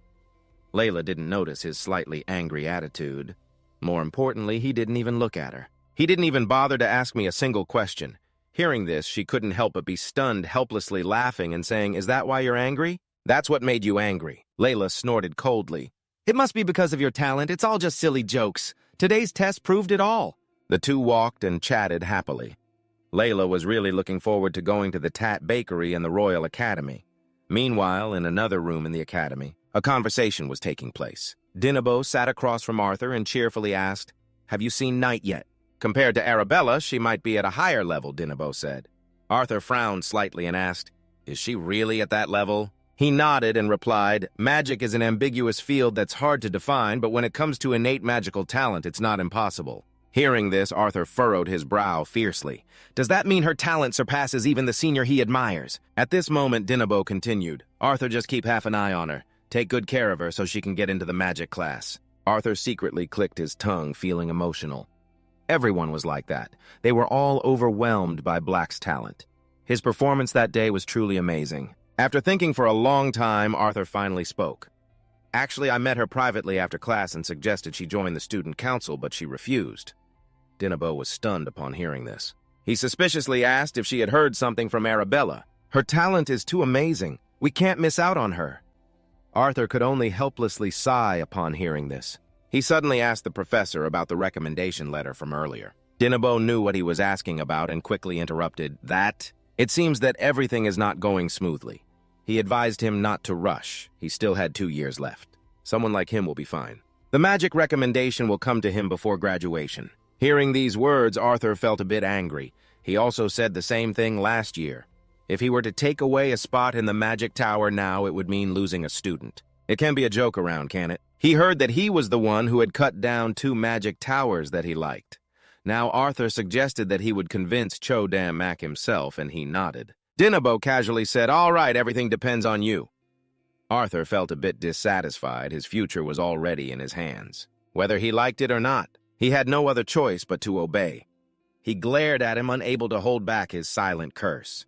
Layla didn't notice his slightly angry attitude. More importantly, he didn't even look at her. He didn't even bother to ask me a single question. Hearing this, she couldn't help but be stunned, helplessly laughing and saying, "Is that why you're angry?" "That's what made you angry." Layla snorted coldly. "It must be because of your talent. It's all just silly jokes. Today's test proved it all." The two walked and chatted happily. Layla was really looking forward to going to the Tat Bakery and the Royal Academy. Meanwhile, in another room in the academy, a conversation was taking place. Dinabo sat across from Arthur and cheerfully asked, "Have you seen Night yet?" "Compared to Arabella, she might be at a higher level," Dinabo said. Arthur frowned slightly and asked, "Is she really at that level?" He nodded and replied, "Magic is an ambiguous field that's hard to define, but when it comes to innate magical talent, it's not impossible." Hearing this, Arthur furrowed his brow fiercely. "Does that mean her talent surpasses even the senior he admires?" At this moment, Dinabo continued, "Arthur, just keep half an eye on her. Take good care of her so she can get into the magic class." Arthur secretly clicked his tongue, feeling emotional. Everyone was like that. They were all overwhelmed by Black's talent. His performance that day was truly amazing. After thinking for a long time, Arthur finally spoke. Actually, I met her privately after class and suggested she join the student council, but she refused. Dinabo was stunned upon hearing this. He suspiciously asked if she had heard something from Arabella. Her talent is too amazing. We can't miss out on her. Arthur could only helplessly sigh upon hearing this. He suddenly asked the professor about the recommendation letter from earlier. Dinabo knew what he was asking about and quickly interrupted. That? It seems that everything is not going smoothly. He advised him not to rush. He still had 2 years left. Someone like him will be fine. The magic recommendation will come to him before graduation. Hearing these words, Arthur felt a bit angry. He also said the same thing last year. If he were to take away a spot in the magic tower now, it would mean losing a student. It can be a joke around, can it? He heard that he was the one who had cut down 2 magic towers that he liked. Now Arthur suggested that he would convince Cho Dam Mak himself, and he nodded. Dinabo casually said, "All right, everything depends on you." Arthur felt a bit dissatisfied. His future was already in his hands. Whether he liked it or not, he had no other choice but to obey. He glared at him, unable to hold back his silent curse.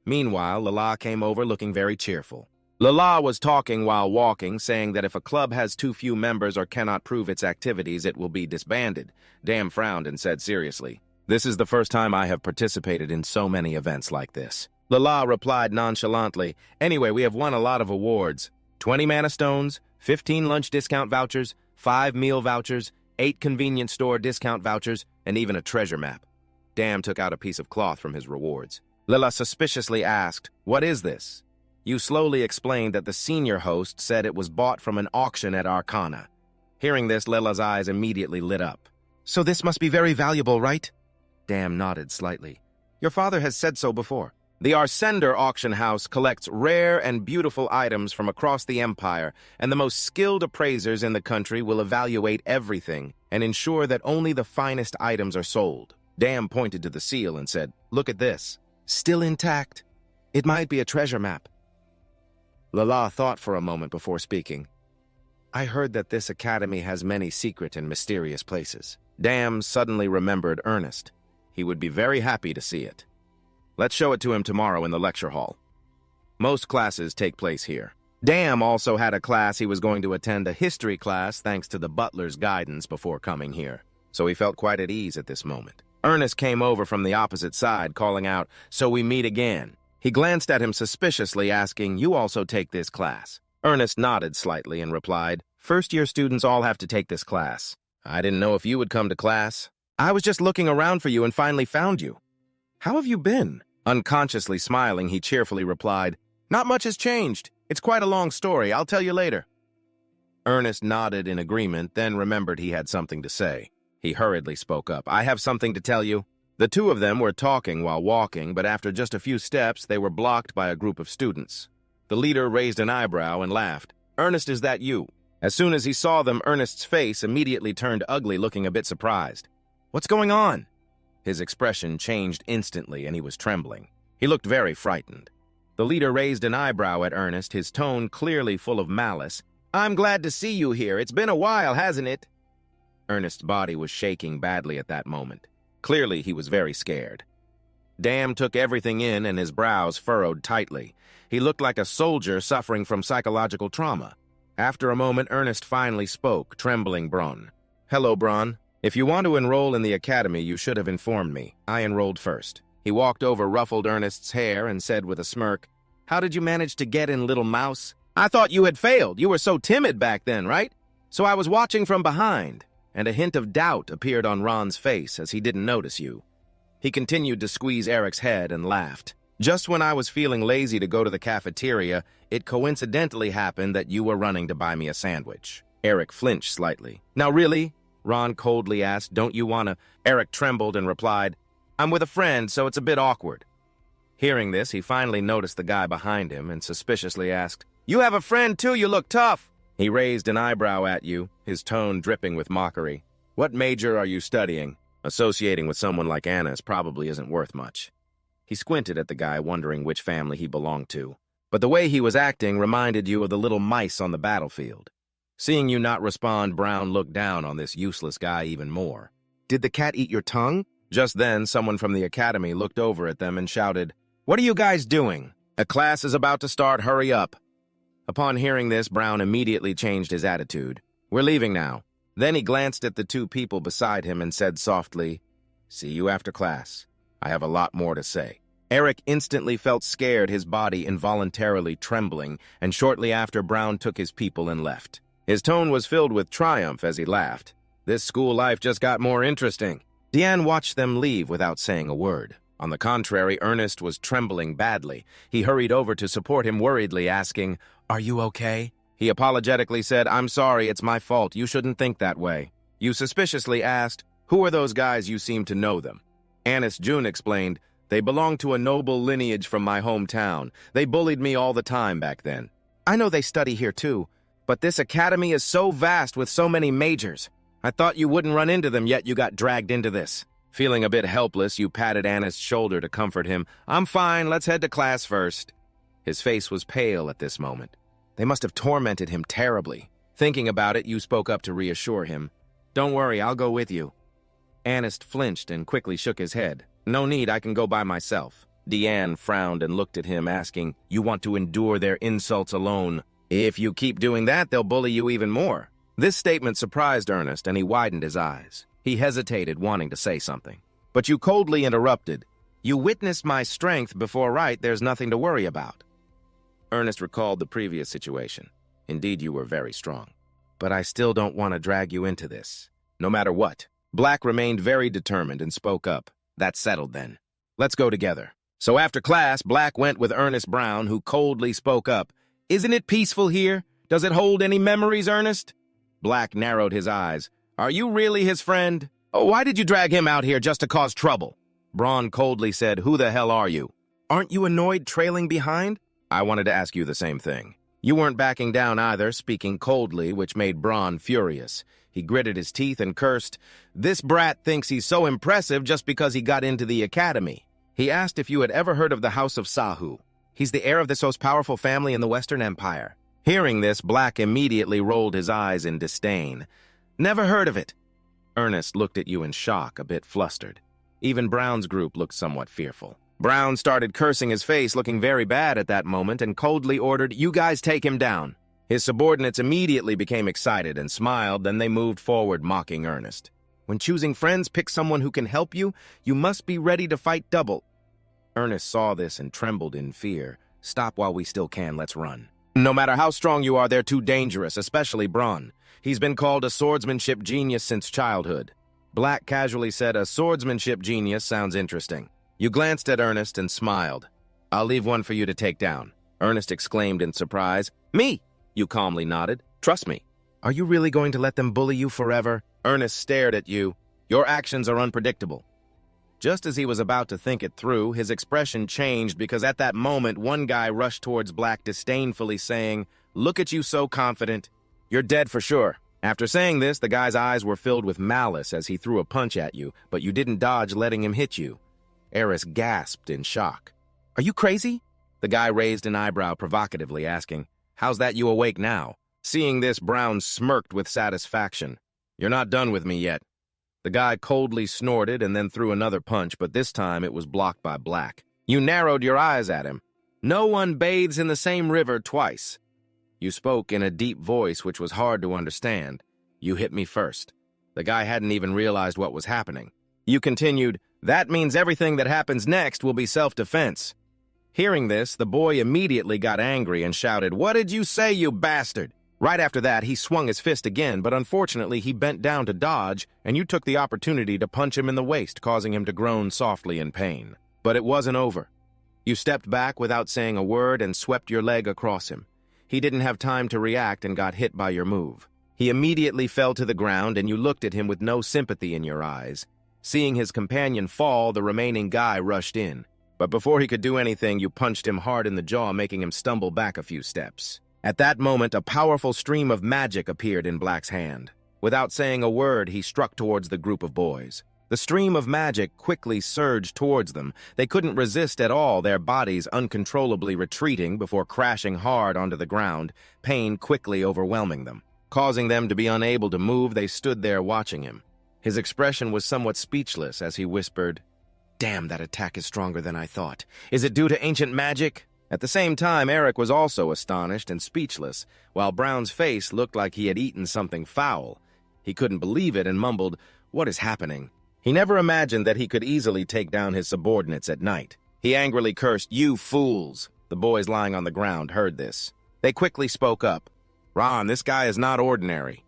Meanwhile, Lala came over looking very cheerful. Lala was talking while walking, saying that if a club has too few members or cannot prove its activities, it will be disbanded. Dam frowned and said seriously, "This is the first time I have participated in so many events like this." Lala replied nonchalantly, "Anyway, we have won a lot of awards. 20 mana stones, 15 lunch discount vouchers, 5 meal vouchers, 8 convenience store discount vouchers, and even a treasure map." Dam took out a piece of cloth from his rewards. Lila suspiciously asked, "What is this?" You slowly explained that the senior host said it was bought from an auction at Arcana. Hearing this, Lila's eyes immediately lit up. "So this must be very valuable, right?" Dam nodded slightly. "Your father has said so before." The Arsender auction house collects rare and beautiful items from across the empire, and the most skilled appraisers in the country will evaluate everything and ensure that only the finest items are sold. Dam pointed to the seal and said, "Look at this. Still intact. It might be a treasure map." Lala thought for a moment before speaking. "I heard that this academy has many secret and mysterious places." Dam suddenly remembered Ernest. He would be very happy to see it. "Let's show it to him tomorrow in the lecture hall." Most classes take place here. Dam also had a class he was going to attend, a history class, thanks to the butler's guidance before coming here, so he felt quite at ease at this moment. Ernest came over from the opposite side, calling out, "So we meet again." He glanced at him suspiciously, asking, "You also take this class?" Ernest nodded slightly and replied, "First-year students all have to take this class. I didn't know if you would come to class. I was just looking around for you and finally found you. How have you been?" Unconsciously smiling, he cheerfully replied, "Not much has changed. It's quite a long story. I'll tell you later." Ernest nodded in agreement, then remembered he had something to say. He hurriedly spoke up, "I have something to tell you." The two of them were talking while walking, but after just a few steps, they were blocked by a group of students. The leader raised an eyebrow and laughed. "Ernest, is that you?" As soon as he saw them, Ernest's face immediately turned ugly, looking a bit surprised. "What's going on?" His expression changed instantly, and he was trembling. He looked very frightened. The leader raised an eyebrow at Ernest, his tone clearly full of malice. "I'm glad to see you here. It's been a while, hasn't it?" Ernest's body was shaking badly at that moment. Clearly, he was very scared. Dam took everything in, and his brows furrowed tightly. He looked like a soldier suffering from psychological trauma. After a moment, Ernest finally spoke, trembling Bron. "Hello, Bron. If you want to enroll in the academy, you should have informed me. I enrolled first." He walked over, ruffled Ernest's hair, and said with a smirk, "How did you manage to get in, little mouse? I thought you had failed. You were so timid back then, right? So I was watching from behind." And a hint of doubt appeared on Ron's face as he didn't notice you. He continued to squeeze Eric's head and laughed. "Just when I was feeling lazy to go to the cafeteria, it coincidentally happened that you were running to buy me a sandwich." Eric flinched slightly. "Now really?" Ron coldly asked. "Don't you want to?" Eric trembled and replied, "I'm with a friend, so it's a bit awkward." Hearing this, he finally noticed the guy behind him and suspiciously asked, "You have a friend too, you look tough." He raised an eyebrow at you, his tone dripping with mockery. "What major are you studying? Associating with someone like Anna's probably isn't worth much." He squinted at the guy, wondering which family he belonged to. But the way he was acting reminded you of the little mice on the battlefield. Seeing you not respond, Brown looked down on this useless guy even more. "Did the cat eat your tongue?" Just then, someone from the academy looked over at them and shouted, What are you guys doing? A class is about to start, hurry up. Upon hearing this, Brown immediately changed his attitude. We're leaving now. Then he glanced at the two people beside him and said softly, see you after class. I have a lot more to say. Eric instantly felt scared, his body involuntarily trembling, and shortly after Brown took his people and left. His tone was filled with triumph as he laughed. This school life just got more interesting. Deanne watched them leave without saying a word. On the contrary, Ernest was trembling badly. He hurried over to support him worriedly, asking, are you okay? He apologetically said, I'm sorry, it's my fault. You shouldn't think that way. You suspiciously asked, who are those guys? You seem to know them. Anis June explained, they belong to a noble lineage from my hometown. They bullied me all the time back then. I know they study here too, but this academy is so vast with so many majors. I thought you wouldn't run into them, yet you got dragged into this. Feeling a bit helpless, you patted Anna's shoulder to comfort him. I'm fine, let's head to class first. His face was pale at this moment. They must have tormented him terribly. Thinking about it, you spoke up to reassure him. Don't worry, I'll go with you. Annis flinched and quickly shook his head. No need, I can go by myself. Deanne frowned and looked at him, asking, you want to endure their insults alone? If you keep doing that, they'll bully you even more. This statement surprised Ernest, and he widened his eyes. He hesitated, wanting to say something. But you coldly interrupted. You witnessed my strength before, right? There's nothing to worry about. Ernest recalled the previous situation. Indeed, you were very strong. But I still don't want to drag you into this. No matter what. Black remained very determined and spoke up. That's settled then. Let's go together. So after class, Black went with Ernest Brown, who coldly spoke up. Isn't it peaceful here? Does it hold any memories, Ernest? Black narrowed his eyes. Are you really his friend? Oh, why did you drag him out here just to cause trouble? Braun coldly said, who the hell are you? Aren't you annoyed trailing behind? I wanted to ask you the same thing. You weren't backing down either, speaking coldly, which made Braun furious. He gritted his teeth and cursed, this brat thinks he's so impressive just because he got into the academy. He asked if you had ever heard of the House of Sahu. He's the heir of this most powerful family in the Western Empire. Hearing this, Black immediately rolled his eyes in disdain. Never heard of it. Ernest looked at you in shock, a bit flustered. Even Brown's group looked somewhat fearful. Brown started cursing his face, looking very bad at that moment, and coldly ordered, you guys take him down. His subordinates immediately became excited and smiled, then they moved forward, mocking Ernest. When choosing friends, pick someone who can help you. You must be ready to fight double. Ernest saw this and trembled in fear. Stop while we still can, let's run. No matter how strong you are, they're too dangerous, especially Braun. He's been called a swordsmanship genius since childhood. Black casually said, a swordsmanship genius sounds interesting. You glanced at Ernest and smiled. I'll leave one for you to take down. Ernest exclaimed in surprise. Me? You calmly nodded. Trust me. Are you really going to let them bully you forever? Ernest stared at you. Your actions are unpredictable. Just as he was about to think it through, his expression changed because at that moment, one guy rushed towards Black disdainfully saying, look at you so confident. You're dead for sure. After saying this, the guy's eyes were filled with malice as he threw a punch at you, but you didn't dodge, letting him hit you. Eris gasped in shock. Are you crazy? The guy raised an eyebrow provocatively, asking, how's that you awake now? Seeing this, Brown smirked with satisfaction. You're not done with me yet. The guy coldly snorted and then threw another punch, but this time it was blocked by Black. You narrowed your eyes at him. No one bathes in the same river twice. You spoke in a deep voice which was hard to understand. You hit me first. The guy hadn't even realized what was happening. You continued, that means everything that happens next will be self-defense. Hearing this, the boy immediately got angry and shouted, what did you say, you bastard? Right after that, he swung his fist again, but unfortunately he bent down to dodge, and you took the opportunity to punch him in the waist, causing him to groan softly in pain. But it wasn't over. You stepped back without saying a word and swept your leg across him. He didn't have time to react and got hit by your move. He immediately fell to the ground, and you looked at him with no sympathy in your eyes. Seeing his companion fall, the remaining guy rushed in. But before he could do anything, you punched him hard in the jaw, making him stumble back a few steps. At that moment, a powerful stream of magic appeared in Black's hand. Without saying a word, he struck towards the group of boys. The stream of magic quickly surged towards them. They couldn't resist at all, their bodies uncontrollably retreating before crashing hard onto the ground, pain quickly overwhelming them. Causing them to be unable to move, they stood there watching him. His expression was somewhat speechless as he whispered, Damn, that attack is stronger than I thought. Is it due to ancient magic? At the same time, Eric was also astonished and speechless, while Brown's face looked like he had eaten something foul. He couldn't believe it and mumbled, "What is happening?" He never imagined that he could easily take down his subordinates at night. He angrily cursed, "You fools!" The boys lying on the ground heard this. They quickly spoke up. "Ron, this guy is not ordinary."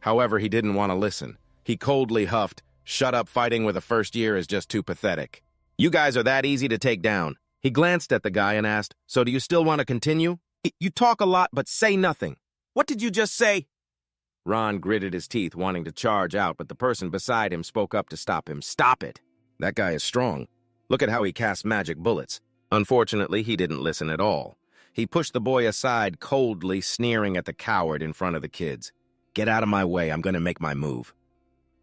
However, he didn't want to listen. He coldly huffed, "Shut up, fighting with a first year is just too pathetic. You guys are that easy to take down." He glanced at the guy and asked, "So do you still want to continue? You talk a lot but say nothing. What did you just say?" Ron gritted his teeth, wanting to charge out, but the person beside him spoke up to stop him. "Stop it. That guy is strong. Look at how he casts magic bullets." Unfortunately, he didn't listen at all. He pushed the boy aside, coldly sneering at the coward in front of the kids. "Get out of my way, I'm going to make my move."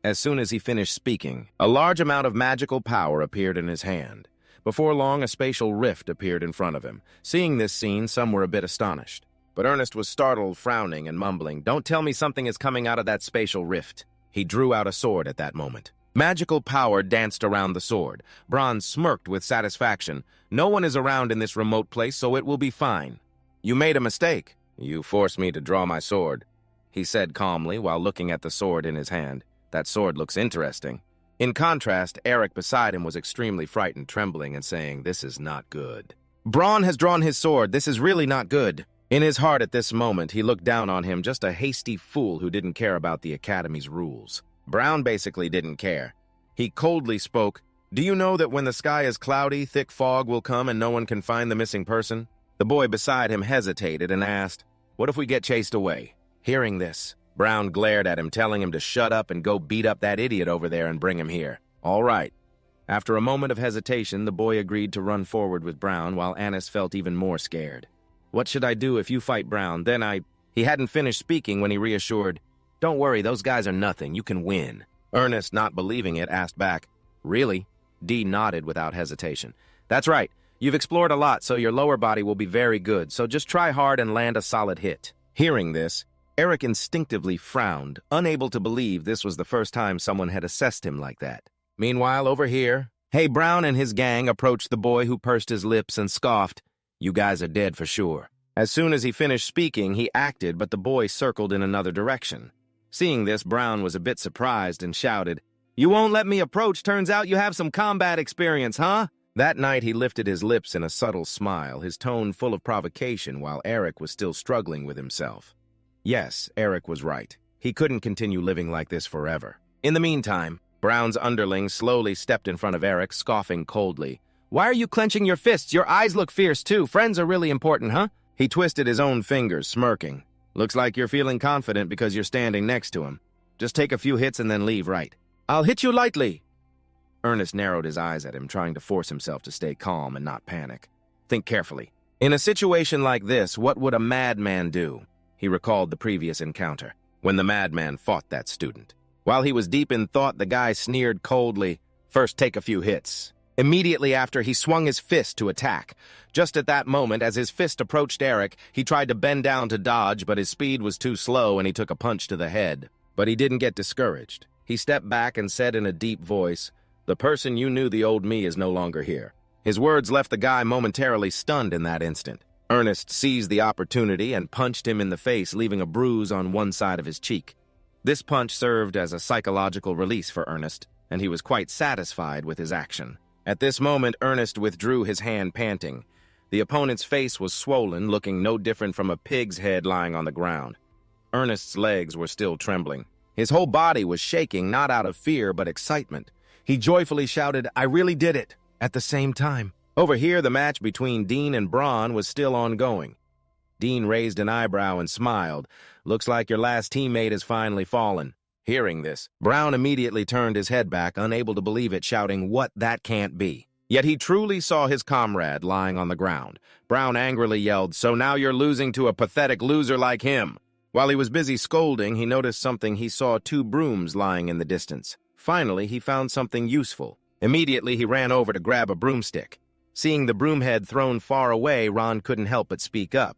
As soon as he finished speaking, a large amount of magical power appeared in his hand. Before long, a spatial rift appeared in front of him. Seeing this scene, some were a bit astonished. But Ernest was startled, frowning and mumbling, "Don't tell me something is coming out of that spatial rift." He drew out a sword at that moment. Magical power danced around the sword. Bron smirked with satisfaction. "No one is around in this remote place, so it will be fine." "You made a mistake. You forced me to draw my sword," he said calmly while looking at the sword in his hand. "That sword looks interesting." In contrast, Eric beside him was extremely frightened, trembling and saying, "This is not good." "Bron has drawn his sword. This is really not good." In his heart at this moment, he looked down on him, just a hasty fool who didn't care about the Academy's rules. Brown basically didn't care. He coldly spoke, "Do you know that when the sky is cloudy, thick fog will come and no one can find the missing person?" The boy beside him hesitated and asked, "What if we get chased away?" Hearing this, Brown glared at him, telling him to shut up and go beat up that idiot over there and bring him here. "All right." After a moment of hesitation, the boy agreed to run forward with Brown, while Anis felt even more scared. "What should I do if you fight Brown? He hadn't finished speaking when he reassured, "Don't worry, those guys are nothing. You can win." Ernest, not believing it, asked back, "Really?" Dee nodded without hesitation. "That's right. You've explored a lot, so your lower body will be very good, so just try hard and land a solid hit." Hearing this, Eric instinctively frowned, unable to believe this was the first time someone had assessed him like that. Meanwhile, over here, Brown and his gang approached the boy, who pursed his lips and scoffed, "You guys are dead for sure." As soon as he finished speaking, he acted, but the boy circled in another direction. Seeing this, Brown was a bit surprised and shouted, "You won't let me approach? Turns out you have some combat experience, huh?" That night, he lifted his lips in a subtle smile, his tone full of provocation, while Eric was still struggling with himself. Yes, Eric was right. He couldn't continue living like this forever. In the meantime, Brown's underling slowly stepped in front of Eric, scoffing coldly. "Why are you clenching your fists? Your eyes look fierce, too. Friends are really important, huh?" He twisted his own fingers, smirking. "Looks like you're feeling confident because you're standing next to him. Just take a few hits and then leave, right?" "I'll hit you lightly." Ernest narrowed his eyes at him, trying to force himself to stay calm and not panic. "Think carefully. In a situation like this, what would a madman do?" He recalled the previous encounter, when the madman fought that student. While he was deep in thought, the guy sneered coldly, "First take a few hits." Immediately after, he swung his fist to attack. Just at that moment, as his fist approached Eric, he tried to bend down to dodge, but his speed was too slow and he took a punch to the head. But he didn't get discouraged. He stepped back and said in a deep voice, "The person you knew, the old me, is no longer here." His words left the guy momentarily stunned in that instant. Ernest seized the opportunity and punched him in the face, leaving a bruise on one side of his cheek. This punch served as a psychological release for Ernest, and he was quite satisfied with his action. At this moment, Ernest withdrew his hand, panting. The opponent's face was swollen, looking no different from a pig's head lying on the ground. Ernest's legs were still trembling. His whole body was shaking, not out of fear, but excitement. He joyfully shouted, "I really did it!" At the same time, over here, the match between Dean and Bron was still ongoing. Dean raised an eyebrow and smiled. "Looks like your last teammate has finally fallen." Hearing this, Brown immediately turned his head back, unable to believe it, shouting, "What? That can't be." Yet he truly saw his comrade lying on the ground. Brown angrily yelled, "So now you're losing to a pathetic loser like him." While he was busy scolding, he noticed something. He saw 2 brooms lying in the distance. Finally, he found something useful. Immediately, he ran over to grab a broomstick. Seeing the broom head thrown far away, Ron couldn't help but speak up.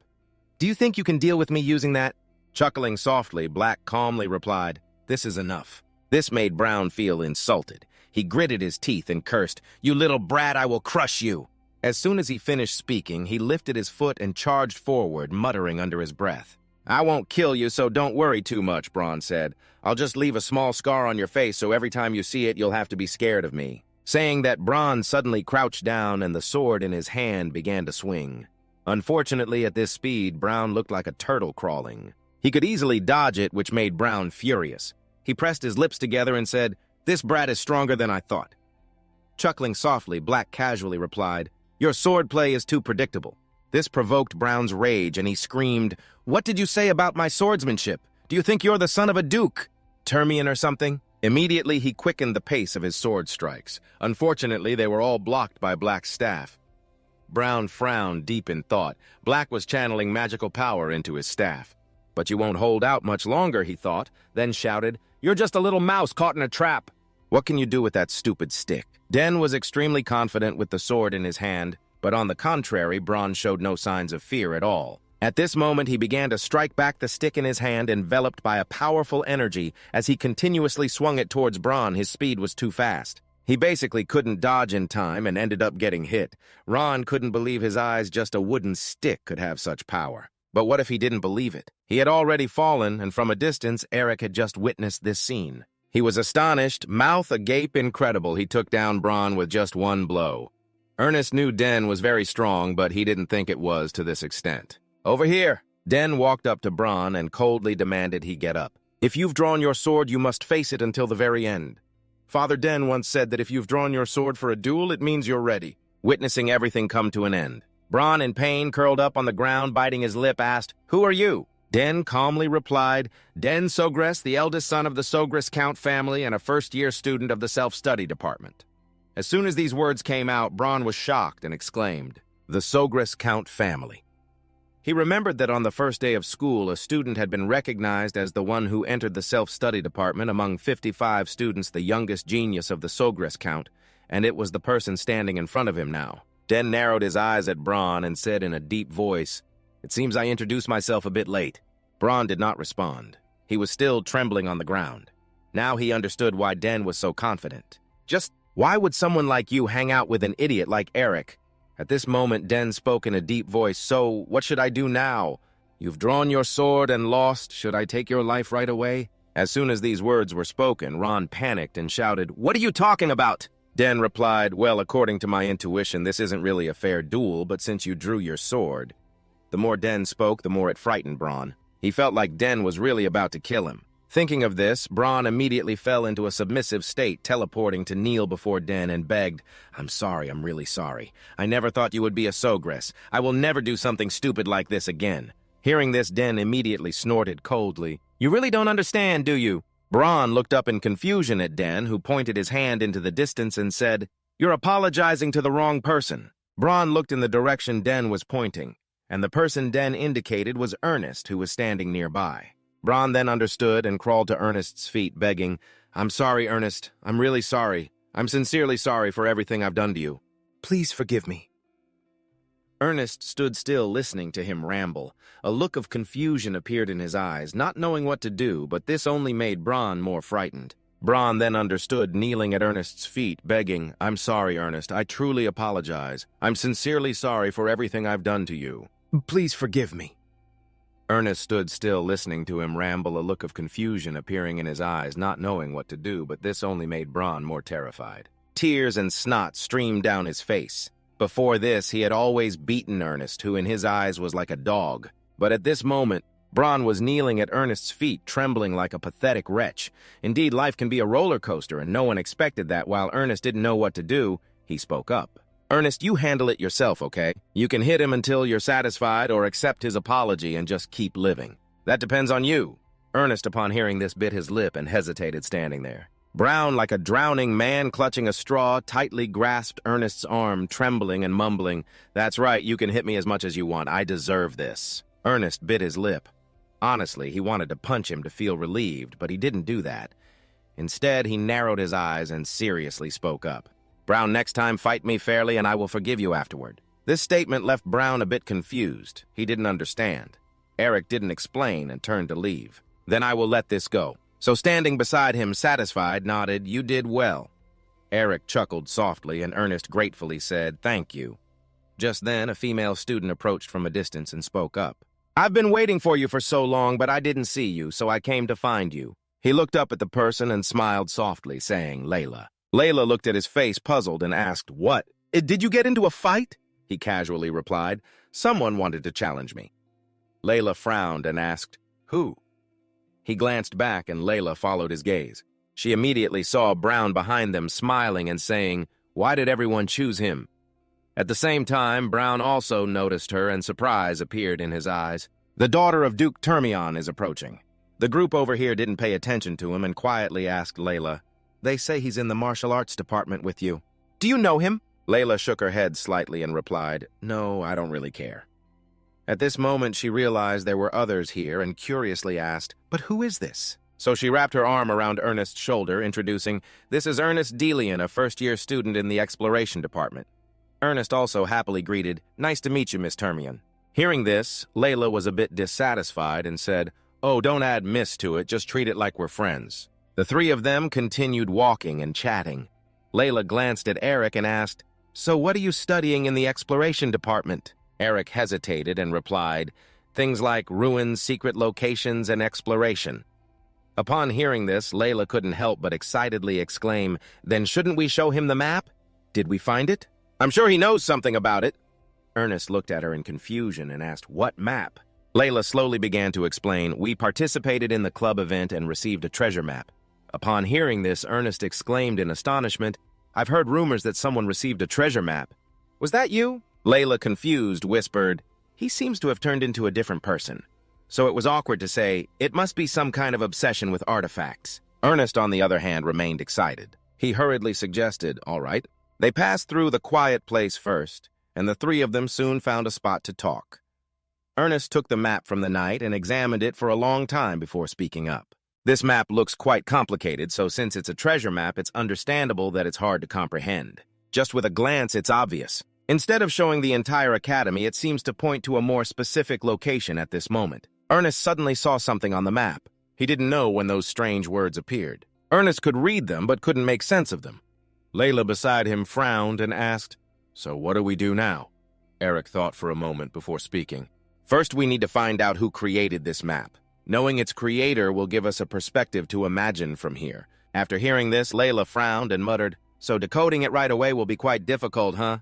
"Do you think you can deal with me using that?" Chuckling softly, Black calmly replied, "This is enough." This made Brown feel insulted. He gritted his teeth and cursed, "You little brat, I will crush you." As soon as he finished speaking, he lifted his foot and charged forward, muttering under his breath. "I won't kill you, so don't worry too much," Braun said. "I'll just leave a small scar on your face, so every time you see it, you'll have to be scared of me." Saying that, Braun suddenly crouched down and the sword in his hand began to swing. Unfortunately, at this speed, Braun looked like a turtle crawling. He could easily dodge it, which made Braun furious. He pressed his lips together and said, "This brat is stronger than I thought." Chuckling softly, Black casually replied, "Your swordplay is too predictable." This provoked Braun's rage, and he screamed, "What did you say about my swordsmanship? Do you think you're the son of a duke? Termian or something?" Immediately, he quickened the pace of his sword strikes. Unfortunately, they were all blocked by Black's staff. Braun frowned deep in thought. Black was channeling magical power into his staff. "But you won't hold out much longer," he thought, then shouted, "You're just a little mouse caught in a trap. What can you do with that stupid stick?" Den was extremely confident with the sword in his hand, but on the contrary, Braun showed no signs of fear at all. At this moment, he began to strike back the stick in his hand, enveloped by a powerful energy. As he continuously swung it towards Braun, his speed was too fast. He basically couldn't dodge in time and ended up getting hit. Ron couldn't believe his eyes. Just a wooden stick could have such power. But what if he didn't believe it? He had already fallen, and from a distance, Eric had just witnessed this scene. He was astonished, mouth agape incredible. He took down Braun with just one blow. Ernest knew Den was very strong, but he didn't think it was to this extent. "Over here!" Den walked up to Braun and coldly demanded he get up. "If you've drawn your sword, you must face it until the very end. Father Den once said that if you've drawn your sword for a duel, it means you're ready." Witnessing everything come to an end, Braun, in pain, curled up on the ground, biting his lip, asked, "Who are you?" Den calmly replied, "Den Sogres, the eldest son of the Sogres Count family and a first-year student of the self-study department." As soon as these words came out, Braun was shocked and exclaimed, "The Sogres Count family." He remembered that on the first day of school, a student had been recognized as the one who entered the self-study department among 55 students, the youngest genius of the Sogres Count, and it was the person standing in front of him now. Den narrowed his eyes at Braun and said in a deep voice, "It seems I introduced myself a bit late." Braun did not respond. He was still trembling on the ground. Now he understood why Den was so confident. Just why would someone like you hang out with an idiot like Eric? At this moment, Den spoke in a deep voice, "So, what should I do now? You've drawn your sword and lost. Should I take your life right away?" As soon as these words were spoken, Ron panicked and shouted, "What are you talking about?" Den replied, "Well, according to my intuition, this isn't really a fair duel, but since you drew your sword." The more Den spoke, the more it frightened Braun. He felt like Den was really about to kill him. Thinking of this, Braun immediately fell into a submissive state, teleporting to kneel before Den and begged, "I'm sorry, I'm really sorry. I never thought you would be a Sogres. I will never do something stupid like this again." Hearing this, Den immediately snorted coldly, "You really don't understand, do you?" Braun looked up in confusion at Den, who pointed his hand into the distance and said, "You're apologizing to the wrong person." Braun looked in the direction Den was pointing, and the person Den indicated was Ernest, who was standing nearby. Braun then understood and crawled to Ernest's feet, begging, "I'm sorry, Ernest. I'm really sorry. I'm sincerely sorry for everything I've done to you. Please forgive me." Ernest stood still listening to him ramble. A look of confusion appeared in his eyes, not knowing what to do, but this only made Braun more frightened. Braun then understood, kneeling at Ernest's feet, begging, "I'm sorry, Ernest. I truly apologize. I'm sincerely sorry for everything I've done to you. Please forgive me." Ernest stood still listening to him ramble, a look of confusion appearing in his eyes, not knowing what to do, but this only made Braun more terrified. Tears and snot streamed down his face. Before this, he had always beaten Ernest, who in his eyes was like a dog. But at this moment, Braun was kneeling at Ernest's feet, trembling like a pathetic wretch. Indeed, life can be a roller coaster, and no one expected that. While Ernest didn't know what to do, he spoke up. "Ernest, you handle it yourself, okay? You can hit him until you're satisfied or accept his apology and just keep living. That depends on you." Ernest, upon hearing this, bit his lip and hesitated standing there. Brown, like a drowning man clutching a straw, tightly grasped Ernest's arm, trembling and mumbling, "That's right, you can hit me as much as you want. I deserve this." Ernest bit his lip. Honestly, he wanted to punch him to feel relieved, but he didn't do that. Instead, he narrowed his eyes and seriously spoke up. "Brown, next time fight me fairly and I will forgive you afterward." This statement left Brown a bit confused. He didn't understand. Eric didn't explain and turned to leave. "Then I will let this go." So standing beside him, satisfied, nodded, "You did well." Eric chuckled softly, and Ernest gratefully said, "Thank you." Just then, a female student approached from a distance and spoke up. "I've been waiting for you for so long, but I didn't see you, so I came to find you." He looked up at the person and smiled softly, saying, "Layla." Layla looked at his face, puzzled, and asked, "What? Did you get into a fight?" He casually replied, "Someone wanted to challenge me." Layla frowned and asked, "Who?" He glanced back, and Layla followed his gaze. She immediately saw Brown behind them, smiling and saying, "Why did everyone choose him?" At the same time, Brown also noticed her, and surprise appeared in his eyes. "The daughter of Duke Termion is approaching." The group over here didn't pay attention to him and quietly asked Layla, "They say he's in the martial arts department with you. Do you know him?" Layla shook her head slightly and replied, "No, I don't really care." At this moment, she realized there were others here and curiously asked, "But who is this?" So she wrapped her arm around Ernest's shoulder, introducing, "This is Ernest Delian, a first-year student in the exploration department." Ernest also happily greeted, "Nice to meet you, Miss Termion." Hearing this, Layla was a bit dissatisfied and said, "Oh, don't add miss to it, just treat it like we're friends." The three of them continued walking and chatting. Layla glanced at Eric and asked, "So what are you studying in the exploration department?" Eric hesitated and replied, "Things like ruins, secret locations, and exploration." Upon hearing this, Layla couldn't help but excitedly exclaim, "Then shouldn't we show him the map? Did we find it? I'm sure he knows something about it." Ernest looked at her in confusion and asked, "What map?" Layla slowly began to explain, "We participated in the club event and received a treasure map." Upon hearing this, Ernest exclaimed in astonishment, "I've heard rumors that someone received a treasure map. Was that you?" Layla, confused, whispered, "He seems to have turned into a different person." So it was awkward to say, "It must be some kind of obsession with artifacts." Ernest, on the other hand, remained excited. He hurriedly suggested, "All right." They passed through the quiet place first, and the three of them soon found a spot to talk. Ernest took the map from the knight and examined it for a long time before speaking up. "This map looks quite complicated, so since it's a treasure map, it's understandable that it's hard to comprehend. Just with a glance, it's obvious. Instead of showing the entire academy, it seems to point to a more specific location at this moment." Ernest suddenly saw something on the map. He didn't know when those strange words appeared. Ernest could read them, but couldn't make sense of them. Layla beside him frowned and asked, "So what do we do now?" Eric thought for a moment before speaking. "First, we need to find out who created this map. Knowing its creator will give us a perspective to imagine from here." After hearing this, Layla frowned and muttered, "So decoding it right away will be quite difficult, huh?"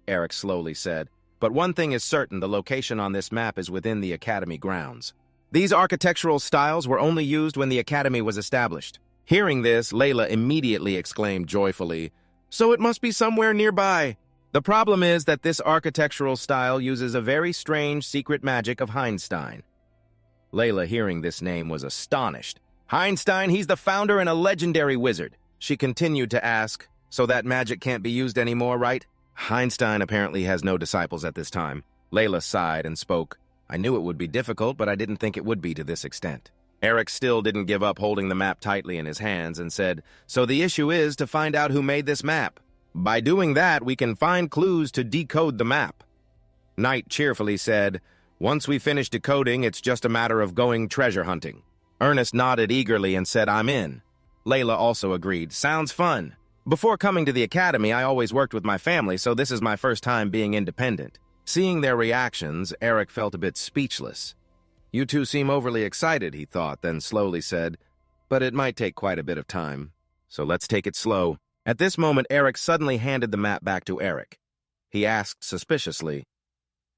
Eric slowly said, "But one thing is certain, the location on this map is within the academy grounds. These architectural styles were only used when the academy was established." Hearing this, Layla immediately exclaimed joyfully, "So it must be somewhere nearby." The problem is that this architectural style uses a very strange secret magic of Heinstein. Layla, hearing this name, was astonished. "Heinstein, he's the founder and a legendary wizard." She continued to ask, "So that magic can't be used anymore, right?" "Heinstein apparently has no disciples at this time." Layla sighed and spoke, "I knew it would be difficult, but I didn't think it would be to this extent." Eric still didn't give up holding the map tightly in his hands and said, "So the issue is to find out who made this map. By doing that, we can find clues to decode the map." Knight cheerfully said, "Once we finish decoding, it's just a matter of going treasure hunting." Ernest nodded eagerly and said, "I'm in." Layla also agreed, "Sounds fun. Before coming to the academy, I always worked with my family, so this is my first time being independent." Seeing their reactions, Eric felt a bit speechless. "You two seem overly excited," he thought, then slowly said, "But it might take quite a bit of time, so let's take it slow." At this moment, Eric suddenly handed the map back to Eric. He asked suspiciously,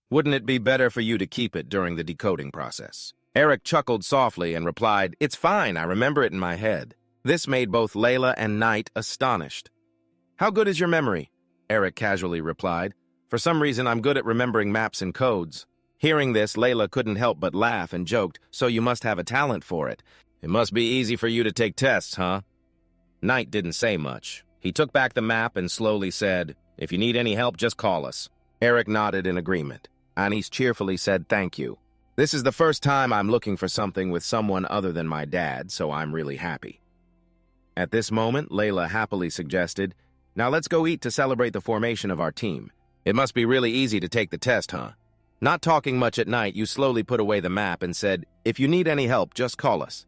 "Wouldn't it be better for you to keep it during the decoding process?" Eric chuckled softly and replied, "It's fine, I remember it in my head." This made both Layla and Knight astonished. "How good is your memory?" Eric casually replied, "For some reason, I'm good at remembering maps and codes." Hearing this, Layla couldn't help but laugh and joked, "So you must have a talent for it. It must be easy for you to take tests, huh?" Knight didn't say much. He took back the map and slowly said, "If you need any help, just call us." Eric nodded in agreement. Kanis cheerfully said, "Thank you. This is the first time I'm looking for something with someone other than my dad, so I'm really happy." At this moment, Layla happily suggested, "Now let's go eat to celebrate the formation of our team. It must be really easy to take the test, huh?" Not talking much at night, you slowly put away the map and said, "If you need any help, just call us."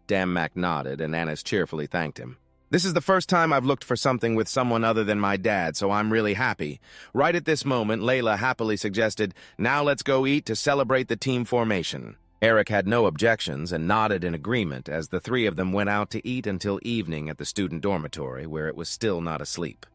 Mac nodded, and Annis cheerfully thanked him. This is the first time I've looked for something with someone other than my dad, so I'm really happy. Right at this moment, Layla happily suggested, now let's go eat to celebrate the team formation. Eric had no objections and nodded in agreement as the three of them went out to eat until evening at the student dormitory, where it was still not asleep.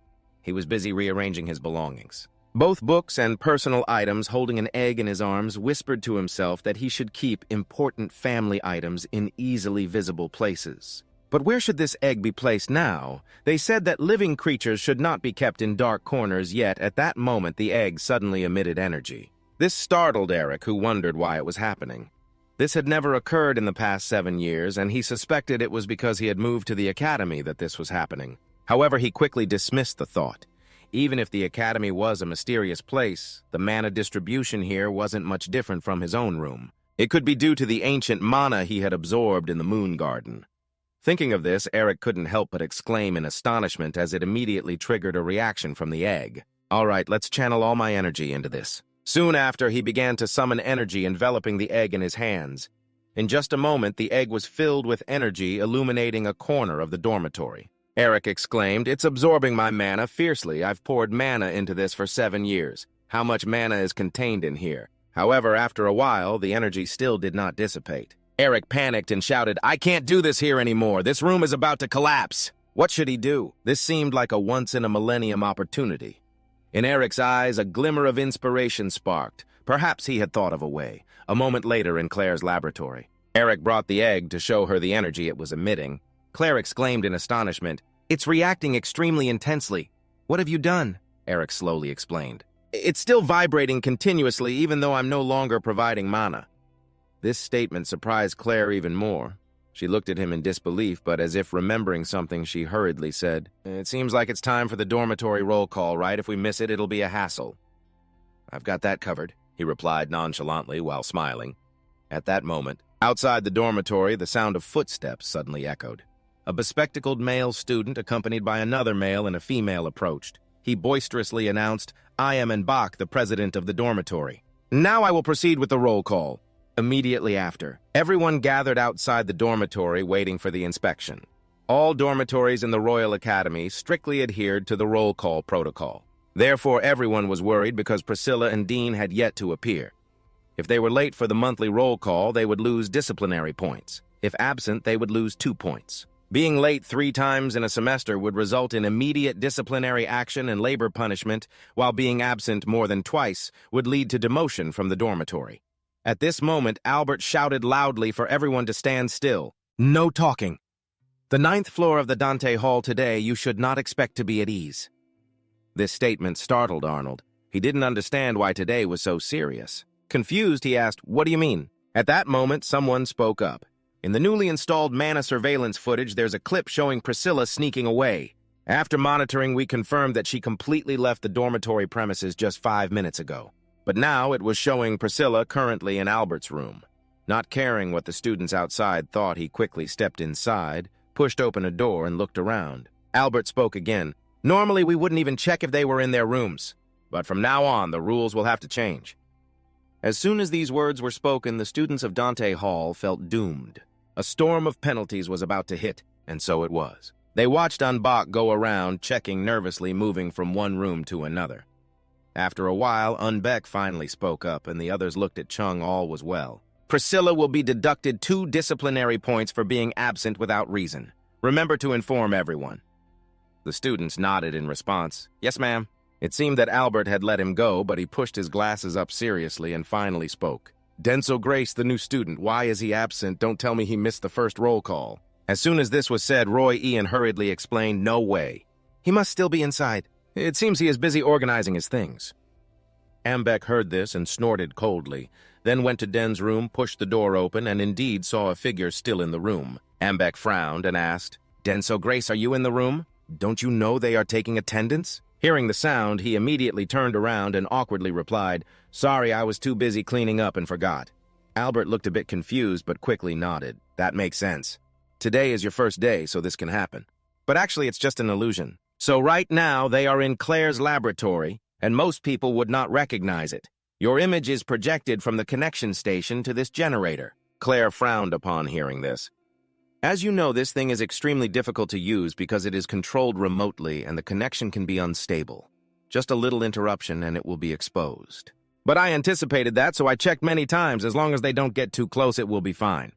He was busy rearranging his belongings. Both books and personal items, holding an egg in his arms, whispered to himself that he should keep important family items in easily visible places. But where should this egg be placed now? They said that living creatures should not be kept in dark corners, yet at that moment the egg suddenly emitted energy. This startled Eric, who wondered why it was happening. This had never occurred in the past 7 years, and he suspected it was because he had moved to the academy that this was happening. However, he quickly dismissed the thought. Even if the academy was a mysterious place, the mana distribution here wasn't much different from his own room. It could be due to the ancient mana he had absorbed in the moon garden. Thinking of this, Eric couldn't help but exclaim in astonishment as it immediately triggered a reaction from the egg. All right, let's channel all my energy into this. Soon after, he began to summon energy enveloping the egg in his hands. In just a moment, the egg was filled with energy, illuminating a corner of the dormitory. Eric exclaimed, "It's absorbing my mana fiercely. I've poured mana into this for 7 years. How much mana is contained in here?" However, after a while, the energy still did not dissipate. Eric panicked and shouted, "I can't do this here anymore. This room is about to collapse." What should he do? This seemed like a once-in-a-millennium opportunity. In Eric's eyes, a glimmer of inspiration sparked. Perhaps he had thought of a way. A moment later in Claire's laboratory, Eric brought the egg to show her the energy it was emitting. Claire exclaimed in astonishment, "It's reacting extremely intensely." "What have you done?" Eric slowly explained. "It's still vibrating continuously even though I'm no longer providing mana." This statement surprised Claire even more. She looked at him in disbelief, but as if remembering something, she hurriedly said, "It seems like it's time for the dormitory roll call, right? If we miss it, it'll be a hassle." "I've got that covered," he replied nonchalantly while smiling. At that moment, outside the dormitory, the sound of footsteps suddenly echoed. A bespectacled male student, accompanied by another male and a female, approached. He boisterously announced, "I am Bach, the president of the dormitory. Now I will proceed with the roll call." Immediately after, everyone gathered outside the dormitory waiting for the inspection. All dormitories in the Royal Academy strictly adhered to the roll call protocol. Therefore, everyone was worried because Priscilla and Dean had yet to appear. If they were late for the monthly roll call, they would lose disciplinary points. If absent, they would lose 2 points. Being late 3 times in a semester would result in immediate disciplinary action and labor punishment, while being absent more than twice would lead to demotion from the dormitory. At this moment, Albert shouted loudly for everyone to stand still. "No talking. The 9th floor of the Dante Hall today, you should not expect to be at ease." This statement startled Arnold. He didn't understand why today was so serious. Confused, he asked, "What do you mean?" At that moment, someone spoke up. "In the newly installed mana surveillance footage, there's a clip showing Priscilla sneaking away. After monitoring, we confirmed that she completely left the dormitory premises just 5 minutes ago. But now it was showing Priscilla currently in Albert's room." Not caring what the students outside thought, he quickly stepped inside, pushed open a door, and looked around. Albert spoke again. "Normally, we wouldn't even check if they were in their rooms. But from now on, the rules will have to change." As soon as these words were spoken, the students of Dante Hall felt doomed. A storm of penalties was about to hit, and so it was. They watched Bach go around, checking nervously, moving from one room to another. After a while, Beck finally spoke up, and the others looked at Chung. All was well. "Priscilla will be deducted 2 disciplinary points for being absent without reason. Remember to inform everyone." The students nodded in response. "Yes, ma'am." It seemed that Albert had let him go, but he pushed his glasses up seriously and finally spoke. "Denzel Grace, the new student. Why is he absent? Don't tell me he missed the first roll call." As soon as this was said, Roy Ian hurriedly explained, "No way. He must still be inside. It seems he is busy organizing his things." Ambeck heard this and snorted coldly, then went to Den's room, pushed the door open, and indeed saw a figure still in the room. Ambeck frowned and asked, "Denso Grace, are you in the room? Don't you know they are taking attendance?" Hearing the sound, he immediately turned around and awkwardly replied, "Sorry, I was too busy cleaning up and forgot." Albert looked a bit confused but quickly nodded. "That makes sense. Today is your first day, so this can happen. But actually, it's just an illusion. So right now, they are in Claire's laboratory, and most people would not recognize it. Your image is projected from the connection station to this generator." Claire frowned upon hearing this. As you know, this thing is extremely difficult to use because it is controlled remotely and the connection can be unstable. Just a little interruption and it will be exposed. But I anticipated that, so I checked many times. As long as they don't get too close, it will be fine.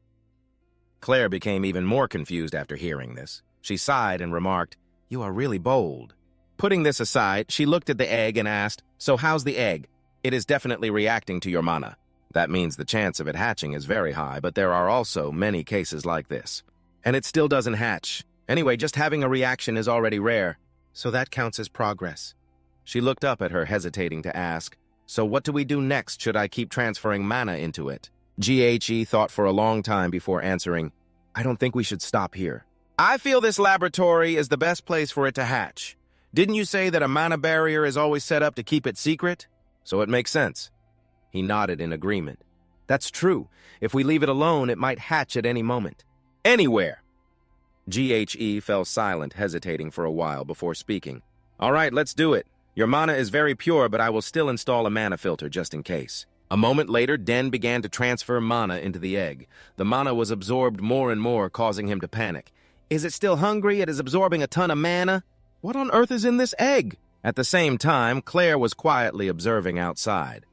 Claire became even more confused after hearing this. She sighed and remarked, "You are really bold." Putting this aside, she looked at the egg and asked, "So how's the egg?" "It is definitely reacting to your mana. That means the chance of it hatching is very high, but there are also many cases like this. And it still doesn't hatch. Anyway, just having a reaction is already rare, so that counts as progress." She looked up at her, hesitating to ask, "So what do we do next? Should I keep transferring mana into it?" GHE thought for a long time before answering, "I don't think we should stop here. I feel this laboratory is the best place for it to hatch. Didn't you say that a mana barrier is always set up to keep it secret? So it makes sense." He nodded in agreement. "That's true. If we leave it alone, it might hatch at any moment. Anywhere." GHE fell silent, hesitating for a while before speaking. "All right, let's do it. Your mana is very pure, but I will still install a mana filter just in case." A moment later, Den began to transfer mana into the egg. The mana was absorbed more and more, causing him to panic. "Is it still hungry? It is absorbing a ton of mana. What on earth is in this egg?" At the same time, Claire was quietly observing outside.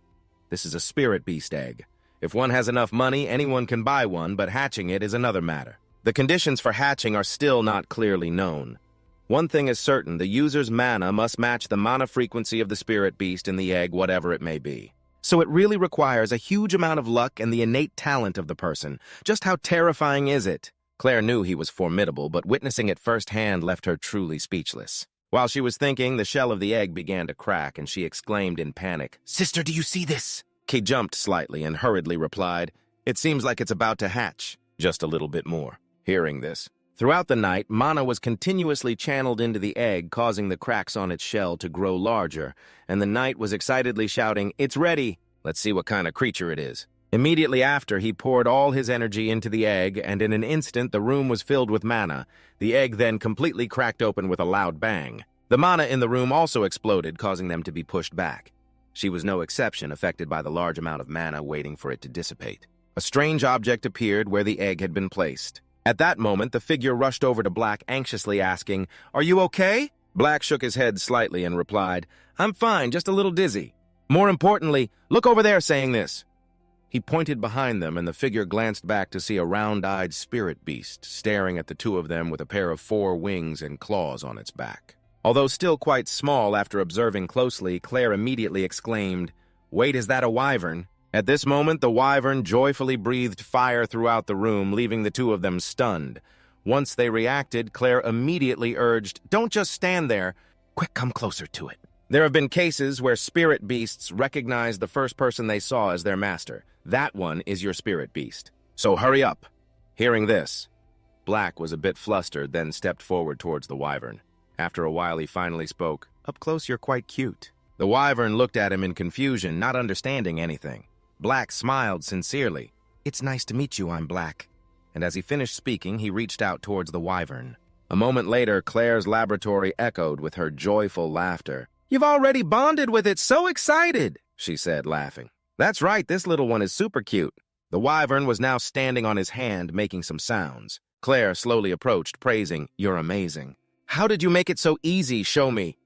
This is a spirit beast egg. If one has enough money, anyone can buy one, but hatching it is another matter. The conditions for hatching are still not clearly known. One thing is certain, the user's mana must match the mana frequency of the spirit beast in the egg, whatever it may be. So it really requires a huge amount of luck and the innate talent of the person. Just how terrifying is it? Claire knew he was formidable, but witnessing it firsthand left her truly speechless. While she was thinking, the shell of the egg began to crack, and she exclaimed in panic, "Sister, do you see this?" He jumped slightly and hurriedly replied, "It seems like it's about to hatch." Just a little bit more. Hearing this, throughout the night, mana was continuously channeled into the egg, causing the cracks on its shell to grow larger, and the knight was excitedly shouting, "It's ready! Let's see what kind of creature it is." Immediately after, he poured all his energy into the egg, and in an instant the room was filled with mana. The egg then completely cracked open with a loud bang. The mana in the room also exploded, causing them to be pushed back. She was no exception, affected by the large amount of mana waiting for it to dissipate. A strange object appeared where the egg had been placed. At that moment, the figure rushed over to Black, anxiously asking, "Are you okay?" Black shook his head slightly and replied, "I'm fine, just a little dizzy. More importantly, look over there," saying this. He pointed behind them, and the figure glanced back to see a round-eyed spirit beast staring at the two of them with a pair of 4 wings and claws on its back. Although still quite small, after observing closely, Claire immediately exclaimed, "Wait, is that a wyvern?" At this moment, the wyvern joyfully breathed fire throughout the room, leaving the two of them stunned. Once they reacted, Claire immediately urged, "Don't just stand there. Quick, come closer to it." There have been cases where spirit beasts recognize the first person they saw as their master. That one is your spirit beast. So hurry up. Hearing this, Black was a bit flustered, then stepped forward towards the wyvern. After a while, he finally spoke, "Up close, you're quite cute." The wyvern looked at him in confusion, not understanding anything. Black smiled sincerely. "It's nice to meet you, I'm Black." And as he finished speaking, he reached out towards the wyvern. A moment later, Claire's laboratory echoed with her joyful laughter. "You've already bonded with it, so excited," she said, laughing. "That's right, this little one is super cute." The wyvern was now standing on his hand, making some sounds. Claire slowly approached, praising, "You're amazing. How did you make it so easy? Show me."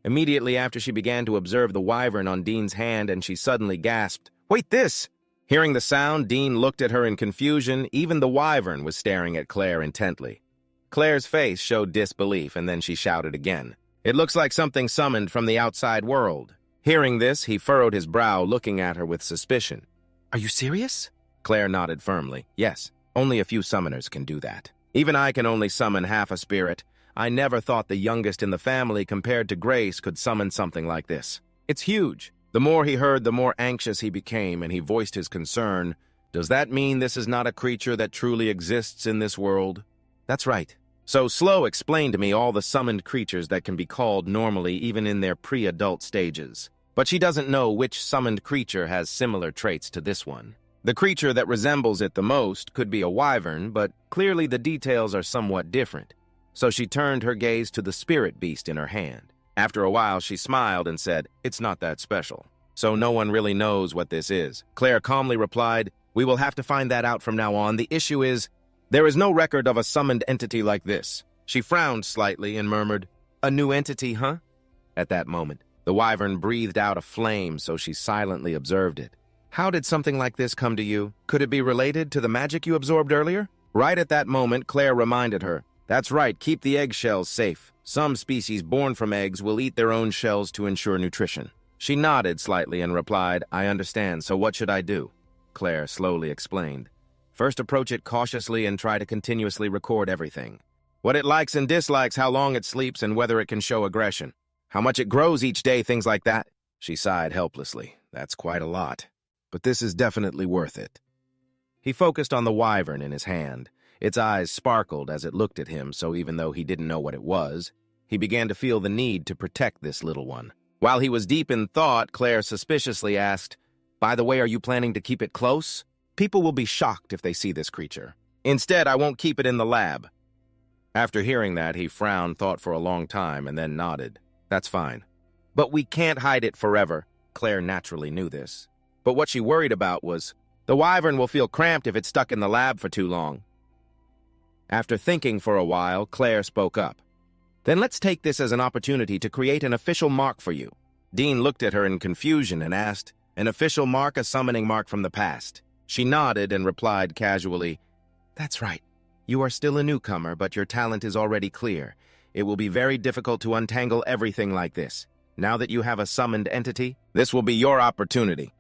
Immediately after, she began to observe the wyvern on Dean's hand, and she suddenly gasped, "Wait, this!" Hearing the sound, Dean looked at her in confusion. Even the wyvern was staring at Claire intently. Claire's face showed disbelief, and then she shouted again, "It looks like something summoned from the outside world." Hearing this, he furrowed his brow, looking at her with suspicion. "Are you serious?" Claire nodded firmly. "Yes, only a few summoners can do that. Even I can only summon half a spirit. I never thought the youngest in the family compared to Grace could summon something like this. It's huge." The more he heard, the more anxious he became, and he voiced his concern. "Does that mean this is not a creature that truly exists in this world?" "That's right. So Slow explained to me all the summoned creatures that can be called normally even in their pre-adult stages. But she doesn't know which summoned creature has similar traits to this one. The creature that resembles it the most could be a wyvern, but clearly the details are somewhat different. So she turned her gaze to the spirit beast in her hand. After a while, she smiled and said, "It's not that special. So no one really knows what this is." Claire calmly replied, "We will have to find that out from now on. The issue is, There is no record of a summoned entity like this. She frowned slightly and murmured, "A new entity, huh?" At that moment, the wyvern breathed out a flame, so she silently observed it. "How did something like this come to you? Could it be related to the magic you absorbed earlier?" Right at that moment, Claire reminded her, "That's right, keep the eggshells safe. Some species born from eggs will eat their own shells to ensure nutrition." She nodded slightly and replied, "I understand, so what should I do?" Claire slowly explained. "First approach it cautiously and try to continuously record everything. What it likes and dislikes, how long it sleeps, and whether it can show aggression. How much it grows each day, things like that." She sighed helplessly. "That's quite a lot. But this is definitely worth it." He focused on the wyvern in his hand. Its eyes sparkled as it looked at him, so even though he didn't know what it was, he began to feel the need to protect this little one. While he was deep in thought, Claire suspiciously asked, "By the way, are you planning to keep it close? People will be shocked if they see this creature. Instead, I won't keep it in the lab." After hearing that, he frowned, thought for a long time, and then nodded. "That's fine. But we can't hide it forever." Claire naturally knew this. But what she worried about was, the wyvern will feel cramped if it's stuck in the lab for too long. After thinking for a while, Claire spoke up. "Then let's take this as an opportunity to create an official mark for you." Dean looked at her in confusion and asked, "An official mark, a summoning mark from the past?" She nodded and replied casually, "That's right. You are still a newcomer, but your talent is already clear. It will be very difficult to untangle everything like this. Now that you have a summoned entity, this will be your opportunity."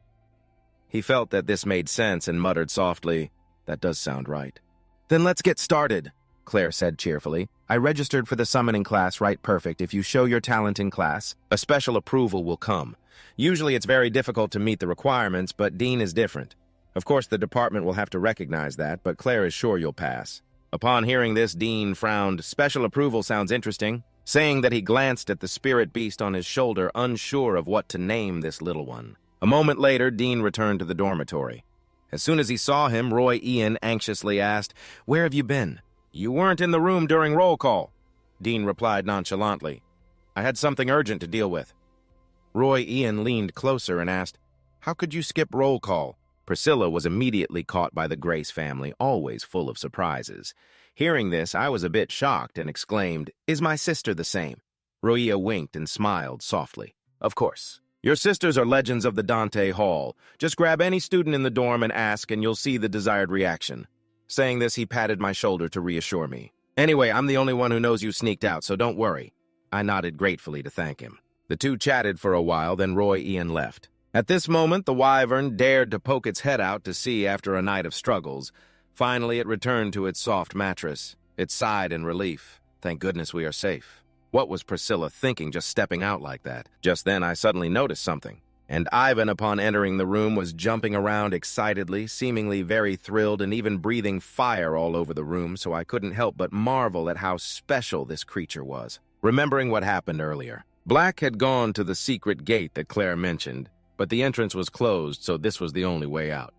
He felt that this made sense and muttered softly, "That does sound right." "Then let's get started," Claire said cheerfully. "I registered for the summoning class right perfect. If you show your talent in class, a special approval will come. Usually it's very difficult to meet the requirements, but Dean is different. Of course, the department will have to recognize that, but Claire is sure you'll pass." Upon hearing this, Dean frowned. Special approval sounds interesting, saying that he glanced at the spirit beast on his shoulder, unsure of what to name this little one. A moment later, Dean returned to the dormitory. As soon as he saw him, Roy Ian anxiously asked, "Where have you been?" "You weren't in the room during roll call," Dean replied nonchalantly. "I had something urgent to deal with." Roy Ian leaned closer and asked, "How could you skip roll call?" Priscilla was immediately caught by the Grace family, always full of surprises. Hearing this, I was a bit shocked and exclaimed, "Is my sister the same?" Roya winked and smiled softly. "Of course. Your sisters are legends of the Dante Hall. Just grab any student in the dorm and ask, and you'll see the desired reaction." Saying this, he patted my shoulder to reassure me. "Anyway, I'm the only one who knows you sneaked out, so don't worry." I nodded gratefully to thank him. The two chatted for a while, then Roy Ian left. At this moment, the wyvern dared to poke its head out to see after a night of struggles. Finally, it returned to its soft mattress. It sighed in relief. Thank goodness we are safe. What was Priscilla thinking just stepping out like that? Just then, I suddenly noticed something. And Ivan, upon entering the room, was jumping around excitedly, seemingly very thrilled, and even breathing fire all over the room, so I couldn't help but marvel at how special this creature was. Remembering what happened earlier, Black had gone to the secret gate that Claire mentioned, but the entrance was closed, so this was the only way out.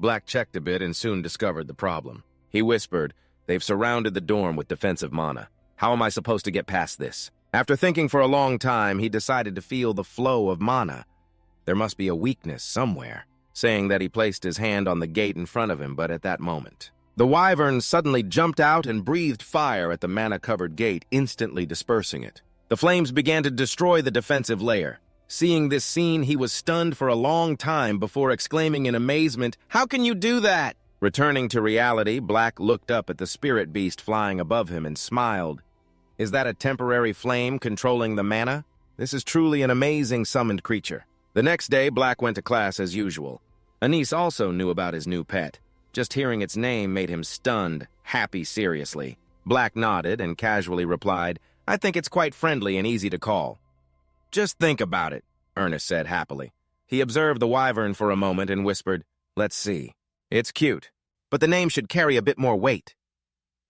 Black checked a bit and soon discovered the problem. He whispered, "They've surrounded the dorm with defensive mana. How am I supposed to get past this?" After thinking for a long time, he decided to feel the flow of mana. There must be a weakness somewhere, saying that he placed his hand on the gate in front of him, but at that moment, the wyvern suddenly jumped out and breathed fire at the mana-covered gate, instantly dispersing it. The flames began to destroy the defensive layer. Seeing this scene, he was stunned for a long time before exclaiming in amazement, "How can you do that?" Returning to reality, Black looked up at the spirit beast flying above him and smiled. "Is that a temporary flame controlling the mana? This is truly an amazing summoned creature." The next day, Black went to class as usual. Anis also knew about his new pet. Just hearing its name made him stunned, happy seriously. Black nodded and casually replied, "I think it's quite friendly and easy to call." "Just think about it," Ernest said happily. He observed the wyvern for a moment and whispered, "Let's see. It's cute, but the name should carry a bit more weight."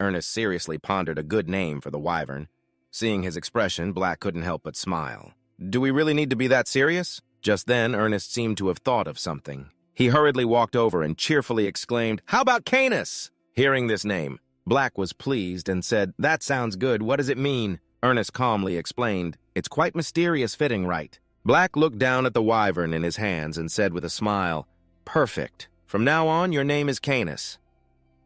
Ernest seriously pondered a good name for the wyvern. Seeing his expression, Black couldn't help but smile. "Do we really need to be that serious?" Just then, Ernest seemed to have thought of something. He hurriedly walked over and cheerfully exclaimed, "How about Kanis?" Hearing this name, Black was pleased and said, "That sounds good. What does it mean?" Ernest calmly explained, "It's quite mysterious fitting, right?" Black looked down at the wyvern in his hands and said with a smile, "Perfect. From now on, your name is Kanis."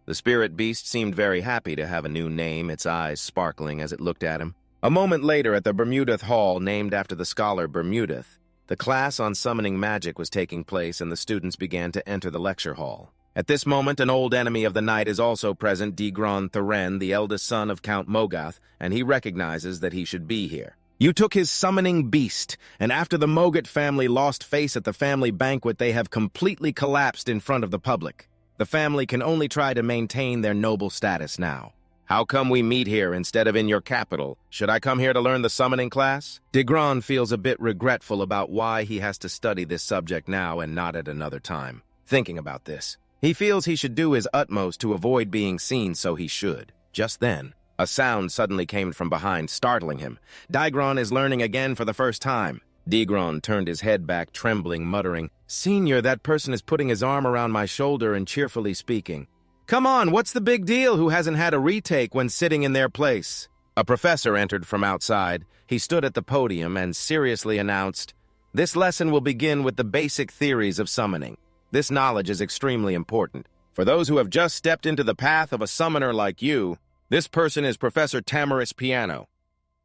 The spirit beast seemed very happy to have a new name, its eyes sparkling as it looked at him. A moment later, at the Bermudath Hall, named after the scholar Bermudath, the class on summoning magic was taking place and the students began to enter the lecture hall. At this moment, an old enemy of the night is also present, Digron Thuren, the eldest son of Count Mogath, and he recognizes that he should be here. You took his summoning beast, and after the Mogat family lost face at the family banquet, they have completely collapsed in front of the public. The family can only try to maintain their noble status now. How come we meet here instead of in your capital? Should I come here to learn the summoning class? Digron feels a bit regretful about why he has to study this subject now and not at another time. Thinking about this, he feels he should do his utmost to avoid being seen, so he should. Just then, a sound suddenly came from behind, startling him. Digron is learning again for the first time. Digron turned his head back, trembling, muttering, "Senior, that person is putting his arm around my shoulder and cheerfully speaking. Come on, what's the big deal? Who hasn't had a retake when sitting in their place?" A professor entered from outside. He stood at the podium and seriously announced, "This lesson will begin with the basic theories of summoning. This knowledge is extremely important. For those who have just stepped into the path of a summoner like you, this person is Professor Tamaris Piano."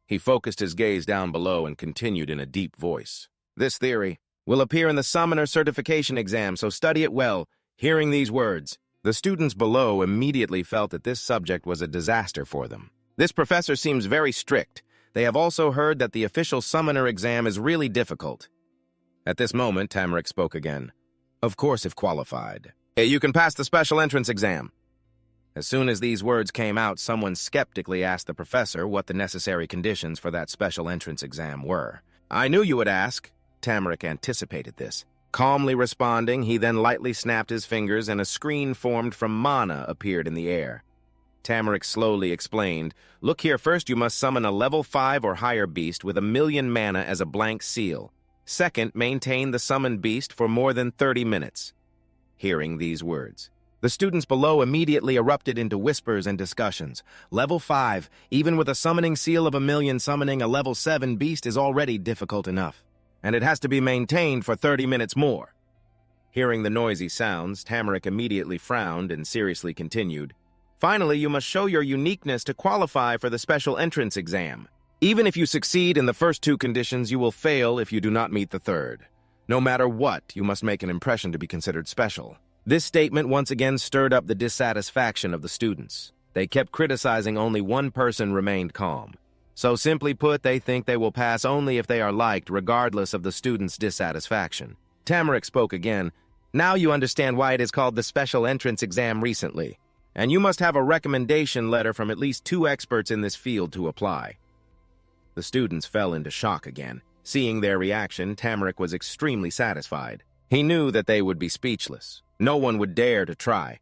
He focused his gaze down below and continued in a deep voice. "This theory will appear in the summoner certification exam, so study it well." Hearing these words, the students below immediately felt that this subject was a disaster for them. This professor seems very strict. They have also heard that the official summoner exam is really difficult. At this moment, Tamarick spoke again. "Of course, if qualified. You can pass the special entrance exam." As soon as these words came out, someone skeptically asked the professor what the necessary conditions for that special entrance exam were. "I knew you would ask." Tamarick anticipated this. Calmly responding, he then lightly snapped his fingers and a screen formed from mana appeared in the air. Tamarick slowly explained, "Look here, first you must summon a level 5 or higher beast with 1,000,000 mana as a blank seal. Second, maintain the summoned beast for more than 30 minutes. Hearing these words, the students below immediately erupted into whispers and discussions. Level 5, even with a summoning seal of 1,000,000, summoning a level 7 beast is already difficult enough, and it has to be maintained for 30 minutes more. Hearing the noisy sounds, Tamarick immediately frowned and seriously continued. Finally, you must show your uniqueness to qualify for the special entrance exam. Even if you succeed in the first 2 conditions, you will fail if you do not meet the third. No matter what, you must make an impression to be considered special." This statement once again stirred up the dissatisfaction of the students. They kept criticizing, only one person remained calm. So simply put, they think they will pass only if they are liked, regardless of the students' dissatisfaction. Tamarick spoke again. "Now you understand why it is called the special entrance exam recently. And you must have a recommendation letter from at least 2 experts in this field to apply." The students fell into shock again. Seeing their reaction, Tamarick was extremely satisfied. He knew that they would be speechless. No one would dare to try.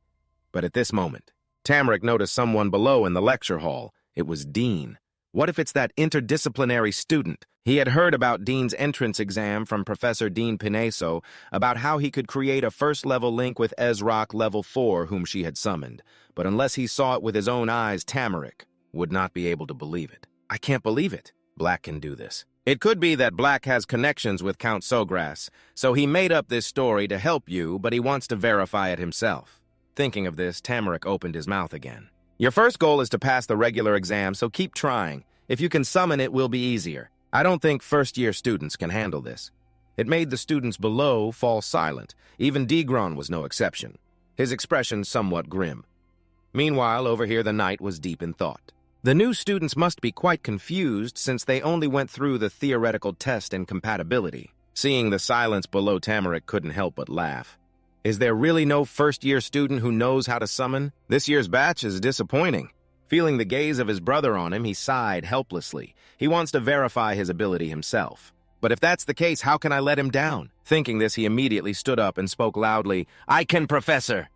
But at this moment, Tamarick noticed someone below in the lecture hall. It was Dean. What if it's that interdisciplinary student? He had heard about Dean's entrance exam from Professor Dean Pineso, about how he could create a first-level link with Ezrock level 4, whom she had summoned. But unless he saw it with his own eyes, Tamarick would not be able to believe it. "I can't believe it. Black can do this." It could be that Black has connections with Count Sogras, so he made up this story to help you, but he wants to verify it himself. Thinking of this, Tamarick opened his mouth again. "Your first goal is to pass the regular exam, so keep trying. If you can summon it, will be easier. I don't think first-year students can handle this." It made the students below fall silent. Even Digron was no exception, his expression somewhat grim. Meanwhile, over here the knight was deep in thought. The new students must be quite confused since they only went through the theoretical test and compatibility. Seeing the silence below, Tamarick couldn't help but laugh. Is there really no first-year student who knows how to summon? This year's batch is disappointing. Feeling the gaze of his brother on him, he sighed helplessly. He wants to verify his ability himself. But if that's the case, how can I let him down? Thinking this, he immediately stood up and spoke loudly, "I can, Professor!"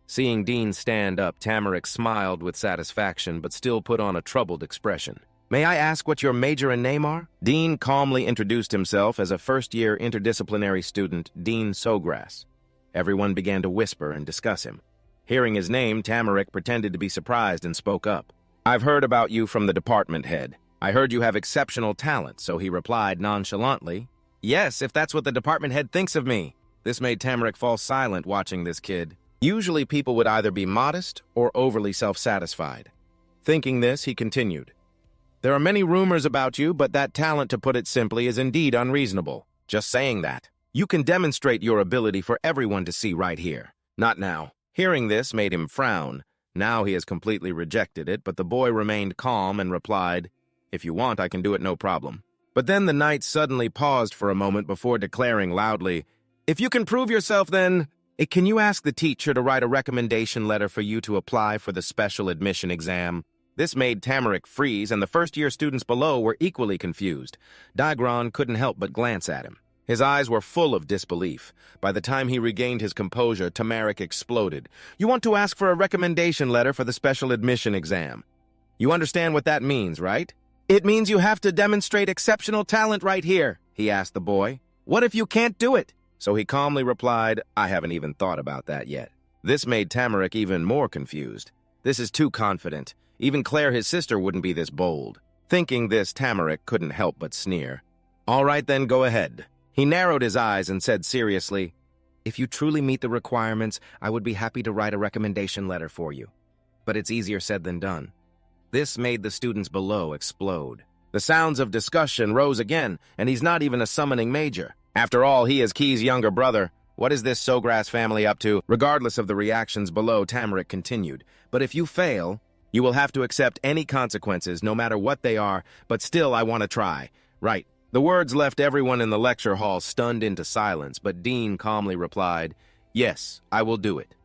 Seeing Dean stand up, Tamarick smiled with satisfaction, but still put on a troubled expression. "May I ask what your major and name are?" Dean calmly introduced himself as a first-year interdisciplinary student, Dean Sogras. Everyone began to whisper and discuss him. Hearing his name, Tamarick pretended to be surprised and spoke up. "I've heard about you from the department head. I heard you have exceptional talent," so he replied nonchalantly, "Yes, if that's what the department head thinks of me." This made Tamarick fall silent watching this kid. Usually people would either be modest or overly self-satisfied. Thinking this, he continued. There are many rumors about you, but that talent, to put it simply, is indeed unreasonable. Just saying that. You can demonstrate your ability for everyone to see right here. Not now. Hearing this made him frown. Now he has completely rejected it, but the boy remained calm and replied, If you want, I can do it, no problem. But then the knight suddenly paused for a moment before declaring loudly, If you can prove yourself, then... Can you ask the teacher to write a recommendation letter for you to apply for the special admission exam? This made Taming freeze, and the first-year students below were equally confused. Daigron couldn't help but glance at him. His eyes were full of disbelief. By the time he regained his composure, Taming exploded. You want to ask for a recommendation letter for the special admission exam. You understand what that means, right? It means you have to demonstrate exceptional talent right here, he asked the boy. What if you can't do it? So he calmly replied, I haven't even thought about that yet. This made Taming even more confused. This is too confident. Even Claire, his sister, wouldn't be this bold. Thinking this, Taming couldn't help but sneer. All right, then, go ahead. He narrowed his eyes and said seriously, If you truly meet the requirements, I would be happy to write a recommendation letter for you. But it's easier said than done. This made the students below explode. The sounds of discussion rose again, and he's not even a summoning major. After all, he is Key's younger brother. What is this Sogras family up to? Regardless of the reactions below, Taming continued. But if you fail, you will have to accept any consequences, no matter what they are, but still I want to try. Right. The words left everyone in the lecture hall stunned into silence, but Dean calmly replied, Yes, I will do it.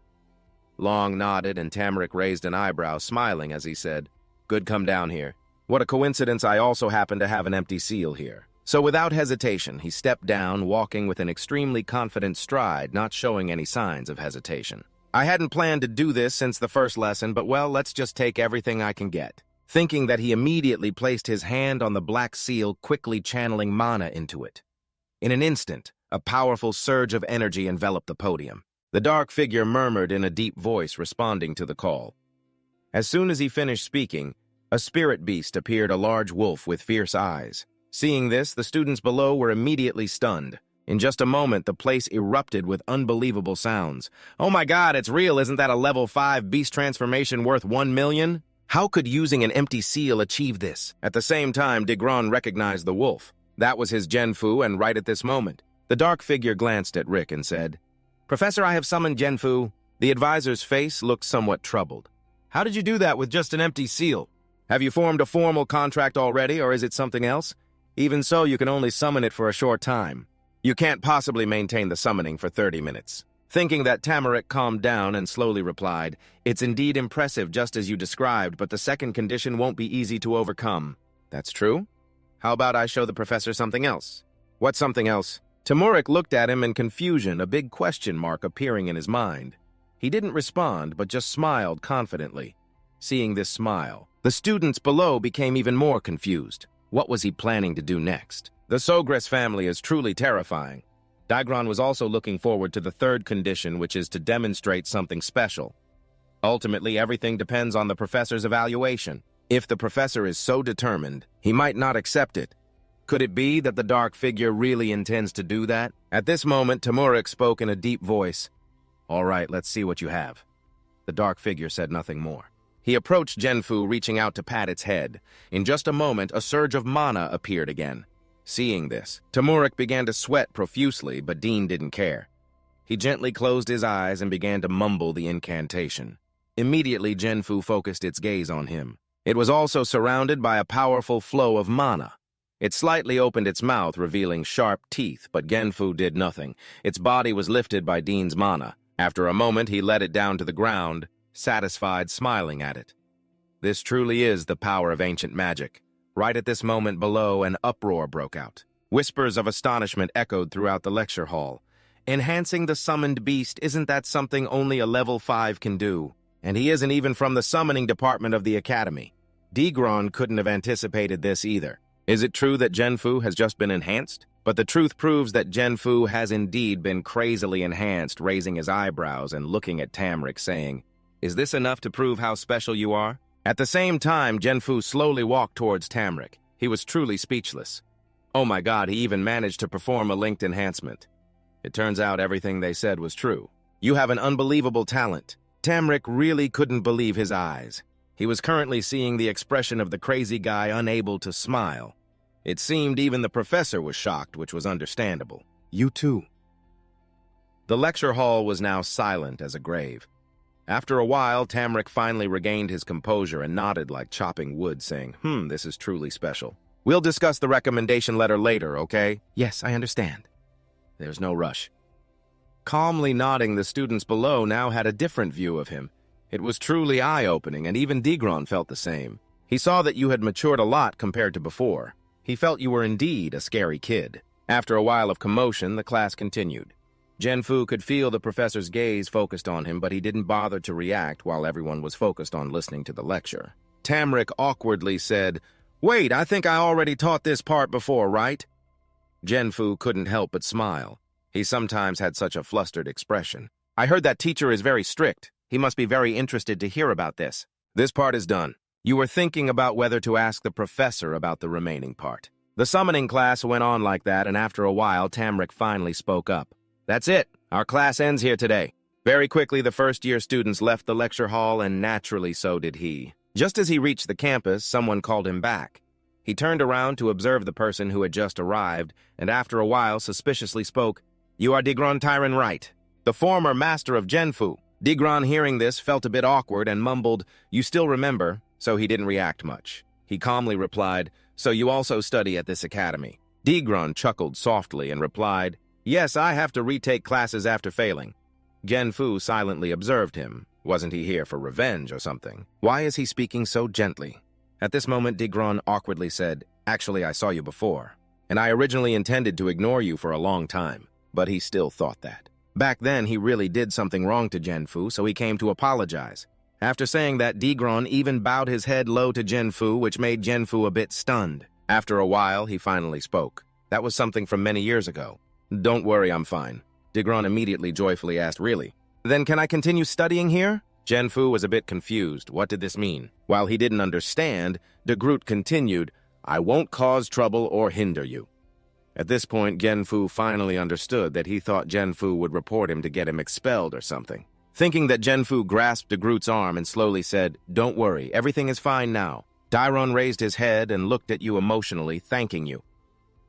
Long nodded, and Taming raised an eyebrow, smiling as he said, Good, come down here. What a coincidence, I also happen to have an empty seal here. So without hesitation, he stepped down, walking with an extremely confident stride, not showing any signs of hesitation. I hadn't planned to do this since the first lesson, but well, let's just take everything I can get. Thinking that, he immediately placed his hand on the black seal, quickly channeling mana into it. In an instant, a powerful surge of energy enveloped the podium. The dark figure murmured in a deep voice, responding to the call. As soon as he finished speaking, a spirit beast appeared, a large wolf with fierce eyes. Seeing this, the students below were immediately stunned. In just a moment, the place erupted with unbelievable sounds. Oh my god, it's real! Isn't that a level 5 beast transformation worth 1 million? How could using an empty seal achieve this? At the same time, Daigron recognized the wolf. That was his Genfu, and right at this moment, the dark figure glanced at Rick and said, Professor, I have summoned Genfu. The advisor's face looked somewhat troubled. How did you do that with just an empty seal? Have you formed a formal contract already, or is it something else? Even so, you can only summon it for a short time. You can't possibly maintain the summoning for 30 minutes. Thinking that, Taming calmed down and slowly replied, It's indeed impressive just as you described, but the second condition won't be easy to overcome. That's true? How about I show the professor something else? What something else? Taming looked at him in confusion, a big question mark appearing in his mind. He didn't respond, but just smiled confidently. Seeing this smile, the students below became even more confused. What was he planning to do next? The Sogras family is truly terrifying. Daigron was also looking forward to the third condition, which is to demonstrate something special. Ultimately, everything depends on the professor's evaluation. If the professor is so determined, he might not accept it. Could it be that the dark figure really intends to do that? At this moment, Taming spoke in a deep voice. All right, let's see what you have. The dark figure said nothing more. He approached Genfu, reaching out to pat its head. In just a moment, a surge of mana appeared again. Seeing this, Taming began to sweat profusely, but Dean didn't care. He gently closed his eyes and began to mumble the incantation. Immediately, Genfu focused its gaze on him. It was also surrounded by a powerful flow of mana. It slightly opened its mouth, revealing sharp teeth, but Genfu did nothing. Its body was lifted by Dean's mana. After a moment, he let it down to the ground, satisfied, smiling at it. This truly is the power of ancient magic. Right at this moment below, an uproar broke out. Whispers of astonishment echoed throughout the lecture hall. Enhancing the summoned beast, isn't that something only a level 5 can do? And he isn't even from the summoning department of the academy. Daigron couldn't have anticipated this either. Is it true that Genfu has just been enhanced? But the truth proves that Genfu has indeed been crazily enhanced, raising his eyebrows and looking at Taming, saying, Is this enough to prove how special you are? At the same time, Genfu slowly walked towards Taming. He was truly speechless. Oh my god, he even managed to perform a linked enhancement. It turns out everything they said was true. You have an unbelievable talent. Tamrick really couldn't believe his eyes. He was currently seeing the expression of the crazy guy unable to smile. It seemed even the professor was shocked, which was understandable. You too. The lecture hall was now silent as a grave. After a while, Tamrick finally regained his composure and nodded like chopping wood, saying, this is truly special. We'll discuss the recommendation letter later, okay? Yes, I understand. There's no rush. Calmly nodding, the students below now had a different view of him. It was truly eye-opening, and even Digron felt the same. He saw that you had matured a lot compared to before. He felt you were indeed a scary kid. After a while of commotion, the class continued. Genfu could feel the professor's gaze focused on him, but he didn't bother to react while everyone was focused on listening to the lecture. Tamrick awkwardly said, "Wait, I think I already taught this part before, right?" Genfu couldn't help but smile. He sometimes had such a flustered expression. "I heard that teacher is very strict. He must be very interested to hear about this. This part is done. You were thinking about whether to ask the professor about the remaining part." The summoning class went on like that, and after a while, Tamrick finally spoke up. "That's it. Our class ends here today." Very quickly, the first-year students left the lecture hall, and naturally so did he. Just as he reached the campus, someone called him back. He turned around to observe the person who had just arrived, and after a while suspiciously spoke, "You are Digron Tyron, right? The former master of Genfu." Digron, hearing this, felt a bit awkward and mumbled, "You still remember," so he didn't react much. He calmly replied, "So you also study at this academy?" Digron chuckled softly and replied, "Yes, I have to retake classes after failing." Genfu silently observed him. Wasn't he here for revenge or something? Why is he speaking so gently? At this moment, Digron awkwardly said, "Actually, I saw you before, and I originally intended to ignore you for a long time," but he still thought that. Back then, he really did something wrong to Genfu, so he came to apologize. After saying that, Digron even bowed his head low to Genfu, which made Genfu a bit stunned. After a while, he finally spoke. "That was something from many years ago." "Don't worry, I'm fine." Digron immediately joyfully asked, "Really? Then can I continue studying here?" Genfu was a bit confused. What did this mean? While he didn't understand, De Groot continued, "I won't cause trouble or hinder you." At this point, Genfu finally understood that he thought Genfu would report him to get him expelled or something. Thinking that Genfu grasped De Groot's arm and slowly said, "Don't worry, everything is fine now." Dairon raised his head and looked at you emotionally, thanking you.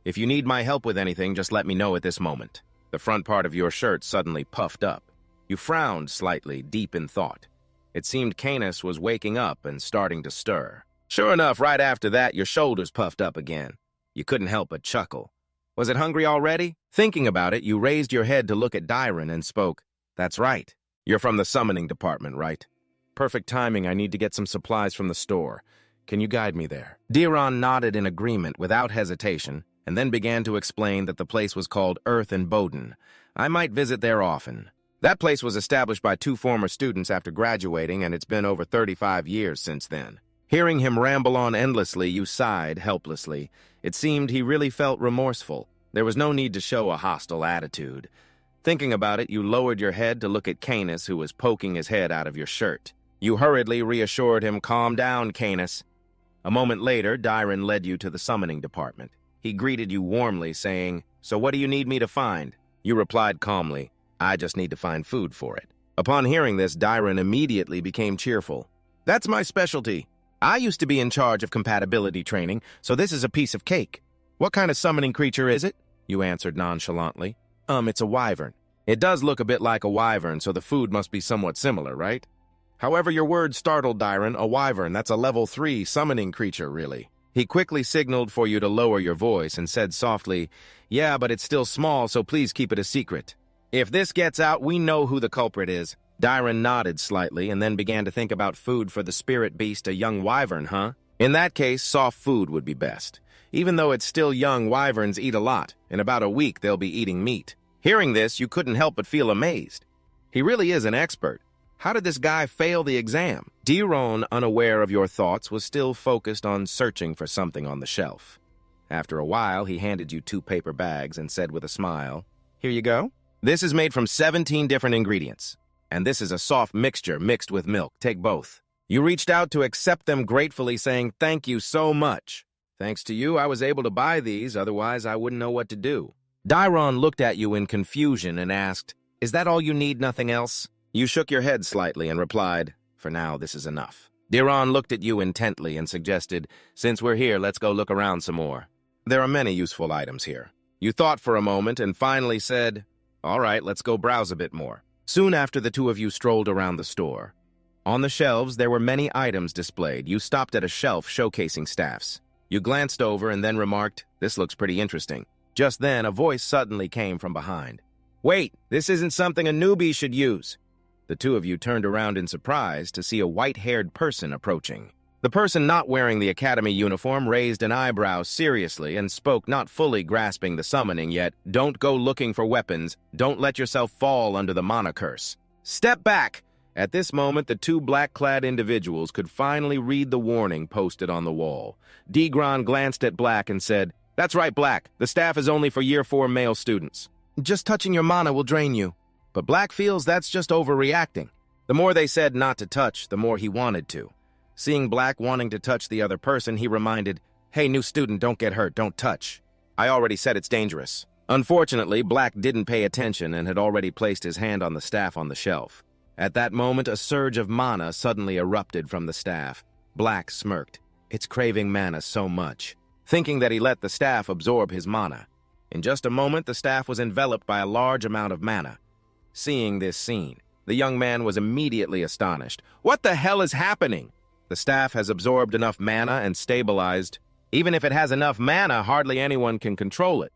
"If you need my help with anything, just let me know at this moment." The front part of your shirt suddenly puffed up. You frowned slightly, deep in thought. It seemed Kanis was waking up and starting to stir. Sure enough, right after that, your shoulders puffed up again. You couldn't help but chuckle. Was it hungry already? Thinking about it, you raised your head to look at Dairon and spoke, "That's right. You're from the summoning department, right? Perfect timing. I need to get some supplies from the store. Can you guide me there?" Dairon nodded in agreement without hesitation, and then began to explain that the place was called Earth and Boden. "I might visit there often. That place was established by 2 former students after graduating, and it's been over 35 years since then." Hearing him ramble on endlessly, you sighed helplessly. It seemed he really felt remorseful. There was no need to show a hostile attitude. Thinking about it, you lowered your head to look at Kanis, who was poking his head out of your shirt. You hurriedly reassured him, "Calm down, Kanis." A moment later, Dairon led you to the summoning department. He greeted you warmly, saying, "So what do you need me to find?" You replied calmly, "I just need to find food for it." Upon hearing this, Dairon immediately became cheerful. "That's my specialty. I used to be in charge of compatibility training, so this is a piece of cake. What kind of summoning creature is it?" You answered nonchalantly. It's a wyvern. It does look a bit like a wyvern, so the food must be somewhat similar, right?" However, your words startled Dairon. "A wyvern, that's a level 3 summoning creature, really." He quickly signaled for you to lower your voice and said softly, "Yeah, but it's still small, so please keep it a secret. If this gets out, we know who the culprit is." Dairon nodded slightly and then began to think about food for the spirit beast, a young wyvern, huh? In that case, soft food would be best. Even though it's still young, wyverns eat a lot. In about a week, they'll be eating meat. Hearing this, you couldn't help but feel amazed. He really is an expert. How did this guy fail the exam? Dairon, unaware of your thoughts, was still focused on searching for something on the shelf. After a while, he handed you 2 paper bags and said with a smile, "Here you go. This is made from 17 different ingredients. And this is a soft mixture mixed with milk. Take both." You reached out to accept them gratefully, saying, "Thank you so much. Thanks to you, I was able to buy these, otherwise I wouldn't know what to do." Dairon looked at you in confusion and asked, Is that all you need, nothing else? You shook your head slightly and replied, for now, this is enough. Diran looked at you intently and suggested, since we're here, let's go look around some more. There are many useful items here. You thought for a moment and finally said, all right, let's go browse a bit more. Soon after, the two of you strolled around the store. On the shelves, there were many items displayed. You stopped at a shelf showcasing staffs. You glanced over and then remarked, this looks pretty interesting. Just then, a voice suddenly came from behind. Wait, this isn't something a newbie should use. The two of you turned around in surprise to see a white-haired person approaching. The person not wearing the academy uniform raised an eyebrow seriously and spoke, not fully grasping the summoning yet. Don't go looking for weapons. Don't let yourself fall under the mana curse. Step back! At this moment, the two black-clad individuals could finally read the warning posted on the wall. Degron glanced at Black and said, That's right, Black. The staff is only for Year 4 male students. Just touching your mana will drain you. But Black feels that's just overreacting. The more they said not to touch, the more he wanted to. Seeing Black wanting to touch the other person, he reminded, Hey, new student, don't get hurt, don't touch. I already said it's dangerous. Unfortunately, Black didn't pay attention and had already placed his hand on the staff on the shelf. At that moment, a surge of mana suddenly erupted from the staff. Black smirked. It's craving mana so much, thinking that he let the staff absorb his mana. In just a moment, the staff was enveloped by a large amount of mana. Seeing this scene, the young man was immediately astonished. What the hell is happening? The staff has absorbed enough mana and stabilized. Even if it has enough mana, hardly anyone can control it.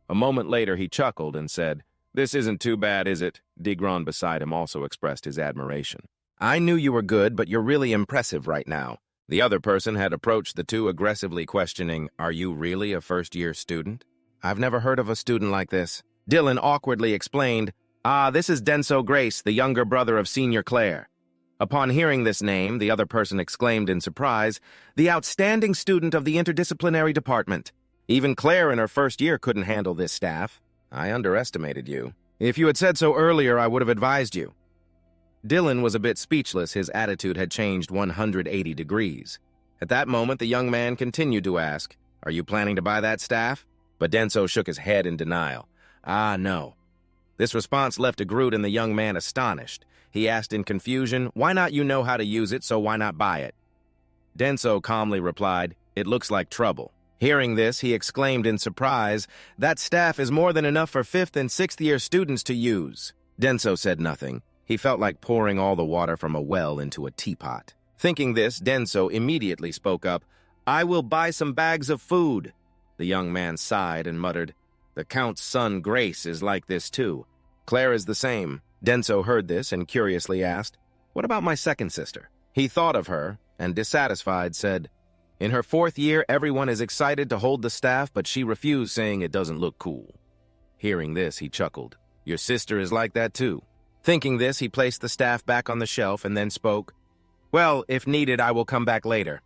A moment later, he chuckled and said, This isn't too bad, is it? Degron beside him also expressed his admiration. I knew you were good, but you're really impressive right now. The other person had approached the two aggressively questioning, Are you really a first-year student? I've never heard of a student like this. Dylan awkwardly explained, this is Denso Grace, the younger brother of Senior Claire. Upon hearing this name, the other person exclaimed in surprise, The outstanding student of the interdisciplinary department. Even Claire in her first year couldn't handle this staff. I underestimated you. If you had said so earlier, I would have advised you. Dylan was a bit speechless. His attitude had changed 180 degrees. At that moment, the young man continued to ask, Are you planning to buy that staff? But Denso shook his head in denial. No. This response left a Groot and the young man astonished. He asked in confusion, Why not? You know how to use it, so why not buy it? Denso calmly replied, It looks like trouble. Hearing this, he exclaimed in surprise, That staff is more than enough for 5th and 6th year students to use. Denso said nothing. He felt like pouring all the water from a well into a teapot. Thinking this, Denso immediately spoke up, I will buy some bags of food. The young man sighed and muttered, The Count's son Grace is like this too. Claire is the same. Denso heard this and curiously asked, What about my second sister? He thought of her and, dissatisfied, said, In her 4th year, everyone is excited to hold the staff, but she refused, saying it doesn't look cool. Hearing this, he chuckled. Your sister is like that too. Thinking this, he placed the staff back on the shelf and then spoke, Well, if needed, I will come back later.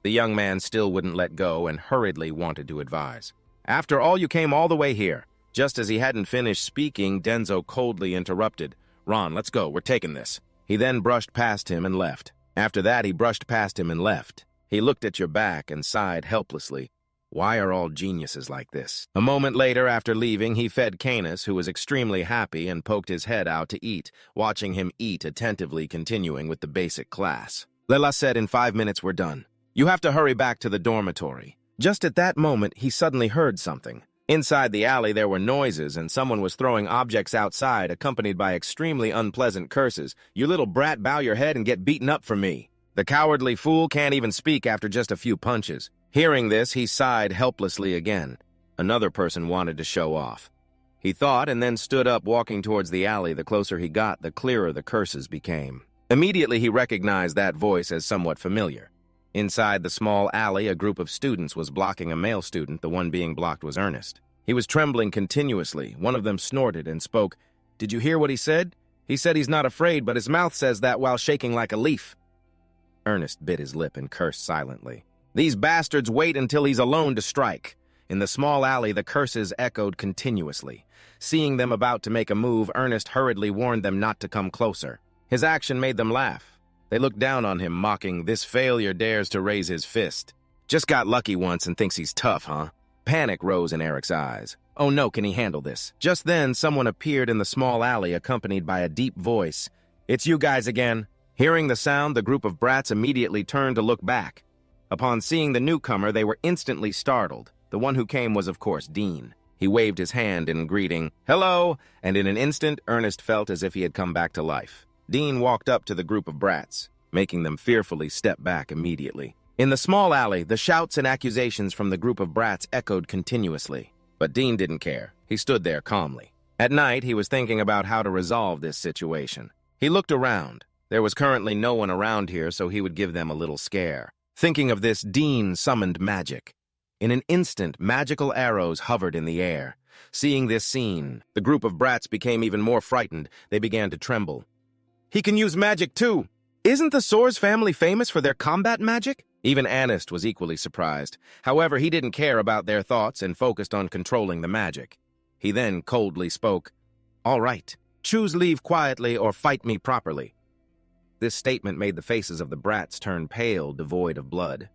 The young man still wouldn't let go and hurriedly wanted to advise. After all, you came all the way here. Just as he hadn't finished speaking, Denso coldly interrupted. Ron, let's go, we're taking this. He then brushed past him and left. After that, he brushed past him and left. He looked at your back and sighed helplessly. Why are all geniuses like this? A moment later, after leaving, he fed Kanis, who was extremely happy, and poked his head out to eat, watching him eat attentively, continuing with the basic class. Lela said in 5 minutes we're done. You have to hurry back to the dormitory. Just at that moment, he suddenly heard something. Inside the alley, there were noises, and someone was throwing objects outside, accompanied by extremely unpleasant curses. You little brat, bow your head and get beaten up for me. The cowardly fool can't even speak after just a few punches. Hearing this, he sighed helplessly again. Another person wanted to show off. He thought and then stood up, walking towards the alley. The closer he got, the clearer the curses became. Immediately, he recognized that voice as somewhat familiar. Inside the small alley, a group of students was blocking a male student. The one being blocked was Ernest. He was trembling continuously. One of them snorted and spoke. Did you hear what he said? He said he's not afraid, but his mouth says that while shaking like a leaf. Ernest bit his lip and cursed silently. These bastards wait until he's alone to strike. In the small alley, the curses echoed continuously. Seeing them about to make a move, Ernest hurriedly warned them not to come closer. His action made them laugh. They looked down on him, mocking, This failure dares to raise his fist. Just got lucky once and thinks he's tough, huh? Panic rose in Eric's eyes. Oh no, can he handle this? Just then, someone appeared in the small alley accompanied by a deep voice. It's you guys again. Hearing the sound, the group of brats immediately turned to look back. Upon seeing the newcomer, they were instantly startled. The one who came was, of course, Dean. He waved his hand in greeting, "Hello!" and in an instant, Ernest felt as if he had come back to life. Dean walked up to the group of brats, making them fearfully step back immediately. In the small alley, the shouts and accusations from the group of brats echoed continuously. But Dean didn't care. He stood there calmly. At night, he was thinking about how to resolve this situation. He looked around. There was currently no one around here, so he would give them a little scare. Thinking of this, Dean summoned magic. In an instant, magical arrows hovered in the air. Seeing this scene, the group of brats became even more frightened. They began to tremble. He can use magic too! Isn't the Soares family famous for their combat magic? Even Ernest was equally surprised. However, he didn't care about their thoughts and focused on controlling the magic. He then coldly spoke, "All right, choose leave quietly or fight me properly." This statement made the faces of the brats turn pale, devoid of blood.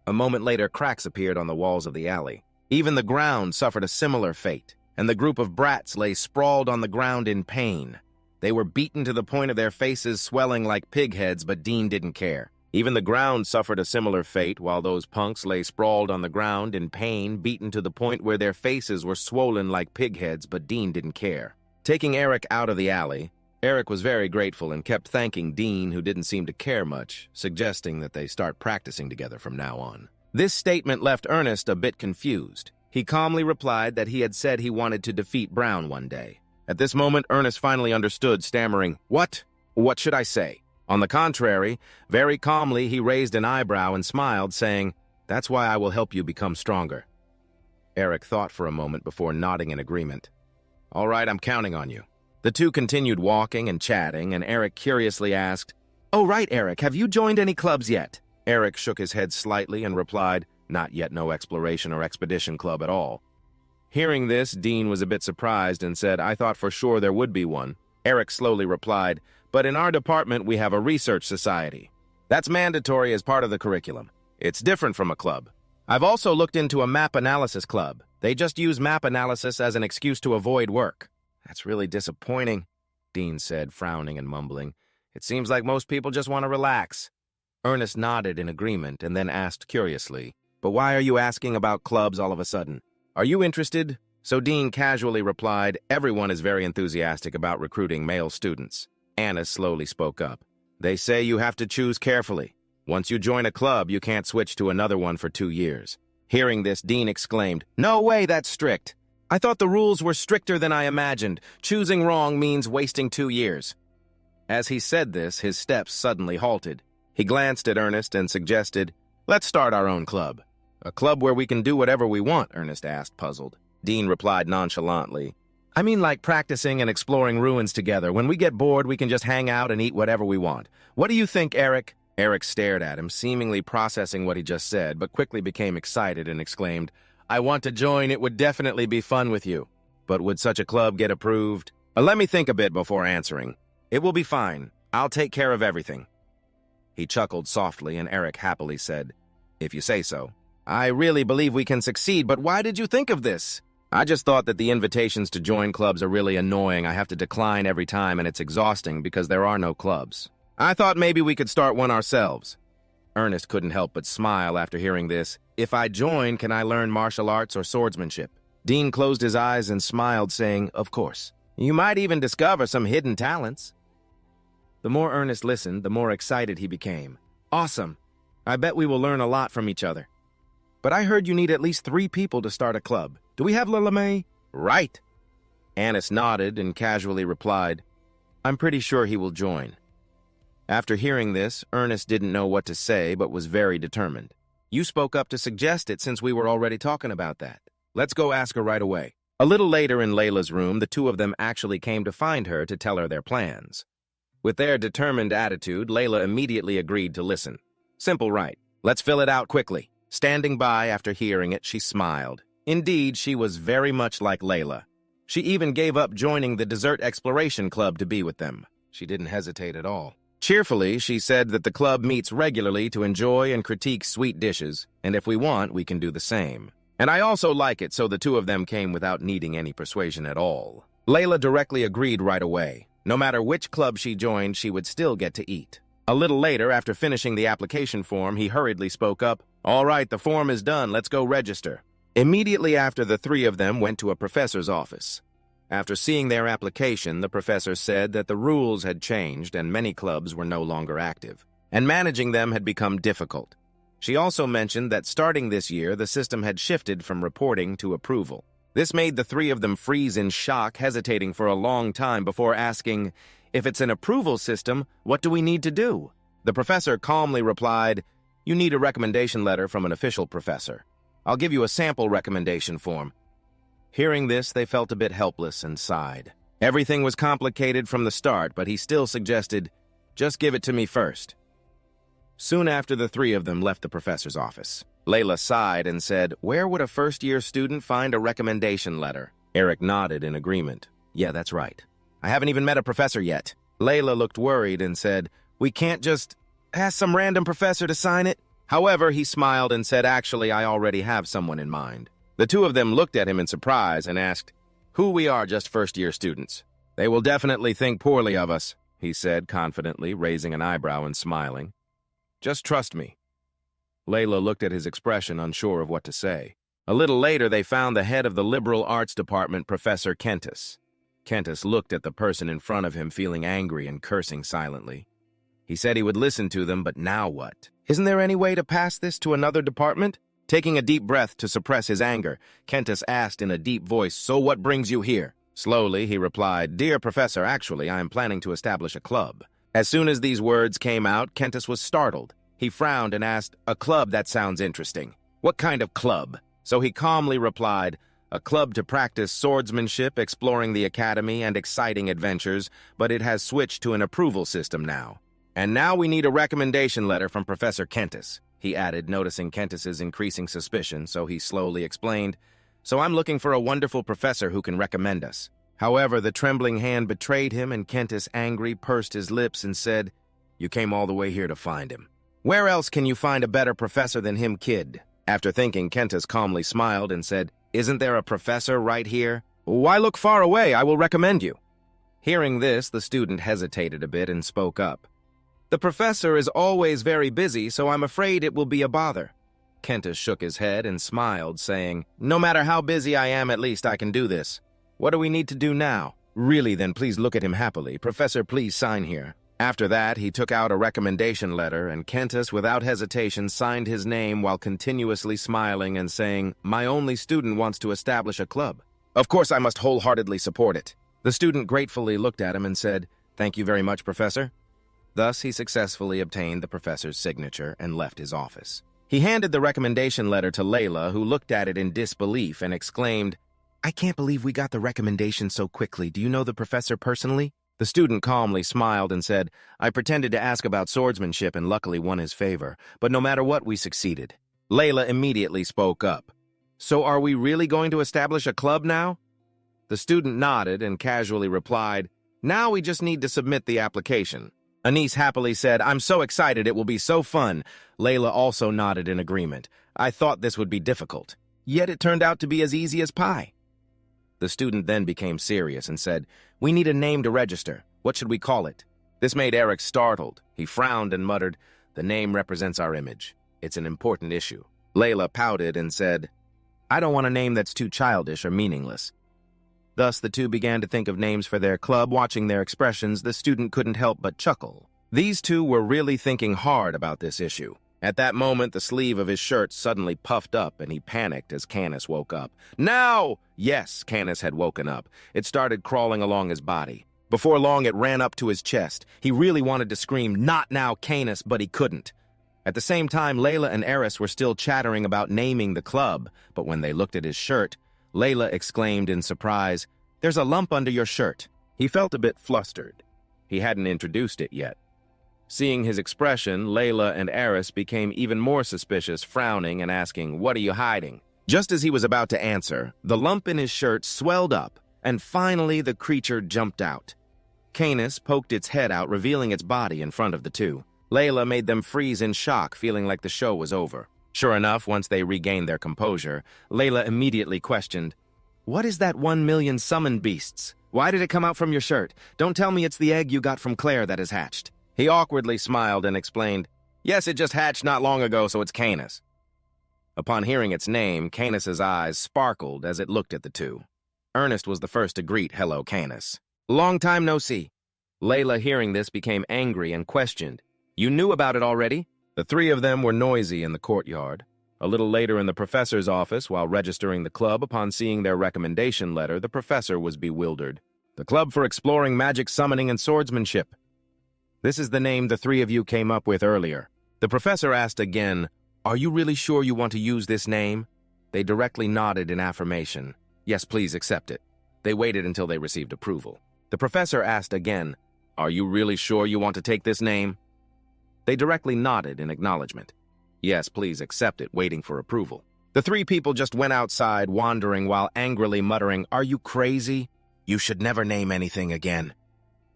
A moment later, cracks appeared on the walls of the alley. Even the ground suffered a similar fate, and the group of brats lay sprawled on the ground in pain. They were beaten to the point of their faces swelling like pig heads, but Dean didn't care. Even the ground suffered a similar fate, while those punks lay sprawled on the ground in pain, beaten to the point where their faces were swollen like pig heads, but Dean didn't care. Taking Eric out of the alley, Eric was very grateful and kept thanking Dean, who didn't seem to care much, suggesting that they start practicing together from now on. This statement left Ernest a bit confused. He calmly replied that he had said he wanted to defeat Brown one day. At this moment, Ernest finally understood, stammering, "What? What should I say?" On the contrary, very calmly he raised an eyebrow and smiled, saying, "That's why I will help you become stronger." Eric thought for a moment before nodding in agreement. "All right, I'm counting on you." The two continued walking and chatting, and Eric curiously asked, "Oh right, Eric, have you joined any clubs yet?" Eric shook his head slightly and replied, "Not yet, no exploration or expedition club at all." Hearing this, Dean was a bit surprised and said, "I thought for sure there would be one." Eric slowly replied, "But in our department we have a research society. That's mandatory as part of the curriculum. It's different from a club. I've also looked into a map analysis club. They just use map analysis as an excuse to avoid work." "That's really disappointing," Dean said, frowning and mumbling. "It seems like most people just want to relax." Ernest nodded in agreement and then asked curiously, "But why are you asking about clubs all of a sudden? Are you interested?" So Dean casually replied, "Everyone is very enthusiastic about recruiting male students." Anna slowly spoke up. "They say you have to choose carefully. Once you join a club, you can't switch to another one for 2 years. Hearing this, Dean exclaimed, "No way, that's strict. I thought the rules were stricter than I imagined. Choosing wrong means wasting 2 years. As he said this, his steps suddenly halted. He glanced at Ernest and suggested, "Let's start our own club." "A club where we can do whatever we want?" Ernest asked, puzzled. Dean replied nonchalantly, "I mean like practicing and exploring ruins together. When we get bored, we can just hang out and eat whatever we want. What do you think, Eric?" Eric stared at him, seemingly processing what he just said, but quickly became excited and exclaimed, "I want to join. It would definitely be fun with you." "But would such a club get approved?" Let me think a bit before answering." "It will be fine. I'll take care of everything." He chuckled softly, and Eric happily said, "If you say so." "I really believe we can succeed, but why did you think of this?" "I just thought that the invitations to join clubs are really annoying. I have to decline every time, and it's exhausting because there are no clubs. I thought maybe we could start one ourselves." Ernest couldn't help but smile after hearing this. "If I join, can I learn martial arts or swordsmanship?" Dean closed his eyes and smiled, saying, "Of course. You might even discover some hidden talents." The more Ernest listened, the more excited he became. "Awesome. I bet we will learn a lot from each other. But I heard you need at least 3 people to start a club. Do we have Lilame?" "Right." Ernest nodded and casually replied, "I'm pretty sure he will join." After hearing this, Ernest didn't know what to say, but was very determined. "You spoke up to suggest it since we were already talking about that. Let's go ask her right away." A little later in Layla's room, the two of them actually came to find her to tell her their plans. With their determined attitude, Layla immediately agreed to listen. Simple, right? Let's fill it out quickly. Standing by after hearing it, she smiled. Indeed, she was very much like Layla. She even gave up joining the Dessert Exploration Club to be with them. She didn't hesitate at all. Cheerfully, she said that the club meets regularly to enjoy and critique sweet dishes, and if we want, we can do the same. And I also like it, so the two of them came without needing any persuasion at all. Layla directly agreed right away. No matter which club she joined, she would still get to eat. A little later, after finishing the application form, he hurriedly spoke up, "All right, the form is done, let's go register." Immediately after, the three of them went to a professor's office. After seeing their application, the professor said that the rules had changed and many clubs were no longer active, and managing them had become difficult. She also mentioned that starting this year, the system had shifted from reporting to approval. This made the three of them freeze in shock, hesitating for a long time before asking, "If it's an approval system, what do we need to do?" The professor calmly replied, "You need a recommendation letter from an official professor. I'll give you a sample recommendation form." Hearing this, they felt a bit helpless and sighed. Everything was complicated from the start, but he still suggested, "Just give it to me first." Soon after, the three of them left the professor's office. Layla sighed and said, "Where would a first-year student find a recommendation letter?" Eric nodded in agreement. "Yeah, that's right. I haven't even met a professor yet." Layla looked worried and said, "We can't just ask some random professor to sign it?" However, he smiled and said, "Actually, I already have someone in mind." The two of them looked at him in surprise and asked, "Who we are, just first-year students. They will definitely think poorly of us," he said confidently, raising an eyebrow and smiling. "Just trust me." Layla looked at his expression, unsure of what to say. A little later, they found the head of the liberal arts department, Professor Kanis. Kanis looked at the person in front of him, feeling angry and cursing silently. He said he would listen to them, but now what? "Isn't there any way to pass this to another department?" Taking a deep breath to suppress his anger, Kanis asked in a deep voice, "So what brings you here?" Slowly, he replied, "Dear Professor, actually, I am planning to establish a club." As soon as these words came out, Kanis was startled. He frowned and asked, "A club? That sounds interesting. What kind of club?" So he calmly replied, "A club to practice swordsmanship, exploring the academy, and exciting adventures, but it has switched to an approval system now. And now we need a recommendation letter from Professor Kanis," he added, noticing Kanis's increasing suspicion, so he slowly explained, "So I'm looking for a wonderful professor who can recommend us." However, the trembling hand betrayed him, and Kanis, angry, pursed his lips and said, "You came all the way here to find him. Where else can you find a better professor than him, kid?" After thinking, Kanis calmly smiled and said, "Isn't there a professor right here? Why look far away? I will recommend you." Hearing this, the student hesitated a bit and spoke up. "The professor is always very busy, so I'm afraid it will be a bother." Kanis shook his head and smiled, saying, "No matter how busy I am, at least I can do this. What do we need to do now?" "Really, then please look at him happily. Professor, please sign here." After that, he took out a recommendation letter, and Kanis, without hesitation, signed his name while continuously smiling and saying, "My only student wants to establish a club. Of course, I must wholeheartedly support it." The student gratefully looked at him and said, "Thank you very much, Professor." Thus, he successfully obtained the professor's signature and left his office. He handed the recommendation letter to Layla, who looked at it in disbelief and exclaimed, "I can't believe we got the recommendation so quickly. Do you know the professor personally?" The student calmly smiled and said, "I pretended to ask about swordsmanship and luckily won his favor, but no matter what, we succeeded." Layla immediately spoke up. "So are we really going to establish a club now?" The student nodded and casually replied, "Now we just need to submit the application." Anis happily said, "I'm so excited, it will be so fun." Layla also nodded in agreement. "I thought this would be difficult, yet it turned out to be as easy as pie." The student then became serious and said, "We need a name to register. What should we call it?" This made Eric startled. He frowned and muttered, "The name represents our image. It's an important issue." Layla pouted and said, "I don't want a name that's too childish or meaningless." Thus, the two began to think of names for their club. Watching their expressions, the student couldn't help but chuckle. These two were really thinking hard about this issue. At that moment, the sleeve of his shirt suddenly puffed up, and he panicked as Kanis woke up. "Now!" Yes, Kanis had woken up. It started crawling along his body. Before long, it ran up to his chest. He really wanted to scream, "Not now, Kanis," but he couldn't. At the same time, Layla and Eris were still chattering about naming the club, but when they looked at his shirt, Layla exclaimed in surprise, "There's a lump under your shirt." He felt a bit flustered. He hadn't introduced it yet. Seeing his expression, Layla and Eris became even more suspicious, frowning and asking, "What are you hiding?" Just as he was about to answer, the lump in his shirt swelled up, and finally the creature jumped out. Kanis poked its head out, revealing its body in front of the two. Layla made them freeze in shock, feeling like the show was over. Sure enough, once they regained their composure, Layla immediately questioned, "What is that 1,000,000 summoned beasts? Why did it come out from your shirt? Don't tell me it's the egg you got from Claire that has hatched." He awkwardly smiled and explained, "Yes, it just hatched not long ago, so it's Kanis." Upon hearing its name, Kanis's eyes sparkled as it looked at the two. Ernest was the first to greet "Hello, Kanis." "Long time no see." Layla, hearing this, became angry and questioned, "You knew about it already?" The three of them were noisy in the courtyard. A little later in the professor's office, while registering the club, upon seeing their recommendation letter, the professor was bewildered. "The Club for Exploring Magic Summoning and Swordsmanship. This is the name the three of you came up with earlier." The professor asked again, "Are you really sure you want to use this name?" They directly nodded in affirmation. "Yes, please accept it." They waited until they received approval. The professor asked again, "Are you really sure you want to take this name?" They directly nodded in acknowledgement. "Yes, please accept it," waiting for approval. The three people just went outside, wandering while angrily muttering, "Are you crazy? You should never name anything again."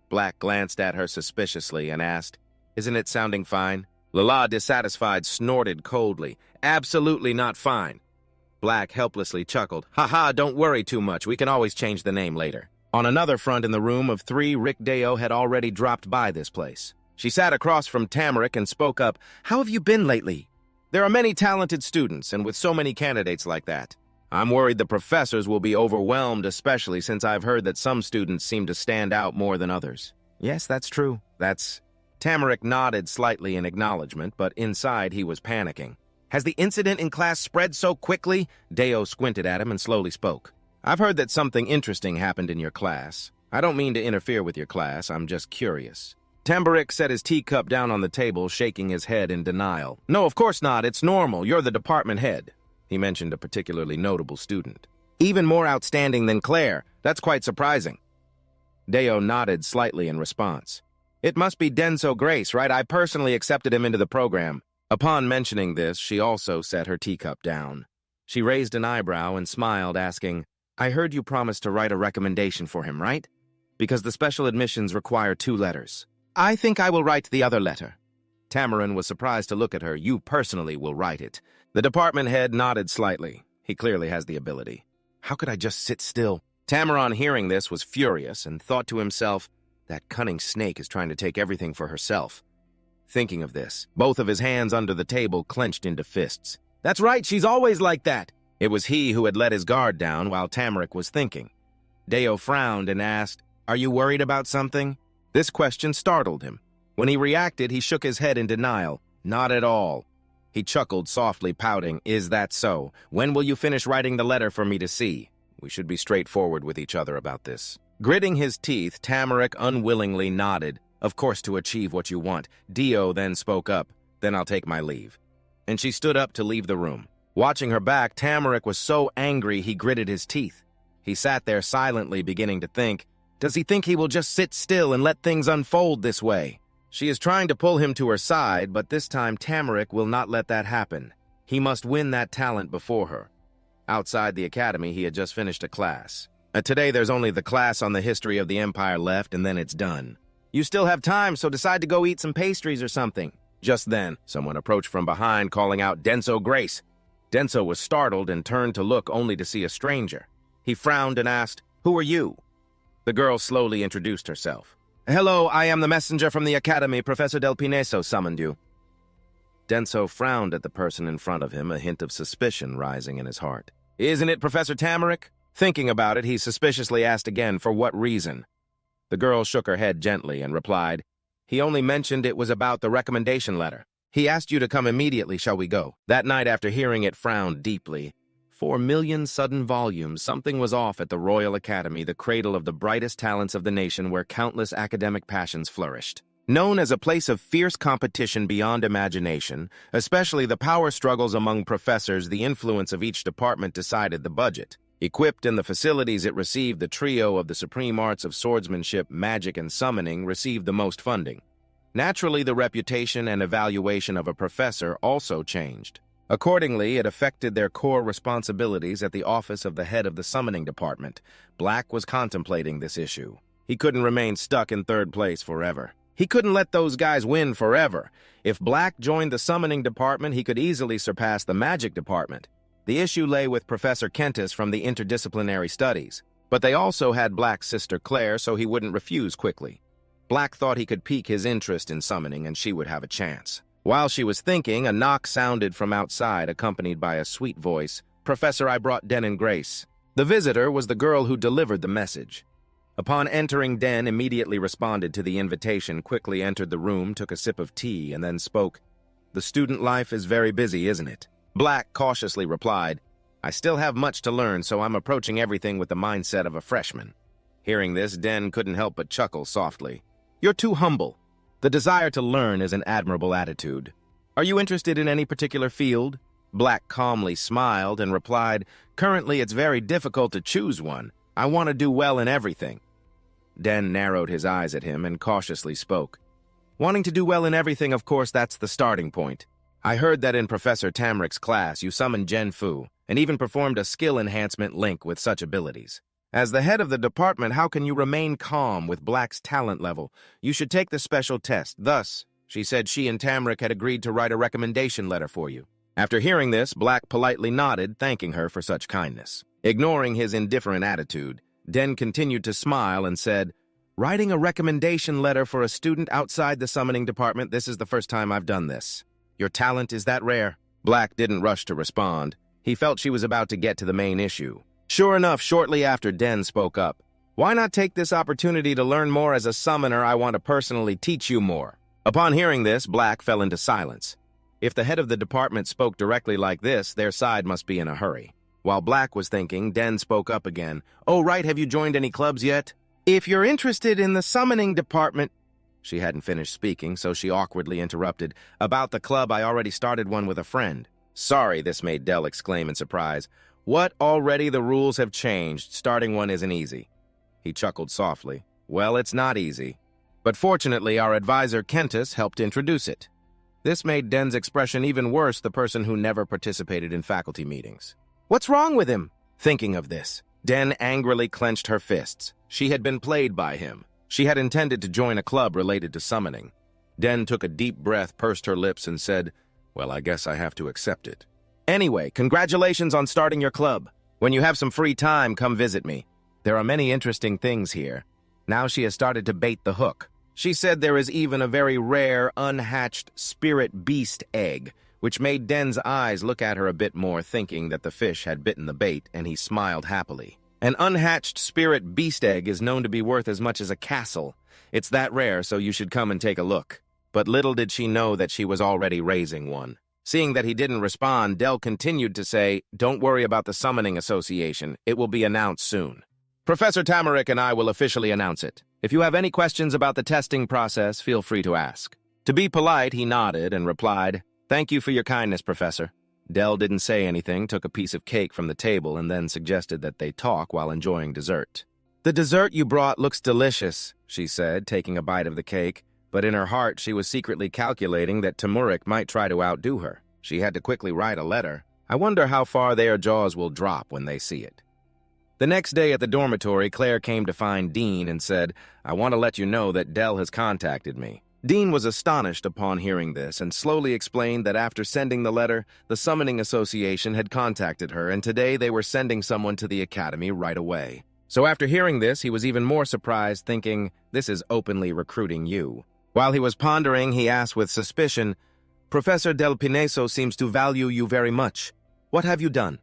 Black glanced at her suspiciously and asked, "Isn't it sounding fine?" Lala, dissatisfied, snorted coldly, "Absolutely not fine." Black helplessly chuckled, "Ha, don't worry too much. We can always change the name later." On another front in the room of three, Rick Deo had already dropped by this place. She sat across from Tamarick and spoke up, "How have you been lately? There are many talented students, and with so many candidates like that, I'm worried the professors will be overwhelmed, especially since I've heard that some students seem to stand out more than others." "Yes, that's true. Tamarick nodded slightly in acknowledgement, but inside he was panicking. "Has the incident in class spread so quickly?" Deo squinted at him and slowly spoke. "I've heard that something interesting happened in your class. I don't mean to interfere with your class, I'm just curious." Tamarick set his teacup down on the table, shaking his head in denial. "No, of course not. It's normal. You're the department head." He mentioned a particularly notable student. "Even more outstanding than Claire. That's quite surprising." Deo nodded slightly in response. "It must be Denso Grace, right? I personally accepted him into the program." Upon mentioning this, she also set her teacup down. She raised an eyebrow and smiled, asking, "I heard you promised to write a recommendation for him, right? Because the special admissions require 2 letters. I think I will write the other letter." Tamarin was surprised to look at her. "You personally will write it." The department head nodded slightly. He clearly has the ability. "How could I just sit still?" Tamarin, hearing this, was furious and thought to himself, "That cunning snake is trying to take everything for herself." Thinking of this, both of his hands under the table clenched into fists. "That's right, she's always like that." It was he who had let his guard down while Tamarick was thinking. Deo frowned and asked, "Are you worried about something?" This question startled him. When he reacted, he shook his head in denial. "Not at all." He chuckled softly, pouting, "Is that so? When will you finish writing the letter for me to see? We should be straightforward with each other about this." Gritting his teeth, Tamarick unwillingly nodded. "Of course, to achieve what you want." Deo then spoke up, "Then I'll take my leave." And she stood up to leave the room. Watching her back, Tamarick was so angry he gritted his teeth. He sat there silently, beginning to think, does he think he will just sit still and let things unfold this way? She is trying to pull him to her side, but this time Tamarick will not let that happen. He must win that talent before her. Outside the academy, he had just finished a class. Today there's only the class on the history of the Empire left, and then it's done. "You still have time, so decide to go eat some pastries or something." Just then, someone approached from behind, calling out, "Denso Grace." Denso was startled and turned to look only to see a stranger. He frowned and asked, "Who are you?" The girl slowly introduced herself. "Hello, I am the messenger from the academy. Professor Del Pineso summoned you." Denso frowned at the person in front of him, a hint of suspicion rising in his heart. "Isn't it Professor Tamarick?" Thinking about it, he suspiciously asked again, "For what reason?" The girl shook her head gently and replied, "He only mentioned it was about the recommendation letter. He asked you to come immediately. Shall we go?" That night, after hearing it, frowned deeply. 4,000,000 sudden volumes, something was off at the Royal Academy, the cradle of the brightest talents of the nation where countless academic passions flourished. Known as a place of fierce competition beyond imagination, especially the power struggles among professors, the influence of each department decided the budget. Equipped in the facilities it received, the trio of the supreme arts of swordsmanship, magic, and summoning received the most funding. Naturally, the reputation and evaluation of a professor also changed. Accordingly, it affected their core responsibilities at the office of the head of the summoning department. Black was contemplating this issue. He couldn't remain stuck in third place forever. He couldn't let those guys win forever. If Black joined the summoning department, he could easily surpass the magic department. The issue lay with Professor Kanis from the interdisciplinary studies, but they also had Black's sister Claire, so he wouldn't refuse quickly. Black thought he could pique his interest in summoning and she would have a chance. While she was thinking, a knock sounded from outside, accompanied by a sweet voice. "Professor, I brought Den and Grace." The visitor was the girl who delivered the message. Upon entering, Den immediately responded to the invitation, quickly entered the room, took a sip of tea, and then spoke. "The student life is very busy, isn't it?" Black cautiously replied, "I still have much to learn, so I'm approaching everything with the mindset of a freshman." Hearing this, Den couldn't help but chuckle softly. "You're too humble. The desire to learn is an admirable attitude. Are you interested in any particular field?" Black calmly smiled and replied, "Currently, it's very difficult to choose one. I want to do well in everything." Den narrowed his eyes at him and cautiously spoke. "Wanting to do well in everything, of course, that's the starting point. I heard that in Professor Tamrick's class you summoned Genfu and even performed a skill enhancement link with such abilities. As the head of the department, how can you remain calm with Black's talent level? You should take the special test. Thus, she said she and Tamrick had agreed to write a recommendation letter for you." After hearing this, Black politely nodded, thanking her for such kindness. Ignoring his indifferent attitude, Den continued to smile and said, "Writing a recommendation letter for a student outside the summoning department, this is the first time I've done this. Your talent is that rare?" Black didn't rush to respond. He felt she was about to get to the main issue. Sure enough, shortly after, Den spoke up. "Why not take this opportunity to learn more as a summoner? I want to personally teach you more." Upon hearing this, Black fell into silence. If the head of the department spoke directly like this, their side must be in a hurry. While Black was thinking, Den spoke up again. "Oh, right, have you joined any clubs yet?" "If you're interested in the summoning department—" She hadn't finished speaking, so she awkwardly interrupted. "About the club, I already started one with a friend." "Sorry," this made Del exclaim in surprise. "What, already the rules have changed? Starting one isn't easy." He chuckled softly. "Well, it's not easy. But fortunately, our advisor Kentis helped introduce it." This made Den's expression even worse, the person who never participated in faculty meetings. "What's wrong with him?" Thinking of this, Den angrily clenched her fists. She had been played by him. She had intended to join a club related to summoning. Den took a deep breath, pursed her lips, and said, "Well, I guess I have to accept it. Anyway, congratulations on starting your club. When you have some free time, come visit me. There are many interesting things here." Now she has started to bait the hook. She said there is even a very rare, unhatched spirit beast egg, which made Den's eyes look at her a bit more, thinking that the fish had bitten the bait, and he smiled happily. An unhatched spirit beast egg is known to be worth as much as a castle. It's that rare, so you should come and take a look. But little did she know that she was already raising one. Seeing that he didn't respond, Del continued to say, "Don't worry about the Summoning Association. It will be announced soon. Professor Tamarick and I will officially announce it. If you have any questions about the testing process, feel free to ask." To be polite, he nodded and replied, "Thank you for your kindness, Professor." Del didn't say anything, took a piece of cake from the table, and then suggested that they talk while enjoying dessert. "The dessert you brought looks delicious," she said, taking a bite of the cake, but in her heart she was secretly calculating that Tamurick might try to outdo her. She had to quickly write a letter. I wonder how far their jaws will drop when they see it. The next day at the dormitory, Claire came to find Dean and said, "I want to let you know that Del has contacted me." Dean was astonished upon hearing this and slowly explained that after sending the letter, the Summoning Association had contacted her, and today they were sending someone to the academy right away. So after hearing this, he was even more surprised, thinking, "This is openly recruiting you." While he was pondering, he asked with suspicion, "Professor Del Pineso seems to value you very much. What have you done?"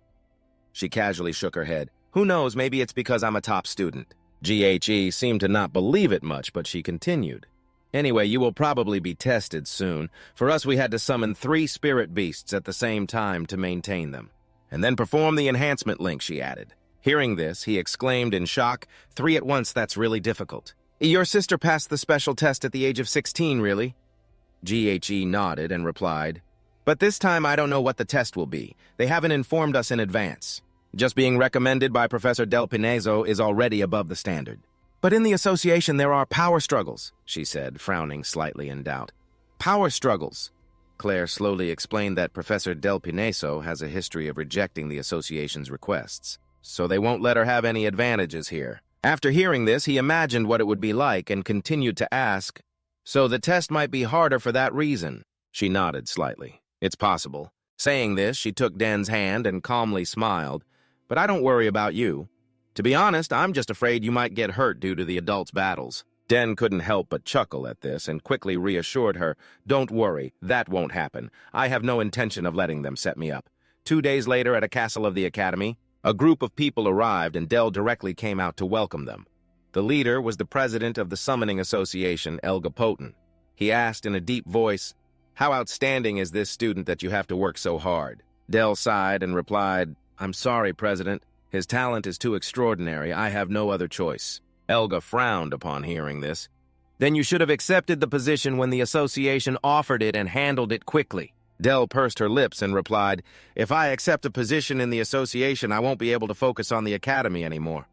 She casually shook her head. "Who knows, maybe it's because I'm a top student." GHE seemed to not believe it much, but she continued. "Anyway, you will probably be tested soon. For us, we had to summon 3 spirit beasts at the same time to maintain them. And then perform the enhancement link," she added. Hearing this, he exclaimed in shock, "3 at once, that's really difficult." "Your sister passed the special test at the age of 16, really?" GHE nodded and replied, "But this time I don't know what the test will be. They haven't informed us in advance. Just being recommended by Professor Del Pineso is already above the standard." "But in the association there are power struggles," she said, frowning slightly in doubt. "Power struggles." Claire slowly explained that Professor Del Pineso has a history of rejecting the association's requests, so they won't let her have any advantages here. After hearing this, he imagined what it would be like and continued to ask, So the test might be harder for that reason. She nodded slightly. It's possible. Saying this, she took Den's hand and calmly smiled. But I don't worry about you. To be honest, I'm just afraid you might get hurt due to the adults' battles. Den couldn't help but chuckle at this and quickly reassured her, "Don't worry, that won't happen. I have no intention of letting them set me up." 2 days later at a castle of the academy, a group of people arrived and Del directly came out to welcome them. The leader was the president of the Summoning Association, Elga Poten. He asked in a deep voice, "How outstanding is this student that you have to work so hard?" Del sighed and replied, "I'm sorry, President. His talent is too extraordinary. I have no other choice." Elga frowned upon hearing this. "Then you should have accepted the position when the association offered it and handled it quickly." Del pursed her lips and replied, "If I accept a position in the association, I won't be able to focus on the academy anymore."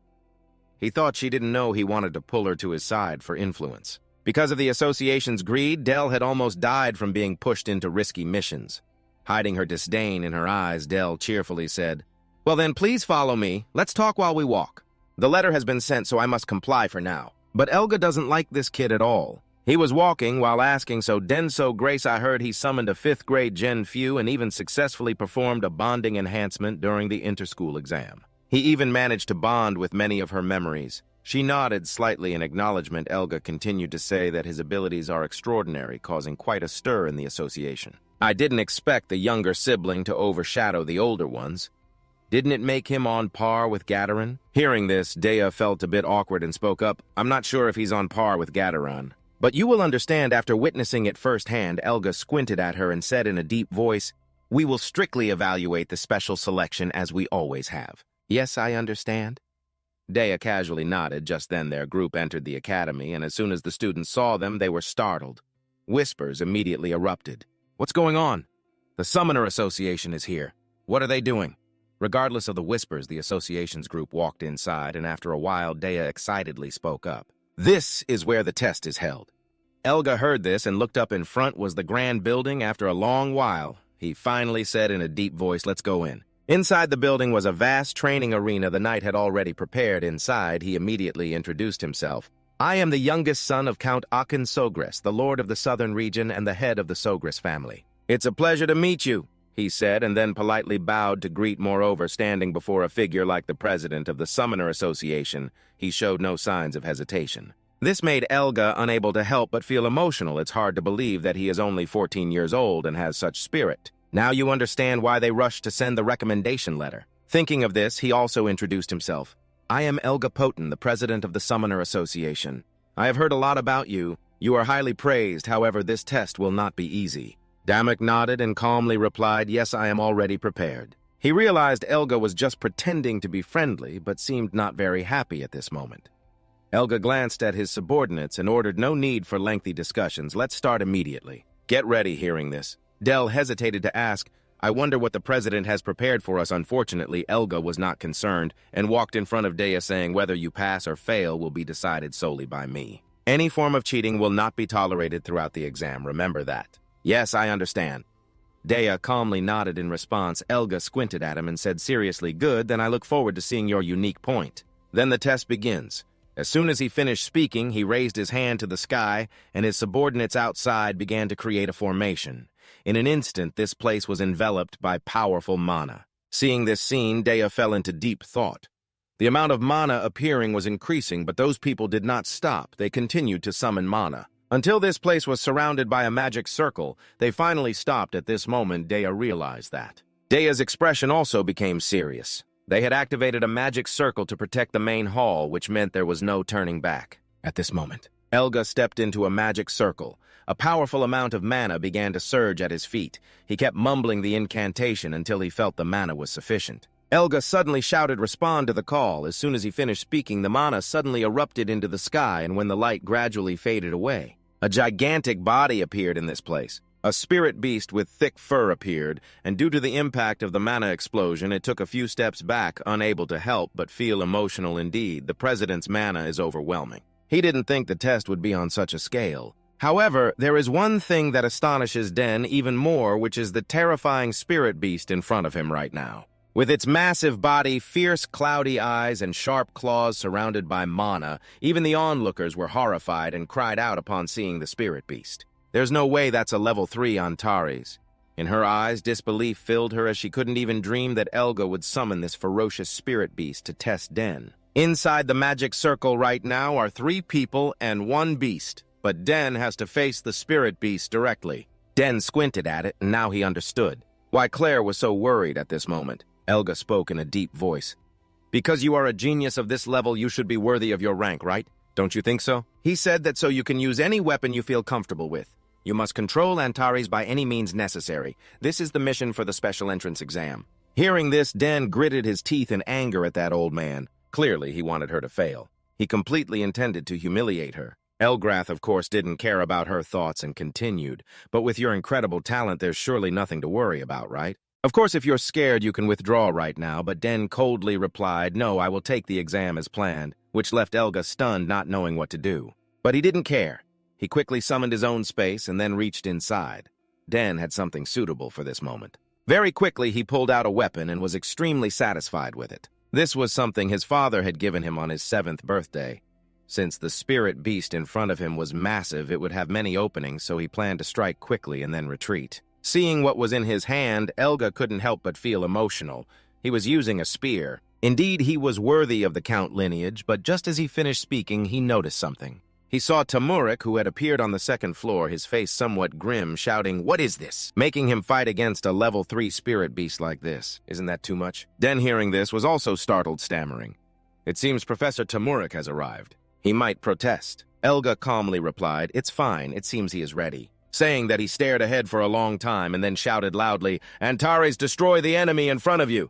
He thought she didn't know he wanted to pull her to his side for influence. Because of the association's greed, Del had almost died from being pushed into risky missions. Hiding her disdain in her eyes, Del cheerfully said, "Well then, please follow me. Let's talk while we walk. The letter has been sent, so I must comply for now." But Elga doesn't like this kid at all. He was walking while asking, "So Denso Grace, I heard he summoned a 5th grade Gen Few and even successfully performed a bonding enhancement during the interschool exam. He even managed to bond with many of her memories." She nodded slightly in acknowledgement. Elga continued to say that his abilities are extraordinary, causing quite a stir in the association. "I didn't expect the younger sibling to overshadow the older ones. Didn't it make him on par with Gadaran?" Hearing this, Dea felt a bit awkward and spoke up, "I'm not sure if he's on par with Gadaran. But you will understand after witnessing it firsthand." Elga squinted at her and said in a deep voice, "We will strictly evaluate the special selection as we always have." "Yes, I understand." Dea casually nodded. Just then their group entered the academy, and as soon as the students saw them, they were startled. Whispers immediately erupted. "What's going on?" "The Summoner Association is here. What are they doing?" Regardless of the whispers, the association's group walked inside, and after a while, Dea excitedly spoke up. "This is where the test is held." Elga heard this and looked up. In front was the grand building. After a long while, he finally said in a deep voice, "Let's go in." Inside the building was a vast training arena the knight had already prepared. Inside, he immediately introduced himself. "I am the youngest son of Count Akin Sogris, the lord of the southern region and the head of the Sogris family." "It's a pleasure to meet you," he said, and then politely bowed to greet. Moreover, standing before a figure like the president of the Summoner Association, he showed no signs of hesitation. This made Elga unable to help but feel emotional. It's hard to believe that he is only 14 years old and has such spirit. Now you understand why they rushed to send the recommendation letter. Thinking of this, he also introduced himself. "I am Elga Poten, the president of the Summoner Association. I have heard a lot about you. You are highly praised. However, this test will not be easy." Damek nodded and calmly replied, "Yes, I am already prepared." He realized Elga was just pretending to be friendly, but seemed not very happy at this moment. Elga glanced at his subordinates and ordered, "No need for lengthy discussions. Let's start immediately." "Get ready." Hearing this, Del hesitated to ask, "I wonder what the president has prepared for us." Unfortunately, Elga was not concerned and walked in front of Dea saying, "Whether you pass or fail will be decided solely by me. Any form of cheating will not be tolerated throughout the exam. Remember that." "Yes, I understand." Dea calmly nodded in response. Elga squinted at him and said seriously, "Good, then I look forward to seeing your unique point." Then the test begins. As soon as he finished speaking, he raised his hand to the sky, and his subordinates outside began to create a formation. In an instant, this place was enveloped by powerful mana. Seeing this scene, Dea fell into deep thought. The amount of mana appearing was increasing, but those people did not stop. They continued to summon mana. Until this place was surrounded by a magic circle, they finally stopped. At this moment, Dea realized that. Dea's expression also became serious. They had activated a magic circle to protect the main hall, which meant there was no turning back. At this moment, Elga stepped into a magic circle. A powerful amount of mana began to surge at his feet. He kept mumbling the incantation until he felt the mana was sufficient. Elga suddenly shouted, "Respond to the call." As soon as he finished speaking, the mana suddenly erupted into the sky, and when the light gradually faded away, a gigantic body appeared in this place. A spirit beast with thick fur appeared, and due to the impact of the mana explosion, it took a few steps back, unable to help but feel emotional indeed. The president's mana is overwhelming. He didn't think the test would be on such a scale. However, there is one thing that astonishes Den even more, which is the terrifying spirit beast in front of him right now. With its massive body, fierce, cloudy eyes, and sharp claws surrounded by mana, even the onlookers were horrified and cried out upon seeing the spirit beast. There's no way that's a level 3 Antares. In her eyes, disbelief filled her as she couldn't even dream that Elga would summon this ferocious spirit beast to test Den. Inside the magic circle right now are 3 people and 1 beast, but Den has to face the spirit beast directly. Den squinted at it, and now he understood why Claire was so worried at this moment. Elga spoke in a deep voice. Because you are a genius of this level, you should be worthy of your rank, right? Don't you think so? He said that so you can use any weapon you feel comfortable with. You must control Antares by any means necessary. This is the mission for the special entrance exam. Hearing this, Den gritted his teeth in anger at that old man. Clearly, he wanted her to fail. He completely intended to humiliate her. Elgrath, of course, didn't care about her thoughts and continued. But with your incredible talent, there's surely nothing to worry about, right? Of course, if you're scared, you can withdraw right now, but Den coldly replied, "No, I will take the exam as planned," which left Elga stunned, not knowing what to do. But he didn't care. He quickly summoned his own space and then reached inside. Den had something suitable for this moment. Very quickly, he pulled out a weapon and was extremely satisfied with it. This was something his father had given him on his 7th birthday. Since the spirit beast in front of him was massive, it would have many openings, so he planned to strike quickly and then retreat. Seeing what was in his hand, Elga couldn't help but feel emotional. He was using a spear. Indeed, he was worthy of the Count lineage, but just as he finished speaking, he noticed something. He saw Tamurik, who had appeared on the 2nd floor, his face somewhat grim, shouting, "What is this?" Making him fight against a level 3 spirit beast like this. Isn't that too much? Den, hearing this, was also startled, stammering. "It seems Professor Tamurik has arrived. He might protest." Elga calmly replied, "It's fine, it seems he is ready." Saying that, he stared ahead for a long time and then shouted loudly, "Antares, destroy the enemy in front of you!"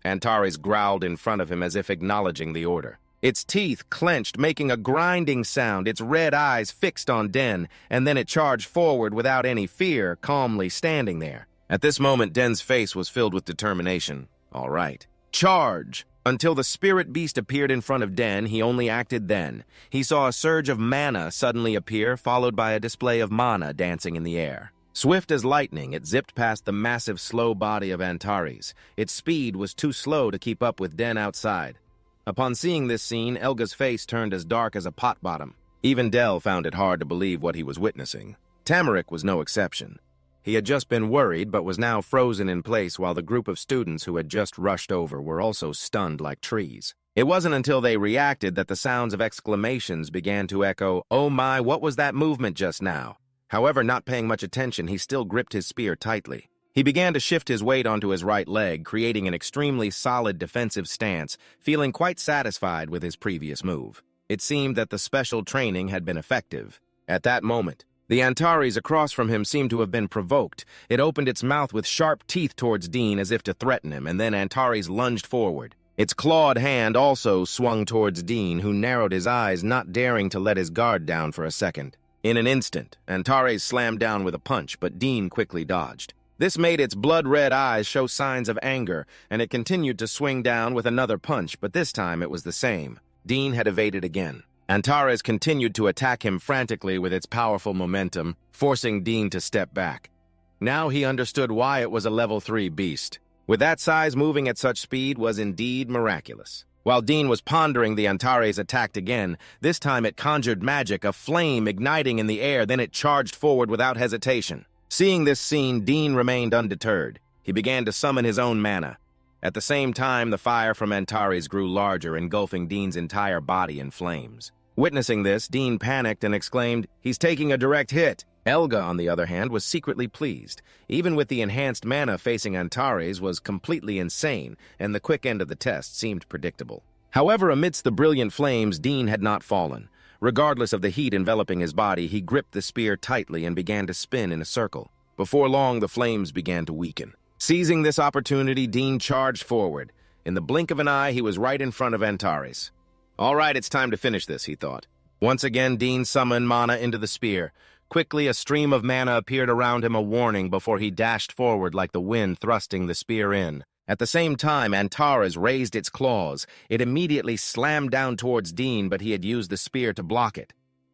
Antares growled in front of him as if acknowledging the order. Its teeth clenched, making a grinding sound, its red eyes fixed on Den, and then it charged forward without any fear, calmly standing there. At this moment, Den's face was filled with determination. All right. Charge! Until the spirit beast appeared in front of Den, he only acted then. He saw a surge of mana suddenly appear, followed by a display of mana dancing in the air. Swift as lightning, it zipped past the massive, slow body of Antares. Its speed was too slow to keep up with Den outside. Upon seeing this scene, Elga's face turned as dark as a pot bottom. Even Del found it hard to believe what he was witnessing. Tamarick was no exception. He had just been worried, but was now frozen in place while the group of students who had just rushed over were also stunned like trees. It wasn't until they reacted that the sounds of exclamations began to echo, "Oh my, what was that movement just now?" However, not paying much attention, he still gripped his spear tightly. He began to shift his weight onto his right leg, creating an extremely solid defensive stance, feeling quite satisfied with his previous move. It seemed that the special training had been effective. At that moment, the Antares across from him seemed to have been provoked. It opened its mouth with sharp teeth towards Dean as if to threaten him, and then Antares lunged forward. Its clawed hand also swung towards Dean, who narrowed his eyes, not daring to let his guard down for a second. In an instant, Antares slammed down with a punch, but Dean quickly dodged. This made its blood-red eyes show signs of anger, and it continued to swing down with another punch, but this time it was the same. Dean had evaded again. Antares continued to attack him frantically with its powerful momentum, forcing Dean to step back. Now he understood why it was a level 3 beast. With that size, moving at such speed was indeed miraculous. While Dean was pondering, the Antares attacked again. This time it conjured magic, a flame igniting in the air, then it charged forward without hesitation. Seeing this scene, Dean remained undeterred. He began to summon his own mana. At the same time, the fire from Antares grew larger, engulfing Dean's entire body in flames. Witnessing this, Dean panicked and exclaimed, "He's taking a direct hit." Elga, on the other hand, was secretly pleased. Even with the enhanced mana facing Antares was completely insane, and the quick end of the test seemed predictable. However, amidst the brilliant flames, Dean had not fallen. Regardless of the heat enveloping his body, he gripped the spear tightly and began to spin in a circle. Before long, the flames began to weaken. Seizing this opportunity, Dean charged forward. In the blink of an eye, he was right in front of Antares. All right, it's time to finish this, he thought. Once again, Dean summoned mana into the spear. Quickly, a stream of mana appeared around him, a warning before he dashed forward like the wind thrusting the spear in. At the same time, Antares raised its claws. It immediately slammed down towards Dean, but he had used the spear to block it.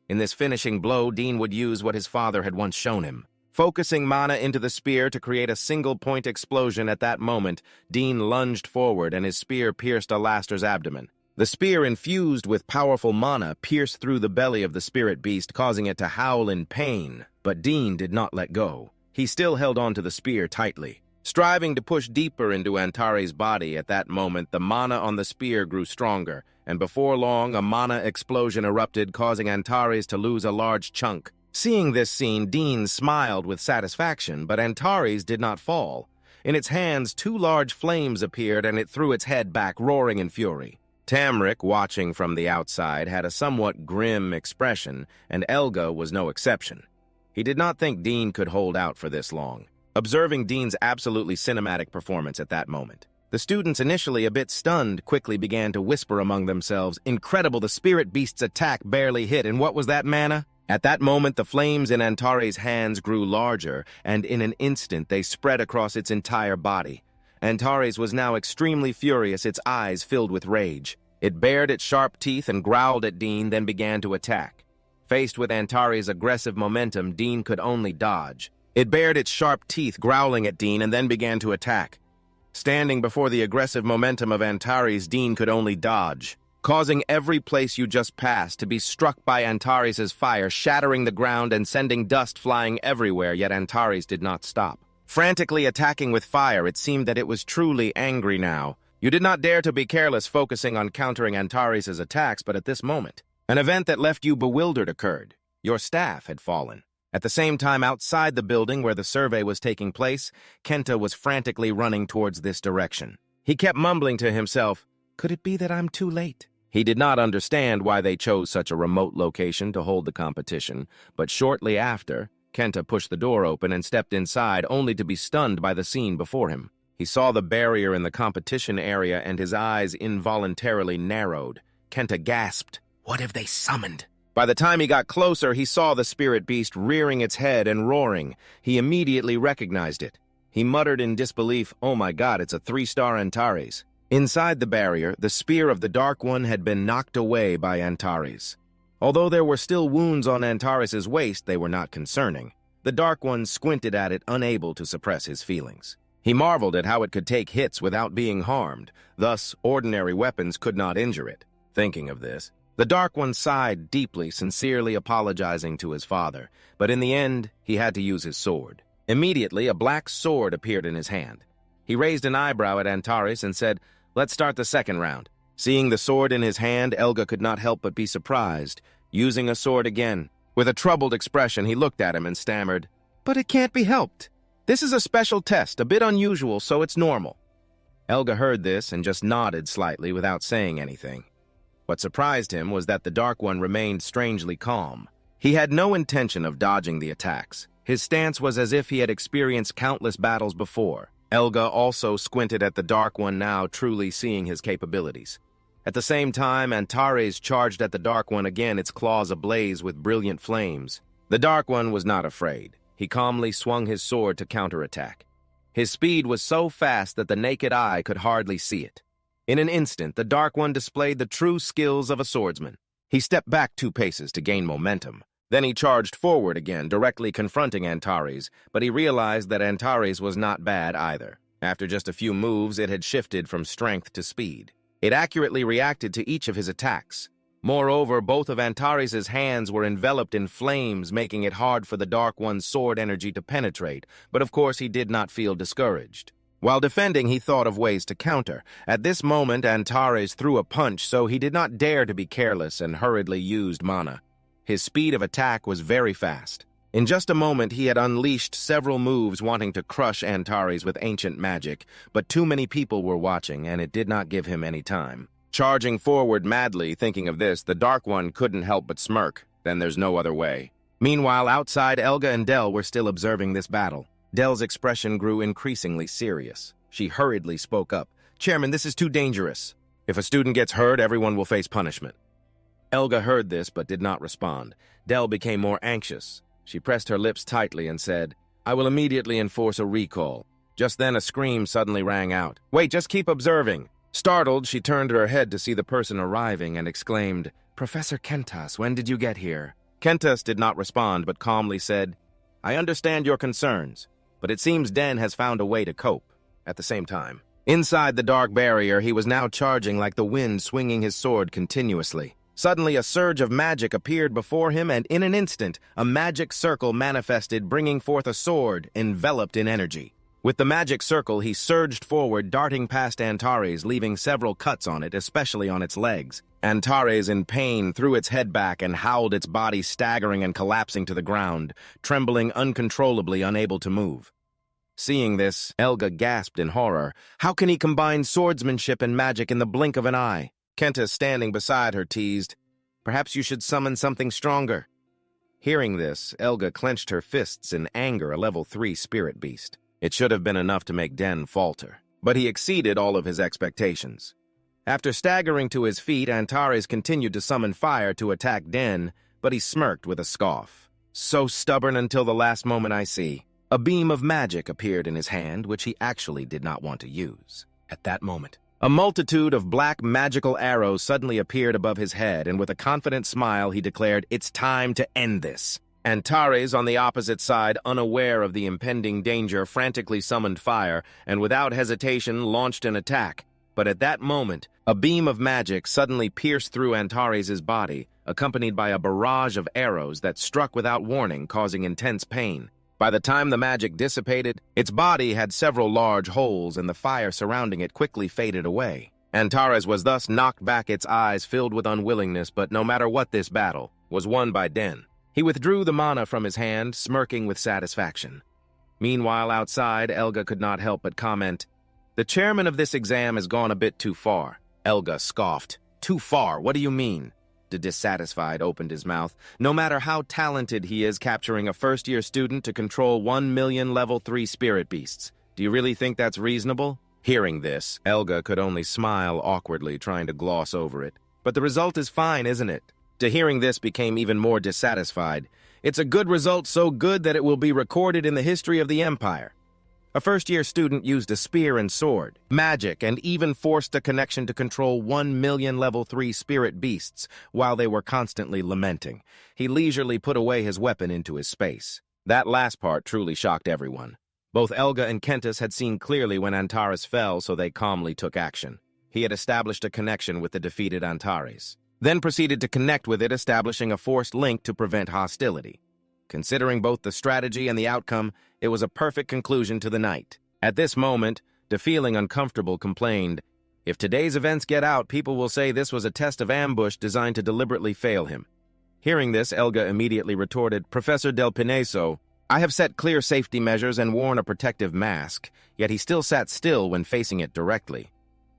In this finishing blow, Dean would use what his father had once shown him. Focusing mana into the spear to create a single-point explosion at that moment, Dean lunged forward and his spear pierced Alastair's abdomen. The spear, infused with powerful mana, pierced through the belly of the spirit beast, causing it to howl in pain. But Dean did not let go. He still held onto the spear tightly. Striving to push deeper into Antares' body at that moment, the mana on the spear grew stronger, and before long, a mana explosion erupted, causing Antares to lose a large chunk. Seeing this scene, Dean smiled with satisfaction, but Antares did not fall. In its hands, 2 large flames appeared, and it threw its head back, roaring in fury. Tamric, watching from the outside, had a somewhat grim expression, and Elga was no exception. He did not think Dean could hold out for this long. Observing Dean's absolutely cinematic performance at that moment, the students, initially a bit stunned, quickly began to whisper among themselves, "Incredible, the spirit beast's attack barely hit, and what was that mana?" At that moment, the flames in Antares' hands grew larger, and in an instant they spread across its entire body. Antares was now extremely furious, its eyes filled with rage. It bared its sharp teeth and growled at Dean, then began to attack. Faced with Antares' aggressive momentum, Dean could only dodge. It bared its sharp teeth, growling at Dean, and then began to attack. Standing before the aggressive momentum of Antares, Dean could only dodge, causing every place you just passed to be struck by Antares' fire, shattering the ground and sending dust flying everywhere, yet Antares did not stop. Frantically attacking with fire, it seemed that it was truly angry now. You did not dare to be careless, focusing on countering Antares' attacks, but at this moment, an event that left you bewildered occurred. Your staff had fallen. At the same time, outside the building where the survey was taking place, Kenta was frantically running towards this direction. He kept mumbling to himself, "Could it be that I'm too late?" He did not understand why they chose such a remote location to hold the competition, but shortly after, Kenta pushed the door open and stepped inside, only to be stunned by the scene before him. He saw the barrier in the competition area and his eyes involuntarily narrowed. Kenta gasped, "What have they summoned?" By the time he got closer, he saw the spirit beast rearing its head and roaring. He immediately recognized it. He muttered in disbelief, "Oh my God, it's a 3-star Antares." Inside the barrier, the spear of the Dark One had been knocked away by Antares. Although there were still wounds on Antares' waist, they were not concerning. The Dark One squinted at it, unable to suppress his feelings. He marveled at how it could take hits without being harmed. Thus, ordinary weapons could not injure it. Thinking of this, the Dark One sighed deeply, sincerely apologizing to his father, but in the end, he had to use his sword. Immediately, a black sword appeared in his hand. He raised an eyebrow at Antares and said, "Let's start the second round." Seeing the sword in his hand, Elga could not help but be surprised. Using a sword again, with a troubled expression, he looked at him and stammered, "But it can't be helped. This is a special test, a bit unusual, so it's normal." Elga heard this and just nodded slightly without saying anything. What surprised him was that the Dark One remained strangely calm. He had no intention of dodging the attacks. His stance was as if he had experienced countless battles before. Elga also squinted at the Dark One now, truly seeing his capabilities. At the same time, Antares charged at the Dark One again, its claws ablaze with brilliant flames. The Dark One was not afraid. He calmly swung his sword to counterattack. His speed was so fast that the naked eye could hardly see it. In an instant, the Dark One displayed the true skills of a swordsman. He stepped back 2 paces to gain momentum. Then he charged forward again, directly confronting Antares, but he realized that Antares was not bad either. After just a few moves, it had shifted from strength to speed. It accurately reacted to each of his attacks. Moreover, both of Antares' hands were enveloped in flames, making it hard for the Dark One's sword energy to penetrate, but of course he did not feel discouraged. While defending, he thought of ways to counter. At this moment, Antares threw a punch, so he did not dare to be careless and hurriedly used mana. His speed of attack was very fast. In just a moment, he had unleashed several moves wanting to crush Antares with ancient magic, but too many people were watching, and it did not give him any time. Charging forward madly, thinking of this, the Dark One couldn't help but smirk. Then there's no other way. Meanwhile, outside, Elga and Dell were still observing this battle. Dell's expression grew increasingly serious. She hurriedly spoke up. "Chairman, this is too dangerous. If a student gets hurt, everyone will face punishment." Elga heard this but did not respond. Dell became more anxious. She pressed her lips tightly and said, "I will immediately enforce a recall." Just then a scream suddenly rang out. "Wait, just keep observing." Startled, she turned her head to see the person arriving and exclaimed, "Professor Kentas, when did you get here?" Kentas did not respond but calmly said, I understand your concerns, but it seems Den has found a way to cope. At the same time, inside the dark barrier, he was now charging like the wind, swinging his sword continuously. Suddenly, a surge of magic appeared before him, and in an instant, a magic circle manifested, bringing forth a sword enveloped in energy. With the magic circle, he surged forward, darting past Antares, leaving several cuts on it, especially on its legs. Antares, in pain, threw its head back and howled, its body staggering and collapsing to the ground, trembling uncontrollably, unable to move. Seeing this, Elga gasped in horror. How can he combine swordsmanship and magic in the blink of an eye? Kenta, standing beside her, teased, "Perhaps you should summon something stronger." Hearing this, Elga clenched her fists in anger, a level 3 spirit beast. It should have been enough to make Den falter, but he exceeded all of his expectations. After staggering to his feet, Antares continued to summon fire to attack Den, but he smirked with a scoff. "So stubborn until the last moment, I see." A beam of magic appeared in his hand, which he actually did not want to use. At that moment, a multitude of black magical arrows suddenly appeared above his head, and with a confident smile, he declared, "It's time to end this." Antares, on the opposite side, unaware of the impending danger, frantically summoned fire, and without hesitation launched an attack. But at that moment, a beam of magic suddenly pierced through Antares' body, accompanied by a barrage of arrows that struck without warning, causing intense pain. By the time the magic dissipated, its body had several large holes, and the fire surrounding it quickly faded away. Antares was thus knocked back, its eyes filled with unwillingness, but no matter what, this battle was won by Den. He withdrew the mana from his hand, smirking with satisfaction. Meanwhile, outside, Elga could not help but comment, "The chairman of this exam has gone a bit too far." Elga scoffed. "Too far? What do you mean?" The dissatisfied opened his mouth. "No matter how talented he is capturing a first-year student to control 1 million level 3 spirit beasts. Do you really think that's reasonable?" Hearing this, Elga could only smile awkwardly, trying to gloss over it. "But the result is fine, isn't it?" To hearing this, became even more dissatisfied. "It's a good result, so good that it will be recorded in the history of the Empire." A first-year student used a spear and sword, magic, and even forced a connection to control 1 million level 3 spirit beasts while they were constantly lamenting. He leisurely put away his weapon into his space. That last part truly shocked everyone. Both Elga and Kentis had seen clearly when Antares fell, so they calmly took action. He had established a connection with the defeated Antares, then proceeded to connect with it, establishing a forced link to prevent hostility. Considering both the strategy and the outcome, it was a perfect conclusion to the night. At this moment, De, feeling uncomfortable, complained, "If today's events get out, people will say this was a test of ambush designed to deliberately fail him." Hearing this, Elga immediately retorted, "Professor Del Pineso, I have set clear safety measures and worn a protective mask," yet he still sat still when facing it directly.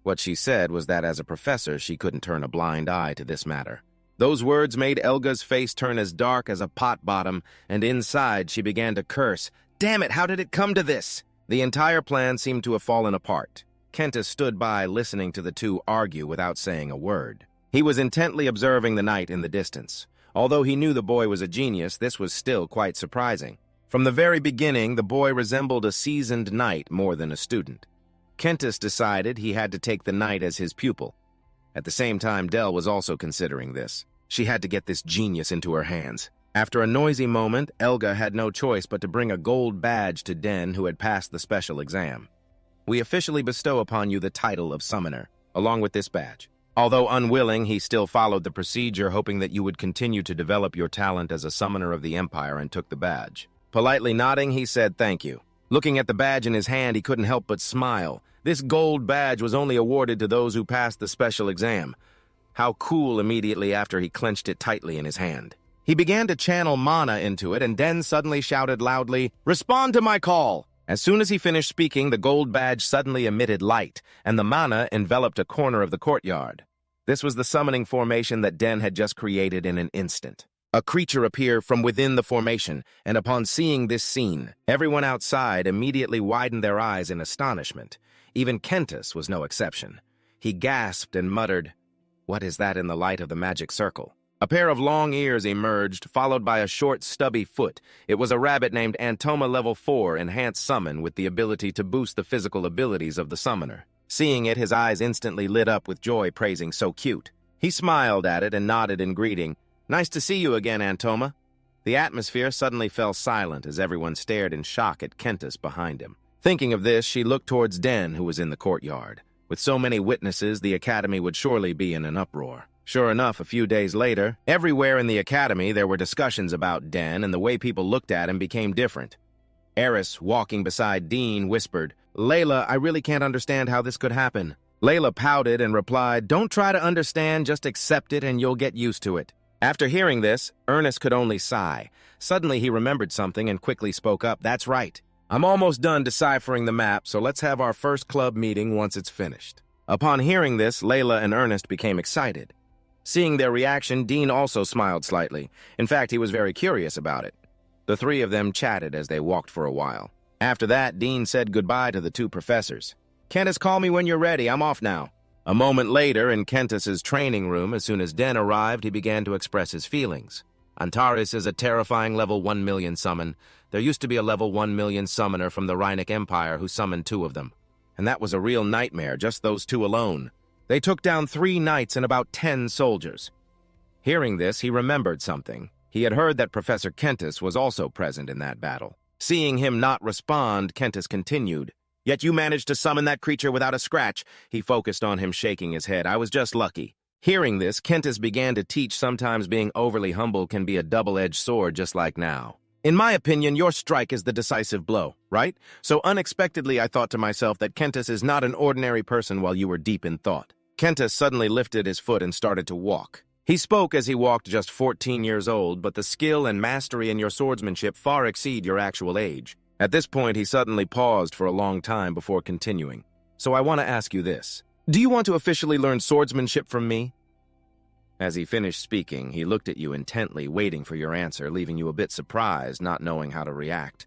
What she said was that as a professor, she couldn't turn a blind eye to this matter. Those words made Elga's face turn as dark as a pot bottom, and inside she began to curse. "Damn it, how did it come to this?" The entire plan seemed to have fallen apart. Kentis stood by, listening to the two argue without saying a word. He was intently observing the knight in the distance. Although he knew the boy was a genius, this was still quite surprising. From the very beginning, the boy resembled a seasoned knight more than a student. Kentis decided he had to take the knight as his pupil. At the same time, Del was also considering this. She had to get this genius into her hands. After a noisy moment, Elga had no choice but to bring a gold badge to Den, who had passed the special exam. "We officially bestow upon you the title of Summoner, along with this badge." Although unwilling, he still followed the procedure, hoping that you would continue to develop your talent as a summoner of the Empire, and took the badge. Politely nodding, he said thank you. Looking at the badge in his hand, he couldn't help but smile. This gold badge was only awarded to those who passed the special exam. How cool immediately after he clenched it tightly in his hand. He began to channel mana into it, and Den suddenly shouted loudly, "Respond to my call!" As soon as he finished speaking, the gold badge suddenly emitted light, and the mana enveloped a corner of the courtyard. This was the summoning formation that Den had just created in an instant. A creature appeared from within the formation, and upon seeing this scene, everyone outside immediately widened their eyes in astonishment. Even Kentis was no exception. He gasped and muttered, "What is that in the light of the magic circle?" A pair of long ears emerged, followed by a short, stubby foot. It was a rabbit named Antoma Level 4 Enhanced Summon, with the ability to boost the physical abilities of the summoner. Seeing it, his eyes instantly lit up with joy, praising "so cute." He smiled at it and nodded in greeting. "Nice to see you again, Antoma." The atmosphere suddenly fell silent as everyone stared in shock at Kentis behind him. Thinking of this, she looked towards Den, who was in the courtyard. With so many witnesses, the academy would surely be in an uproar. Sure enough, a few days later, everywhere in the academy there were discussions about Den, and the way people looked at him became different. Eris, walking beside Dean, whispered, "Layla, I really can't understand how this could happen." Layla pouted and replied, "Don't try to understand, just accept it and you'll get used to it." After hearing this, Ernest could only sigh. Suddenly he remembered something and quickly spoke up, "That's right. I'm almost done deciphering the map, so let's have our first club meeting once it's finished." Upon hearing this, Layla and Ernest became excited. Seeing their reaction, Dean also smiled slightly. In fact, he was very curious about it. The three of them chatted as they walked for a while. After that, Dean said goodbye to the two professors. "Kentis, call me when you're ready. I'm off now." A moment later, in Kentis's training room, as soon as Den arrived, he began to express his feelings. Antares is a terrifying level 1 million summon. There used to be a level 1 million summoner from the Rhynic Empire who summoned 2 of them. And that was a real nightmare, just those 2 alone. They took down 3 knights and about 10 soldiers. Hearing this, he remembered something. He had heard that Professor Kentis was also present in that battle. Seeing him not respond, Kentis continued, "Yet you managed to summon that creature without a scratch." He focused on him, shaking his head. "I was just lucky." Hearing this, Kentis began to teach sometimes being overly humble can be a double-edged sword, just like now. "In my opinion, your strike is the decisive blow, right? So unexpectedly I thought to myself that Kentis is not an ordinary person while you were deep in thought." Kentis suddenly lifted his foot and started to walk. He spoke as he walked, just 14 years old, but the skill and mastery in your swordsmanship far exceed your actual age. At this point, he suddenly paused for a long time before continuing. "So I want to ask you this. Do you want to officially learn swordsmanship from me?" As he finished speaking, he looked at you intently, waiting for your answer, leaving you a bit surprised, not knowing how to react.